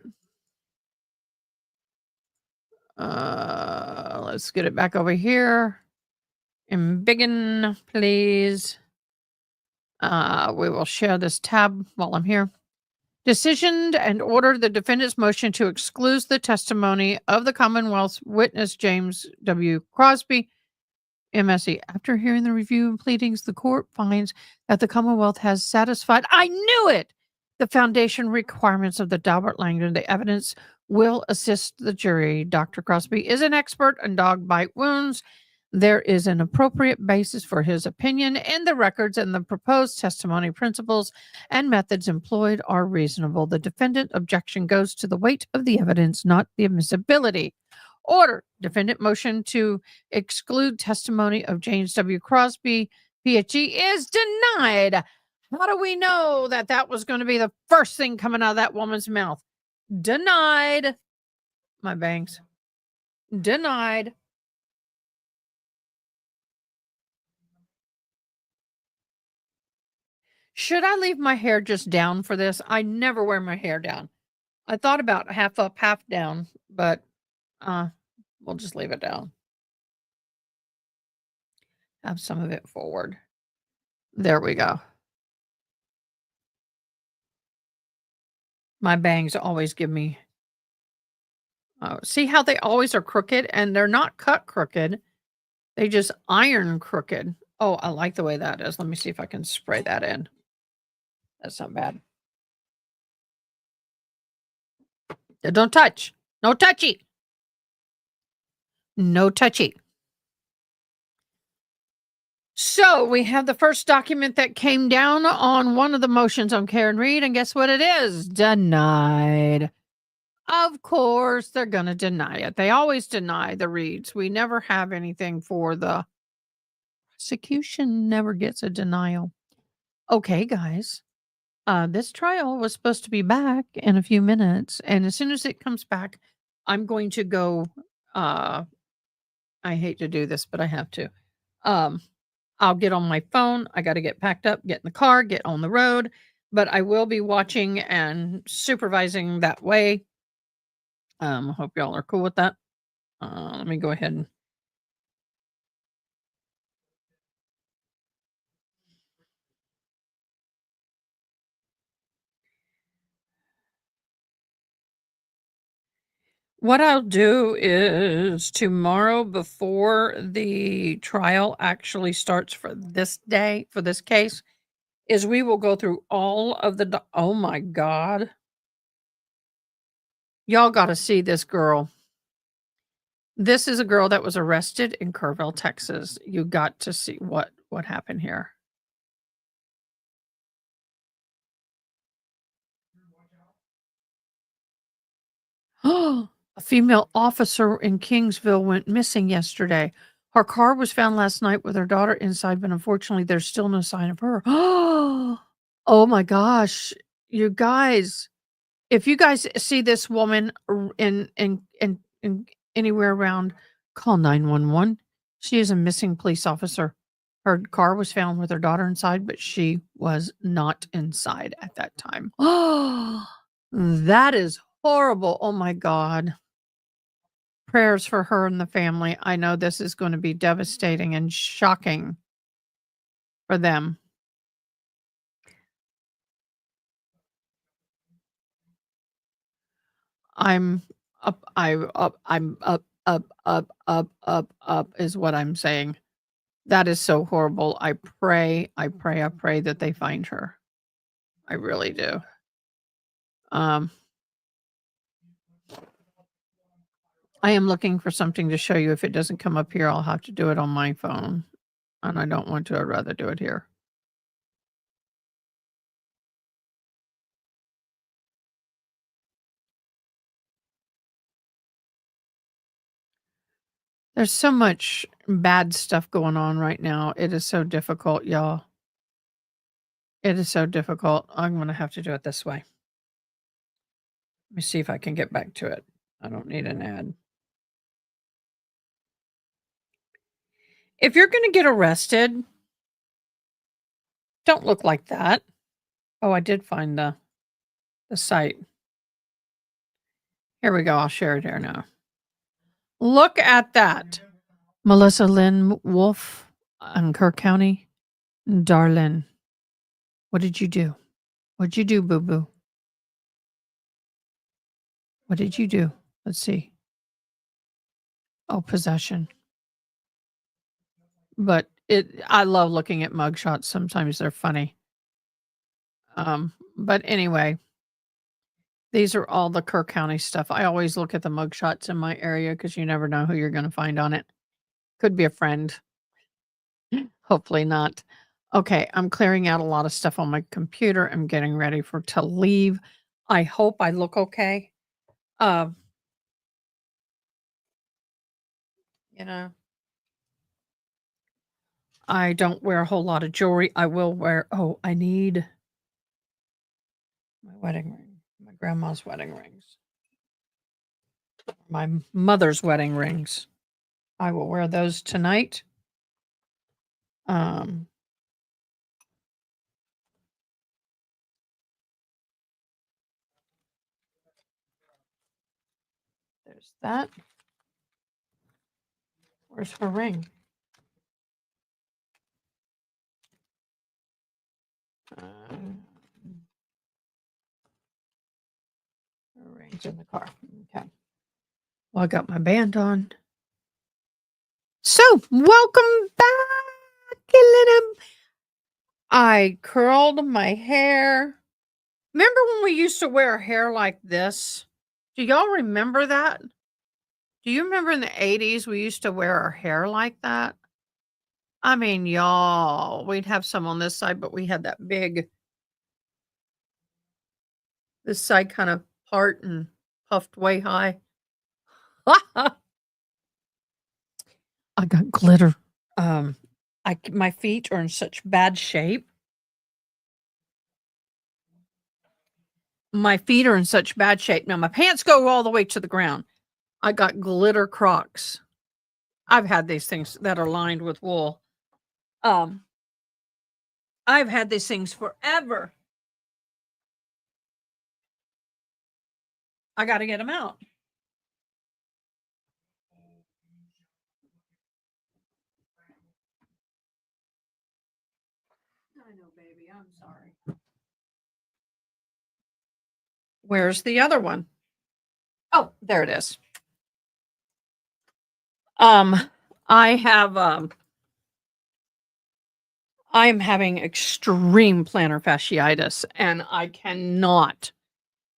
Let's get it back over here. Embiggen, please. We will share this tab while I'm here. Decisioned and ordered the defendant's motion to exclude the testimony of the Commonwealth's witness, James W. Crosby, MSE. After hearing the review and pleadings, the court finds that the Commonwealth has satisfied, I knew it, the foundation requirements of the Daubert Langdon. The evidence will assist the jury. Dr. Crosby is an expert in dog bite wounds. There is an appropriate basis for his opinion, and the records and the proposed testimony principles and methods employed are reasonable. The defendant objection goes to the weight of the evidence, not the admissibility. Order. Defendant motion to exclude testimony of James W. Crosby, PhD, is denied. How do we know that that was going to be the first thing coming out of that woman's mouth? Denied. My bangs. Denied. Should I leave my hair just down for this? I never wear my hair down. I thought about half up, half down, but we'll just leave it down. Have some of it forward. There we go. My bangs always give me. See how they always are crooked, and they're not cut crooked. They just iron crooked. Oh, I like the way that is. Let me see if I can spray that in. That's not bad. Don't touch. No touchy. No touchy. So we have the first document that came down on one of the motions on Karen Reed, and guess what it is? Denied. Of course, they're going to deny it. They always deny the Reeds. We never have anything for the prosecution, never gets a denial. Okay, guys. This trial was supposed to be back in a few minutes, and as soon as it comes back, I'm going to go. I hate to do this, but I have to. I'll get on my phone. I got to get packed up, get in the car, get on the road, but I will be watching and supervising that way. I hope y'all are cool with that. Let me go ahead and. What I'll do is tomorrow, before the trial actually starts for this day, for this case, is we will go through all of the. Oh my God. Y'all got to see this girl. This is a girl that was arrested in Kerrville, Texas. You got to see what happened here. Oh, a female officer in Kingsville went missing yesterday. Her car was found last night with her daughter inside, but unfortunately, there's still no sign of her. Oh my gosh, you guys! If you guys see this woman in anywhere around, call 911. She is a missing police officer. Her car was found with her daughter inside, but she was not inside at that time. Oh, that is horrible. Oh my God. Prayers for her and the family. I know this is going to be devastating and shocking for them. I'm I'm up is what I'm saying. That is so horrible. I pray that they find her. I really do. Um, I am looking for something to show you. If it doesn't come up here, I'll have to do it on my phone. And I don't want to. I'd rather do it here. There's so much bad stuff going on right now. It is so difficult, y'all. It is so difficult. I'm going to have to do it this way. Let me see if I can get back to it. I don't need an ad. If you're going to get arrested, don't look like that. Oh, I did find the site. Here we go. I'll share it here now. Look at that. Melissa Lynn Wolf in Kirk County. Darlin, what did you do? What'd you do, boo-boo? What did you do? Let's see. Oh, possession. But I love looking at mugshots. Sometimes they're funny. But anyway, these are all the Kirk County stuff. I always look at the mugshots in my area because you never know who you're going to find on it. Could be a friend. Hopefully not. Okay, I'm clearing out a lot of stuff on my computer. I'm getting ready to leave. I hope I look okay. You know, I don't wear a whole lot of jewelry. I will wear, I need my wedding ring, my grandma's wedding rings, my mother's wedding rings. I will wear those tonight. There's that. Where's her ring? Her ring's in the car. Okay. Well, I got my band on. So, welcome back, Elena. I curled my hair. Remember when we used to wear hair like this? Do y'all remember that? Do you remember in the 80s we used to wear our hair like that? I mean, y'all, we'd have some on this side, but we had that big, this side kind of part and puffed way high. I got glitter. My feet are in such bad shape. My feet are in such bad shape. Now my pants go all the way to the ground. I got glitter Crocs. I've had these things that are lined with wool. I've had these things forever. I got to get them out. I know, baby. I'm sorry. Where's the other one? Oh, there it is. I have I'm having extreme plantar fasciitis and I cannot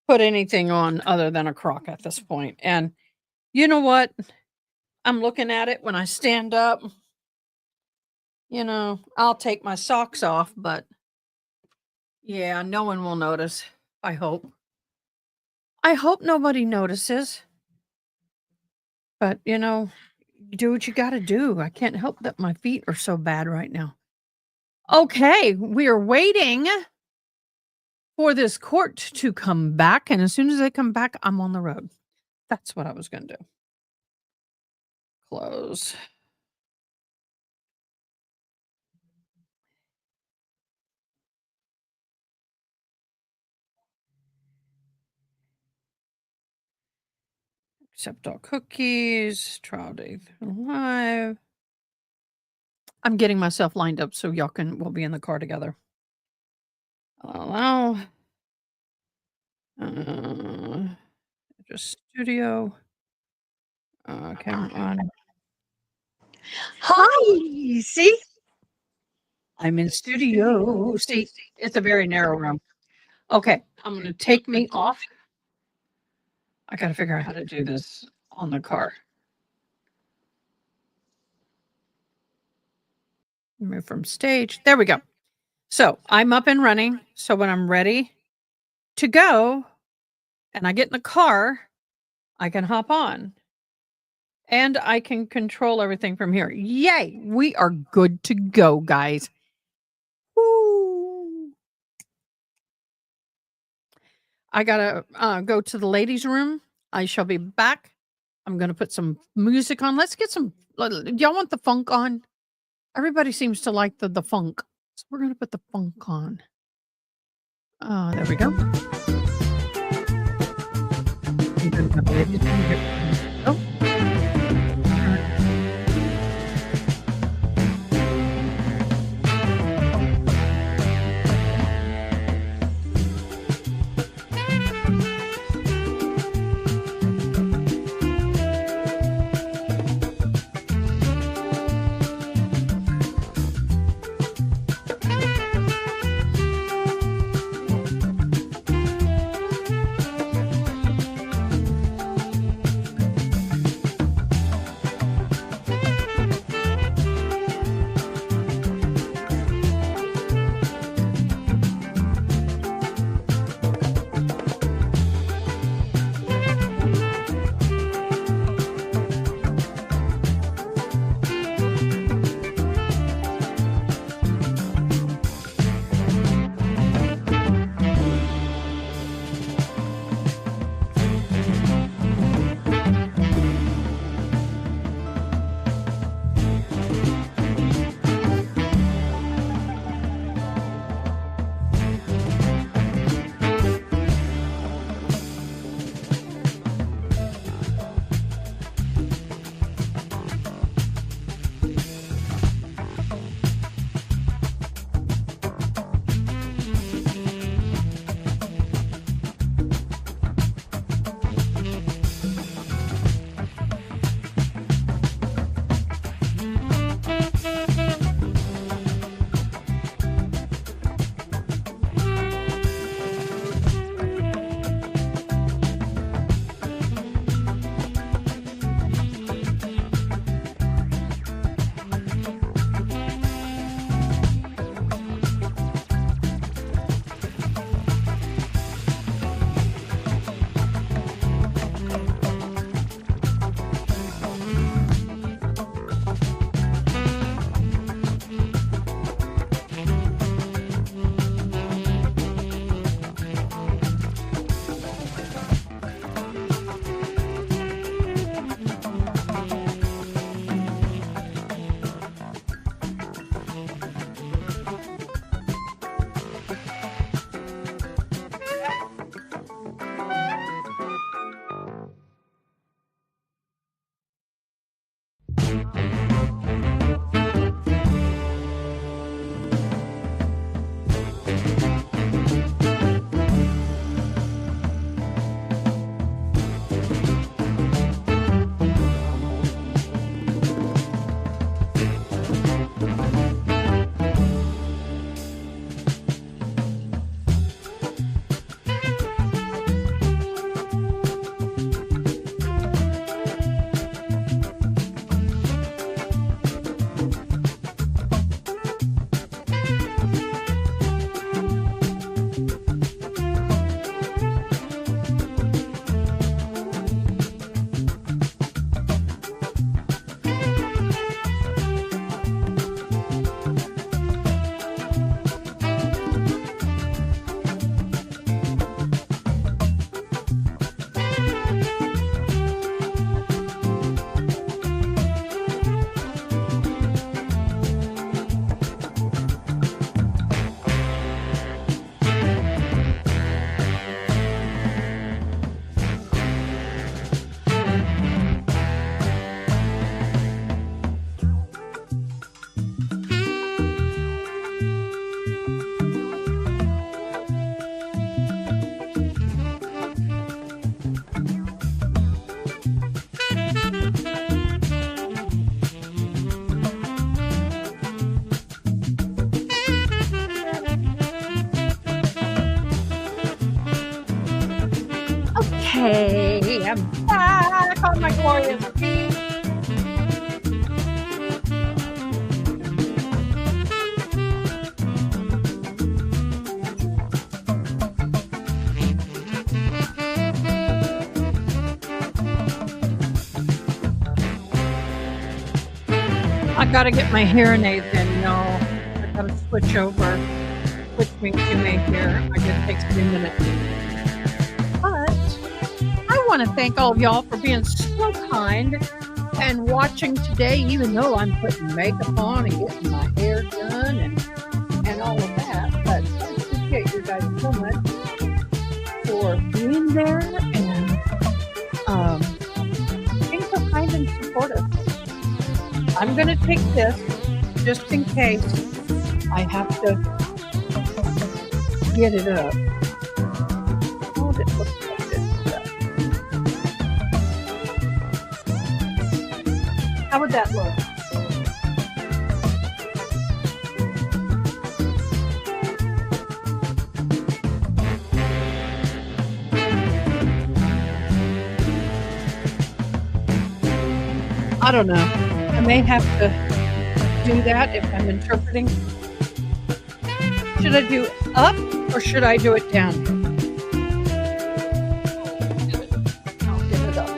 put anything on other than a Croc at this point. And you know what? I'm looking at it when I stand up. You know, I'll take my socks off, but yeah, no one will notice. I hope. I hope nobody notices. But, you know, do what you got to do. I can't help that my feet are so bad right now. Okay, we are waiting for this court to come back. And as soon as they come back, I'm on the road. That's what I was going to do. Close. Accept all cookies. Trial date live. I'm getting myself lined up so y'all we'll be in the car together. Allow. Just studio. Camera on. Hi. See? I'm in studio. See, it's a very narrow room. Okay, I'm going to take me off. I got to figure out how to do this on the car. Move from stage. There we go. So I'm up and running. So when I'm ready to go and I get in the car, I can hop on and I can control everything from here. Yay. We are good to go, guys. Woo. I got to go to the ladies' room. I shall be back. I'm going to put some music on. Let's get some. Y'all want the funk on? Everybody seems to like the funk. So we're going to put the funk on. There we go. Oh. Hey, I'm back on my glorious feet. I gotta get my hearing aids in, y'all. I gotta switch over. Switch me to me here. I guess it takes 3 minutes. But I want to thank all of y'all for being so kind and watching today, even though I'm putting makeup on and getting my hair done and all of that. But I appreciate you guys so much for being there and being so kind and supportive. I'm going to take this just in case I have to get it up. Oh, it looks like this stuff. How would that look? I don't know. I may have to do that if I'm interpreting. Should I do up or should I do it down? I'll give it up.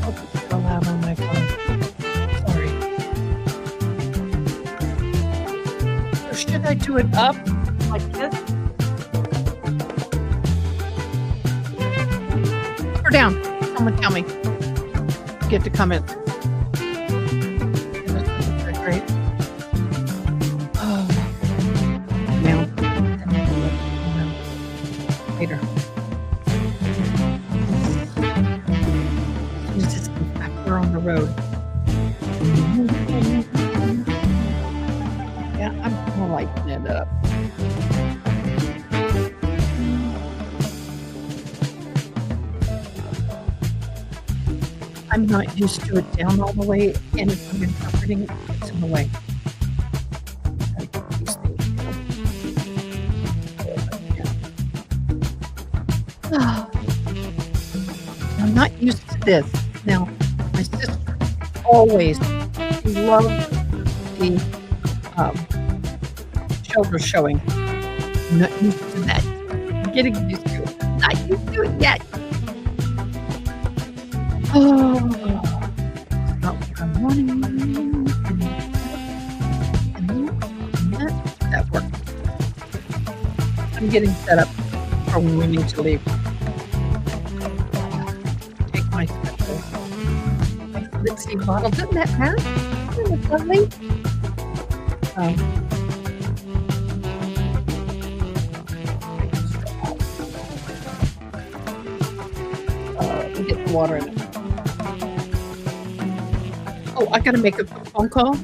Oh, it's so loud on my phone. Sorry. Or should I do it up like this? Or down? Someone tell me. Get the comments. Great. Oh. Now. Later. Let's just go back there on the road. Yeah, I'm gonna lighten it up. I'm not used to it down all the way, and if I'm interpreting it, it's in the way. Gotta get these things down. I'm not used to this. Now, my sister always loved the shoulder showing. I'm not used to that. I'm getting used to it. Not used to it yet. Oh, not what I'm wanting. And that worked. I'm getting set up for when we need to leave. Take my special Lipsy bottle. Doesn't that matter? Isn't it lovely? Get the water in it. Oh, I gotta make a phone call.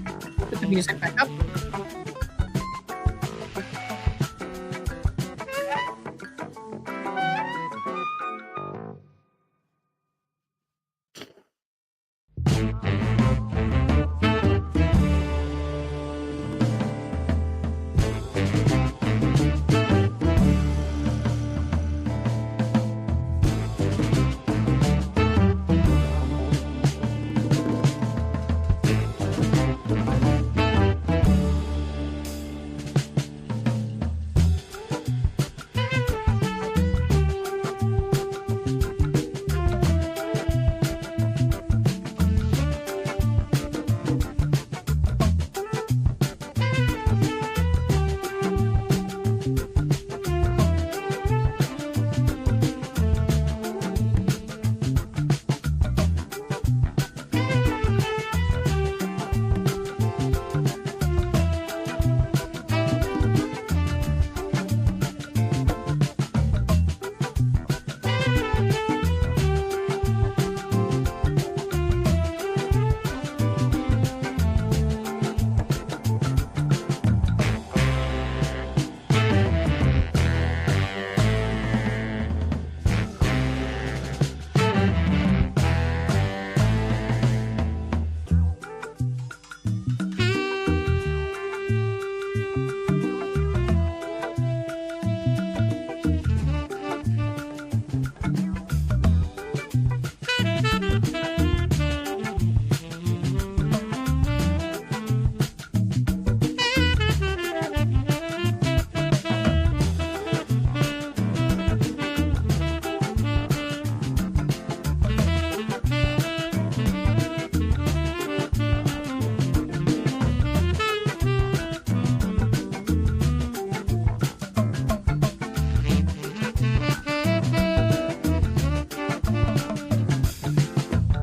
Put the music back up.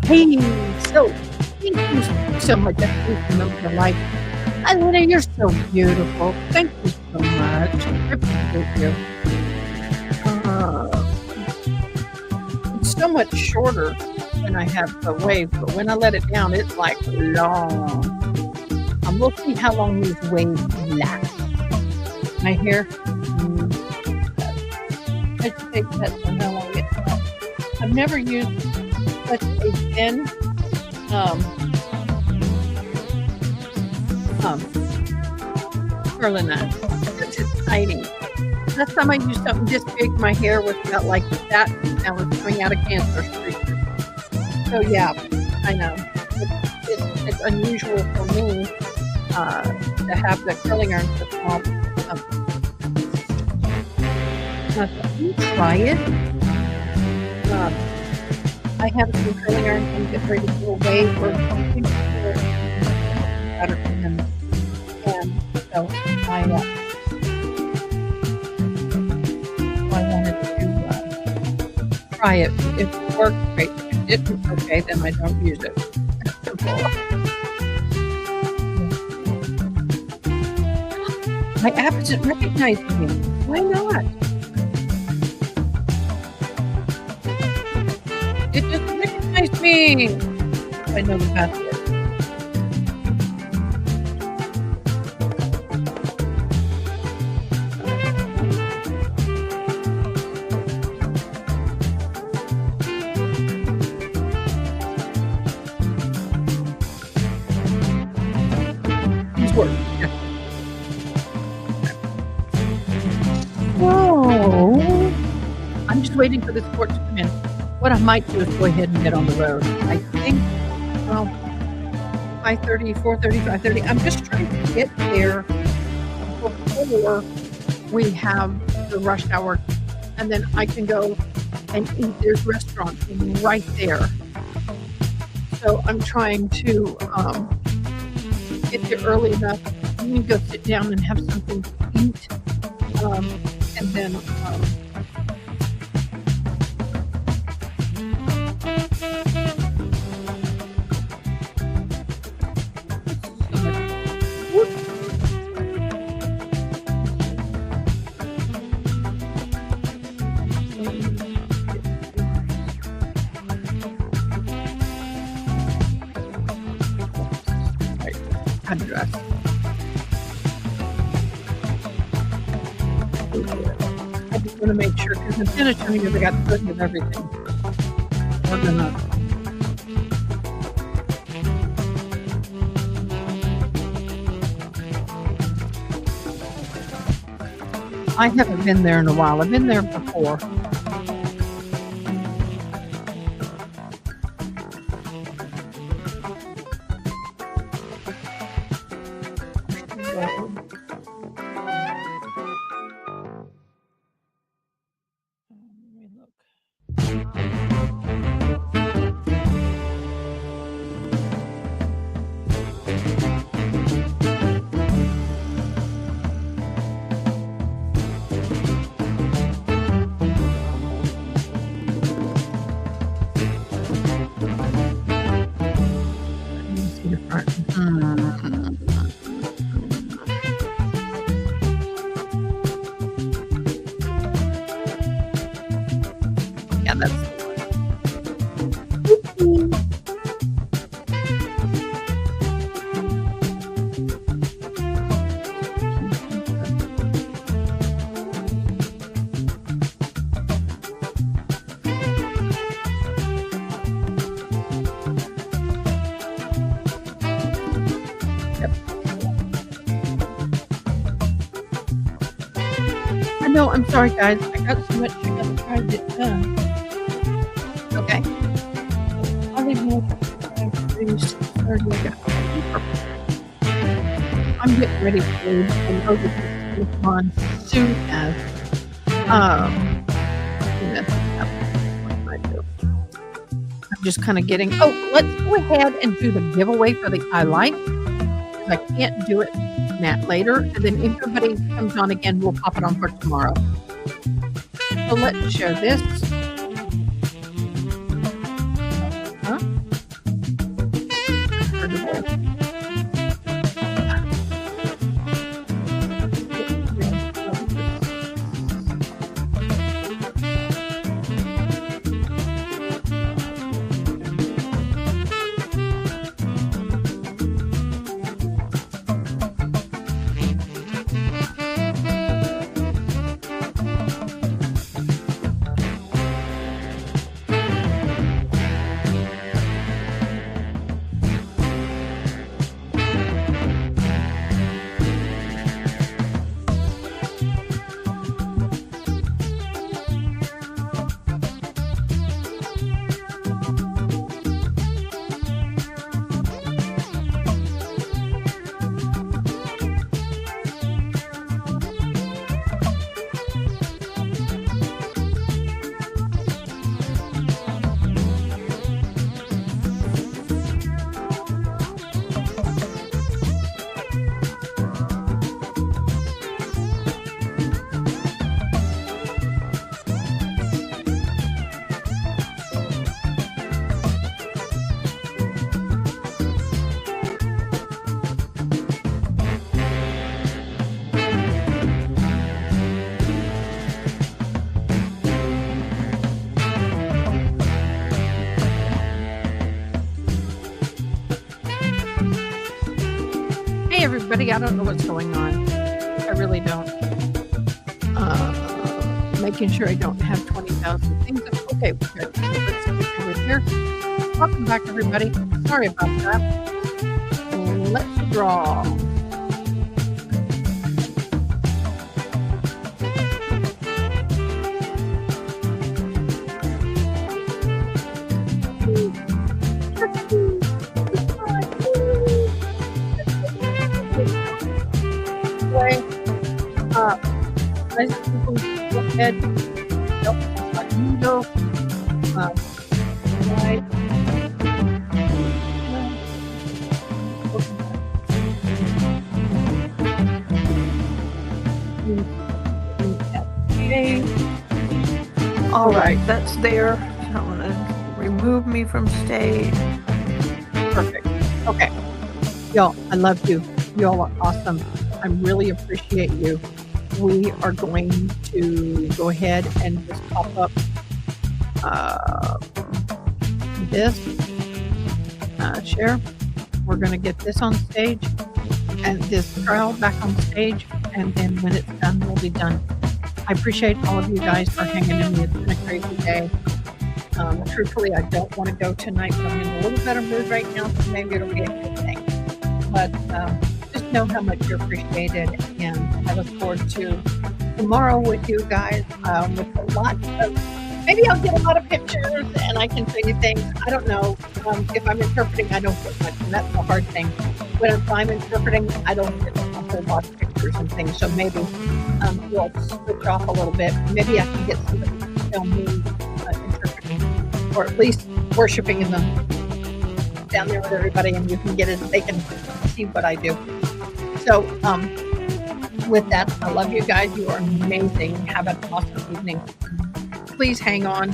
Hey, so thank you so much. I appreciate your life. Alina, you're so beautiful. Thank you so much. I appreciate you. It's so much shorter when I have the wave, but when I let it down, it's like long. We'll see how long these waves last. I hear. I take that for how long it. I've never used such a thin curling iron. It's tiny. Last time I used something this big, my hair was about like that, and I was coming out of cancer street. So yeah, I know it's unusual for me to have the curling iron so small. You try it. I have some curling iron and get ready to go away for something better for him. And so I wanted to try it. If it worked, great. If it didn't, okay, then I don't use it. My app isn't recognizing me. Why not? It doesn't recognize me. I know the password. It's working. Whoa. I'm just waiting for this port to come in. What I might do is go ahead and get on the road. I think, well, 5:30, 4:30, 5:30. I'm just trying to get there before we have the rush hour. And then I can go and eat. There's restaurants right there. So I'm trying to get there early enough. I'm going to go sit down and have something to eat. And then address. I just want to make sure because the finish telling me they got the footage of everything. We're gonna. I haven't been there in a while. I've been there before. Yeah, that's the one. No, I'm sorry, guys. I got so much I gotta try to get done. Okay. I'll leave you with 6:30. I'm getting ready to leave and go to this on soon as I'm just kind of getting. Oh, let's go ahead and do the giveaway for the I Like. I can't do it later, and then if everybody comes on again, we'll pop it on for tomorrow. So let's share this. Huh? Hey, everybody. I don't know what's going on. I really don't. Making sure I don't have 20,000 things. Okay, we're good. Let's get over here. Welcome back, everybody. Sorry about that. Let's draw. Nice people go ahead. Nope, not you go. Right. Okay. All right, that's there. I want to remove me from stage. Perfect. Okay. Y'all, I love you. Y'all are awesome. I really appreciate you. We are going to go ahead and just pop up this. Share. We're going to get this on stage and this trial back on stage. And then when it's done, we'll be done. I appreciate all of you guys for hanging in me. It's been a crazy day. Truthfully, I don't want to go tonight, but I'm in a little better mood right now, so maybe it'll be a good thing. But just know how much you're appreciated, and I look forward to tomorrow with you guys with a lot of, maybe I'll get a lot of pictures and I can show you things. I don't know. If I'm interpreting, I don't get much, and that's the hard thing. But if I'm interpreting, I don't get a whole lot of pictures and things, so maybe we'll switch off a little bit. Maybe I can get somebody to film me interpreting, or at least worshiping in the down there with everybody, and you can get it. They can see what I do. So, with that, I love you guys. You are amazing. Have an awesome evening. Please hang on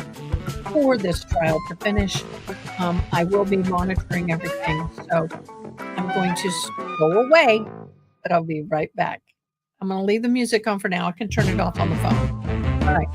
for this trial to finish. I will be monitoring everything, so I'm going to go away, but I'll be right back. I'm going to leave the music on for now. I can turn it off on the phone. All right.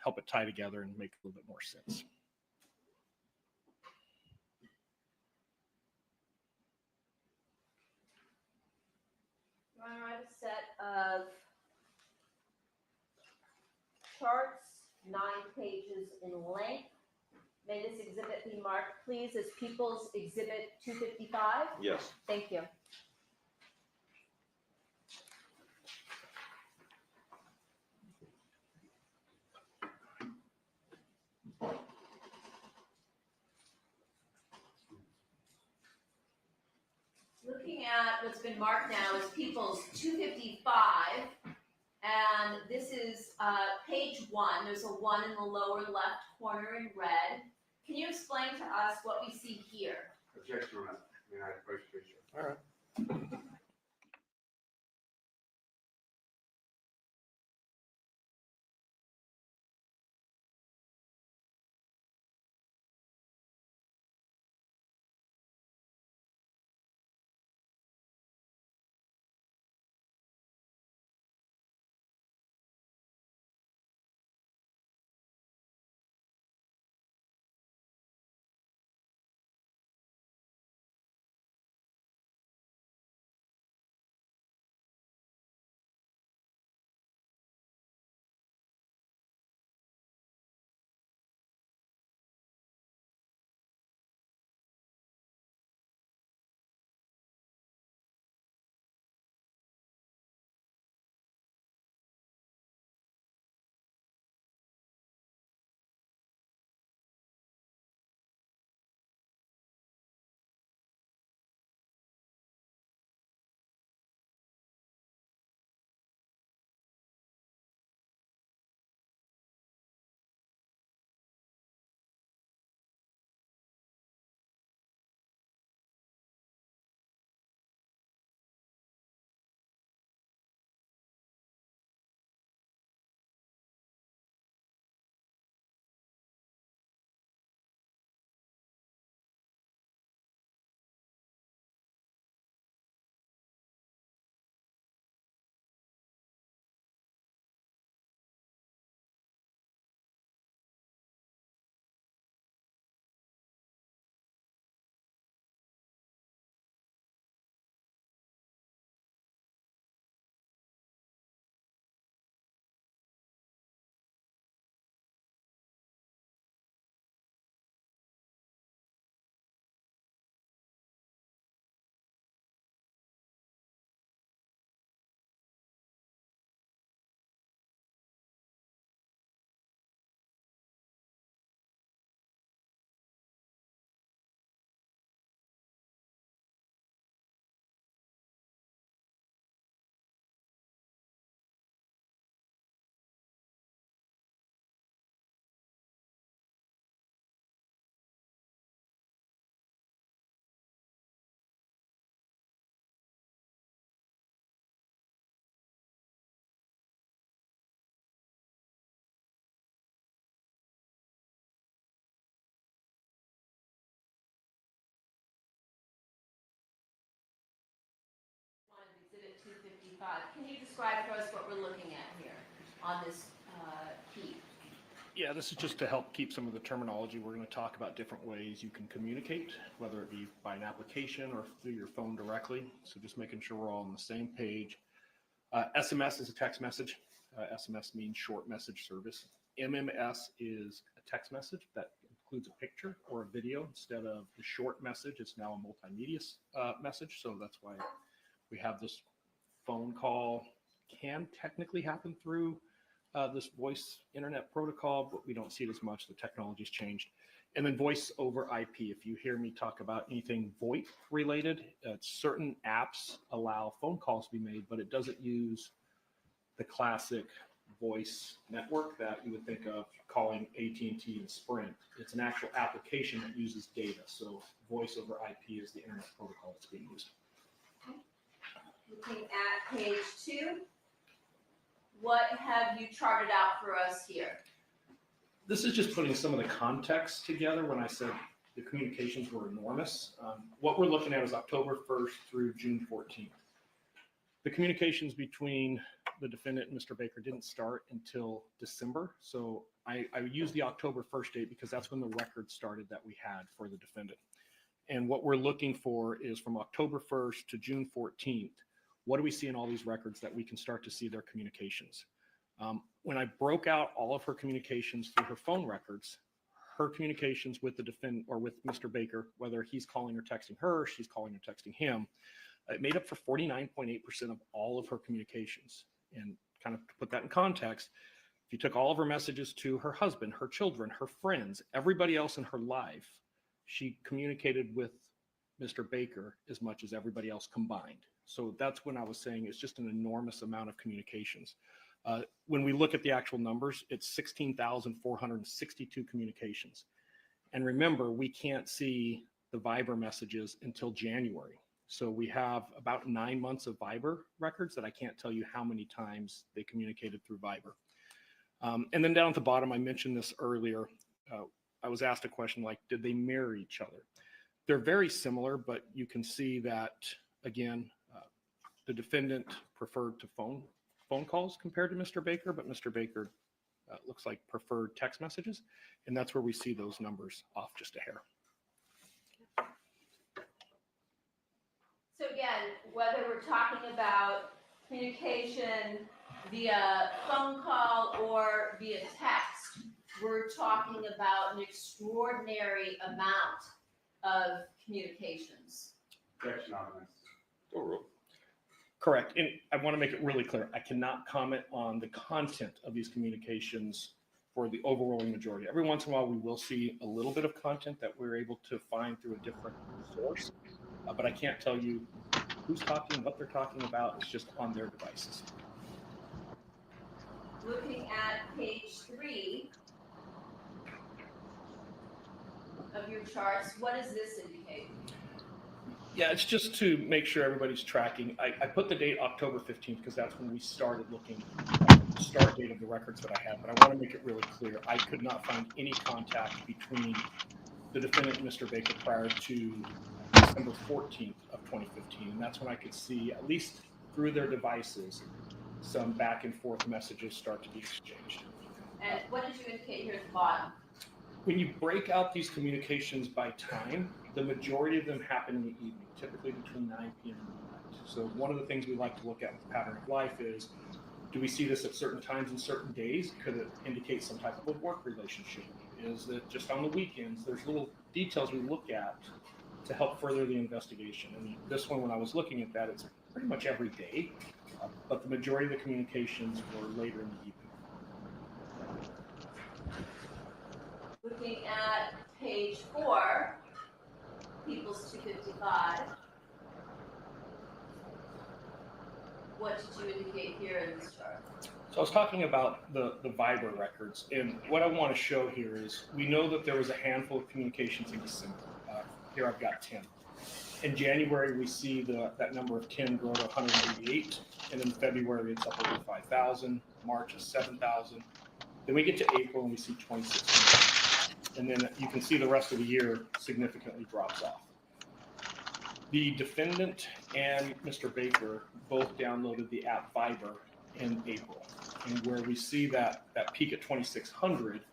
help it tie together and make a little bit more sense. You want to write a set of charts, 9 pages in length. May this exhibit be marked, please, as People's Exhibit 255? Yes. Thank you. Looking at what's been marked now as People's 255, and this is page 1. There's a 1 in the lower left corner in red. Can you explain to us what we see here? Objection, Your Honor. May I approach the picture? All right. Exhibit 255. Can you describe for us what we're looking at here on this key? Yeah, this is just to help keep some of the terminology. We're going to talk about different ways you can communicate, whether it be by an application or through your phone directly. So just making sure we're all on the same page. SMS is a text message. SMS means short message service. MMS is a text message that includes a picture or a video instead of the short message. It's now a multimedia message. So that's why we have this phone call can technically happen through this voice internet protocol, but we don't see it as much. The technology's changed. And then voice over IP. If you hear me talk about anything VoIP related, certain apps allow phone calls to be made, but it doesn't use the classic voice network that you would think of calling AT&T and Sprint. It's an actual application that uses data. So voice over IP is the internet protocol that's being used. Looking at page 2, what have you charted out for us here? This is just putting some of the context together when I said the communications were enormous. What we're looking at is October 1st through June 14th. The communications between the defendant and Mr. Baker didn't start until December. So I used the October 1st date because that's when the record started that we had for the defendant. And what we're looking for is from October 1st to June 14th, what do we see in all these records that we can start to see their communications? When I broke out all of her communications through her phone records, her communications with the defendant or with Mr. Baker, whether he's calling or texting her, she's calling or texting him, it made up for 49.8% of all of her communications. And kind of to put that in context, if you took all of her messages to her husband, her children, her friends, everybody else in her life, she communicated with Mr. Baker as much as everybody else combined. So that's when I was saying it's just an enormous amount of communications. When we look at the actual numbers, it's 16,462 communications. And remember, we can't see the Viber messages until January. So we have about 9 months of Viber records that I can't tell you how many times they communicated through Viber. And then down at the bottom, I mentioned this earlier. I was asked a question like, did they mirror each other? They're very similar, but you can see that, again, the defendant preferred to phone calls compared to Mr. Baker, but Mr. Baker looks like preferred text messages. And that's where we see those numbers off just a hair. So again, whether we're talking about communication via phone call or via text, we're talking about an extraordinary amount of communications. Objection, Anonymous. Correct. And I want to make it really clear. I cannot comment on the content of these communications for the overwhelming majority. Every once in a while, we will see a little bit of content that we're able to find through a different source. But I can't tell you who's talking, what they're talking about. It's just on their devices. Looking at page 3 of your charts, what does this indicate? Yeah, it's just to make sure everybody's tracking. I put the date October 15th because that's when we started looking at the start date of the records that I have. But I want to make it really clear. I could not find any contact between the defendant and Mr. Baker prior to December 14th of 2015. And that's when I could see, at least through their devices, some back and forth messages start to be exchanged. And what did you indicate here at the bottom? When you break out these communications by time, the majority of them happen in the evening, typically between 9 p.m. and midnight. So one of the things we like to look at with the pattern of life is, do we see this at certain times and certain days? Could it indicate some type of a work relationship? Is it just on the weekends? There's little details we look at to help further the investigation. And this one, when I was looking at that, it's pretty much every day, but the majority of the communications were later in the evening. Looking at page 4, People's 255. What did you indicate here in this chart? So I was talking about the Viber records, and what I want to show here is we know that there was a handful of communications in December. Here I've got 10. In January, we see that number of 10 grow to 188, and in February it's up over 5,000. March is 7,000. Then we get to April and we see 2,600. And then you can see the rest of the year significantly drops off. The defendant and Mr. Baker both downloaded the app Viber in April. And where we see that peak at 2,600,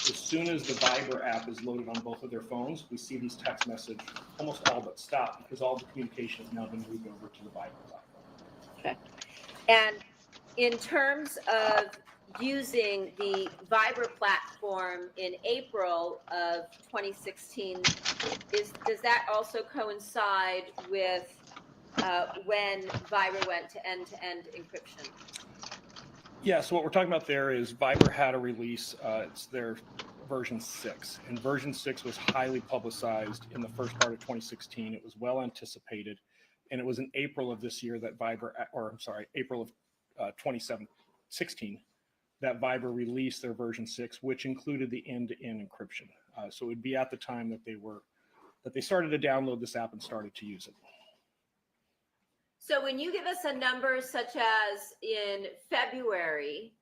as soon as the Viber app is loaded on both of their phones, we see these text messages almost all but stop because all the communication has now been moved over to the Viber platform. Okay. And in terms of using the Viber platform in April of 2016, does that also coincide with when Viber went to end-to-end encryption? Yeah, so what we're talking about there is Viber had a release. It's their version 6, and version 6 was highly publicized in the first part of 2016. It was well anticipated, and it was in April of this year that April of 2016, that Viber released their version 6, which included the end-to-end encryption. So it would be at the time that they started to download this app and started to use it. So when you give us a number such as in February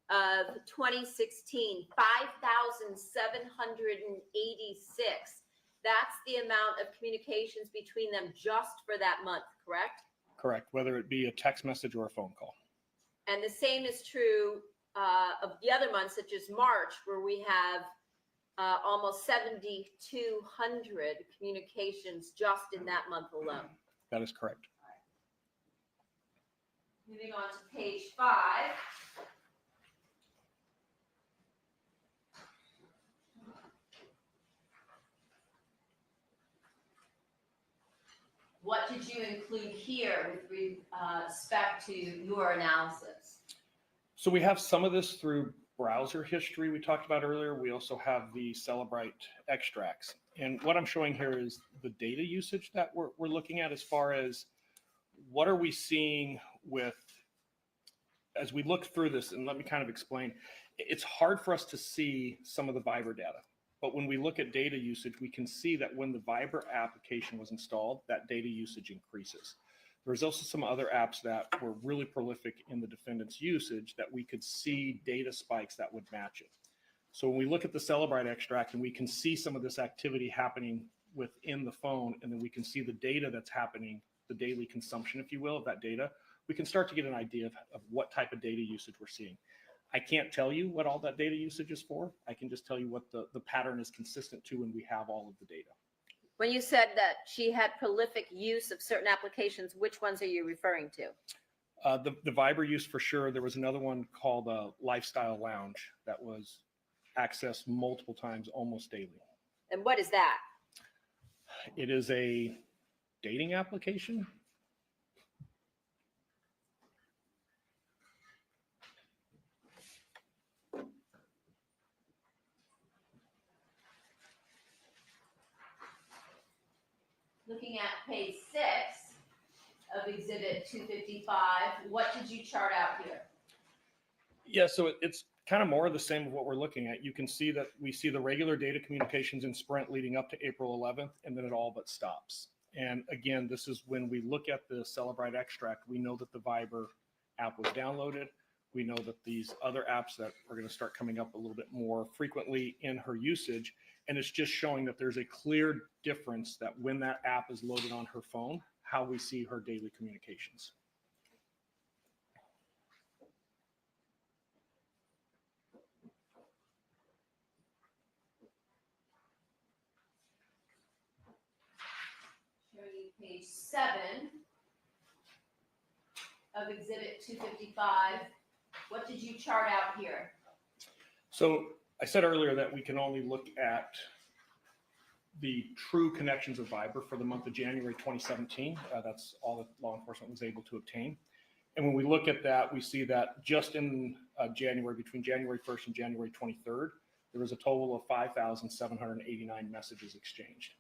of 2016, 5,786, that's the amount of communications between them just for that month, correct? Correct, whether it be a text message or a phone call. And the same is true of the other months, such as March, where we have almost 7,200 communications just in that month alone. That is correct. Moving on to page 5. What did you include here with respect to your analysis? So we have some of this through browser history we talked about earlier. We also have the Celebrite extracts. And what I'm showing here is the data usage that we're looking at as far as what are we seeing with, as we look through this, and let me kind of explain, it's hard for us to see some of the Viber data. But when we look at data usage, we can see that when the Viber application was installed, that data usage increases. There's also some other apps that were really prolific in the defendant's usage that we could see data spikes that would match it. So when we look at the Celebrite extract and we can see some of this activity happening within the phone, and then we can see the data that's happening, the daily consumption, if you will, of that data, we can start to get an idea of what type of data usage we're seeing. I can't tell you what all that data usage is for. I can just tell you what the pattern is consistent to when we have all of the data. When you said that she had prolific use of certain applications, which ones are you referring to? The Viber use for sure. There was another one called Lifestyle Lounge that was accessed multiple times, almost daily. And what is that? It is a dating application. Looking at page 6 of Exhibit 255, what did you chart out here? Yeah, so it's kind of more of the same of what we're looking at. You can see that we see the regular data communications in Sprint leading up to April 11th, and then it all but stops. And again, this is when we look at the Celebrite extract, we know that the Viber app was downloaded. We know that these other apps that are going to start coming up a little bit more frequently in her usage. And it's just showing that there's a clear difference that when that app is loaded on her phone, how we see her daily communications. Showing you page 7 of Exhibit 255. What did you chart out here? So I said earlier that we can only look at the true connections of Viber for the month of January 2017. That's all that law enforcement was able to obtain. And when we look at that, we see that just in January, between January 1st and January 23rd, there was a total of 5,789 messages exchanged.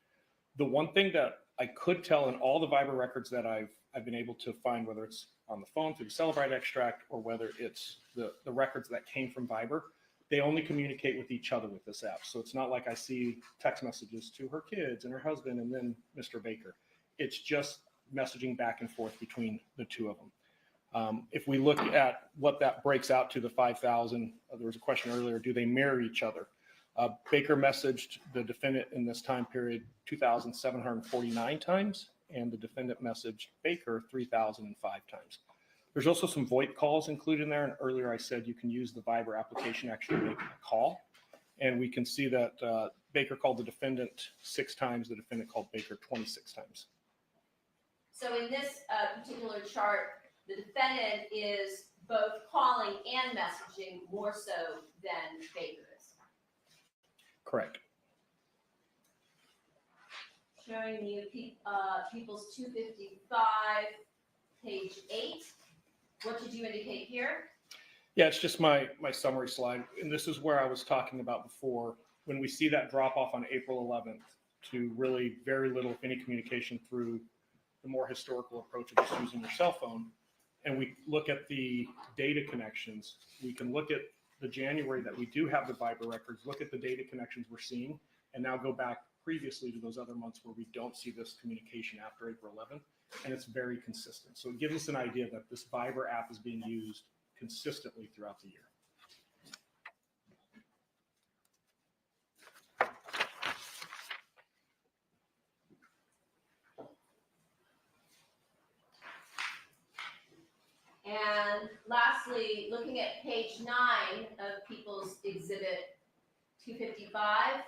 The one thing that I could tell in all the Viber records that I've been able to find, whether it's on the phone through the Celebrite extract or whether it's the records that came from Viber, they only communicate with each other with this app. So it's not like I see text messages to her kids and her husband and then Mr. Baker. It's just messaging back and forth between the two of them. If we look at what that breaks out to the 5,000, there was a question earlier, do they mirror each other? Baker messaged the defendant in this time period 2,749 times, and the defendant messaged Baker 3,005 times. There's also some VoIP calls included in there. And earlier I said you can use the Viber application to actually make a call. And we can see that Baker called the defendant 6 times. The defendant called Baker 26 times. So in this particular chart, the defendant is both calling and messaging more so than Baker is. Correct. Showing you People's 255, page 8. What did you indicate here? Yeah, it's just my summary slide. And this is where I was talking about before. When we see that drop off on April 11th to really very little, if any, communication through the more historical approach of just using your cell phone, and we look at the data connections, we can look at the January that we do have the Viber records, look at the data connections we're seeing, and now go back previously to those other months where we don't see this communication after April 11th. And it's very consistent. So it gives us an idea that this Viber app is being used consistently throughout the year. actually looking at page 9 of People's Exhibit 255.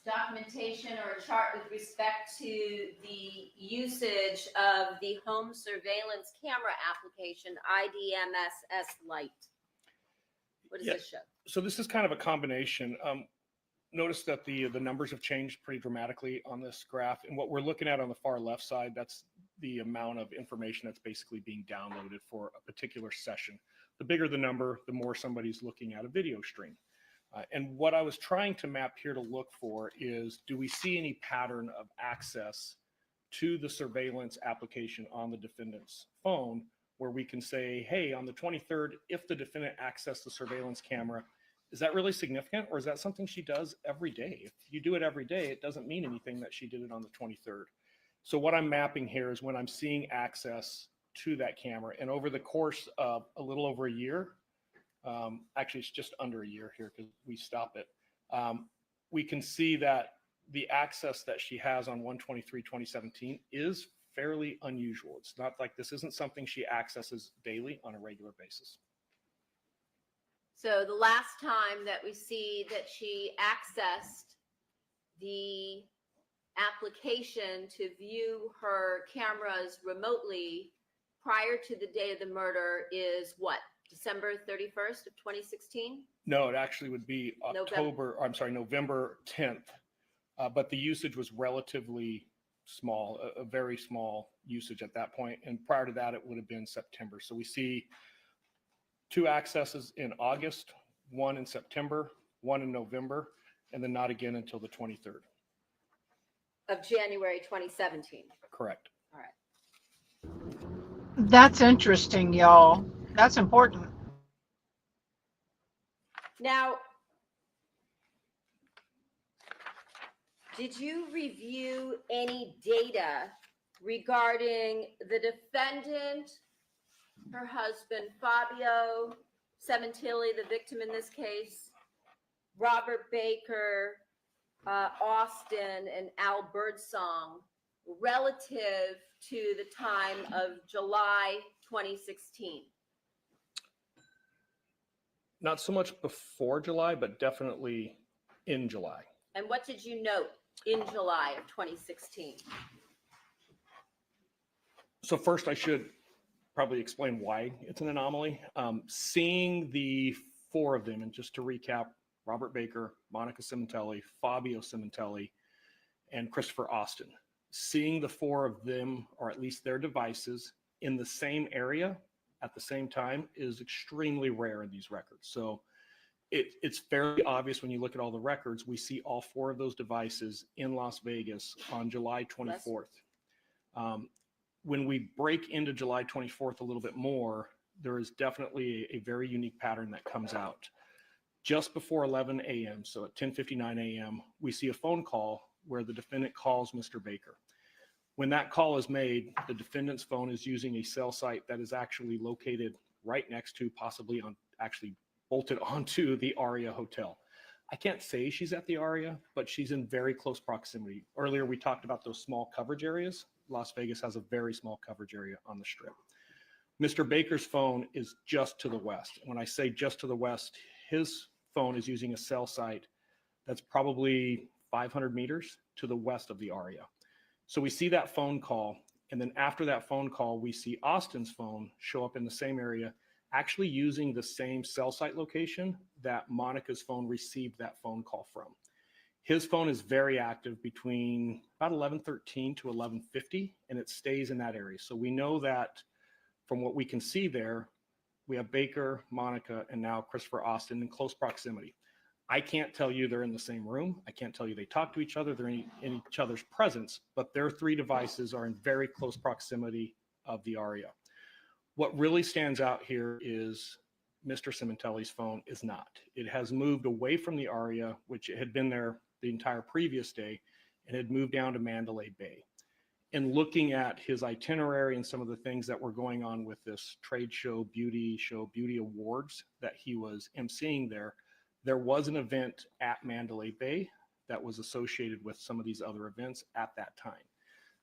Documentation or a chart with respect to the usage of the home surveillance camera application, IDMSS Lite. What does this show? So this is kind of a combination. Notice that the numbers have changed pretty dramatically on this graph. And what we're looking at on the far left side, that's the amount of information that's basically being downloaded for a particular session. The bigger the number, the more somebody's looking at a video stream. And what I was trying to map here to look for is, do we see any pattern of access to the surveillance application on the defendant's phone where we can say, hey, on the 23rd, if the defendant accessed the surveillance camera, is that really significant, or is that something she does every day? If you do it every day, it doesn't mean anything that she did it on the 23rd. So what I'm mapping here is when I'm seeing access to that camera, and over the course of a little over a year, actually it's just under a year here because we stop it, we can see that the access that she has on 1/23/2017 is fairly unusual. It's not like this isn't something she accesses daily on a regular basis. So the last time that we see that she accessed the application to view her cameras remotely prior to the day of the murder is what? December 31st of 2016? No, it actually would be November 10th. But the usage was relatively small, a very small usage at that point. And prior to that, it would have been September. So we see 2 accesses in August, 1 in September, 1 in November, and then not again until the 23rd. Of January 2017. Correct. All right. That's interesting, y'all. That's important. Now, did you review any data regarding the defendant, her husband, Fabio Sementilli, the victim in this case, Robert Baker, Austin, and Al Birdsong, relative to the time of July 2016? Not so much before July, but definitely in July. And what did you note in July of 2016? So first, I should probably explain why it's an anomaly. Seeing the 4 of them, and just to recap, Robert Baker, Monica Sementilli, Fabio Sementilli, and Christopher Austin. Seeing the 4 of them, or at least their devices, in the same area at the same time is extremely rare in these records. So it's fairly obvious when you look at all the records, we see all 4 of those devices in Las Vegas on July 24th. When we break into July 24th a little bit more, there is definitely a very unique pattern that comes out. Just before 11 a.m., so at 10:59 a.m., we see a phone call where the defendant calls Mr. Baker. When that call is made, the defendant's phone is using a cell site that is actually located right next to, possibly on, actually bolted onto the Aria Hotel. I can't say she's at the Aria, but she's in very close proximity. Earlier, we talked about those small coverage areas. Las Vegas has a very small coverage area on the Strip. Mr. Baker's phone is just to the west. When I say just to the west, his phone is using a cell site that's probably 500 meters to the west of the Aria. So we see that phone call, and then after that phone call, we see Austin's phone show up in the same area, actually using the same cell site location that Monica's phone received that phone call from. His phone is very active between about 11:13 to 11:50, and it stays in that area. So we know that from what we can see there, we have Baker, Monica, and now Christopher Austin in close proximity. I can't tell you they're in the same room. I can't tell you they talk to each other. They're in each other's presence, but their 3 devices are in very close proximity of the Aria. What really stands out here is Mr. Sementilli's phone is not. It has moved away from the Aria, which it had been there the entire previous day, and had moved down to Mandalay Bay. And looking at his itinerary and some of the things that were going on with this trade show, beauty awards that he was emceeing there, there was an event at Mandalay Bay that was associated with some of these other events at that time.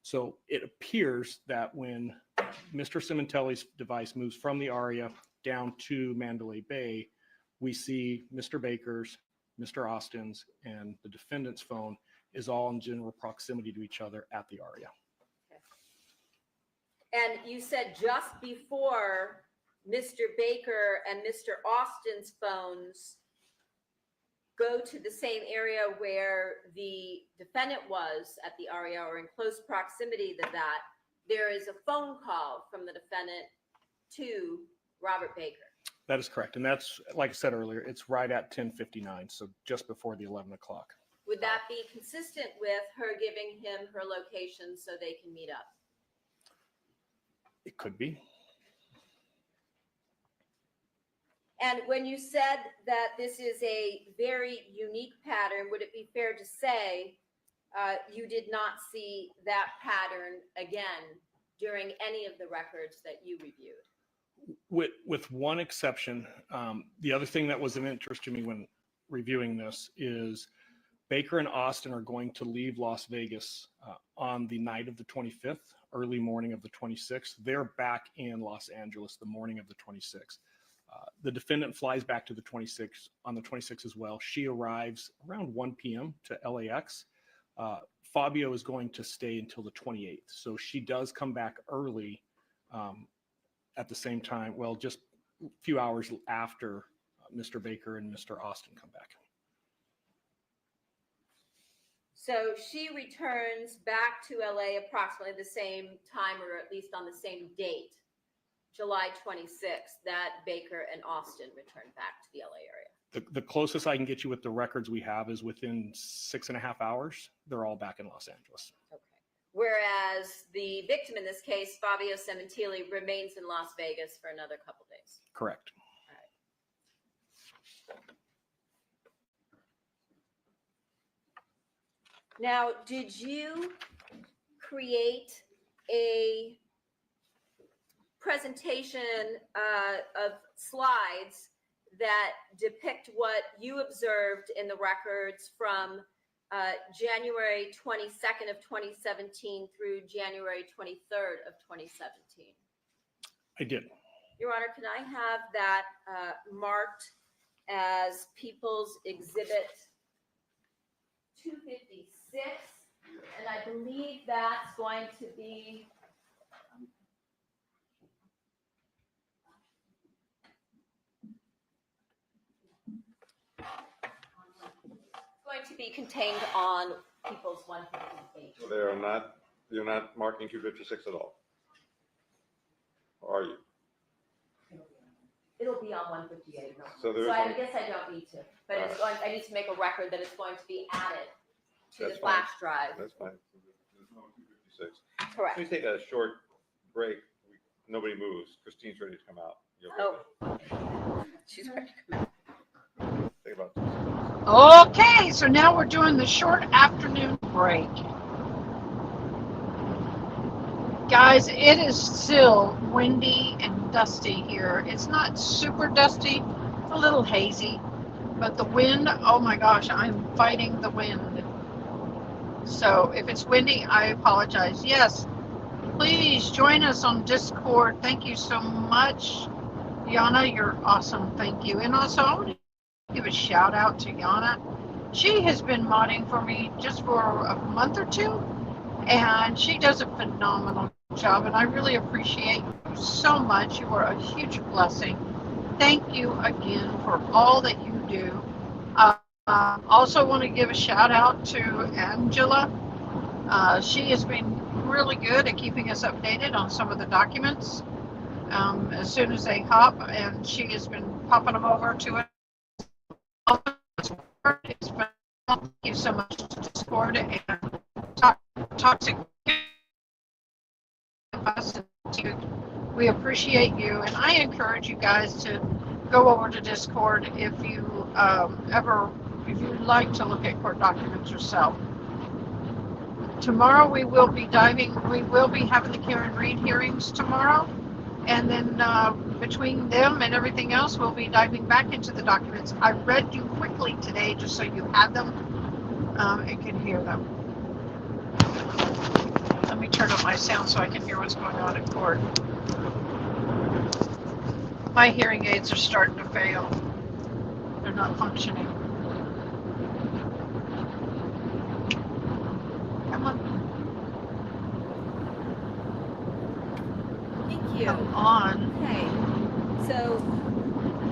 So it appears that when Mr. Sementilli's device moves from the ARIA down to Mandalay Bay, we see Mr. Baker's, Mr. Austin's, and the defendant's phone is all in general proximity to each other at the ARIA. And you said just before Mr. Baker and Mr. Austin's phones go to the same area where the defendant was at the ARIA or in close proximity to that, there is a phone call from the defendant to Robert Baker. That is correct. And that's, like I said earlier, it's right at 10:59, so just before the 11 o'clock. Would that be consistent with her giving him her location so they can meet up? It could be. And when you said that this is a very unique pattern, would it be fair to say you did not see that pattern again during any of the records that you reviewed? With one exception, the other thing that was of interest to me when reviewing this is Baker and Austin are going to leave Las Vegas on the night of the 25th, early morning of the 26th. They're back in Los Angeles the morning of the 26th. The defendant flies back to the 26th on the 26th as well. She arrives around 1 p.m. to LAX. Fabio is going to stay until the 28th. So she does come back early at the same time, well, just a few hours after Mr. Baker and Mr. Austin come back. So she returns back to LA approximately the same time, or at least on the same date, July 26th, that Baker and Austin returned back to the LA area. The closest I can get you with the records we have is within 6.5 hours. They're all back in Los Angeles. Okay. Whereas the victim in this case, Fabio Sementilli, remains in Las Vegas for another couple days. Correct. Now, did you create a presentation of slides that depict what you observed in the records from January 22nd of 2017 through January 23rd of 2017? I did. Your Honor, can I have that marked as People's Exhibit 256? And I believe that's going to be contained on People's 158. So they are not, you're not marking 256 at all? Or are you? It'll be on 158. No. So there is I one- guess I don't need to, but it's All right. going, I need to make a record that it's going to be added to That's the flash fine. drive. That's fine. There's no 256. Correct. Let me take a short break. Nobody moves. Christine's ready to come out. Oh, she's ready to come out. Think about Okay, so now we're doing the short afternoon break. Guys, it is still windy and dusty here. It's not super dusty, it's a little hazy, but the wind, oh my gosh, I'm fighting the wind. So if it's windy, I apologize. Yes, please join us on Discord. Thank you so much. Yana, you're awesome. Thank you. And also, I want to give a shout out to Yana. She has been modding for me just for a month or two, and she does a phenomenal job, and I really appreciate you so much. You are a huge blessing. Thank you again for all that you do. Also want to give a shout out to Angela. She has been really good at keeping us updated on some of the documents as soon as they hop, and she has been popping them over to us. Thank you so much to Discord and Toxic. We appreciate you, and I encourage you guys to go over to Discord if you if you'd like to look at court documents yourself. Tomorrow we will be having the Karen Reed hearings tomorrow, and then between them and everything else, we'll be diving back into the documents. I read you quickly today just so you had them and can hear them. Let me turn up my sound so I can hear what's going on in court. My hearing aids are starting to fail. They're not functioning. Come on. Thank you. Come on. Okay, so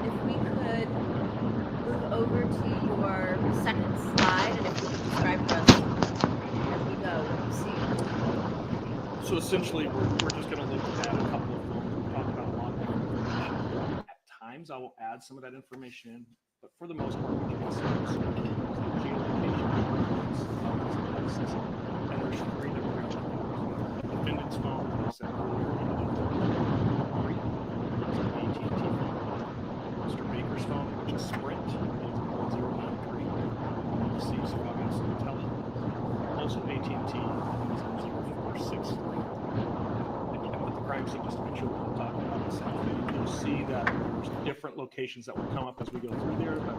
if we could move over to your second slide, and if you could describe for us as we go what you see. So essentially, we're just going to look at a couple of phones. We've talked about a lot of information. At times, I will add some of that information in, but for the most part, what you can see is the geolocation of these devices. And there's three different phones. Defendant's phone, as I said earlier, AT&T phone. Mr. Baker's phone, which is Sprint, is 1093. You see Monica Sementilli. Also AT&T is 0463. And with the crime scene, just to make sure we're talking about the same thing, you'll see that there's different locations that will come up as we go through there, but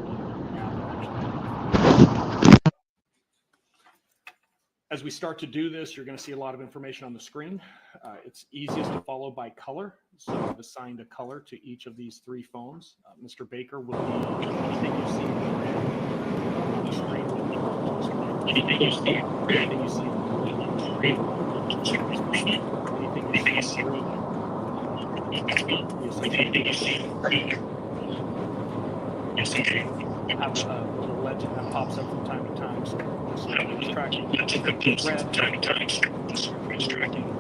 as we start to do this, you're going to see a lot of information on the screen. It's easiest to follow by color, so I've assigned a color to each of these three phones. Mr. Baker will be anything you see on the screen. Anything you see on the screen. Anything you see have a little legend that pops up from time to time. So just tracking red.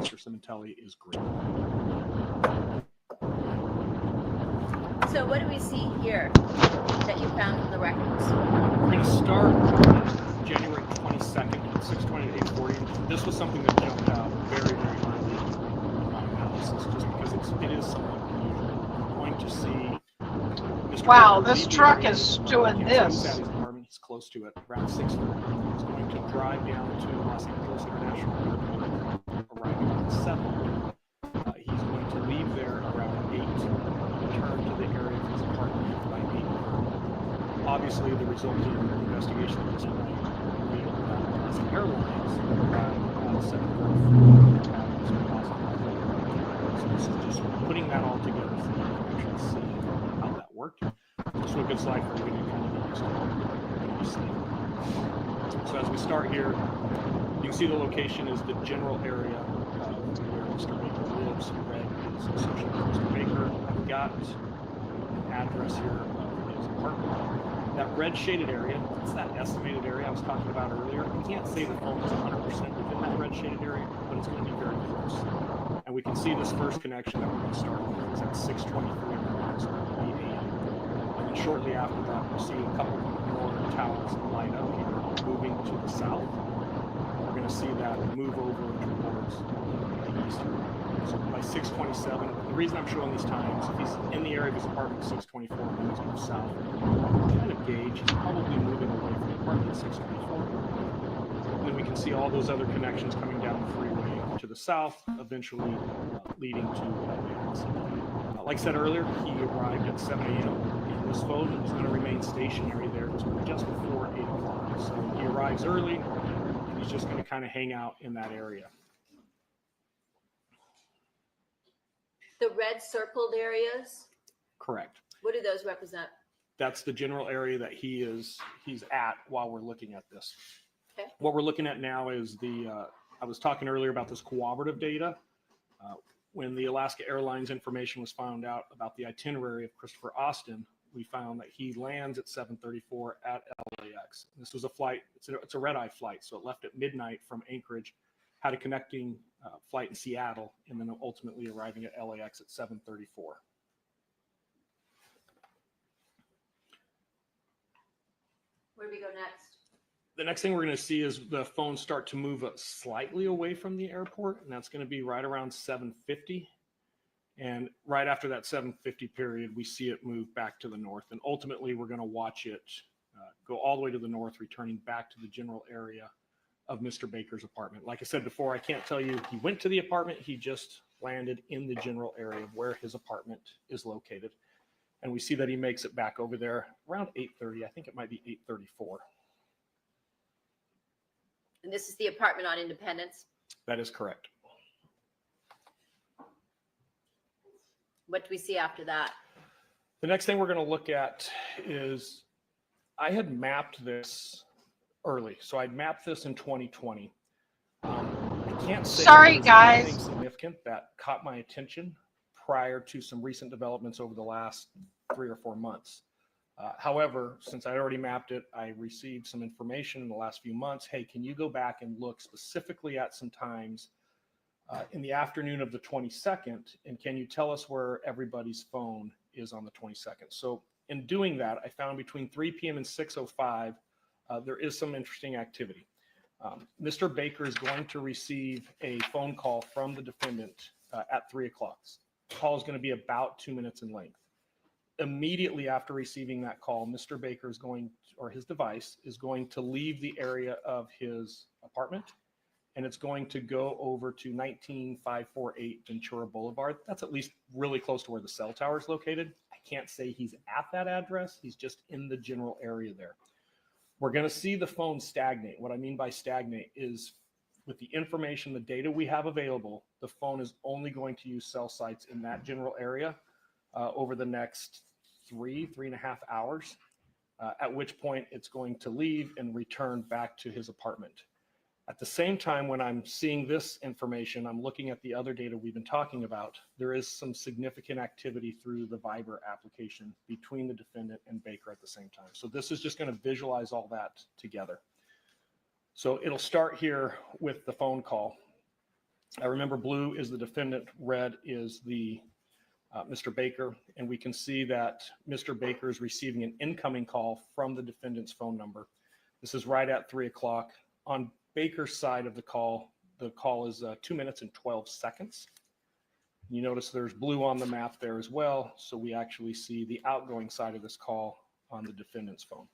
Mr. Sementilli is green. So what do we see here that you found in the records? We're going to start January 22nd at 6:20 to 8:40. This was something that jumped out very, very early in my analysis, just because it is somewhat unusual. You're going to see Mr. Wow, Baker this truck is doing this. He's at his apartment. He's close to it, around 6:30. He's going to drive down to Los Angeles International Airport, arriving at 7. He's going to leave there around 8, return to the area of his apartment by 8:30. Obviously, the resulting investigation at this point revealed that Alaska Airlines arrived at 7:34 at Mr. Boston. So this is just putting that all together so you can actually see how that worked. Just what it's like for you to kind of get used to what you see. So as we start here, you can see the location is the general area of where Mr. Baker lives. Red is associated with Mr. Baker. I've got an address here of his apartment. That red shaded area, that's that estimated area I was talking about earlier. I can't say the phone is 100% within that red shaded area, but it's going to be very close. And we can see this first connection that we're going to start with is at 6:23 a.m. And then shortly after that, we'll see a couple more towers light up here, moving to the south. We're going to see that move over towards the east. So by 6:27, the reason I'm showing these times, if he's in the area of his apartment at 6:24 and he's moved south, kind of gauge, he's probably moving away from the apartment at 6:24. And then we can see all those other connections coming down the freeway to the south, eventually leading to LAX. Like I said earlier, he arrived at 7 a.m. and this phone is going to remain stationary there until just before 8 o'clock. So he arrives early, and he's just going to kind of hang out in that area. The red circled areas, Correct. what do those represent? That's the general area that he's at while we're looking at this. Okay. What we're looking at now is I was talking earlier about this cooperative data. When the Alaska Airlines information was found out about the itinerary of Christopher Austin, we found that he lands at 7:34 at LAX. This was a flight, it's a red-eye flight, so it left at midnight from Anchorage, had a connecting flight in Seattle, and then ultimately arriving at LAX at 7:34. Where do we go next? The next thing we're going to see is the phone start to move slightly away from the airport, and that's going to be right around 7:50. And right after that 7:50 period, we see it move back to the north. And ultimately, we're going to watch it go all the way to the north, returning back to the general area of Mr. Baker's apartment. Like I said before, I can't tell you he went to the apartment. He just landed in the general area of where his apartment is located. And we see that he makes it back over there around 8:30. I think it might be 8:34. And this is the apartment on Independence? That is correct. What do we see after that? The next thing we're going to look at is I had mapped this early. So I mapped this in 2020. I can't say Sorry, there was guys. anything significant that caught my attention prior to some recent developments over the last 3 or 4 months. However, since I already mapped it, I received some information in the last few months. Hey, can you go back and look specifically at some times in the afternoon of the 22nd, and can you tell us where everybody's phone is on the 22nd? So in doing that, I found between 3 p.m. and 6:05, there is some interesting activity. Mr. Baker is going to receive a phone call from the defendant at 3 o'clock. The call is going to be about 2 minutes in length. Immediately after receiving that call, Mr. Baker is going, or his device is going to leave the area of his apartment, and it's going to go over to 19548 Ventura Boulevard. That's at least really close to where the cell tower is located. I can't say he's at that address. He's just in the general area there. We're going to see the phone stagnate. What I mean by stagnate is with the information, the data we have available, the phone is only going to use cell sites in that general area over the next 3.5 hours, at which point it's going to leave and return back to his apartment. At the same time, when I'm seeing this information, I'm looking at the other data we've been talking about. There is some significant activity through the Viber application between the defendant and Baker at the same time. So this is just going to visualize all that together. So it'll start here with the phone call. I remember blue is the defendant, red is the Mr. Baker, and we can see that Mr. Baker is receiving an incoming call from the defendant's phone number. This is right at 3 o'clock. On Baker's side of the call is 2 minutes and 12 seconds. You notice there's blue on the map there as well, so we actually see the outgoing side of this call on the defendant's phone.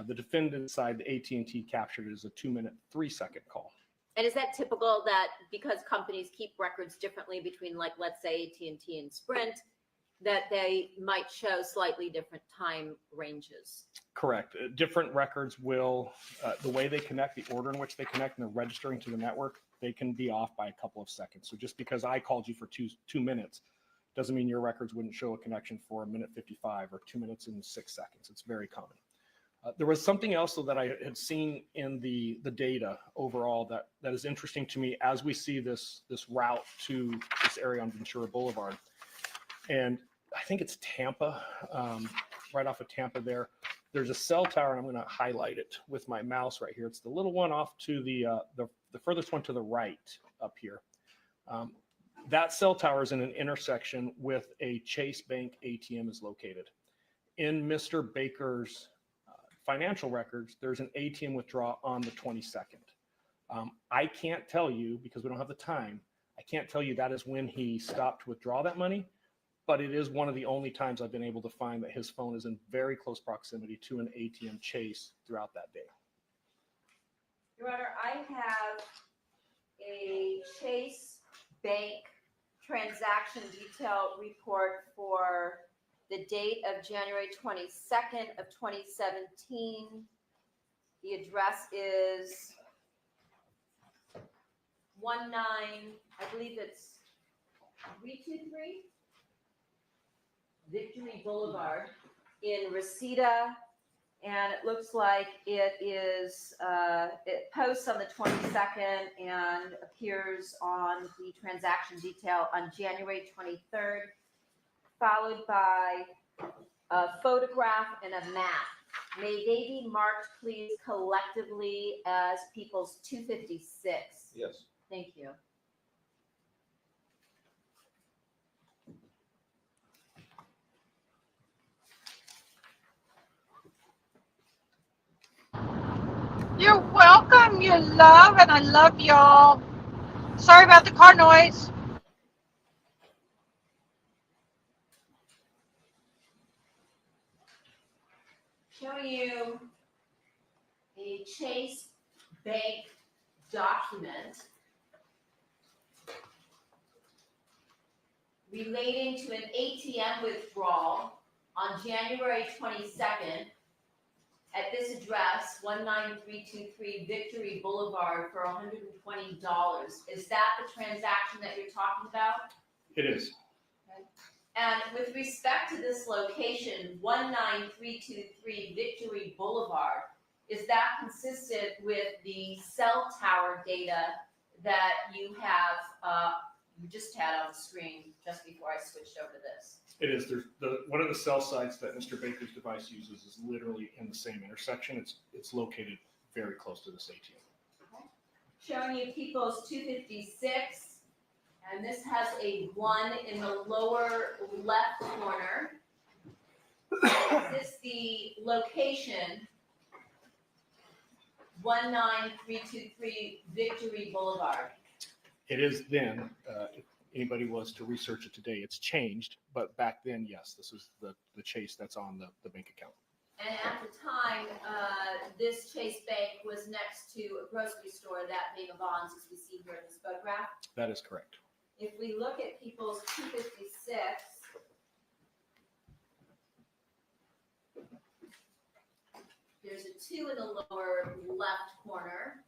The defendant's side, the AT&T captured it as a 2 minute, 3 second call. And is that typical that because companies keep records differently between, like, let's say AT&T and Sprint, that they might show slightly different time ranges? Correct. Different records will, the way they connect, the order in which they connect, and they're registering to the network, they can be off by a couple of seconds. So just because I called you for two minutes doesn't mean your records wouldn't show a connection for 1:55 or 2 minutes and 6 seconds. It's very common. There was something else though that I had seen in the data overall that is interesting to me as we see this route to this area on Ventura Boulevard. And I think it's Tampa, right off of Tampa there. There's a cell tower, and I'm going to highlight it with my mouse right here. It's the little one off to the furthest one to the right up here. That cell tower is in an intersection with a Chase Bank ATM is located. In Mr. Baker's financial records, there's an ATM withdrawal on the 22nd. I can't tell you, because we don't have the time, I can't tell you that is when he stopped to withdraw that money, but it is one of the only times I've been able to find that his phone is in very close proximity to an ATM Chase throughout that day. Your Honor, I have a Chase Bank transaction detail report for the date of January 22nd of 2017. The address is 19, I believe it's 323 Victory Boulevard in Reseda. And it looks like it is, it posts on the 22nd and appears on the transaction detail on January 23rd, followed by a photograph and a map. May they be marked, please, collectively as People's 256? Yes. Thank you. You're welcome, you love, and I love y'all. Sorry about the car noise. Showing you a Chase Bank document relating to an ATM withdrawal on January 22nd at this address, 19323 Victory Boulevard, for $120. Is that the transaction that you're talking about? It is. Okay. And with respect to this location, 19323 Victory Boulevard, is that consistent with the cell tower data that you have, you just had on the screen just before I switched over to this? It is. There's one of the cell sites that Mr. Baker's device uses is literally in the same intersection. It's located very close to this ATM. Okay. Showing you People's 256, and this has a 1 in the lower left corner. Is this the location? 19323 Victory Boulevard. It is then, if anybody was to research it today, it's changed, but back then, yes, this was the Chase that's on the bank account. And at the time, this Chase Bank was next to a grocery store, that being a Vons, as we see here in this photograph. That is correct. If we look at People's 256, there's a 2 in the lower left corner.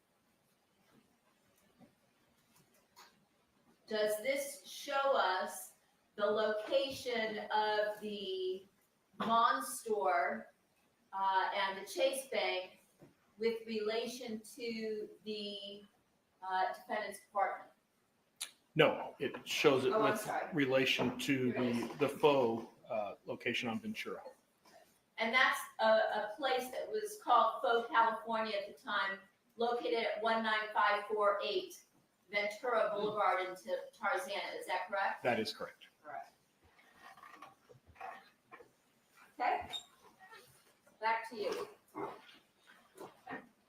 Does this show us the location of the Vons store and the Chase Bank with relation to the defendant's apartment? No, it shows it Oh, I'm with sorry. relation to the faux location on Ventura. And that's a place that was called Faux California at the time, located at 19548 Ventura Boulevard in Tarzana. Is that correct? That is correct. Correct. Okay. Back to you.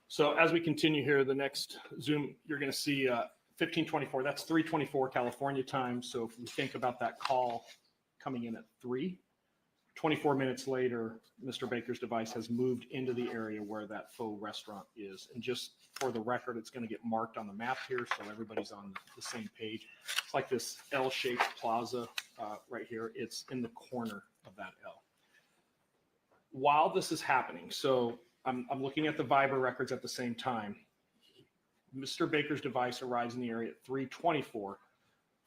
So as we continue here, the next Zoom, you're going to see 1524. That's 3:24 California time. So if we think about that call coming in at 3, 24 minutes later, Mr. Baker's device has moved into the area where that faux restaurant is. And just for the record, it's going to get marked on the map here so everybody's on the same page. It's like this L-shaped plaza right here. It's in the corner of that L. While this is happening, so I'm looking at the Viber records at the same time. Mr. Baker's device arrives in the area at 3:24.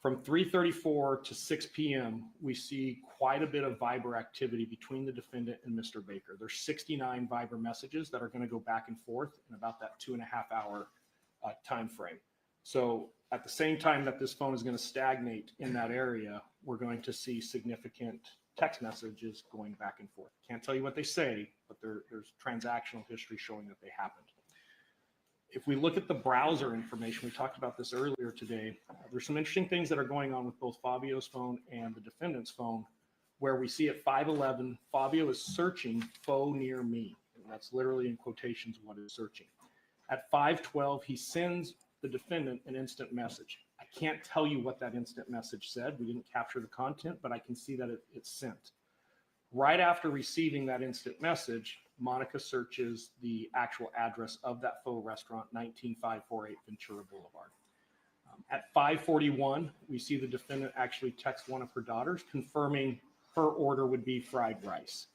From 3:34 to 6 p.m., we see quite a bit of Viber activity between the defendant and Mr. Baker. There's 69 Viber messages that are going to go back and forth in about that 2.5-hour time frame. So at the same time that this phone is going to stagnate in that area, we're going to see significant text messages going back and forth. Can't tell you what they say, but there's transactional history showing that they happened. If we look at the browser information, we talked about this earlier today, there's some interesting things that are going on with both Fabio's phone and the defendant's phone, where we see at 5:11, Fabio is searching faux near me. And that's literally in quotations what is searching. At 5:12, he sends the defendant an instant message. I can't tell you what that instant message said. We didn't capture the content, but I can see that it's sent. Right after receiving that instant message, Monica searches the actual address of that faux restaurant, 19548 Ventura Boulevard. At 5:41, we see the defendant actually text one of her daughters confirming her order would be fried rice.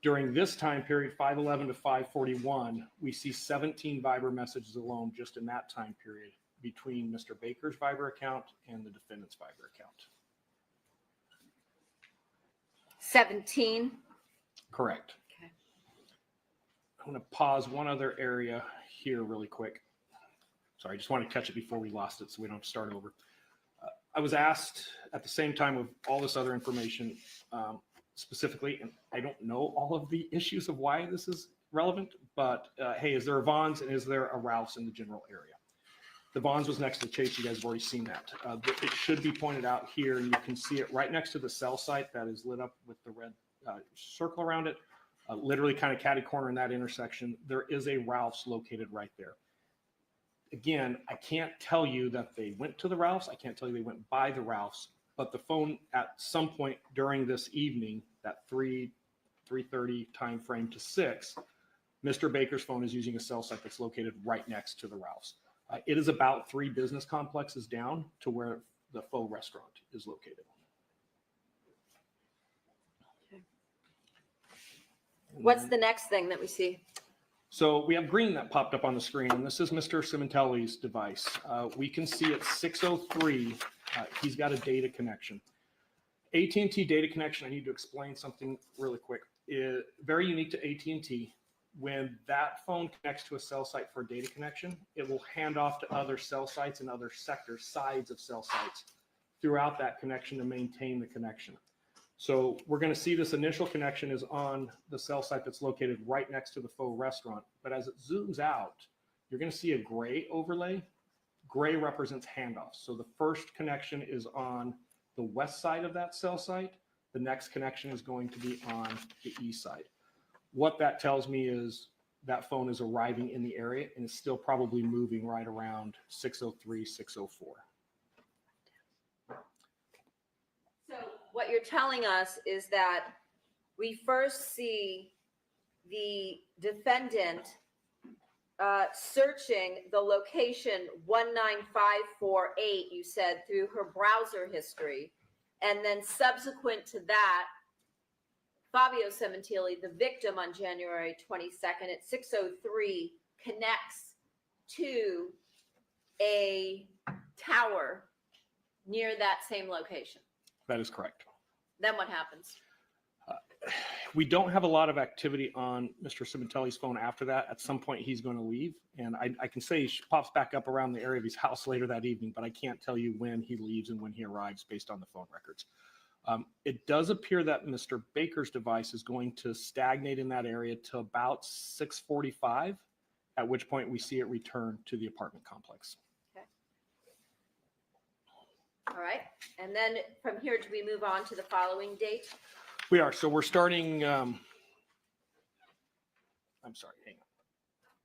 During this time period, 5:11 to 5:41, we see 17 Viber messages alone just in that time period between Mr. Baker's Viber account and the defendant's Viber account. 17. Correct. Okay. I'm going to pause one other area here really quick. Sorry, I just want to catch it before we lost it so we don't have to start over. I was asked at the same time of all this other information specifically, and I don't know all of the issues of why this is relevant, but hey, is there a Vons and is there a Ralph's in the general area? The Vons was next to Chase. You guys have already seen that. It should be pointed out here, and you can see it right next to the cell site that is lit up with the red circle around it, literally kind of catty corner in that intersection. There is a Ralph's located right there. Again, I can't tell you that they went to the Ralph's. I can't tell you they went by the Ralph's, but the phone at some point during this evening, that 3:30 time frame to 6, Mr. Baker's phone is using a cell site that's located right next to the Ralph's. It is about 3 business complexes down to where the faux restaurant is located. What's the next thing that we see? So we have green that popped up on the screen, and this is Mr. Sementilli's device. We can see at 6:03, he's got a data connection. AT&T data connection, I need to explain something really quick. Very unique to AT&T. When that phone connects to a cell site for a data connection, it will hand off to other cell sites and other sectors, sides of cell sites throughout that connection to maintain the connection. So we're going to see this initial connection is on the cell site that's located right next to the faux restaurant. But as it zooms out, you're going to see a gray overlay. Gray represents handoffs. So the first connection is on the west side of that cell site. The next connection is going to be on the east side. What that tells me is that phone is arriving in the area and is still probably moving right around 603, 604. So what you're telling us is that we first see the defendant searching the location 19548, you said, through her browser history. And then subsequent to that, Fabio Sementilli, the victim on January 22nd at 6:03, connects to a tower near that same location. That is correct. Then what happens? We don't have a lot of activity on Mr. Sementilli's phone after that. At some point, he's going to leave. And I can say he pops back up around the area of his house later that evening, but I can't tell you when he leaves and when he arrives based on the phone records. It does appear that Mr. Baker's device is going to stagnate in that area to about 6:45, at which point we see it return to the apartment complex. Okay. All right. And then from here, do we move on to the following date? We are. So we're starting. I'm sorry. Hang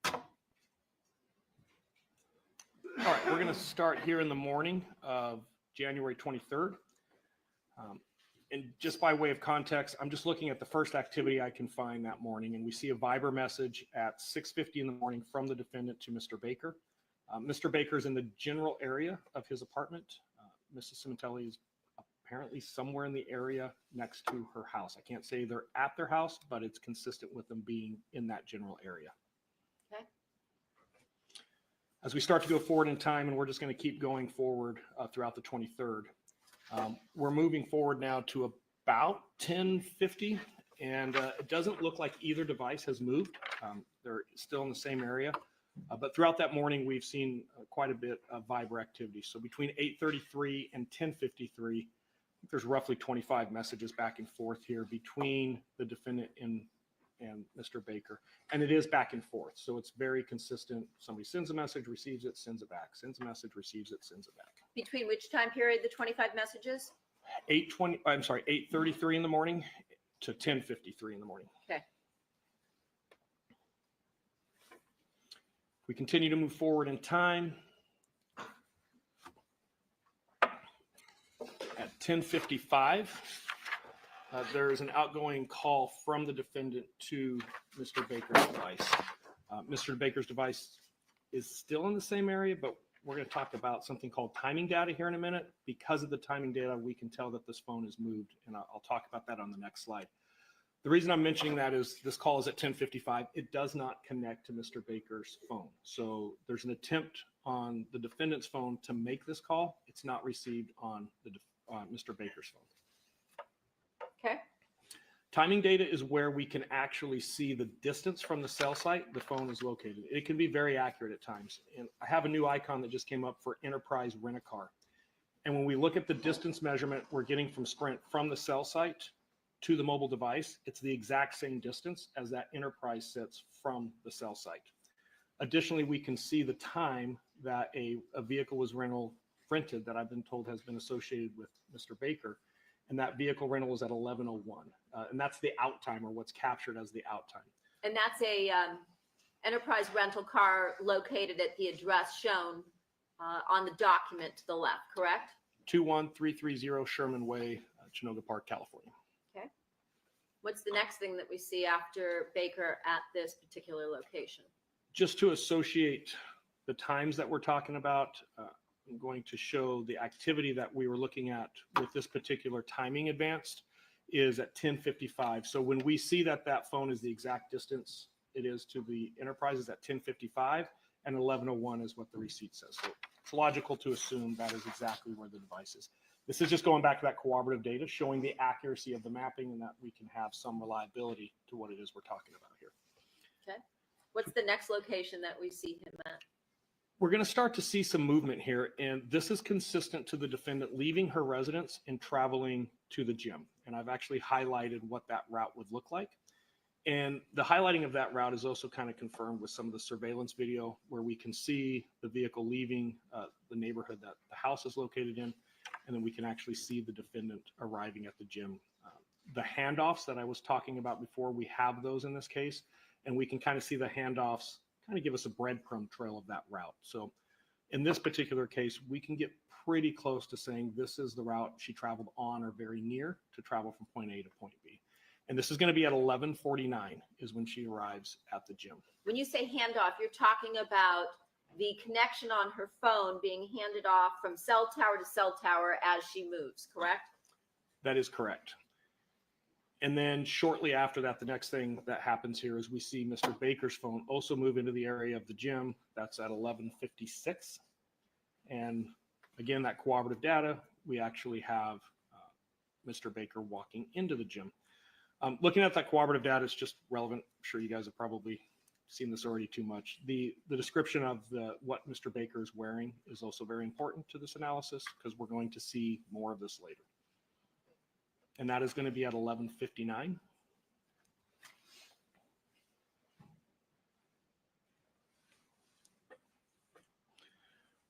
on. All right. We're going to start here in the morning of January 23rd. And just by way of context, I'm just looking at the first activity I can find that morning, and we see a Viber message at 6:50 in the morning from the defendant to Mr. Baker. Mr. Baker is in the general area of his apartment. Mrs. Sementilli is apparently somewhere in the area next to her house. I can't say they're at their house, but it's consistent with them being in that general area. Okay. As we start to go forward in time, and we're just going to keep going forward throughout the 23rd, we're moving forward now to about 10:50, and it doesn't look like either device has moved. They're still in the same area, but throughout that morning, we've seen quite a bit of Viber activity. So between 8:33 and 10:53, there's roughly 25 messages back and forth here between the defendant and Mr. Baker, and it is back and forth. So it's very consistent. Somebody sends a message, receives it, sends it back, sends a message, receives it, sends it back. Between which time period, the 25 messages? 8:33 in the morning to 10:53 in the morning. Okay. We continue to move forward in time. At 10:55, there's an outgoing call from the defendant to Mr. Baker's device. Mr. Baker's device is still in the same area, but we're going to talk about something called timing data here in a minute. Because of the timing data, we can tell that this phone is moved, and I'll talk about that on the next slide. The reason I'm mentioning that is this call is at 10:55. It does not connect to Mr. Baker's phone. So there's an attempt on the defendant's phone to make this call. It's not received on Mr. Baker's phone. Okay. Timing data is where we can actually see the distance from the cell site the phone is located. It can be very accurate at times. And I have a new icon that just came up for Enterprise Rent-A-Car. And when we look at the distance measurement we're getting from Sprint from the cell site to the mobile device, it's the exact same distance as that Enterprise sits from the cell site. Additionally, we can see the time that a vehicle was rented that I've been told has been associated with Mr. Baker. And that vehicle rental was at 11:01. And that's the out time, or what's captured as the out time. And that's a enterprise rental car located at the address shown on the document to the left, correct? 21330 Sherman Way, Chinoga Park, California. Okay. What's the next thing that we see after Baker at this particular location? Just to associate the times that we're talking about, I'm going to show the activity that we were looking at with this particular timing advanced is at 10:55. So when we see that that phone is the exact distance it is to the Enterprise is at 10:55, and 11:01 is what the receipt says. So it's logical to assume that is exactly where the device is. This is just going back to that cooperative data, showing the accuracy of the mapping and that we can have some reliability to what it is we're talking about here. Okay. What's the next location that we see him at? We're going to start to see some movement here, and this is consistent to the defendant leaving her residence and traveling to the gym. And I've actually highlighted what that route would look like. And the highlighting of that route is also kind of confirmed with some of the surveillance video where we can see the vehicle leaving the neighborhood that the house is located in, and then we can actually see the defendant arriving at the gym. The handoffs that I was talking about before, we have those in this case, and we can kind of see the handoffs kind of give us a breadcrumb trail of that route. So in this particular case, we can get pretty close to saying this is the route she traveled on or very near to travel from point A to point B. And this is going to be at 11:49 is when she arrives at the gym. When you say handoff, you're talking about the connection on her phone being handed off from cell tower to cell tower as she moves, correct? That is correct. And then shortly after that, the next thing that happens here is we see Mr. Baker's phone also move into the area of the gym. That's at 11:56. And again, that cooperative data, we actually have Mr. Baker walking into the gym. Looking at that cooperative data is just relevant. I'm sure you guys have probably seen this already too much. The description of what Mr. Baker is wearing is also very important to this analysis because we're going to see more of this later. And that is going to be at 11:59.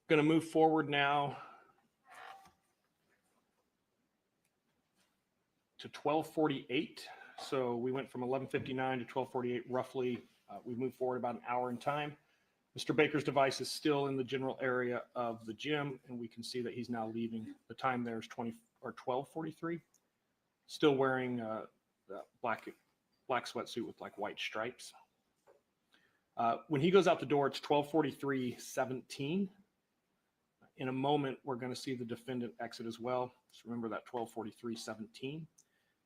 Going to move forward now to 12:48. So we went from 11:59 to 12:48 roughly. We moved forward about an hour in time. Mr. Baker's device is still in the general area of the gym, and we can see that he's now leaving. The time there is 12:43. Still wearing the black sweatsuit with like white stripes. When he goes out the door, it's 12:43:17. In a moment, we're going to see the defendant exit as well. Just remember that 12:43:17.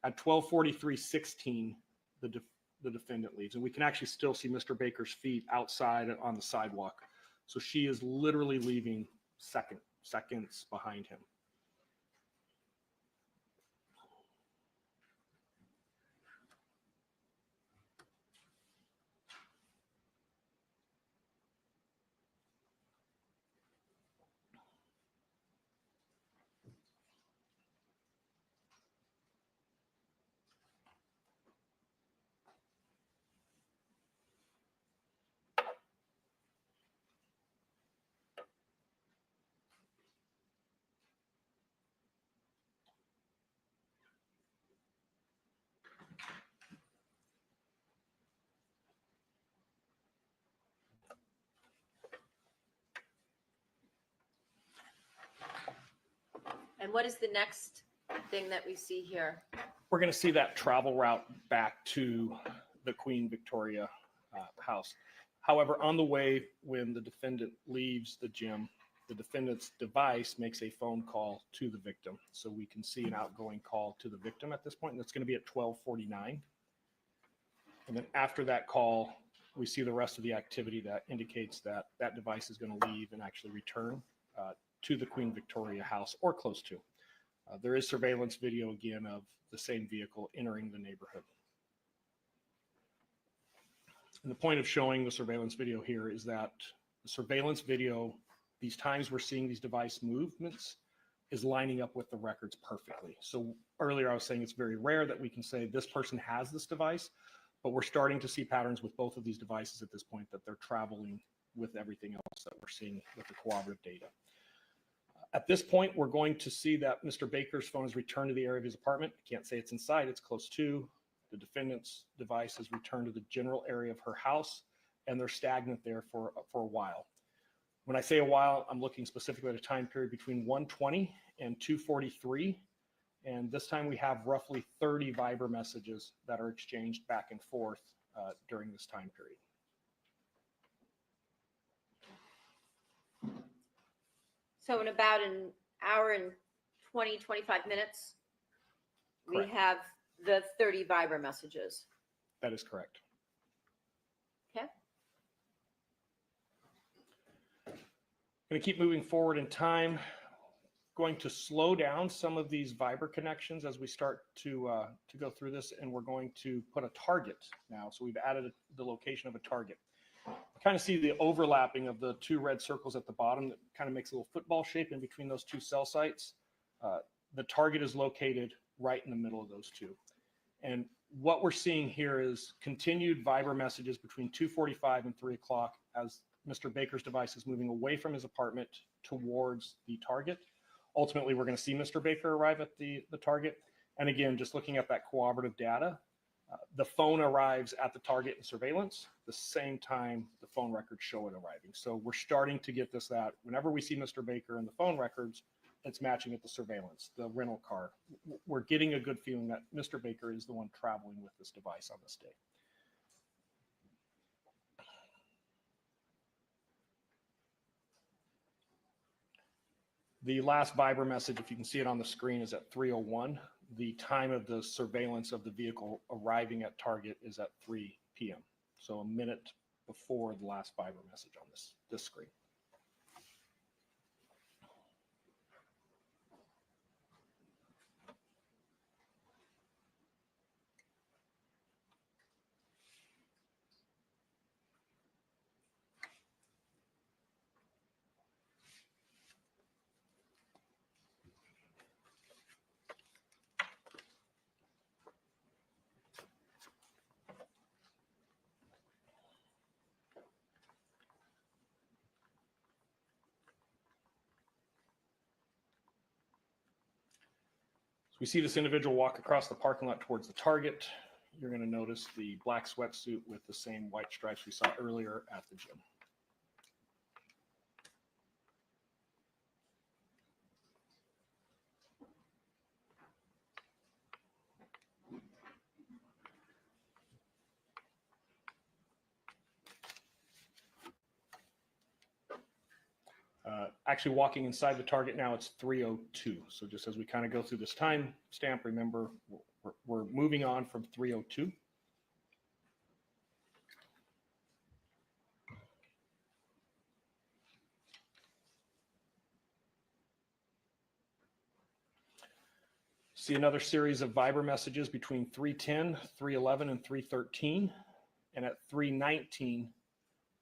At 12:43:16, the defendant leaves, and we can actually still see Mr. Baker's feet outside on the sidewalk. So she is literally leaving seconds behind him. And what is the next thing that we see here? We're going to see that travel route back to the Queen Victoria house. However, on the way, when the defendant leaves the gym, the defendant's device makes a phone call to the victim. So we can see an outgoing call to the victim at this point, and that's going to be at 12:49. And then after that call, we see the rest of the activity that indicates that that device is going to leave and actually return to the Queen Victoria house or close to. There is surveillance video again of the same vehicle entering the neighborhood. And the point of showing the surveillance video here is that the surveillance video, these times we're seeing these device movements, is lining up with the records perfectly. So earlier I was saying it's very rare that we can say this person has this device, but we're starting to see patterns with both of these devices at this point that they're traveling with everything else that we're seeing with the cooperative data. At this point, we're going to see that Mr. Baker's phone has returned to the area of his apartment. I can't say it's inside, it's close to. The defendant's device has returned to the general area of her house, and they're stagnant there for a while. When I say a while, I'm looking specifically at a time period between 1:20 and 2:43. And this time we have roughly 30 Viber messages that are exchanged back and forth during this time period. So in about an hour and 25 minutes, Correct. we have the 30 Viber messages. That is correct. Okay. Going to keep moving forward in time. going to slow down some of these Viber connections as we start to go through this, and we're going to put a target now. So we've added the location of a target. Kind of see the overlapping of the two red circles at the bottom that kind of makes a little football shape in between those two cell sites. The target is located right in the middle of those two. And what we're seeing here is continued Viber messages between 2:45 and 3 o'clock as Mr. Baker's device is moving away from his apartment towards the target. Ultimately, we're going to see Mr. Baker arrive at the target. And again, just looking at that cooperative data, the phone arrives at the target in surveillance, the same time the phone records show it arriving. So we're starting to get this, that whenever we see Mr. Baker in the phone records, it's matching at the surveillance, the rental car. We're getting a good feeling that Mr. Baker is the one traveling with this device on this day. The last Viber message, if you can see it on the screen, is at 3:01. The time of the surveillance of the vehicle arriving at target is at 3 p.m. So a minute before the last Viber message on this screen. So we see this individual walk across the parking lot towards the target. You're going to notice the black sweatsuit with the same white stripes we saw earlier at the gym. Actually walking inside the target now, it's 3:02. So just as we kind of go through this time stamp, remember we're moving on from 3:02. See another series of Viber messages between 3:10, 3:11, and 3:13. And at 3:19,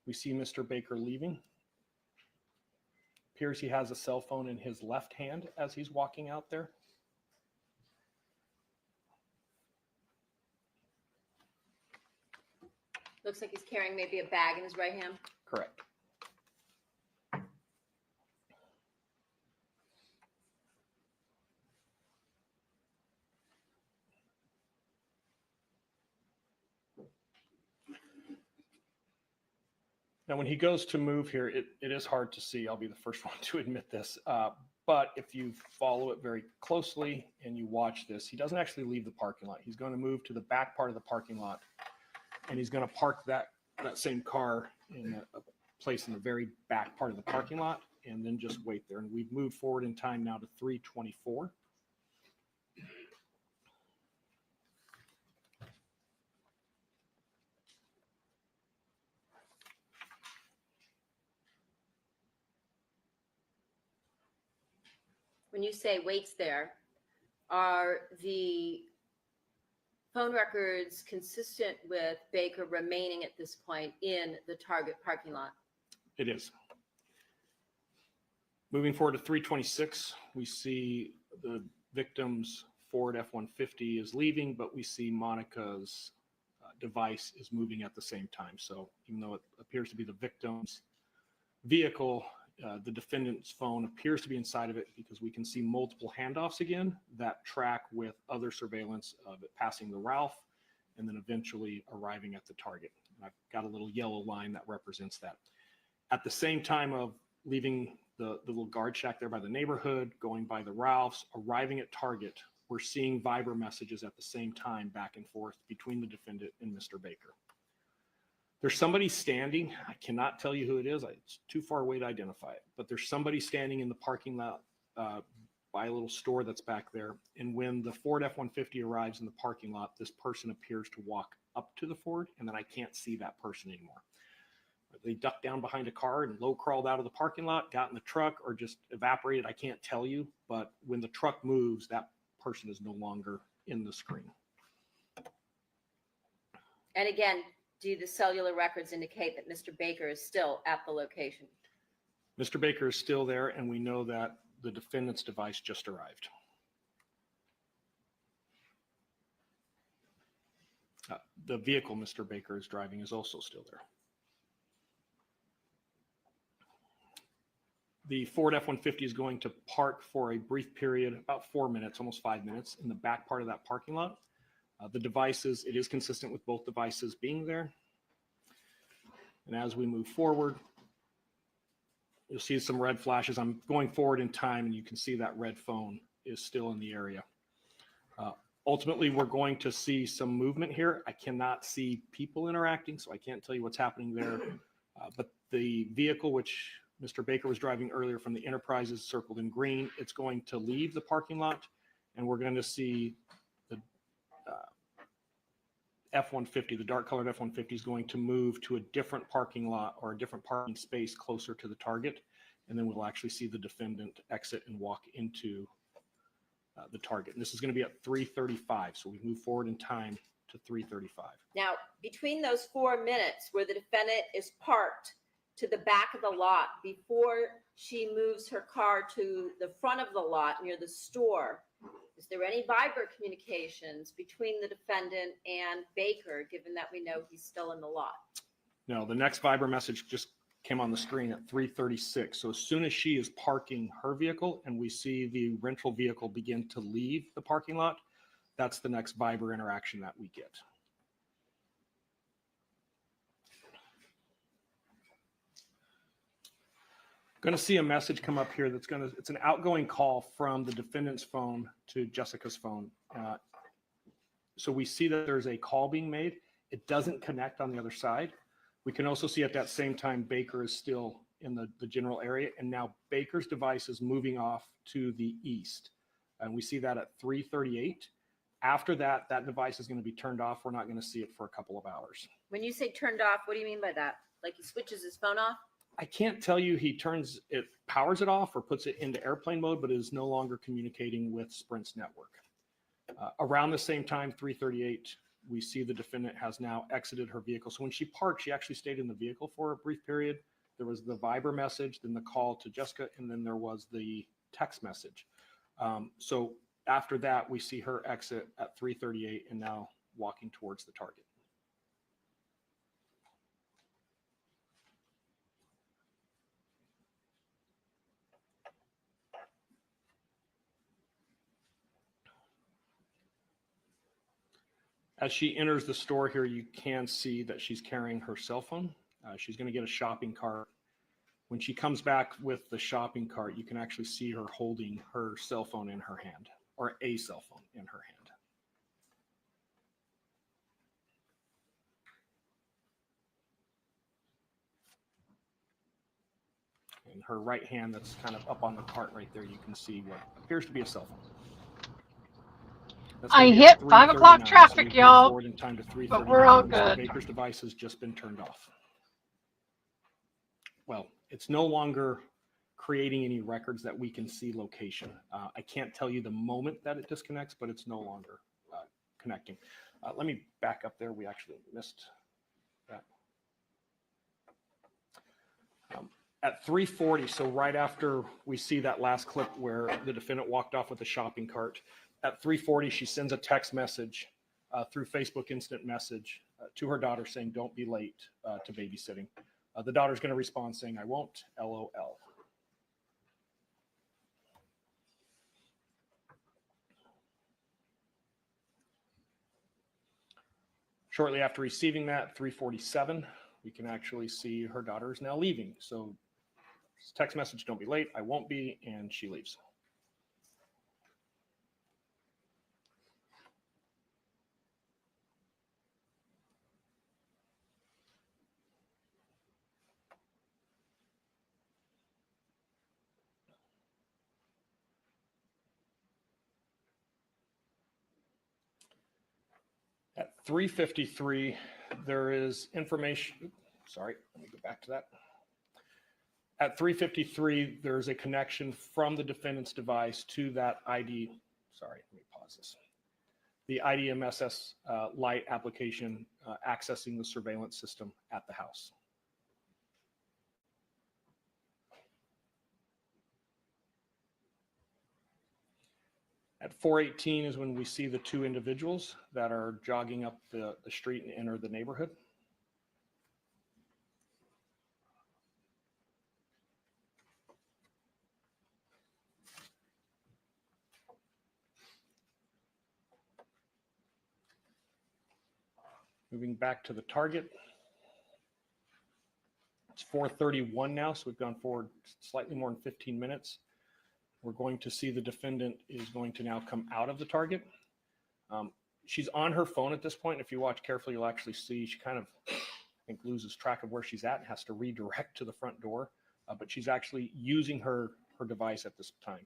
we see Mr. Baker leaving. Appears he has a cell phone in his left hand as he's walking out there. Looks like he's carrying maybe a bag in his right hand. Correct. Now, when he goes to move here, it is hard to see. I'll be the first one to admit this. But if you follow it very closely and you watch this, he doesn't actually leave the parking lot. He's going to move to the back part of the parking lot, and he's going to park that same car in a place in the very back part of the parking lot and then just wait there. And we've moved forward in time now to 3:24. When you say waits there, are the phone records consistent with Baker remaining at this point in the target parking lot? It is. Moving forward to 3:26, we see the victim's Ford F-150 is leaving, but we see Monica's device is moving at the same time. So even though it appears to be the victim's vehicle, the defendant's phone appears to be inside of it because we can see multiple handoffs again that track with other surveillance of it passing the Ralph and then eventually arriving at the target. And I've got a little yellow line that represents that. At the same time of leaving the little guard shack there by the neighborhood, going by the Ralphs, arriving at target, we're seeing Viber messages at the same time back and forth between the defendant and Mr. Baker. There's somebody standing. I cannot tell you who it is. It's too far away to identify it. But there's somebody standing in the parking lot by a little store that's back there. And when the Ford F-150 arrives in the parking lot, this person appears to walk up to the Ford, and then I can't see that person anymore. They ducked down behind a car and low crawled out of the parking lot, got in the truck, or just evaporated. I can't tell you, but when the truck moves, that person is no longer in the screen. And again, do the cellular records indicate that Mr. Baker is still at the location? Mr. Baker is still there, and we know that the defendant's device just arrived. The vehicle Mr. Baker is driving is also still there. The Ford F-150 is going to park for a brief period, about 4 minutes, almost 5 minutes, in the back part of that parking lot. The devices, it is consistent with both devices being there. And as we move forward, you'll see some red flashes. I'm going forward in time, and you can see that red phone is still in the area. Ultimately, we're going to see some movement here. I cannot see people interacting, so I can't tell you what's happening there. But the vehicle, which Mr. Baker was driving earlier from the Enterprise, is circled in green. It's going to leave the parking lot, and we're going to see the F-150, the dark colored F-150 is going to move to a different parking lot or a different parking space closer to the target. And then we'll actually see the defendant exit and walk into the target. And this is going to be at 3:35. So we move forward in time to 3:35. Now, between those 4 minutes where the defendant is parked to the back of the lot before she moves her car to the front of the lot near the store, is there any Viber communications between the defendant and Baker, given that we know he's still in the lot? No, the next Viber message just came on the screen at 3:36. So as soon as she is parking her vehicle and we see the rental vehicle begin to leave the parking lot, that's the next Viber interaction that we get. Going to see a message come up here that's it's an outgoing call from the defendant's phone to Jessica's phone. So we see that there's a call being made. It doesn't connect on the other side. We can also see at that same time Baker is still in the general area, and now Baker's device is moving off to the east. And we see that at 3:38. After that, that device is going to be turned off. We're not going to see it for a couple of hours. When you say turned off, what do you mean by that? Like he switches his phone off? I can't tell you he powers it off or puts it into airplane mode, but it is no longer communicating with Sprint's network. Around the same time, 3:38, we see the defendant has now exited her vehicle. So when she parked, she actually stayed in the vehicle for a brief period. There was the Viber message, then the call to Jessica, and then there was the text message. So after that, we see her exit at 3:38 and now walking towards the target. As she enters the store here, you can see that she's carrying her cell phone. She's going to get a shopping cart. When she comes back with the shopping cart, you can actually see her holding her cell phone in her hand, or a cell phone in her hand. In her right hand, that's kind of up on the cart right there, you can see what appears to be a cell phone. I hit 5 o'clock traffic, y'all, but we're all Mr. good. Baker's device has just been turned off. Well, it's no longer creating any records that we can see location. I can't tell you the moment that it disconnects, but it's no longer connecting. Let me back up there. We actually missed that. At 3:40, so right after we see that last clip where the defendant walked off with the shopping cart, at 3:40, she sends a text message through Facebook Instant Message to her daughter saying, "Don't be late to babysitting." The daughter's going to respond saying, "I won't, LOL." Shortly after receiving that, 3:47, we can actually see her daughter is now leaving. So text message, "Don't be late, I won't be," and she leaves. At 3:53, there is information. sorry, let me go back to that. At 3:53, there's a connection from the defendant's device to that ID. Sorry, let me pause this. The IDMSS Lite application accessing the surveillance system at the house. At 4:18 is when we see the two individuals that are jogging up the street and enter the neighborhood. Moving back to the target. It's 4:31 now, so we've gone forward slightly more than 15 minutes. We're going to see the defendant is going to now come out of the target. She's on her phone at this point. If you watch carefully, you'll actually see she kind of, I think, loses track of where she's at and has to redirect to the front door. But she's actually using her device at this time.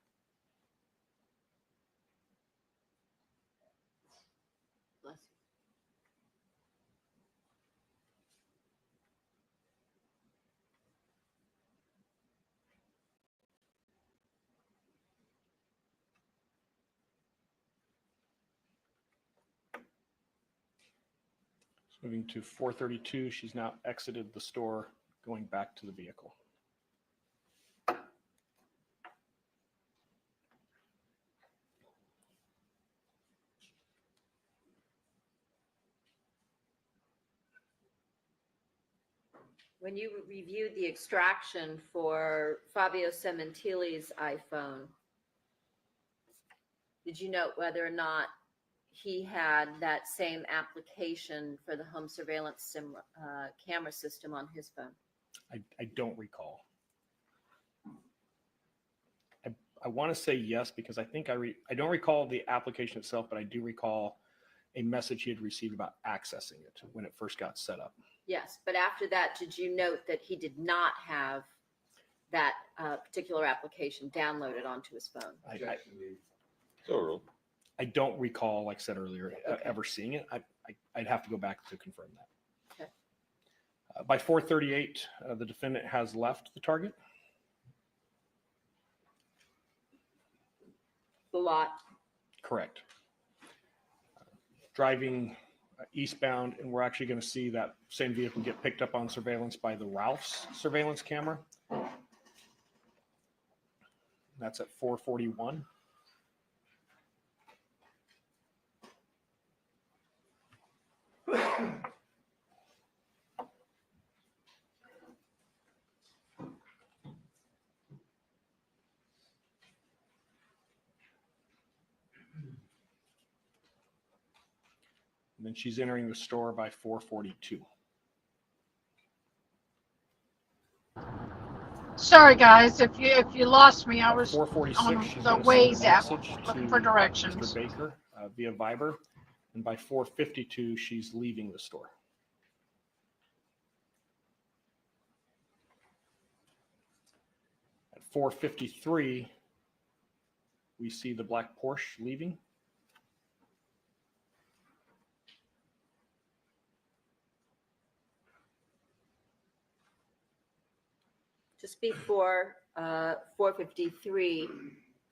Moving to 4:32, she's now exited the store, going back to the vehicle. When you reviewed the extraction for Fabio Sementilli's iPhone, did you note whether or not he had that same application for the home surveillance camera system on his phone? I don't recall. I want to say yes, because I think I don't recall the application itself, but I do recall a message he had received about accessing it when it first got set up. Yes, but after that, did you note that he did not have that particular application downloaded onto his phone? I don't recall, like I said earlier, ever seeing it. I'd have to go back to confirm that. Okay. By 4:38, the defendant has left the target. The lot. Correct. Driving eastbound, and we're actually going to see that same vehicle get picked up on surveillance by the Ralph's surveillance camera. That's at 4:41. And then she's entering the store by 4:42. Sorry, guys, if you lost me, I was 4:46, on she's the going to Waze send a app message looking to for directions. Mr. Baker via Viber, and by 4:52, she's leaving the store. At 4:53, we see the black Porsche leaving. Just before 4:53,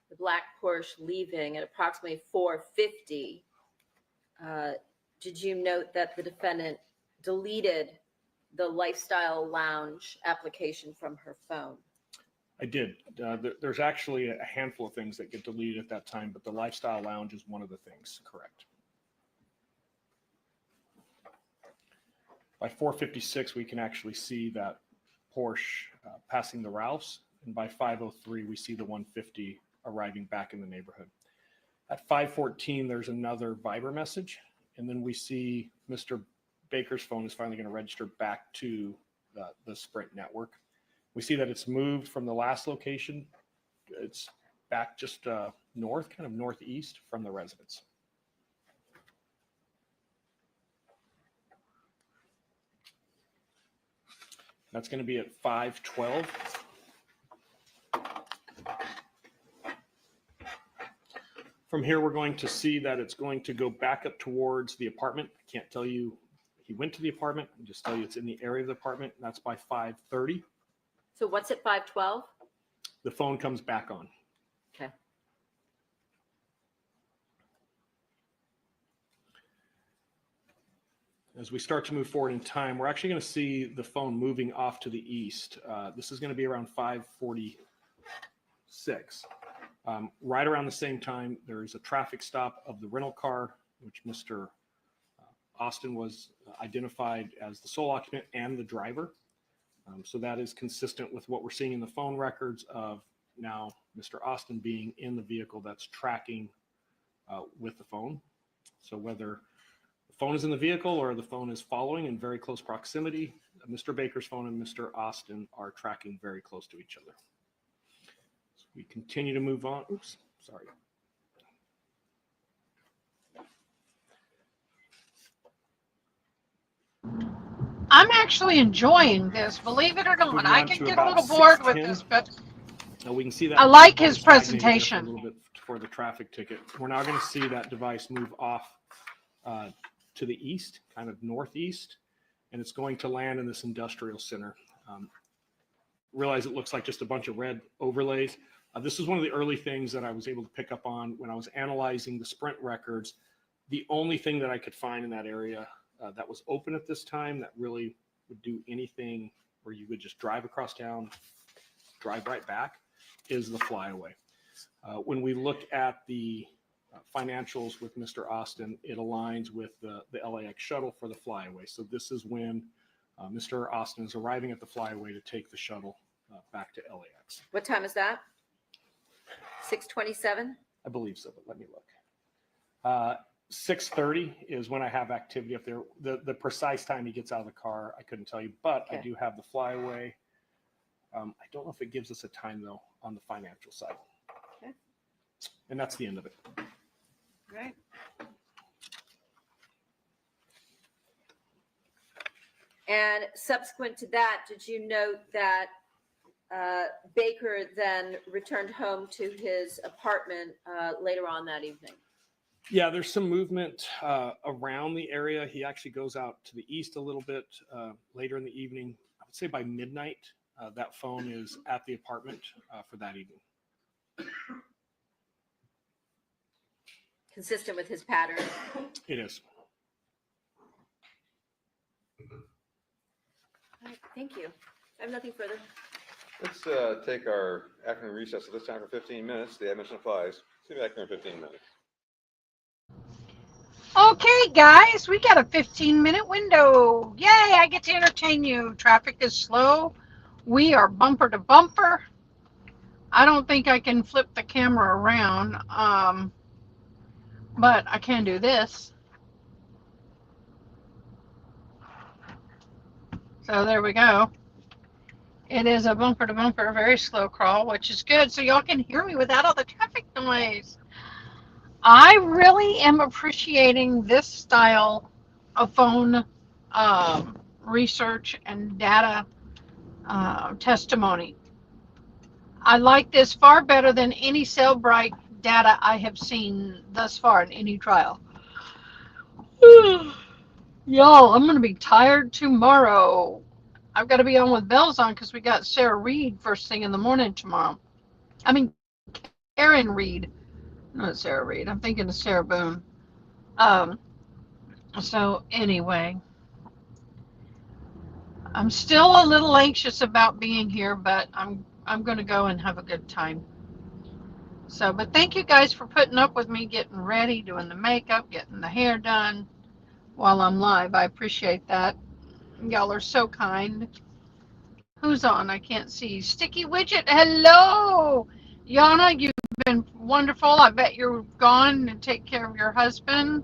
the black Porsche leaving at approximately 4:50. Did you note that the defendant deleted the lifestyle lounge application from her phone? I did. There's actually a handful of things that get deleted at that time, but the lifestyle lounge is one of the things, correct. By 4:56, we can actually see that Porsche passing the Ralphs, and by 5:03, we see the 150 arriving back in the neighborhood. At 5:14, there's another Viber message, and then we see Mr. Baker's phone is finally going to register back to the Sprint network. We see that it's moved from the last location. It's back just north, kind of northeast from the residence. That's going to be at 5:12. From here, we're going to see that it's going to go back up towards the apartment. I can't tell you He went to the apartment, and just tell you it's in the area of the apartment, and that's by 5:30. So what's at 5:12? The phone comes back on. Okay. As we start to move forward in time, we're actually going to see the phone moving off to the east. This is going to be around 5:46. Right around the same time, there is a traffic stop of the rental car, which Mr. Austin was identified as the sole occupant and the driver. So that is consistent with what we're seeing in the phone records of now Mr. Austin being in the vehicle that's tracking with the phone. So whether the phone is in the vehicle or the phone is following in very close proximity, Mr. Baker's phone and Mr. Austin are tracking very close to each other. So we continue to move on. Oops, sorry. I'm actually enjoying this, believe it or not. Moving I on can to get a about little bored with 6:10. this, but Now we can see that I like his stagnated there for presentation. a little bit for the traffic ticket. We're now going to see that device move off to the east, kind of northeast, and it's going to land in this industrial center. Realize it looks like just a bunch of red overlays. This is one of the early things that I was able to pick up on when I was analyzing the Sprint records. The only thing that I could find in that area that was open at this time that really would do anything where you would just drive across town, drive right back, is the flyaway. When we look at the financials with Mr. Austin, it aligns with the LAX shuttle for the flyaway. So this is when Mr. Austin is arriving at the flyaway to take the shuttle back to LAX. What time is that? 6:27? I believe so, but let me look. 6:30 is when I have activity up there. The precise time he gets out of the car, I couldn't tell you, but I do have the flyaway. I don't know if it gives us a time, though, on the financial side. Okay. And that's the end of it. Right. And subsequent to that, did you note that Baker then returned home to his apartment later on that evening? Yeah, there's some movement around the area. He actually goes out to the east a little bit later in the evening. I would say by midnight, that phone is at the apartment for that evening. Consistent with his pattern? It is. All right, thank you. I have nothing further. Let's take our afternoon recess at this time for 15 minutes. The admission applies. See you back here in 15 minutes. Okay, guys, we got a 15-minute window. Yay, I get to entertain you. Traffic is slow. We are bumper to bumper. I don't think I can flip the camera around, but I can do this. So there we go. It is a bumper to bumper, very slow crawl, which is good, so y'all can hear me without all the traffic noise. I really am appreciating this style of phone research and data testimony. I like this far better than any Cellbrite data I have seen thus far in any trial. Y'all, I'm going to be tired tomorrow. I've got to be on with bells on because we got Sarah Reed first thing in the morning tomorrow. I mean, Karen Reed. Not Sarah Reed. I'm thinking of Sarah Boone. So anyway, I'm still a little anxious about being here, but I'm going to go and have a good time. So, but thank you guys for putting up with me getting ready, doing the makeup, getting the hair done while I'm live. I appreciate that. Y'all are so kind. Who's on? I can't see. Sticky Widget. Hello, Yana. You've been wonderful. I bet you're gone and take care of your husband.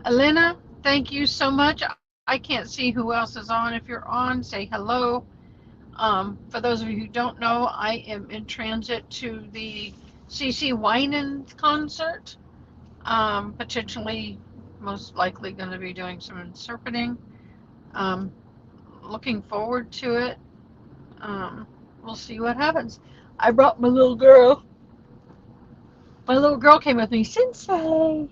Elena, thank you so much. I can't see who else is on. If you're on, say hello. For those of you who don't know, I am in transit to the CeCe Winans concert. Potentially, most likely going to be doing some interpreting. Looking forward to it. We'll see what happens. I brought my little girl. My little girl came with me. Sensei.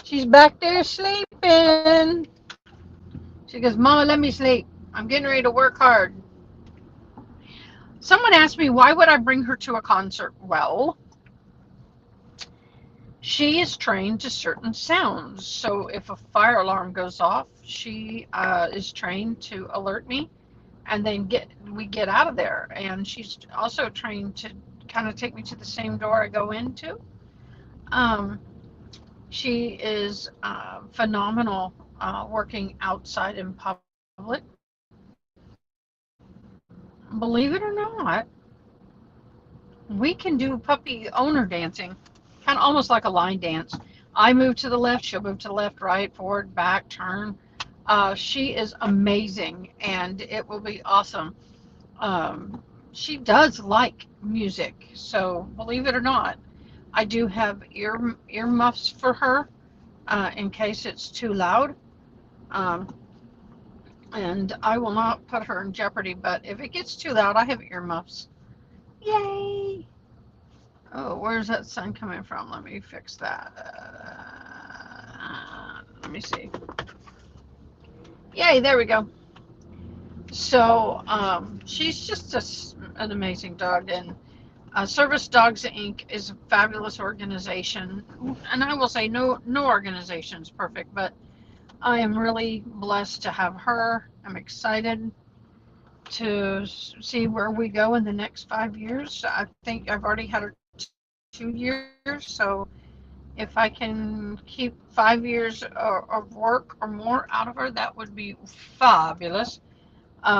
She's back there sleeping. She goes, Mama, let me sleep. I'm getting ready to work hard. Someone asked me, why would I bring her to a concert? Well, she is trained to certain sounds. So if a fire alarm goes off, she is trained to alert me, and then we get out of there. And she's also trained to kind of take me to the same door I go into. She is phenomenal working outside in public. Believe it or not, we can do puppy owner dancing, kind of almost like a line dance. I move to the left, she'll move to the left, right, forward, back, turn. She is amazing, and it will be awesome. She does like music, so believe it or not, I do have ear muffs for her in case it's too loud. And I will not put her in jeopardy, but if it gets too loud, I have earmuffs. Yay! Oh, where's that sun coming from? Let me fix that. Let me see. Yay, there we go. So she's just an amazing dog, and Service Dogs Inc. is a fabulous organization. And I will say no organization is perfect, but I am really blessed to have her. I'm excited to see where we go in the next 5 years. I think I've already had her 2 years, so if I can keep 5 years of work or more out of her, that would be fabulous.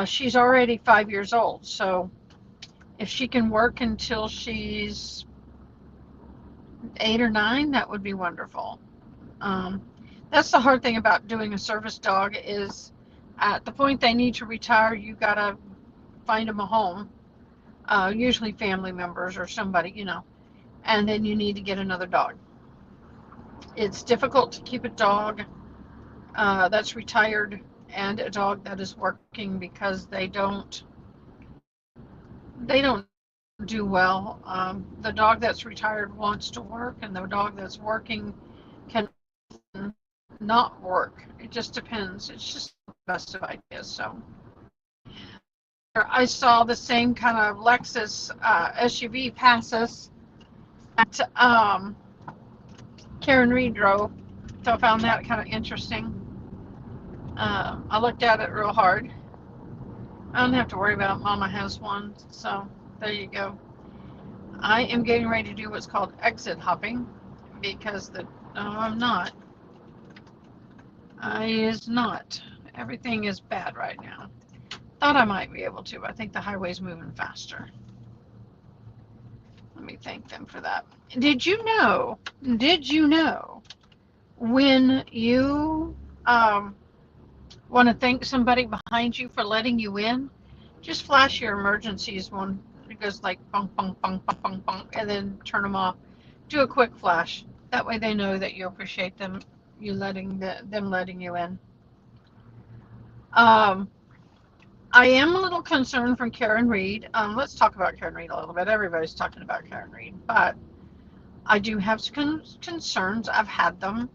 She's already 5 years old, so if she can work until she's 8 or 9, that would be wonderful. That's the hard thing about doing a service dog is at the point they need to retire, you gotta find them a home, usually family members or somebody, and then you need to get another dog. It's difficult to keep a dog that's retired and a dog that is working because they don't do well. The dog that's retired wants to work, and the dog that's working can not work. It just depends. It's just the best of ideas. So I saw the same kind of Lexus SUV pass us that Karen Reed drove, so I found that kind of interesting. I looked at it real hard. I don't have to worry about it. Mama has one, so there you go. I am getting ready to do what's called exit hopping because no, I'm not. I is not. Everything is bad right now. Thought I might be able to, but I think the highway's moving faster. Let me thank them for that. Did you know when you want to thank somebody behind you for letting you in, just flash your emergencies when it goes like bunk, bunk, bunk, bunk, bunk, bunk, and then turn them off. Do a quick flash. That way they know that you appreciate them letting you in. I am a little concerned from Karen Reed. Let's talk about Karen Reed a little bit. Everybody's talking about Karen Reed, but I do have some concerns. I've had them.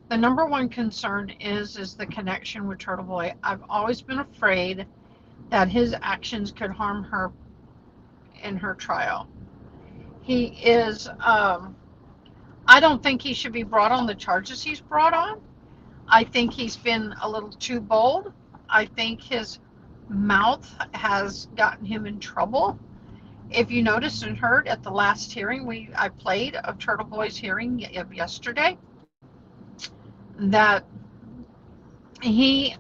The number one concern is the connection with Turtle Boy. I've always been afraid that his actions could harm her in her trial. He is, I don't think he should be brought on the charges he's brought on. I think he's been a little too bold. I think his mouth has gotten him in trouble. If you noticed and heard at the last hearing I played of Turtle Boy's hearing of yesterday, that he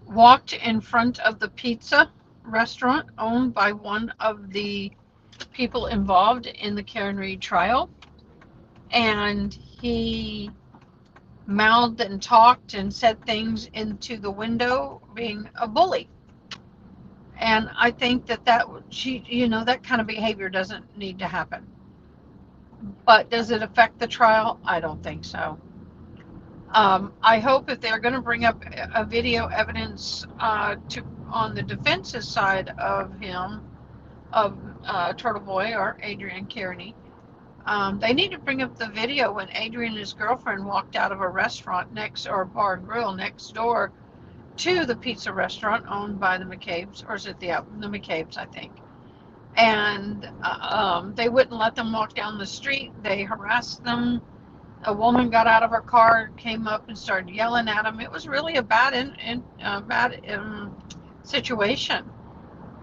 walked in front of the pizza restaurant owned by one of the people involved in the Karen Reed trial, and he mouthed and talked and said things into the window, being a bully. And I think that kind of behavior doesn't need to happen. But does it affect the trial? I don't think so. I hope if they're going to bring up a video evidence on the defense's side of him, of Turtle Boy or Adrian Kearney, They need to bring up the video when Adrian and his girlfriend walked out of a restaurant or bar and grill next door to the pizza restaurant owned by the McCabe's, or is it the McCabe's, I think. And they wouldn't let them walk down the street. They harassed them. A woman got out of her car, came up and started yelling at them. It was really a bad situation.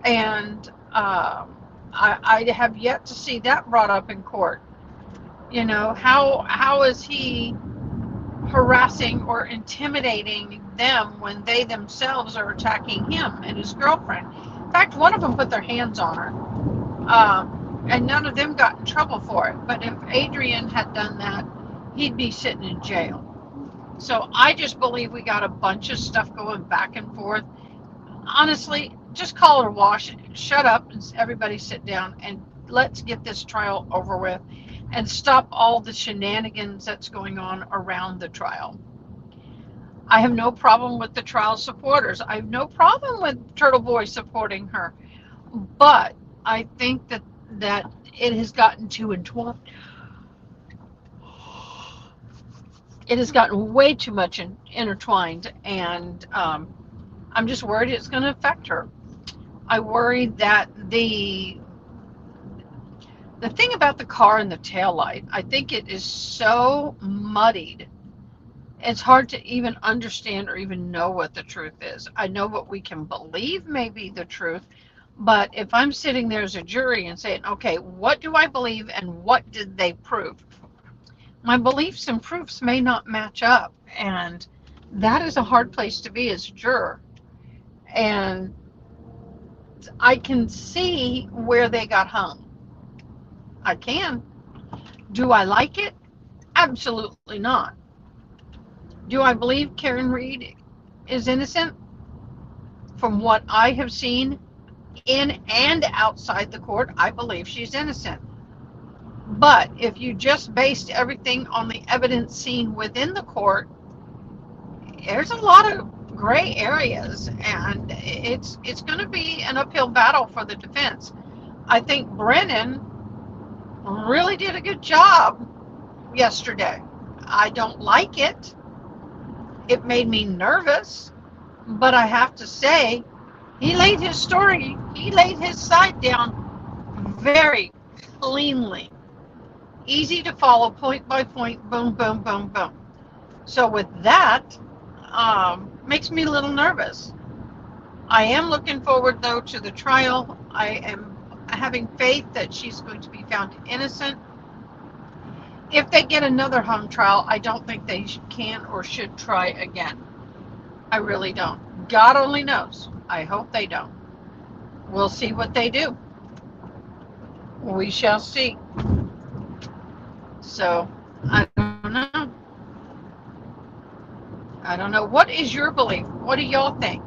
And I have yet to see that brought up in court. You know, how is he harassing or intimidating them when they themselves are attacking him and his girlfriend? In fact, one of them put their hands on her, and none of them got in trouble for it. But if Adrian had done that, he'd be sitting in jail. So I just believe we got a bunch of stuff going back and forth. Honestly, just call it a wash. Shut up and everybody sit down and let's get this trial over with and stop all the shenanigans that's going on around the trial. I have no problem with the trial supporters. I have no problem with Turtle Boy supporting her. But I think that it has gotten too entwined. It has gotten way too much intertwined, and I'm just worried it's going to affect her. I worry that the thing about the car and the taillight, I think it is so muddied. It's hard to even understand or even know what the truth is. I know what we can believe may be the truth, but if I'm sitting there as a jury and saying, okay, what do I believe and what did they prove? My beliefs and proofs may not match up, and that is a hard place to be as a juror. And I can see where they got hung. I can. Do I like it? Absolutely not. Do I believe Karen Reed is innocent? From what I have seen in and outside the court, I believe she's innocent. But if you just based everything on the evidence seen within the court, there's a lot of gray areas, and it's going to be an uphill battle for the defense. I think Brennan really did a good job yesterday. I don't like it. It made me nervous, but I have to say, he laid his side down very cleanly. Easy to follow, point by point, boom, boom, boom, boom. So with that, makes me a little nervous. I am looking forward, though, to the trial. I am having faith that she's going to be found innocent. If they get another hung trial, I don't think they can or should try again. I really don't. God only knows. I hope they don't. We'll see what they do. We shall see. So, I don't know. I don't know. What is your belief? What do y'all think?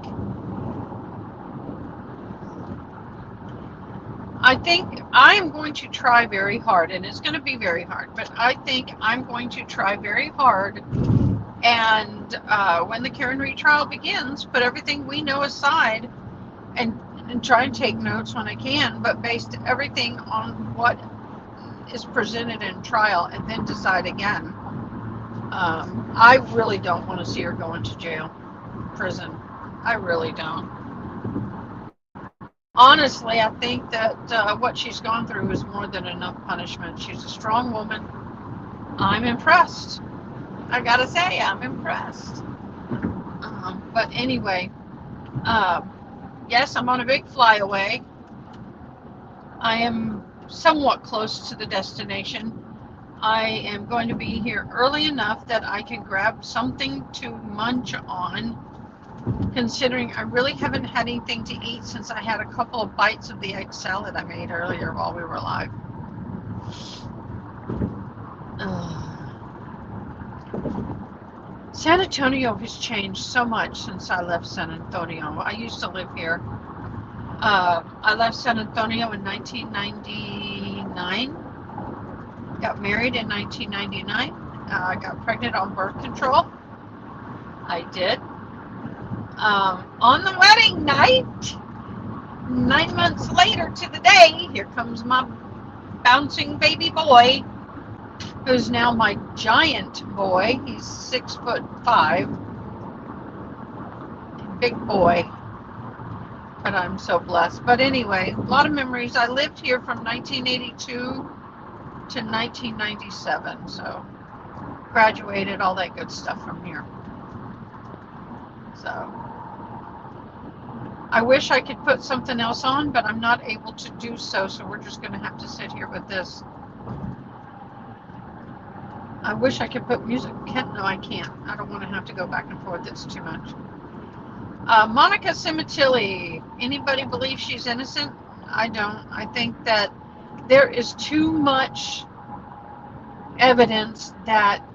I think I'm going to try very hard, and it's going to be very hard, but I think I'm going to try very hard, and when the Karen Reed trial begins, put everything we know aside and try and take notes when I can, but based everything on what is presented in trial and then decide again. I really don't want to see her go into jail, prison. I really don't. Honestly, I think that what she's gone through is more than enough punishment. She's a strong woman. I'm impressed. I gotta say, I'm impressed. But anyway, yes, I'm on a big flyaway. I am somewhat close to the destination. I am going to be here early enough that I can grab something to munch on, considering I really haven't had anything to eat since I had a couple of bites of the egg salad I made earlier while we were live. San Antonio has changed so much since I left San Antonio. I used to live here. I left San Antonio in 1999. Got married in 1999. I got pregnant on birth control. I did. On the wedding night, 9 months later to the day, here comes my bouncing baby boy. who's now my giant boy. He's 6'5", big boy. But I'm so blessed. But anyway, a lot of memories. I lived here from 1982 to 1997, so graduated, all that good stuff from here. So I wish I could put something else on, but I'm not able to do so, so we're just going to have to sit here with this. I wish I could put music. No, I can't. I don't want to have to go back and forth. It's too much. Monica Sementilli. Anybody believe she's innocent? I don't. I think that there is too much evidence that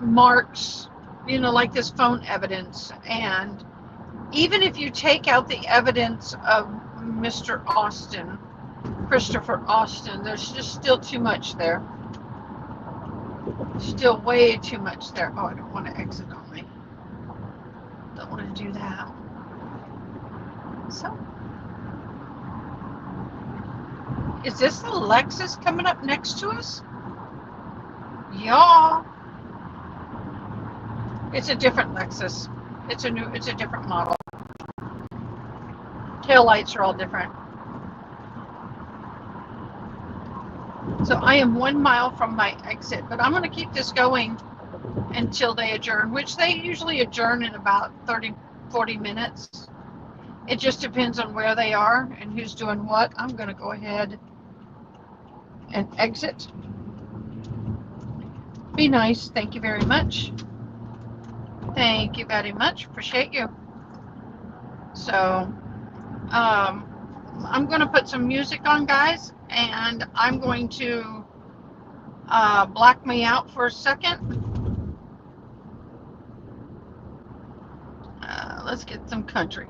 marks, like this phone evidence. And even if you take out the evidence of Mr. Austin, Christopher Austin, there's just still too much there. Still way too much there. Oh, I don't want to exit only. Don't want to do that. So, is this the Lexus coming up next to us? Yeah. It's a different Lexus. It's a different model. Tail lights are all different. So I am 1 mile from my exit, but I'm going to keep this going until they adjourn, which they usually adjourn in about 30-40 minutes. It just depends on where they are and who's doing what. I'm going to go ahead and exit. Be nice. Thank you very much. Thank you very much. Appreciate you. So, I'm going to put some music on, guys, and I'm going to black me out for a second. Let's get some country.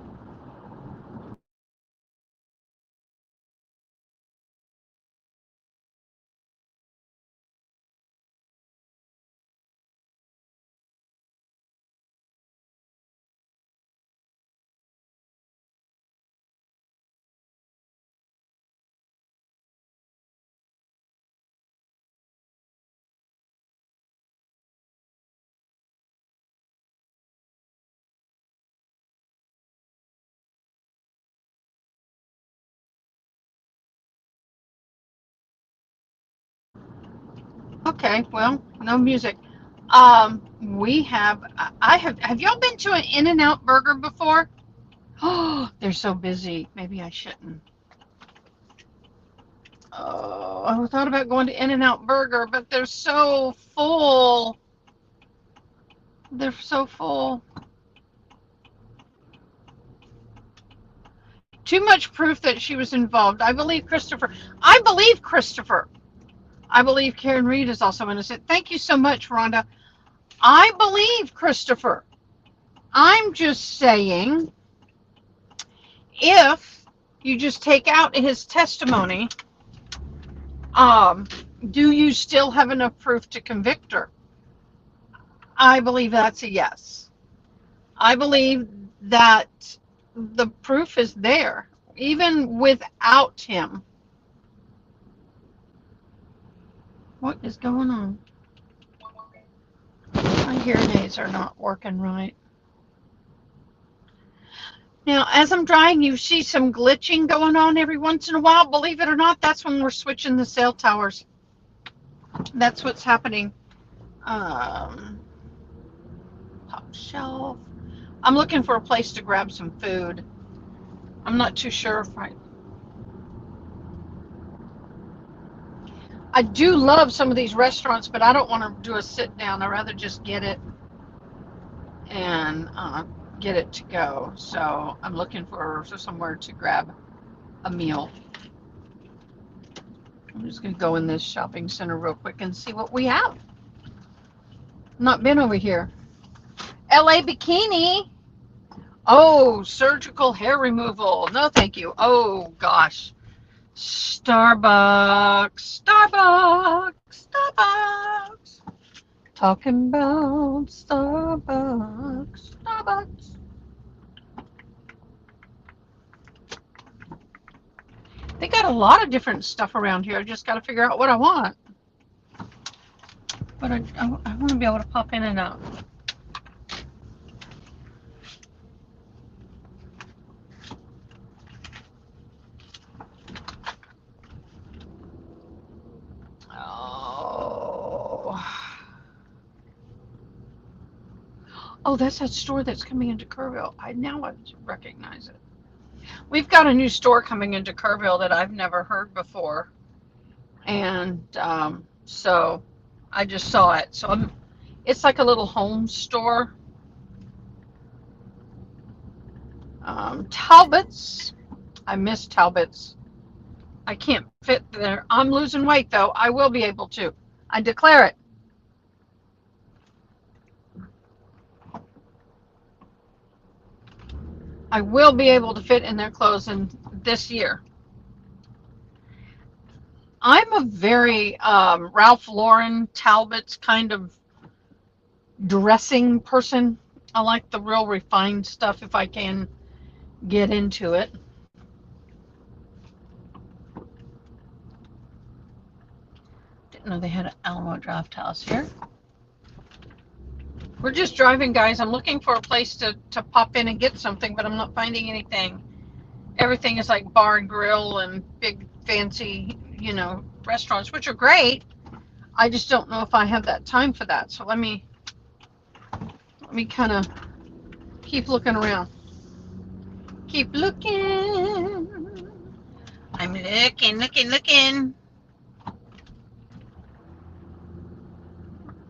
Okay, well, no music. Have y'all been to an In-N-Out Burger before? Oh, they're so busy. Maybe I shouldn't. Oh, I thought about going to In-N-Out Burger, but they're so full. They're so full. Too much proof that she was involved. I believe Christopher. I believe Karen Reed is also innocent. Thank you so much, Rhonda. I believe Christopher. I'm just saying, if you just take out his testimony, do you still have enough proof to convict her? I believe that's a yes. I believe that the proof is there, even without him. What is going on? My hearing aids are not working right. Now, as I'm driving, you see some glitching going on every once in a while. Believe it or not, that's when we're switching the cell towers. That's what's happening. Top shelf. I'm looking for a place to grab some food. I'm not too sure if I do love some of these restaurants, but I don't want to do a sit down. I'd rather just get it and get it to go. So I'm looking for somewhere to grab a meal. I'm just going to go in this shopping center real quick and see what we have. Not been over here. LA Bikini. Oh, surgical hair removal. No, thank you. Oh, gosh. Starbucks. Talking about Starbucks. They got a lot of different stuff around here. I just got to figure out what I want. But I want to be able to pop in and out. Oh, that's that store that's coming into Kerrville. I recognize it. We've got a new store coming into Kerrville that I've never heard before, and so I just saw it. So it's like a little home store. Talbot's. I miss Talbot's. I can't fit there. I'm losing weight though. I will be able to. I declare it. I will be able to fit in their clothes in this year. I'm a very Ralph Lauren, Talbot's kind of dressing person. I like the real refined stuff if I can get into it. Didn't know they had an Alamo Draft House here. We're just driving, guys. I'm looking for a place to pop in and get something, but I'm not finding anything. Everything is like bar and grill and big fancy, restaurants, which are great. I just don't know if I have that time for that. So let me kind of keep looking around. Keep looking. I'm looking.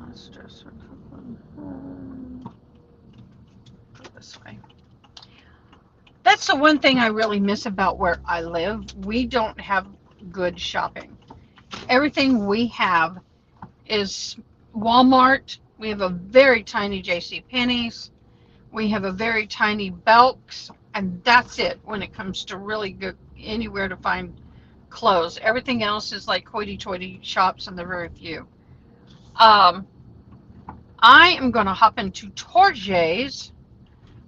Let's just go this way. That's the one thing I really miss about where I live. We don't have good shopping. Everything we have is Walmart. We have a very tiny JCPenney's. We have a very tiny Belk's, and that's it when it comes to really good anywhere to find clothes. Everything else is like hoity-toity shops, and they're very few. I am going to hop into Torjay's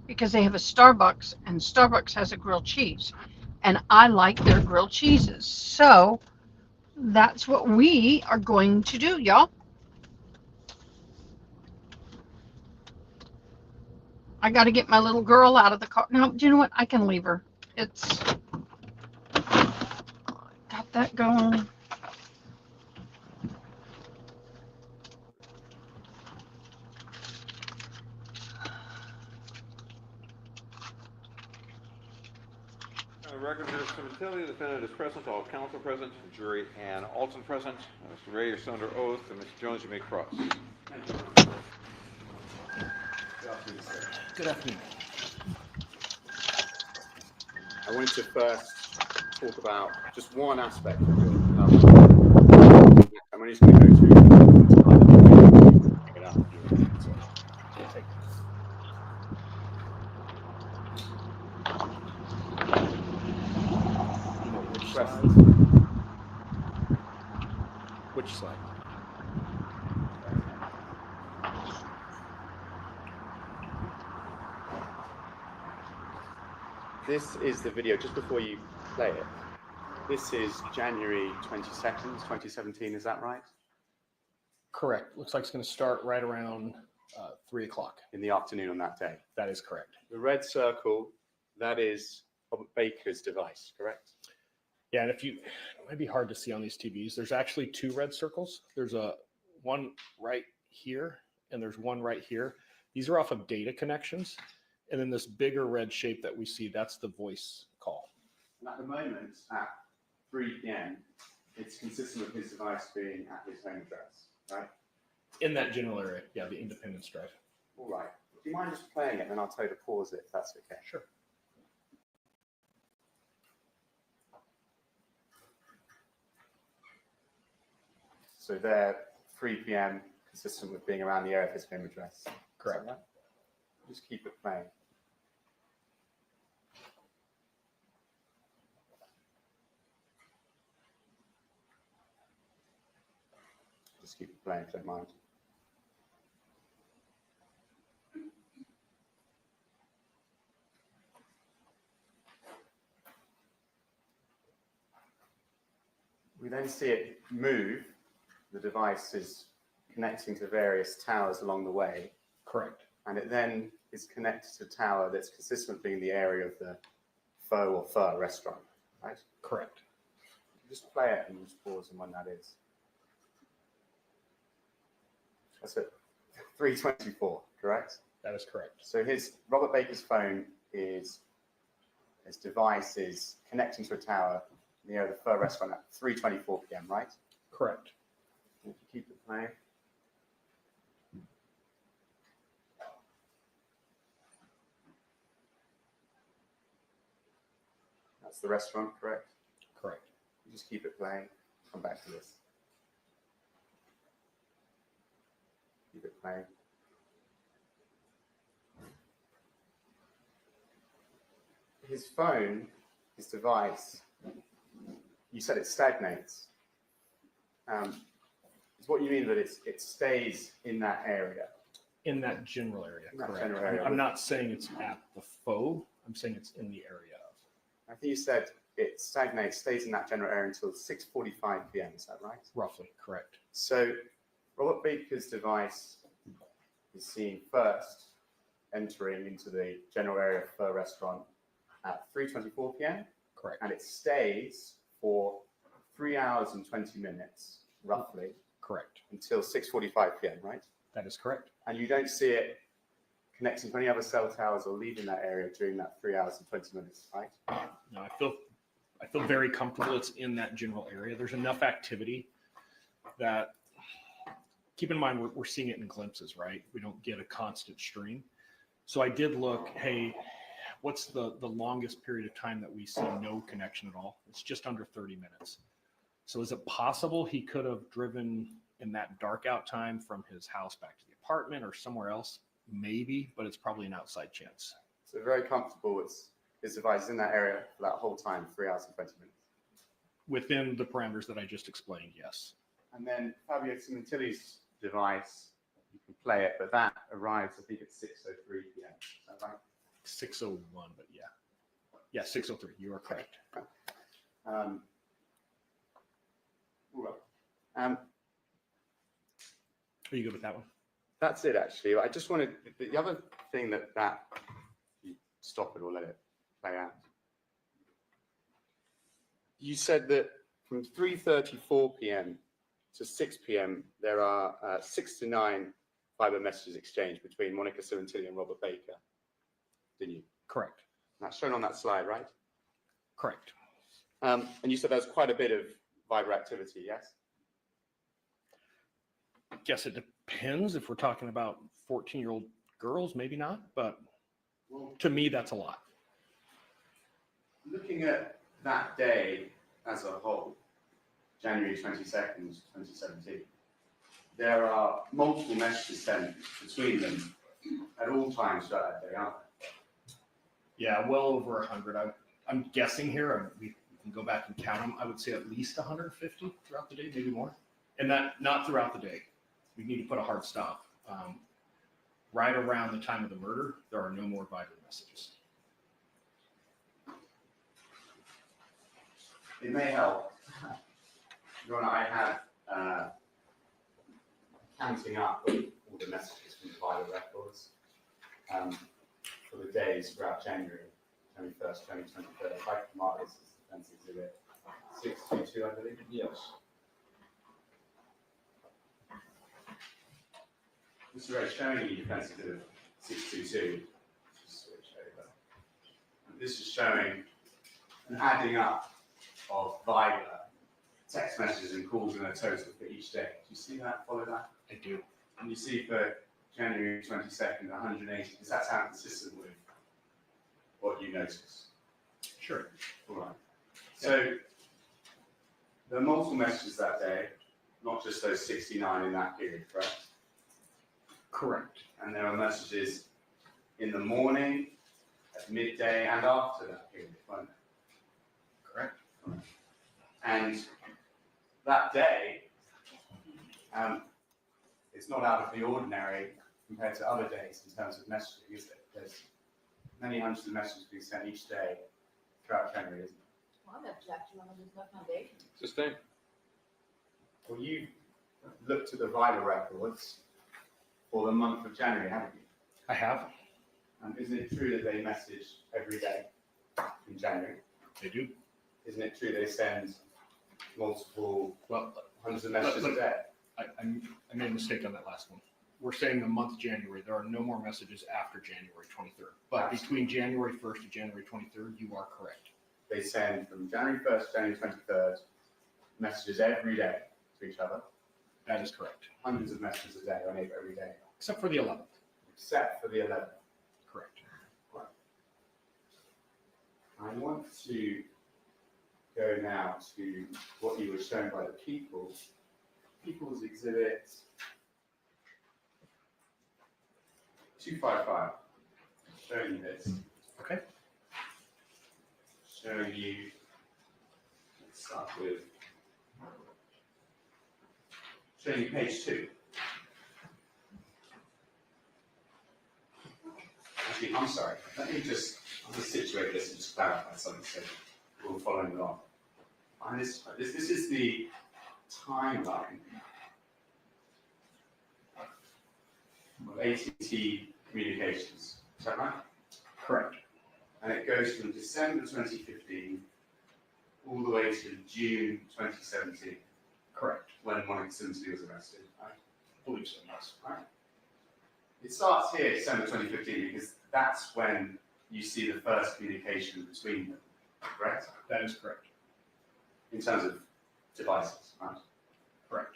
because they have a Starbucks, and Starbucks has a grilled cheese, and I like their grilled cheeses. So that's what we are going to do, y'all. I got to get my little girl out of the car. No, do you know what? I can leave her. It's got that going. Record Monica Sementilli, the defendant is present, all counsel present, jury and Alton present. Mr. Ray, you're still under oath, and Mr. Jones, you may cross. Good afternoon. I wanted to first talk about just one aspect of it. I'm only just going to go to pick it up. Which slide? This is the video just before you play it. This is January 22nd, 2017, is that right? Correct. Looks like it's going to start right around 3 o'clock. In the afternoon on that day? That is correct. The red circle, that is Robert Baker's device, correct? Yeah, and it might be hard to see on these TVs. There's actually two red circles. There's one right here, and there's one right here. These are off of data connections. And then this bigger red shape that we see, that's the voice call. And at the moment, at 3 p.m., it's consistent with his device being at his home address, right? In that general area, yeah, the Independence Drive. All right. Do you mind just playing it, and then I'll tell you to pause it, if that's okay? Sure. So there, 3 p.m., consistent with being around the area of his home address. Correct. Right? Just keep it playing. Just keep it playing, if you don't mind. We then see it move. The device is connecting to various towers along the way. Correct. And it then is connected to a tower that's consistent with being the area of the Pho restaurant, right? Correct. Just play it and just pause and when that is. That's it. 3:24, correct? That is correct. So Robert Baker's phone his device is connecting to a tower near the Pho restaurant at 3:24 p.m., right? Correct. If you keep it playing. That's the restaurant, correct? Correct. You just keep it playing. Come back to this. Keep it playing. His phone, his device, you said it stagnates. Is what you mean that it stays in that area? In that general area, In that correct. general area. I'm not saying it's at the Pho. I'm saying it's in the area of. I think you said it stagnates, stays in that general area until 6:45 p.m. Is that right? Roughly, correct. So Robert Baker's device is seen first entering into the general area of Pho restaurant at 3:24 p.m. Correct. And it stays for 3 hours and 20 minutes, roughly. Correct. Until 6:45 p.m., right? That is correct. And you don't see it connecting to any other cell towers or leaving that area during that 3 hours and 20 minutes, right? No, I feel very comfortable it's in that general area. There's enough activity that, keep in mind, we're seeing it in glimpses, right? We don't get a constant stream. So I did look, hey, what's the longest period of time that we see no connection at all? It's just under 30 minutes. So is it possible he could have driven in that dark out time from his house back to the apartment or somewhere else? Maybe, but it's probably an outside chance. So very comfortable with his device in that area for that whole time, 3 hours and 20 minutes. Within the parameters that I just explained, yes. And then Fabio Sementilli's device, you can play it, but that arrives, I think, at 6:03 p.m. Is that right? 6:01, but yeah. Yeah, 6:03. You are correct. Are you good with that one? That's it, actually. I just wanted, the other thing that you stop it or let it play out. You said that from 3:34 p.m. to 6 p.m., there are 6 to 9 Viber messages exchanged between Monica Sementilli and Robert Baker. Didn't you? Correct. That's shown on that slide, right? Correct. And you said there's quite a bit of Viber activity, yes? I guess it depends. If we're talking about 14-year-old girls, maybe not, but to me, that's a lot. Looking at that day as a whole, January 22nd, 2017, there are multiple messages sent between them at all times throughout that day, aren't there? Yeah, well over 100. I'm guessing here. We can go back and count them. I would say at least 150 throughout the day, maybe more. And that not throughout the day. We need to put a hard stop. Right around the time of the murder, there are no more Viber messages. It may help. Your Honor, I have counting up all the messages from the Viber records for the days throughout January 21st, 2023. If I can mark this as defense exhibit 622, I believe. Yes. This is already showing you defense exhibit 622. This is showing an adding up of Viber text messages and calls in a total for each day. Do you see that? Follow that? I do. And you see for January 22nd, 180. Does that sound consistent with what you notice? Sure. All right. So there are multiple messages that day, not just those 69 in that period, correct? Correct. And there are messages in the morning, at midday, and after that period, weren't there? Correct. And that day, it's not out of the ordinary compared to other days in terms of messaging, is it? There's many hundreds of messages being sent each day throughout January, isn't it? Well, I'm objecting on there's no foundation. Sustained. Well, you looked at the Viber records for the month of January, haven't you? I have. Isn't it true that they message every day in January? They do. Isn't it true they send multiple, hundreds of messages look, a day? I made a mistake on that last one. We're saying the month January. There are no more messages after January 23rd. But between January 1st to January 23rd, you are correct. They send from January 1st to January 23rd messages every day to each other. That is correct. Hundreds of messages a day on every day. Except for the 11th. Except for the 11th. Correct. Right. I want to go now to what you were shown by the People's Exhibit 255. Showing you this. Okay. Showing you, let's start with, showing you page 2. Actually, I'm sorry, let me just situate this and just clarify something so we're all following along. This is the timeline of AT&T communications. Is that right? Correct. And it goes from December 2015 all the way to June 2017. Correct. When Monica Sementilli was arrested, right? I believe so, yes. Right. It starts here, December 2015, because that's when you see the first communication between them, correct? That is correct. In terms of devices, right? Correct.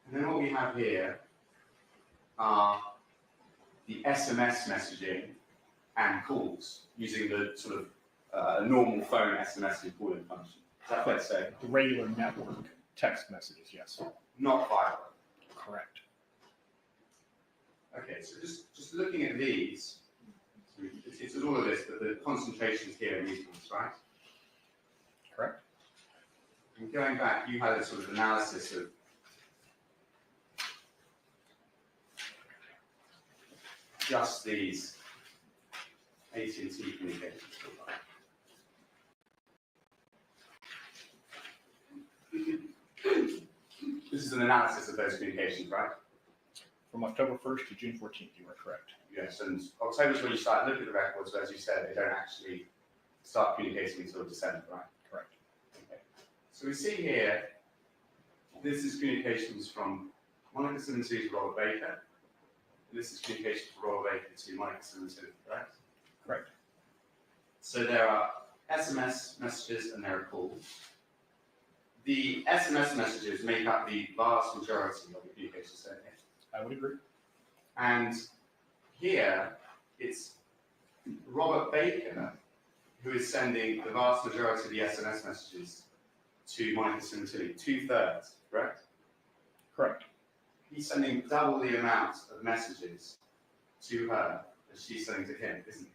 And then what we have here are the SMS messaging and calls using the sort of normal phone SMS and calling function. Is that fair to say? The regular network text messages, yes. Not Viber. Correct. Okay, so just looking at these, so it's all of this, but the concentrations here are these ones, right? Correct. And going back, you had a sort of analysis of just these AT&T communications. This is an analysis of those communications, right? From October 1st to June 14th, you are correct. Yes, and October is when you start looking at the records, but as you said, they don't actually start communicating until December, right? Correct. Okay. So we see here, this is communications from Monica Sementilli to Robert Baker. This is communication from Robert Baker to Monica Sementilli, correct? Correct. So there are SMS messages and there are calls. The SMS messages make up the vast majority of the communications, don't they? I would agree. And here, it's Robert Baker who is sending the vast majority of the SMS messages to Monica Sementilli, 2/3, correct? Correct. He's sending double the amount of messages to her as she's sending to him, isn't he?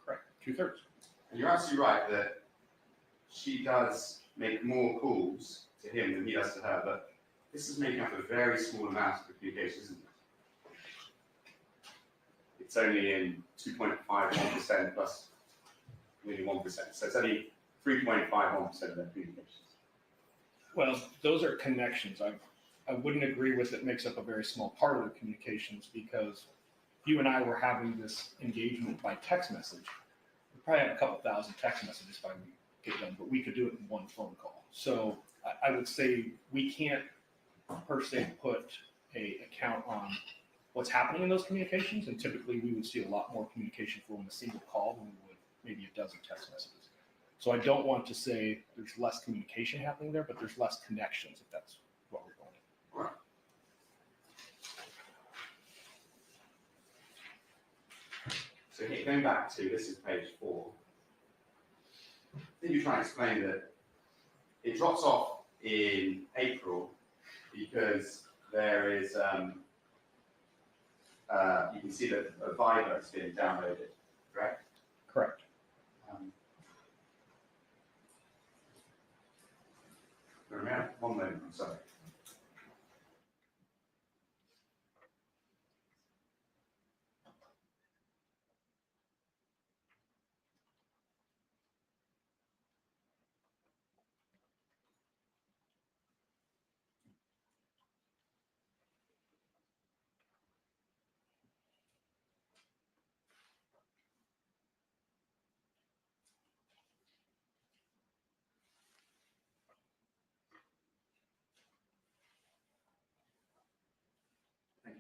Correct. 2/3. And you're absolutely right that she does make more calls to him than he does to her, but this is making up a very small amount of the communication, isn't it? It's only in 2.51% plus nearly 1%. So it's only 3.51% of their communications. Well, those are connections. I wouldn't agree with it makes up a very small part of the communications because you and I were having this engagement by text message. We probably have a couple thousand text messages by we get done, but we could do it in one phone call. So I would say we can't per se put a account on what's happening in those communications, and typically we would see a lot more communication from a single call than we would maybe a dozen text messages. So I don't want to say there's less communication happening there, but there's less connections if that's what we're going. Right. So going back to, this is page 4. I think you're trying to explain that it drops off in April because there is, you can see that a Viber is being downloaded, correct? Correct. One moment, I'm sorry.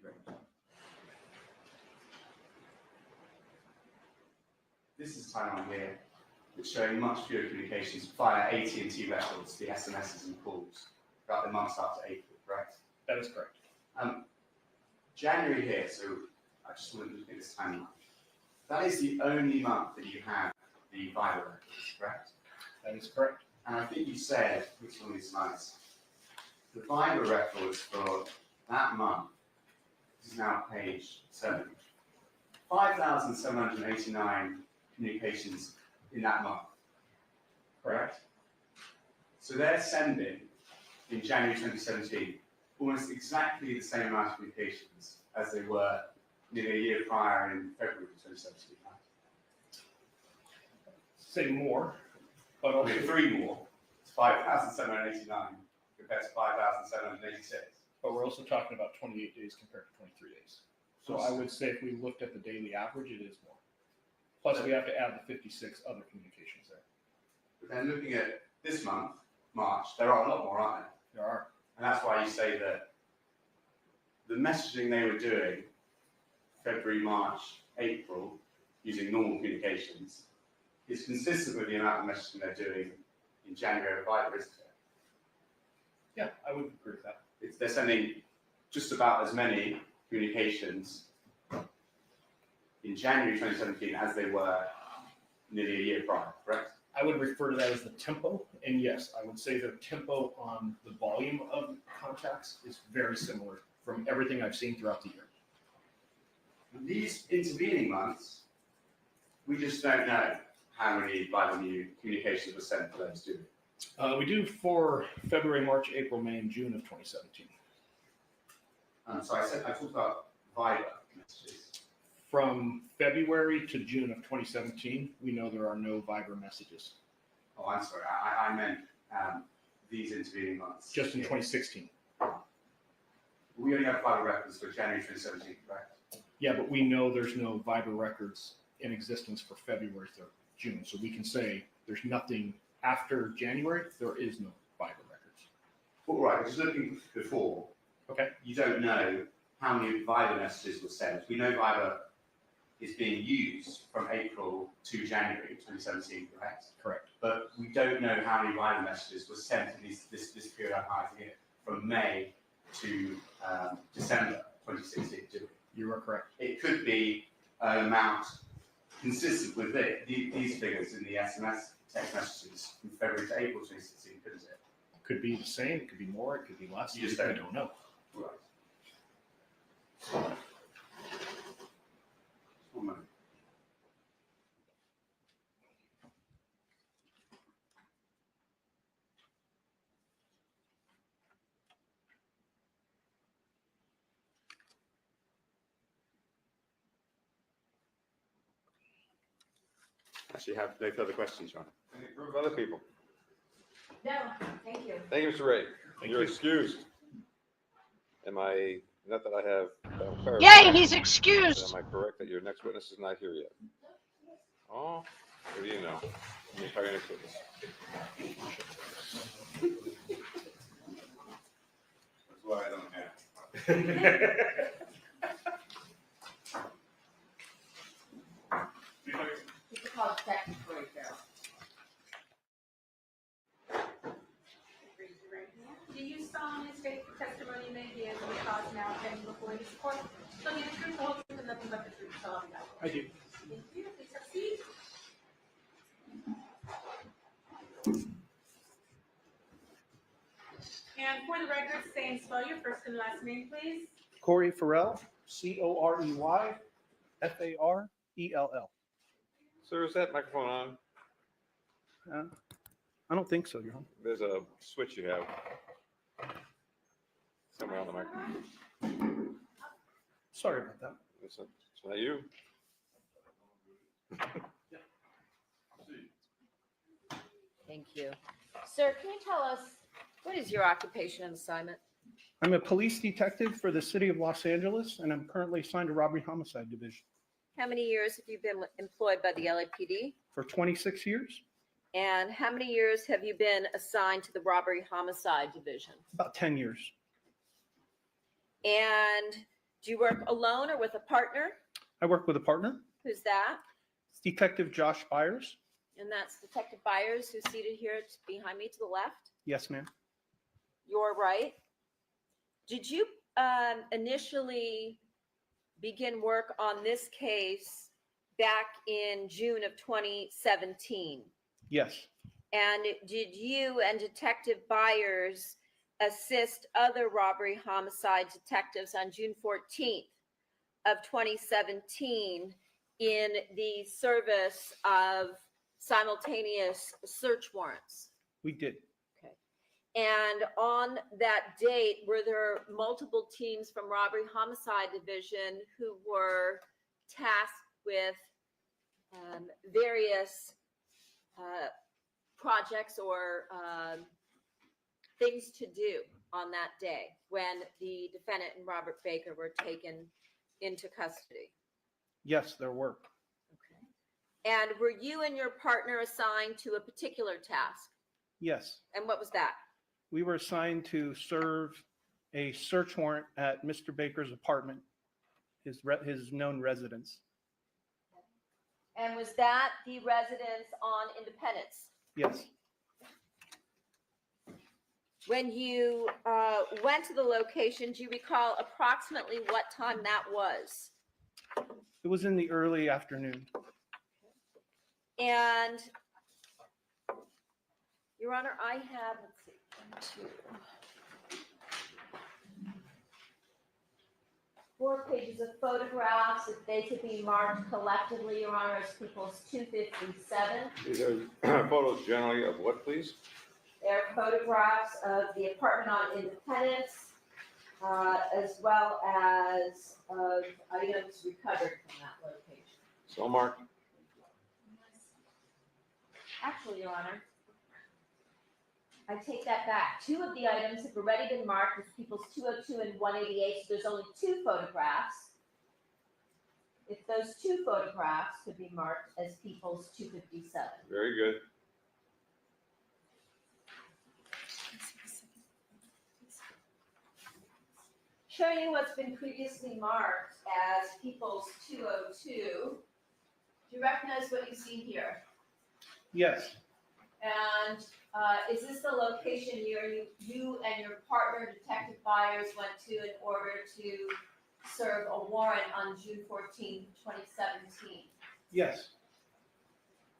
very much. This is a timeline here, which showing much fewer communications via AT&T records, the SMSs and calls, throughout the months after April, correct? That is correct. January here, so I just want to look at this timeline. That is the only month that you have the Viber records, correct? That is correct. And I think you said, which one of these slides, the Viber records for that month, this is now page 7, 5,789 communications in that month, correct? So they're sending, in January 2017, almost exactly the same amount of communications as they were nearly a year prior in February 2017. Say more, but also 3 more. It's 5,789 compared to 5,786. But we're also talking about 28 days compared to 23 days. So I would say if we looked at the daily average, it is more. Plus, we have to add the 56 other communications there. But then looking at this month, March, there are a lot more, aren't there? There are. And that's why you say that the messaging they were doing February, March, April, using normal communications, is consistent with the amount of messaging they're doing in January of Viber, isn't it? Yeah, I would agree with that. They're sending just about as many communications in January 2017 as they were nearly a year prior, correct? I would refer to that as the tempo, and yes, I would say their tempo on the volume of contacts is very similar from everything I've seen throughout the year. In these intervening months, we just don't know how many Viber new communications were sent to those, do we? We do for February, March, April, May, and June of 2017. So I talked about Viber messages. From February to June of 2017, we know there are no Viber messages. Oh, I'm sorry. I meant these intervening months. Just in 2016. We only have Viber records for January 2017, correct? Yeah, but we know there's no Viber records in existence for February through June. So we can say there's nothing after January, there is no Viber records. All right, just looking before. Okay. You don't know how many Viber messages were sent. We know Viber is being used from April to January 2017, correct? Correct. But we don't know how many Viber messages were sent in this period I'm highlighting here, from May to December 2016, do we? You are correct. It could be an amount consistent with these figures in the SMS text messages from February to April 2016, couldn't it? Could be the same, it could be more, it could be less. You just I don't know. Right. 1 moment. Actually, have no further questions, John. Any from other people? No, thank you. Thank you, Mr. Ray. Thank You're you. excused. Am I, not that I have. Yay, he's excused. Am I correct that your next witness is not here yet? Oh, what do you know? Let me try your next witness. That's why I don't have. It's called statutory barrel. Raise your right hand. Do you solemnly state the testimony you may give in the cause now pending before this court? So be the truth, the whole truth, and nothing but the truth, so help you God. I do. Thank you. Please have a seat. And for the record, say and spell your first and last name, please. Corey Farrell, Corey Farrell. Sir, is that microphone on? I don't think so, Your Honor. There's a switch you have somewhere on the microphone. Sorry about that. It's not you. Thank you. Sir, can you tell us, what is your occupation and assignment? I'm a police detective for the city of Los Angeles, and I'm currently assigned to Robbery Homicide Division How many years have you been employed by the LAPD? for 26 years, And how many years have you been assigned to the Robbery Homicide Division? about 10 years. And Do you work alone or with a partner? I work with a partner. Who's that? It's Detective Josh Byers. And that's Detective Byers, who's seated here behind me to the left. Yes, ma'am. You're right. Did you initially begin work on this case back in June of 2017? Yes. And did you and Detective Byers assist other robbery homicide detectives on June 14th of 2017 in the service of simultaneous search warrants? We did. Okay. And on that date, were there multiple teams from Robbery Homicide Division who were tasked with various projects or things to do on that day when the defendant and Robert Baker were taken into custody? Yes, there were. And were you and your partner assigned to a particular task? Yes. And what was that? We were assigned to serve a search warrant at Mr. Baker's apartment, his known residence. And was that the residence on Independence? Yes. When you went to the location, do you recall approximately what time that was? It was in the early afternoon. And, Your Honor, I have, let's see, 1, 2, 4 pages of photographs. If they could be marked collectively, Your Honor, as people's 257. These are photos generally of what, please? They're photographs of the apartment on Independence, as well as of items recovered from that location. So marked. Actually, Your Honor, I take that back. 2 of the items have already been marked as people's 202 and 188, so there's only 2 photographs. If those 2 photographs could be marked as people's 257. Very good. Showing you what's been previously marked as people's 202. Do you recognize what you see here? Yes. And is this the location you and your partner, Detective Byers, went to in order to serve a warrant on June 14, 2017? Yes.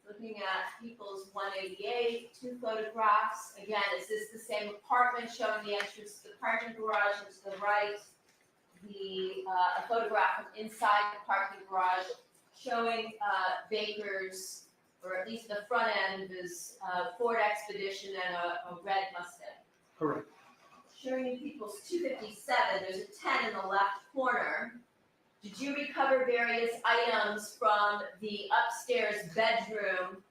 Looking at people's 188, 2 photographs. Again, is this the same apartment showing the entrance to the parking garage and to the right? A photograph from inside the parking garage showing Baker's, or at least the front end of his Ford Expedition and a red Mustang. Correct. Showing you people's 257, there's a 10 in the left corner. Did you recover various items from the upstairs bedroom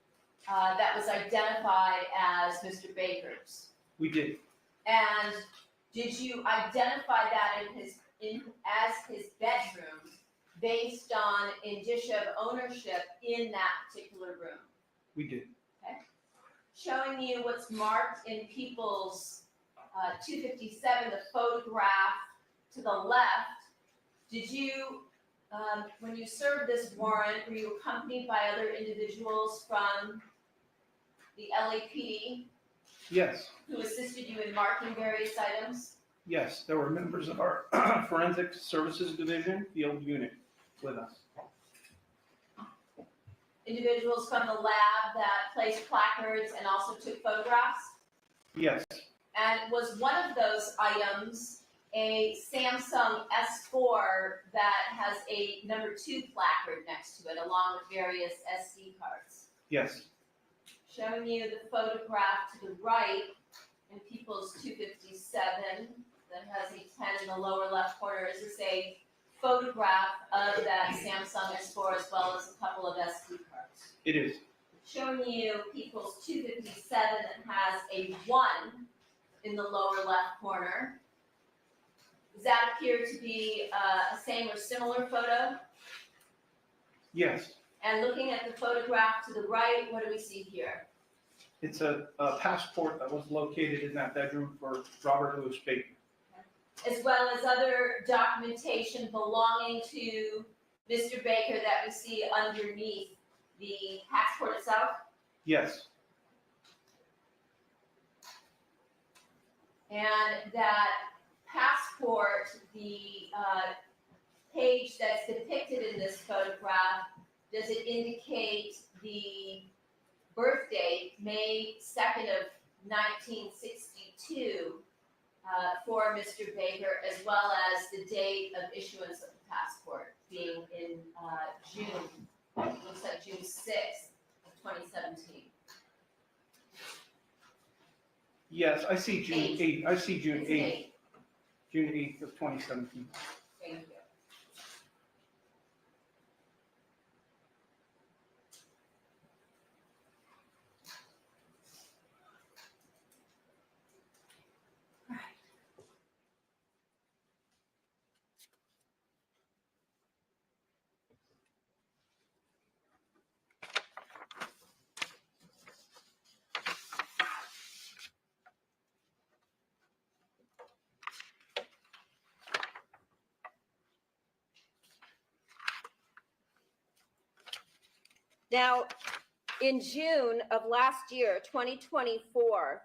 that was identified as Mr. Baker's? We did. And did you identify that as his bedroom based on indicia of ownership in that particular room? We did. Okay. Showing you what's marked in people's 257, the photograph to the left. Did you, when you served this warrant, were you accompanied by other individuals from the LAPD? Yes. Who assisted you in marking various items? Yes, there were members of our Forensic Services Division field unit with us. Individuals from the lab that placed placards and also took photographs? Yes. And was one of those items a Samsung S4 that has a number 2 placard next to it, along with various SD cards? Yes. Showing you the photograph to the right in people's 257 that has a 10 in the lower left corner. Is this a photograph of that Samsung S4 as well as a couple of SD cards? It is. Showing you people's 257 that has a 1 in the lower left corner. Does that appear to be a same or similar photo? Yes. And looking at the photograph to the right, what do we see here? It's a passport that was located in that bedroom for Robert Louis Baker. as well as other documentation belonging to Mr. Baker that we see underneath the passport itself? Yes. And that passport, the page that's depicted in this photograph, does it indicate the birth date, May 2nd of 1962, for Mr. Baker, as well as the date of issuance of the passport being in June, looks like June 6th of 2017. Yes, I see June 8th. I see June It's 8th. 8. June 8th of 2017. Thank you. Now, in June of last year, 2024,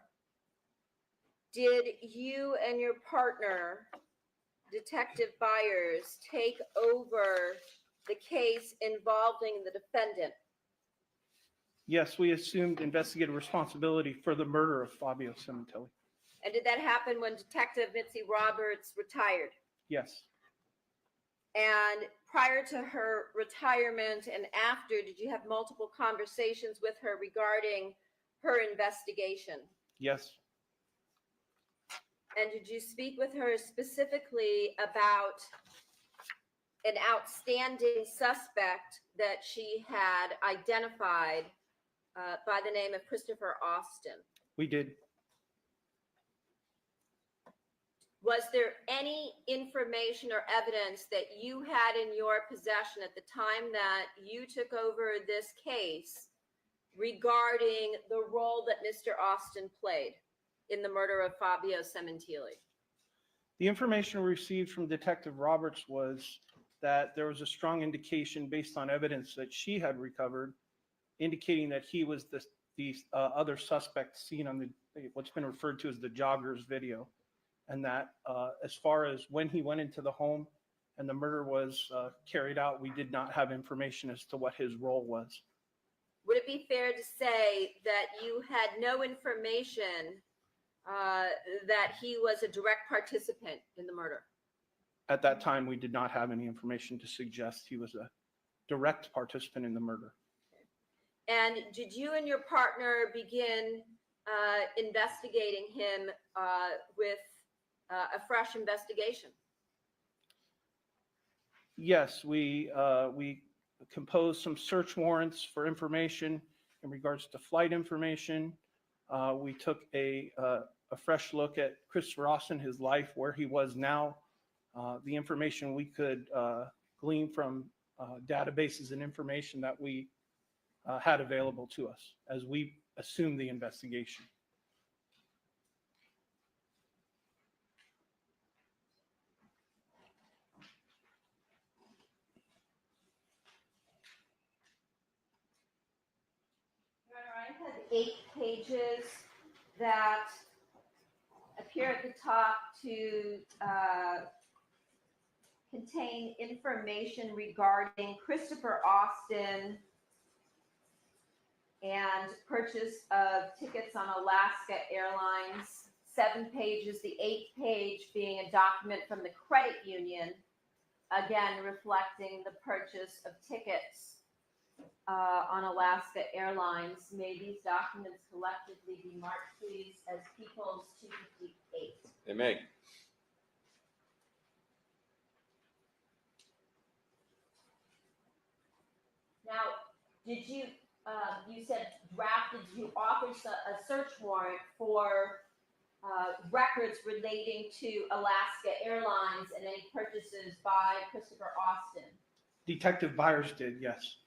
did you and your partner, Detective Byers, take over the case involving the defendant? Yes, we assumed investigative responsibility for the murder of Fabio Sementilli. And did that happen when Detective Mitzi Roberts retired? Yes. And prior to her retirement and after, did you have multiple conversations with her regarding her investigation? Yes. And did you speak with her specifically about an outstanding suspect that she had identified by the name of Christopher Austin? We did. Was there any information or evidence that you had in your possession at the time that you took over this case regarding the role that Mr. Austin played in the murder of Fabio Sementilli? The information we received from Detective Roberts was that there was a strong indication based on evidence that she had recovered, indicating that he was the other suspect seen on what's been referred to as the joggers video. And that as far as when he went into the home and the murder was carried out, we did not have information as to what his role was. Would it be fair to say that you had no information that he was a direct participant in the murder? At that time, we did not have any information to suggest he was a direct participant in the murder. And did you and your partner begin investigating him with a fresh investigation? Yes, we composed some search warrants for information in regards to flight information. We took a fresh look at Christopher Austin, his life, where he was now, the information we could glean from databases and information that we had available to us as we assumed the investigation. I had 8 pages that appear at the top to contain information regarding Christopher Austin and purchase of tickets on Alaska Airlines. 7 pages, the 8th page being a document from the credit union, again reflecting the purchase of tickets on Alaska Airlines. May these documents collectively be marked, please, as People's 258. They may. Now, did you, you said drafted, you offered a search warrant for records relating to Alaska Airlines and any purchases by Christopher Austin? Detective Byers did, yes.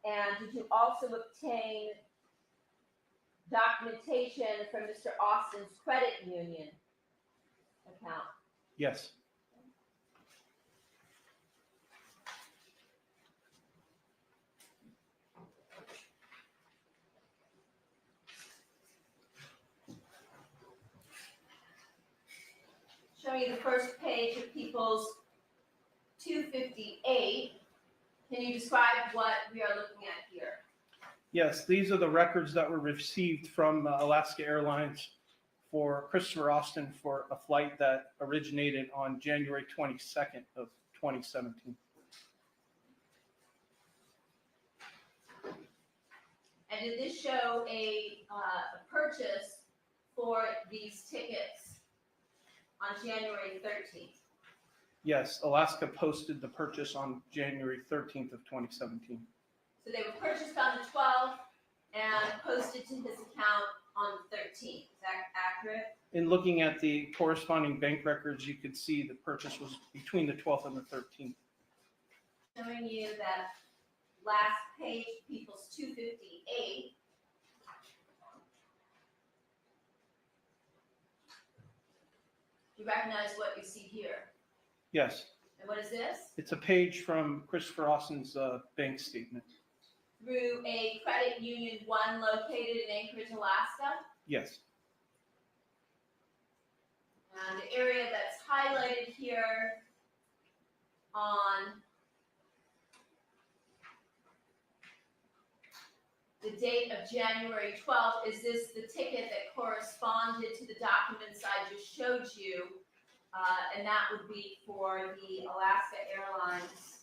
And did you also obtain documentation from Mr. Austin's credit union account? Yes. Showing you the first page of People's 258. Can you describe what we are looking at here? Yes, these are the records that were received from Alaska Airlines for Christopher Austin for a flight that originated on January 22nd of 2017. And did this show a purchase for these tickets on January 13th? Yes, Alaska posted the purchase on January 13th of 2017. So they were purchased on the 12th and posted to his account on the 13th. Is that accurate? In looking at the corresponding bank records, you could see the purchase was between the 12th and the 13th. Showing you that last page, People's 258. Do you recognize what you see here? Yes, And what is this? it's a page from Christopher Austin's bank statement. Through a credit union one located in Anchorage, Alaska. Yes, And the area that's highlighted here on the date of January 12th, is this the ticket that corresponded to the documents I just showed you? And that would be for the Alaska Airlines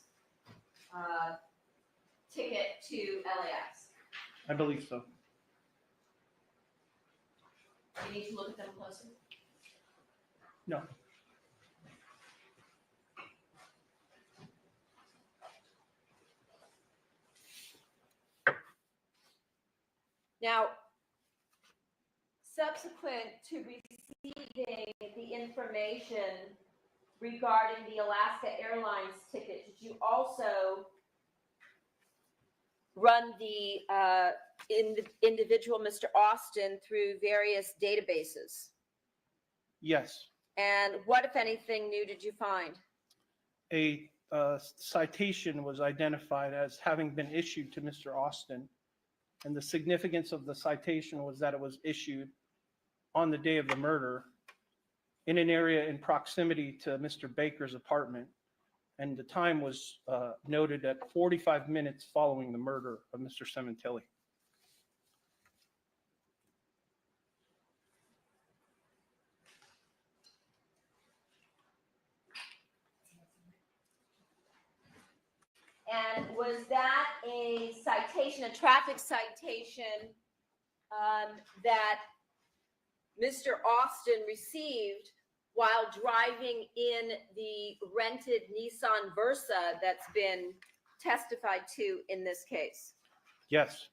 ticket to LAX. I believe so. You need to look at them closer. No. Now, subsequent to receiving the information regarding the Alaska Airlines ticket, did you also run the individual Mr. Austin through various databases? Yes, And what, if anything, new did you find? a citation was identified as having been issued to Mr. Austin. And the significance of the citation was that it was issued on the day of the murder in an area in proximity to Mr. Baker's apartment. And the time was noted at 45 minutes following the murder of Mr. Sementilli. And was that a citation, a traffic citation that Mr. Austin received while driving in the rented Nissan Versa that's been testified to in this case? Yes,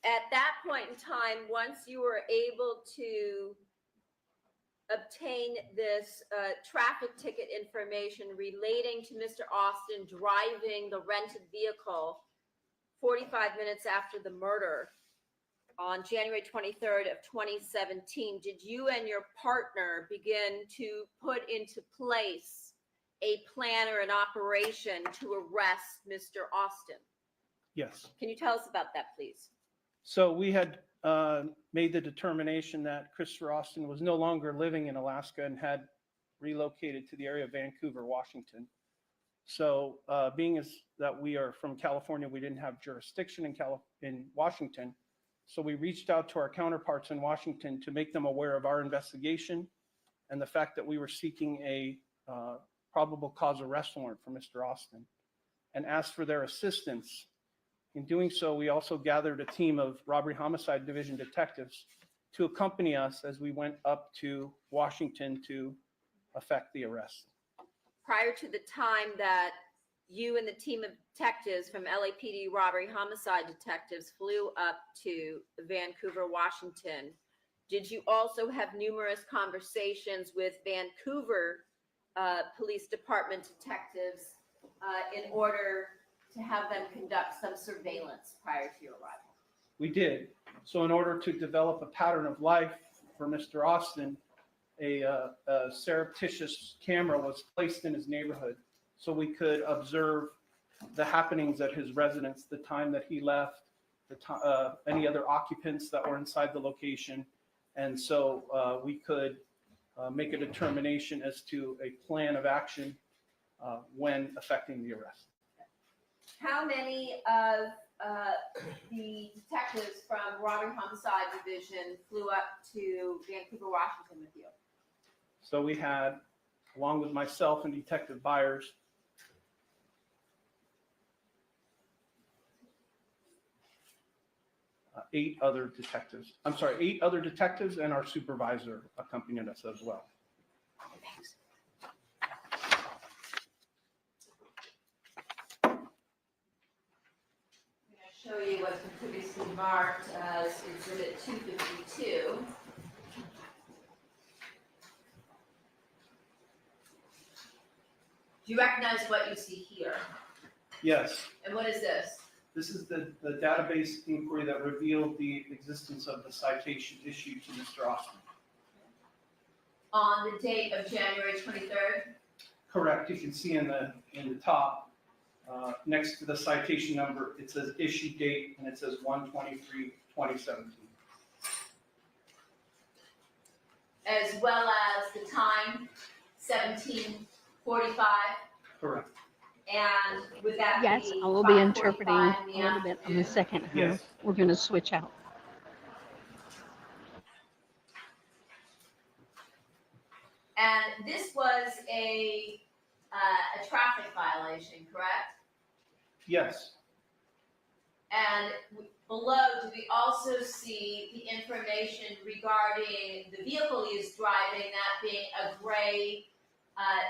At that point in time, once you were able to obtain this traffic ticket information relating to Mr. Austin driving the rented vehicle 45 minutes after the murder on January 23rd of 2017, did you and your partner begin to put into place a plan or an operation to arrest Mr. Austin? yes. Can you tell us about that, please? So we had made the determination that Christopher Austin was no longer living in Alaska and had relocated to the area of Vancouver, Washington. So being as that we are from California, we didn't have jurisdiction in Washington. So we reached out to our counterparts in Washington to make them aware of our investigation and the fact that we were seeking a probable cause arrest warrant for Mr. Austin and asked for their assistance. In doing so, we also gathered a team of robbery homicide division detectives to accompany us as we went up to Washington to effect the arrest. Prior to the time that you and the team of detectives from LAPD robbery homicide detectives flew up to Vancouver, Washington, did you also have numerous conversations with Vancouver Police Department detectives in order to have them conduct some surveillance prior to your arrival? We did. So in order to develop a pattern of life for Mr. Austin, a surreptitious camera was placed in his neighborhood so we could observe the happenings at his residence, the time that he left, any other occupants that were inside the location. And so we could make a determination as to a plan of action when effecting the arrest. How many of the detectives from Robbery Homicide Division flew up to Vancouver, Washington with you? So we had, along with myself and Detective Byers, 8 other detectives. I'm sorry, 8 other detectives and our supervisor accompanied us as well. Thanks. I'm going to show you what's been previously marked as Exhibit 252. Do you recognize what you see here? Yes. And what is this? This is the database inquiry that revealed the existence of the citation issued to Mr. Austin. On the date of January 23rd? Correct. You can see in the top, next to the citation number, it says issue date and it says 1/23/2017. As well as the time, 17:45? Correct. And would that Yes, be I will be 5:45 interpreting in a the little bit on the afternoon? second half. Yes. We're going to switch out. And this was a traffic violation, correct? Yes. And below, do we also see the information regarding the vehicle he is driving, that being a gray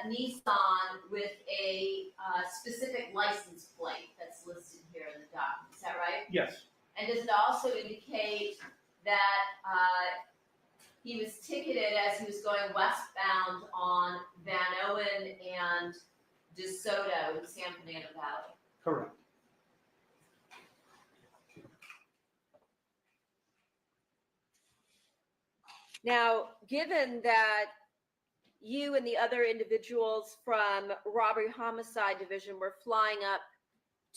Nissan with a specific license plate that's listed here in the document? Is that right? Yes. And does it also indicate that he was ticketed as he was going westbound on Van Owen and DeSoto in San Fernando Valley? Correct. Now, given that you and the other individuals from Robbery Homicide Division were flying up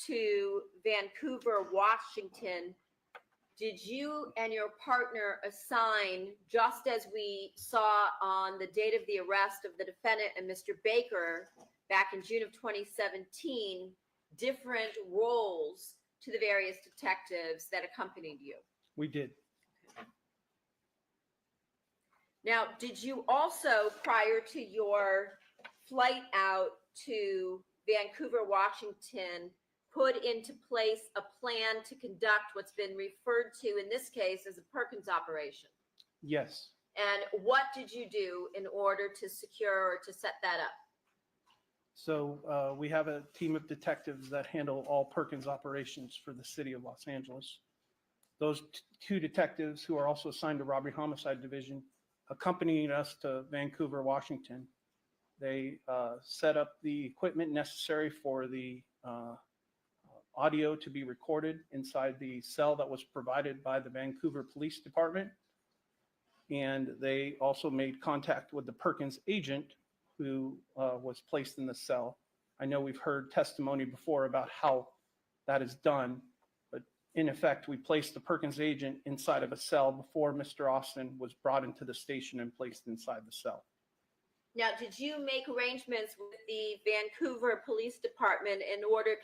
to Vancouver, Washington, did you and your partner assign, just as we saw on the date of the arrest of the defendant and Mr. Baker back in June of 2017, different roles to the various detectives that accompanied you? We did. Now, did you also, prior to your flight out to Vancouver, Washington, put into place a plan to conduct what's been referred to in this case as a Perkins operation? Yes. And what did you do in order to secure or to set that up? So we have a team of detectives that handle all Perkins operations for the city of Los Angeles. Those 2 detectives, who are also assigned to Robbery Homicide Division, accompanying us to Vancouver, Washington. They set up the equipment necessary for the audio to be recorded inside the cell that was provided by the Vancouver Police Department. And they also made contact with the Perkins agent who was placed in the cell. I know we've heard testimony before about how that is done, but in effect, we placed the Perkins agent inside of a cell before Mr. Austin was brought into the station and placed inside the cell. Now, did you make arrangements with the Vancouver Police Department in order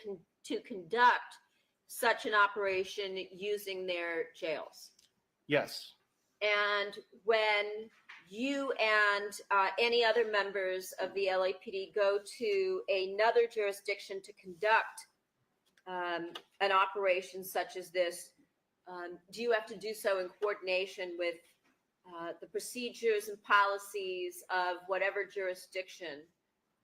to conduct such an operation using their jails? Yes. And when you and any other members of the LAPD go to another jurisdiction to conduct an operation such as this, do you have to do so in coordination with the procedures and policies of whatever jurisdiction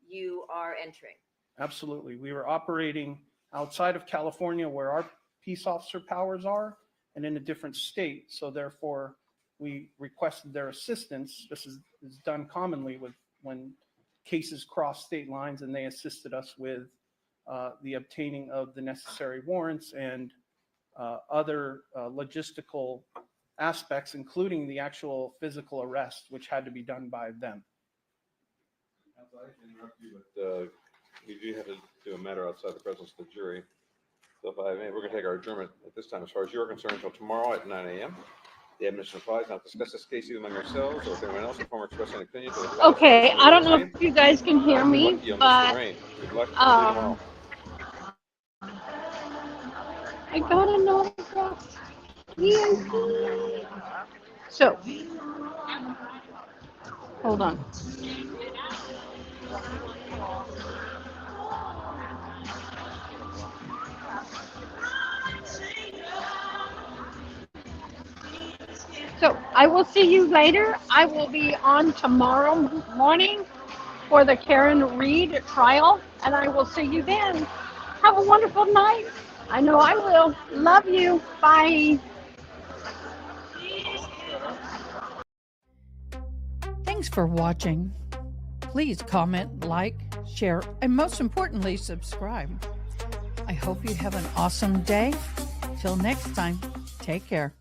you are entering? Absolutely. We were operating outside of California where our peace officer powers are and in a different state. So therefore, we requested their assistance. This is done commonly with when cases cross state lines, and they assisted us with the obtaining of the necessary warrants and other logistical aspects, including the actual physical arrest, which had to be done by them. I hate to interrupt you, but we do have to do a matter outside the presence of the jury. So if I may, we're going to take our adjournment at this time as far as you're concerned until tomorrow at 9 a.m. The admission applies. Now discuss this case either among yourselves or with anyone else before expressing an opinion. Okay, I don't know if you guys can hear me, but Good luck. See you tomorrow. I got an autograph. Yay. So, hold on. So I will see you later. I will be on tomorrow morning for the Karen Reed trial, and I will see you then. Have a wonderful night. I know I will. Love you. Bye. Thanks for watching. Please comment, like, share, and most importantly, subscribe. I hope you have an awesome day. Till next time, take care.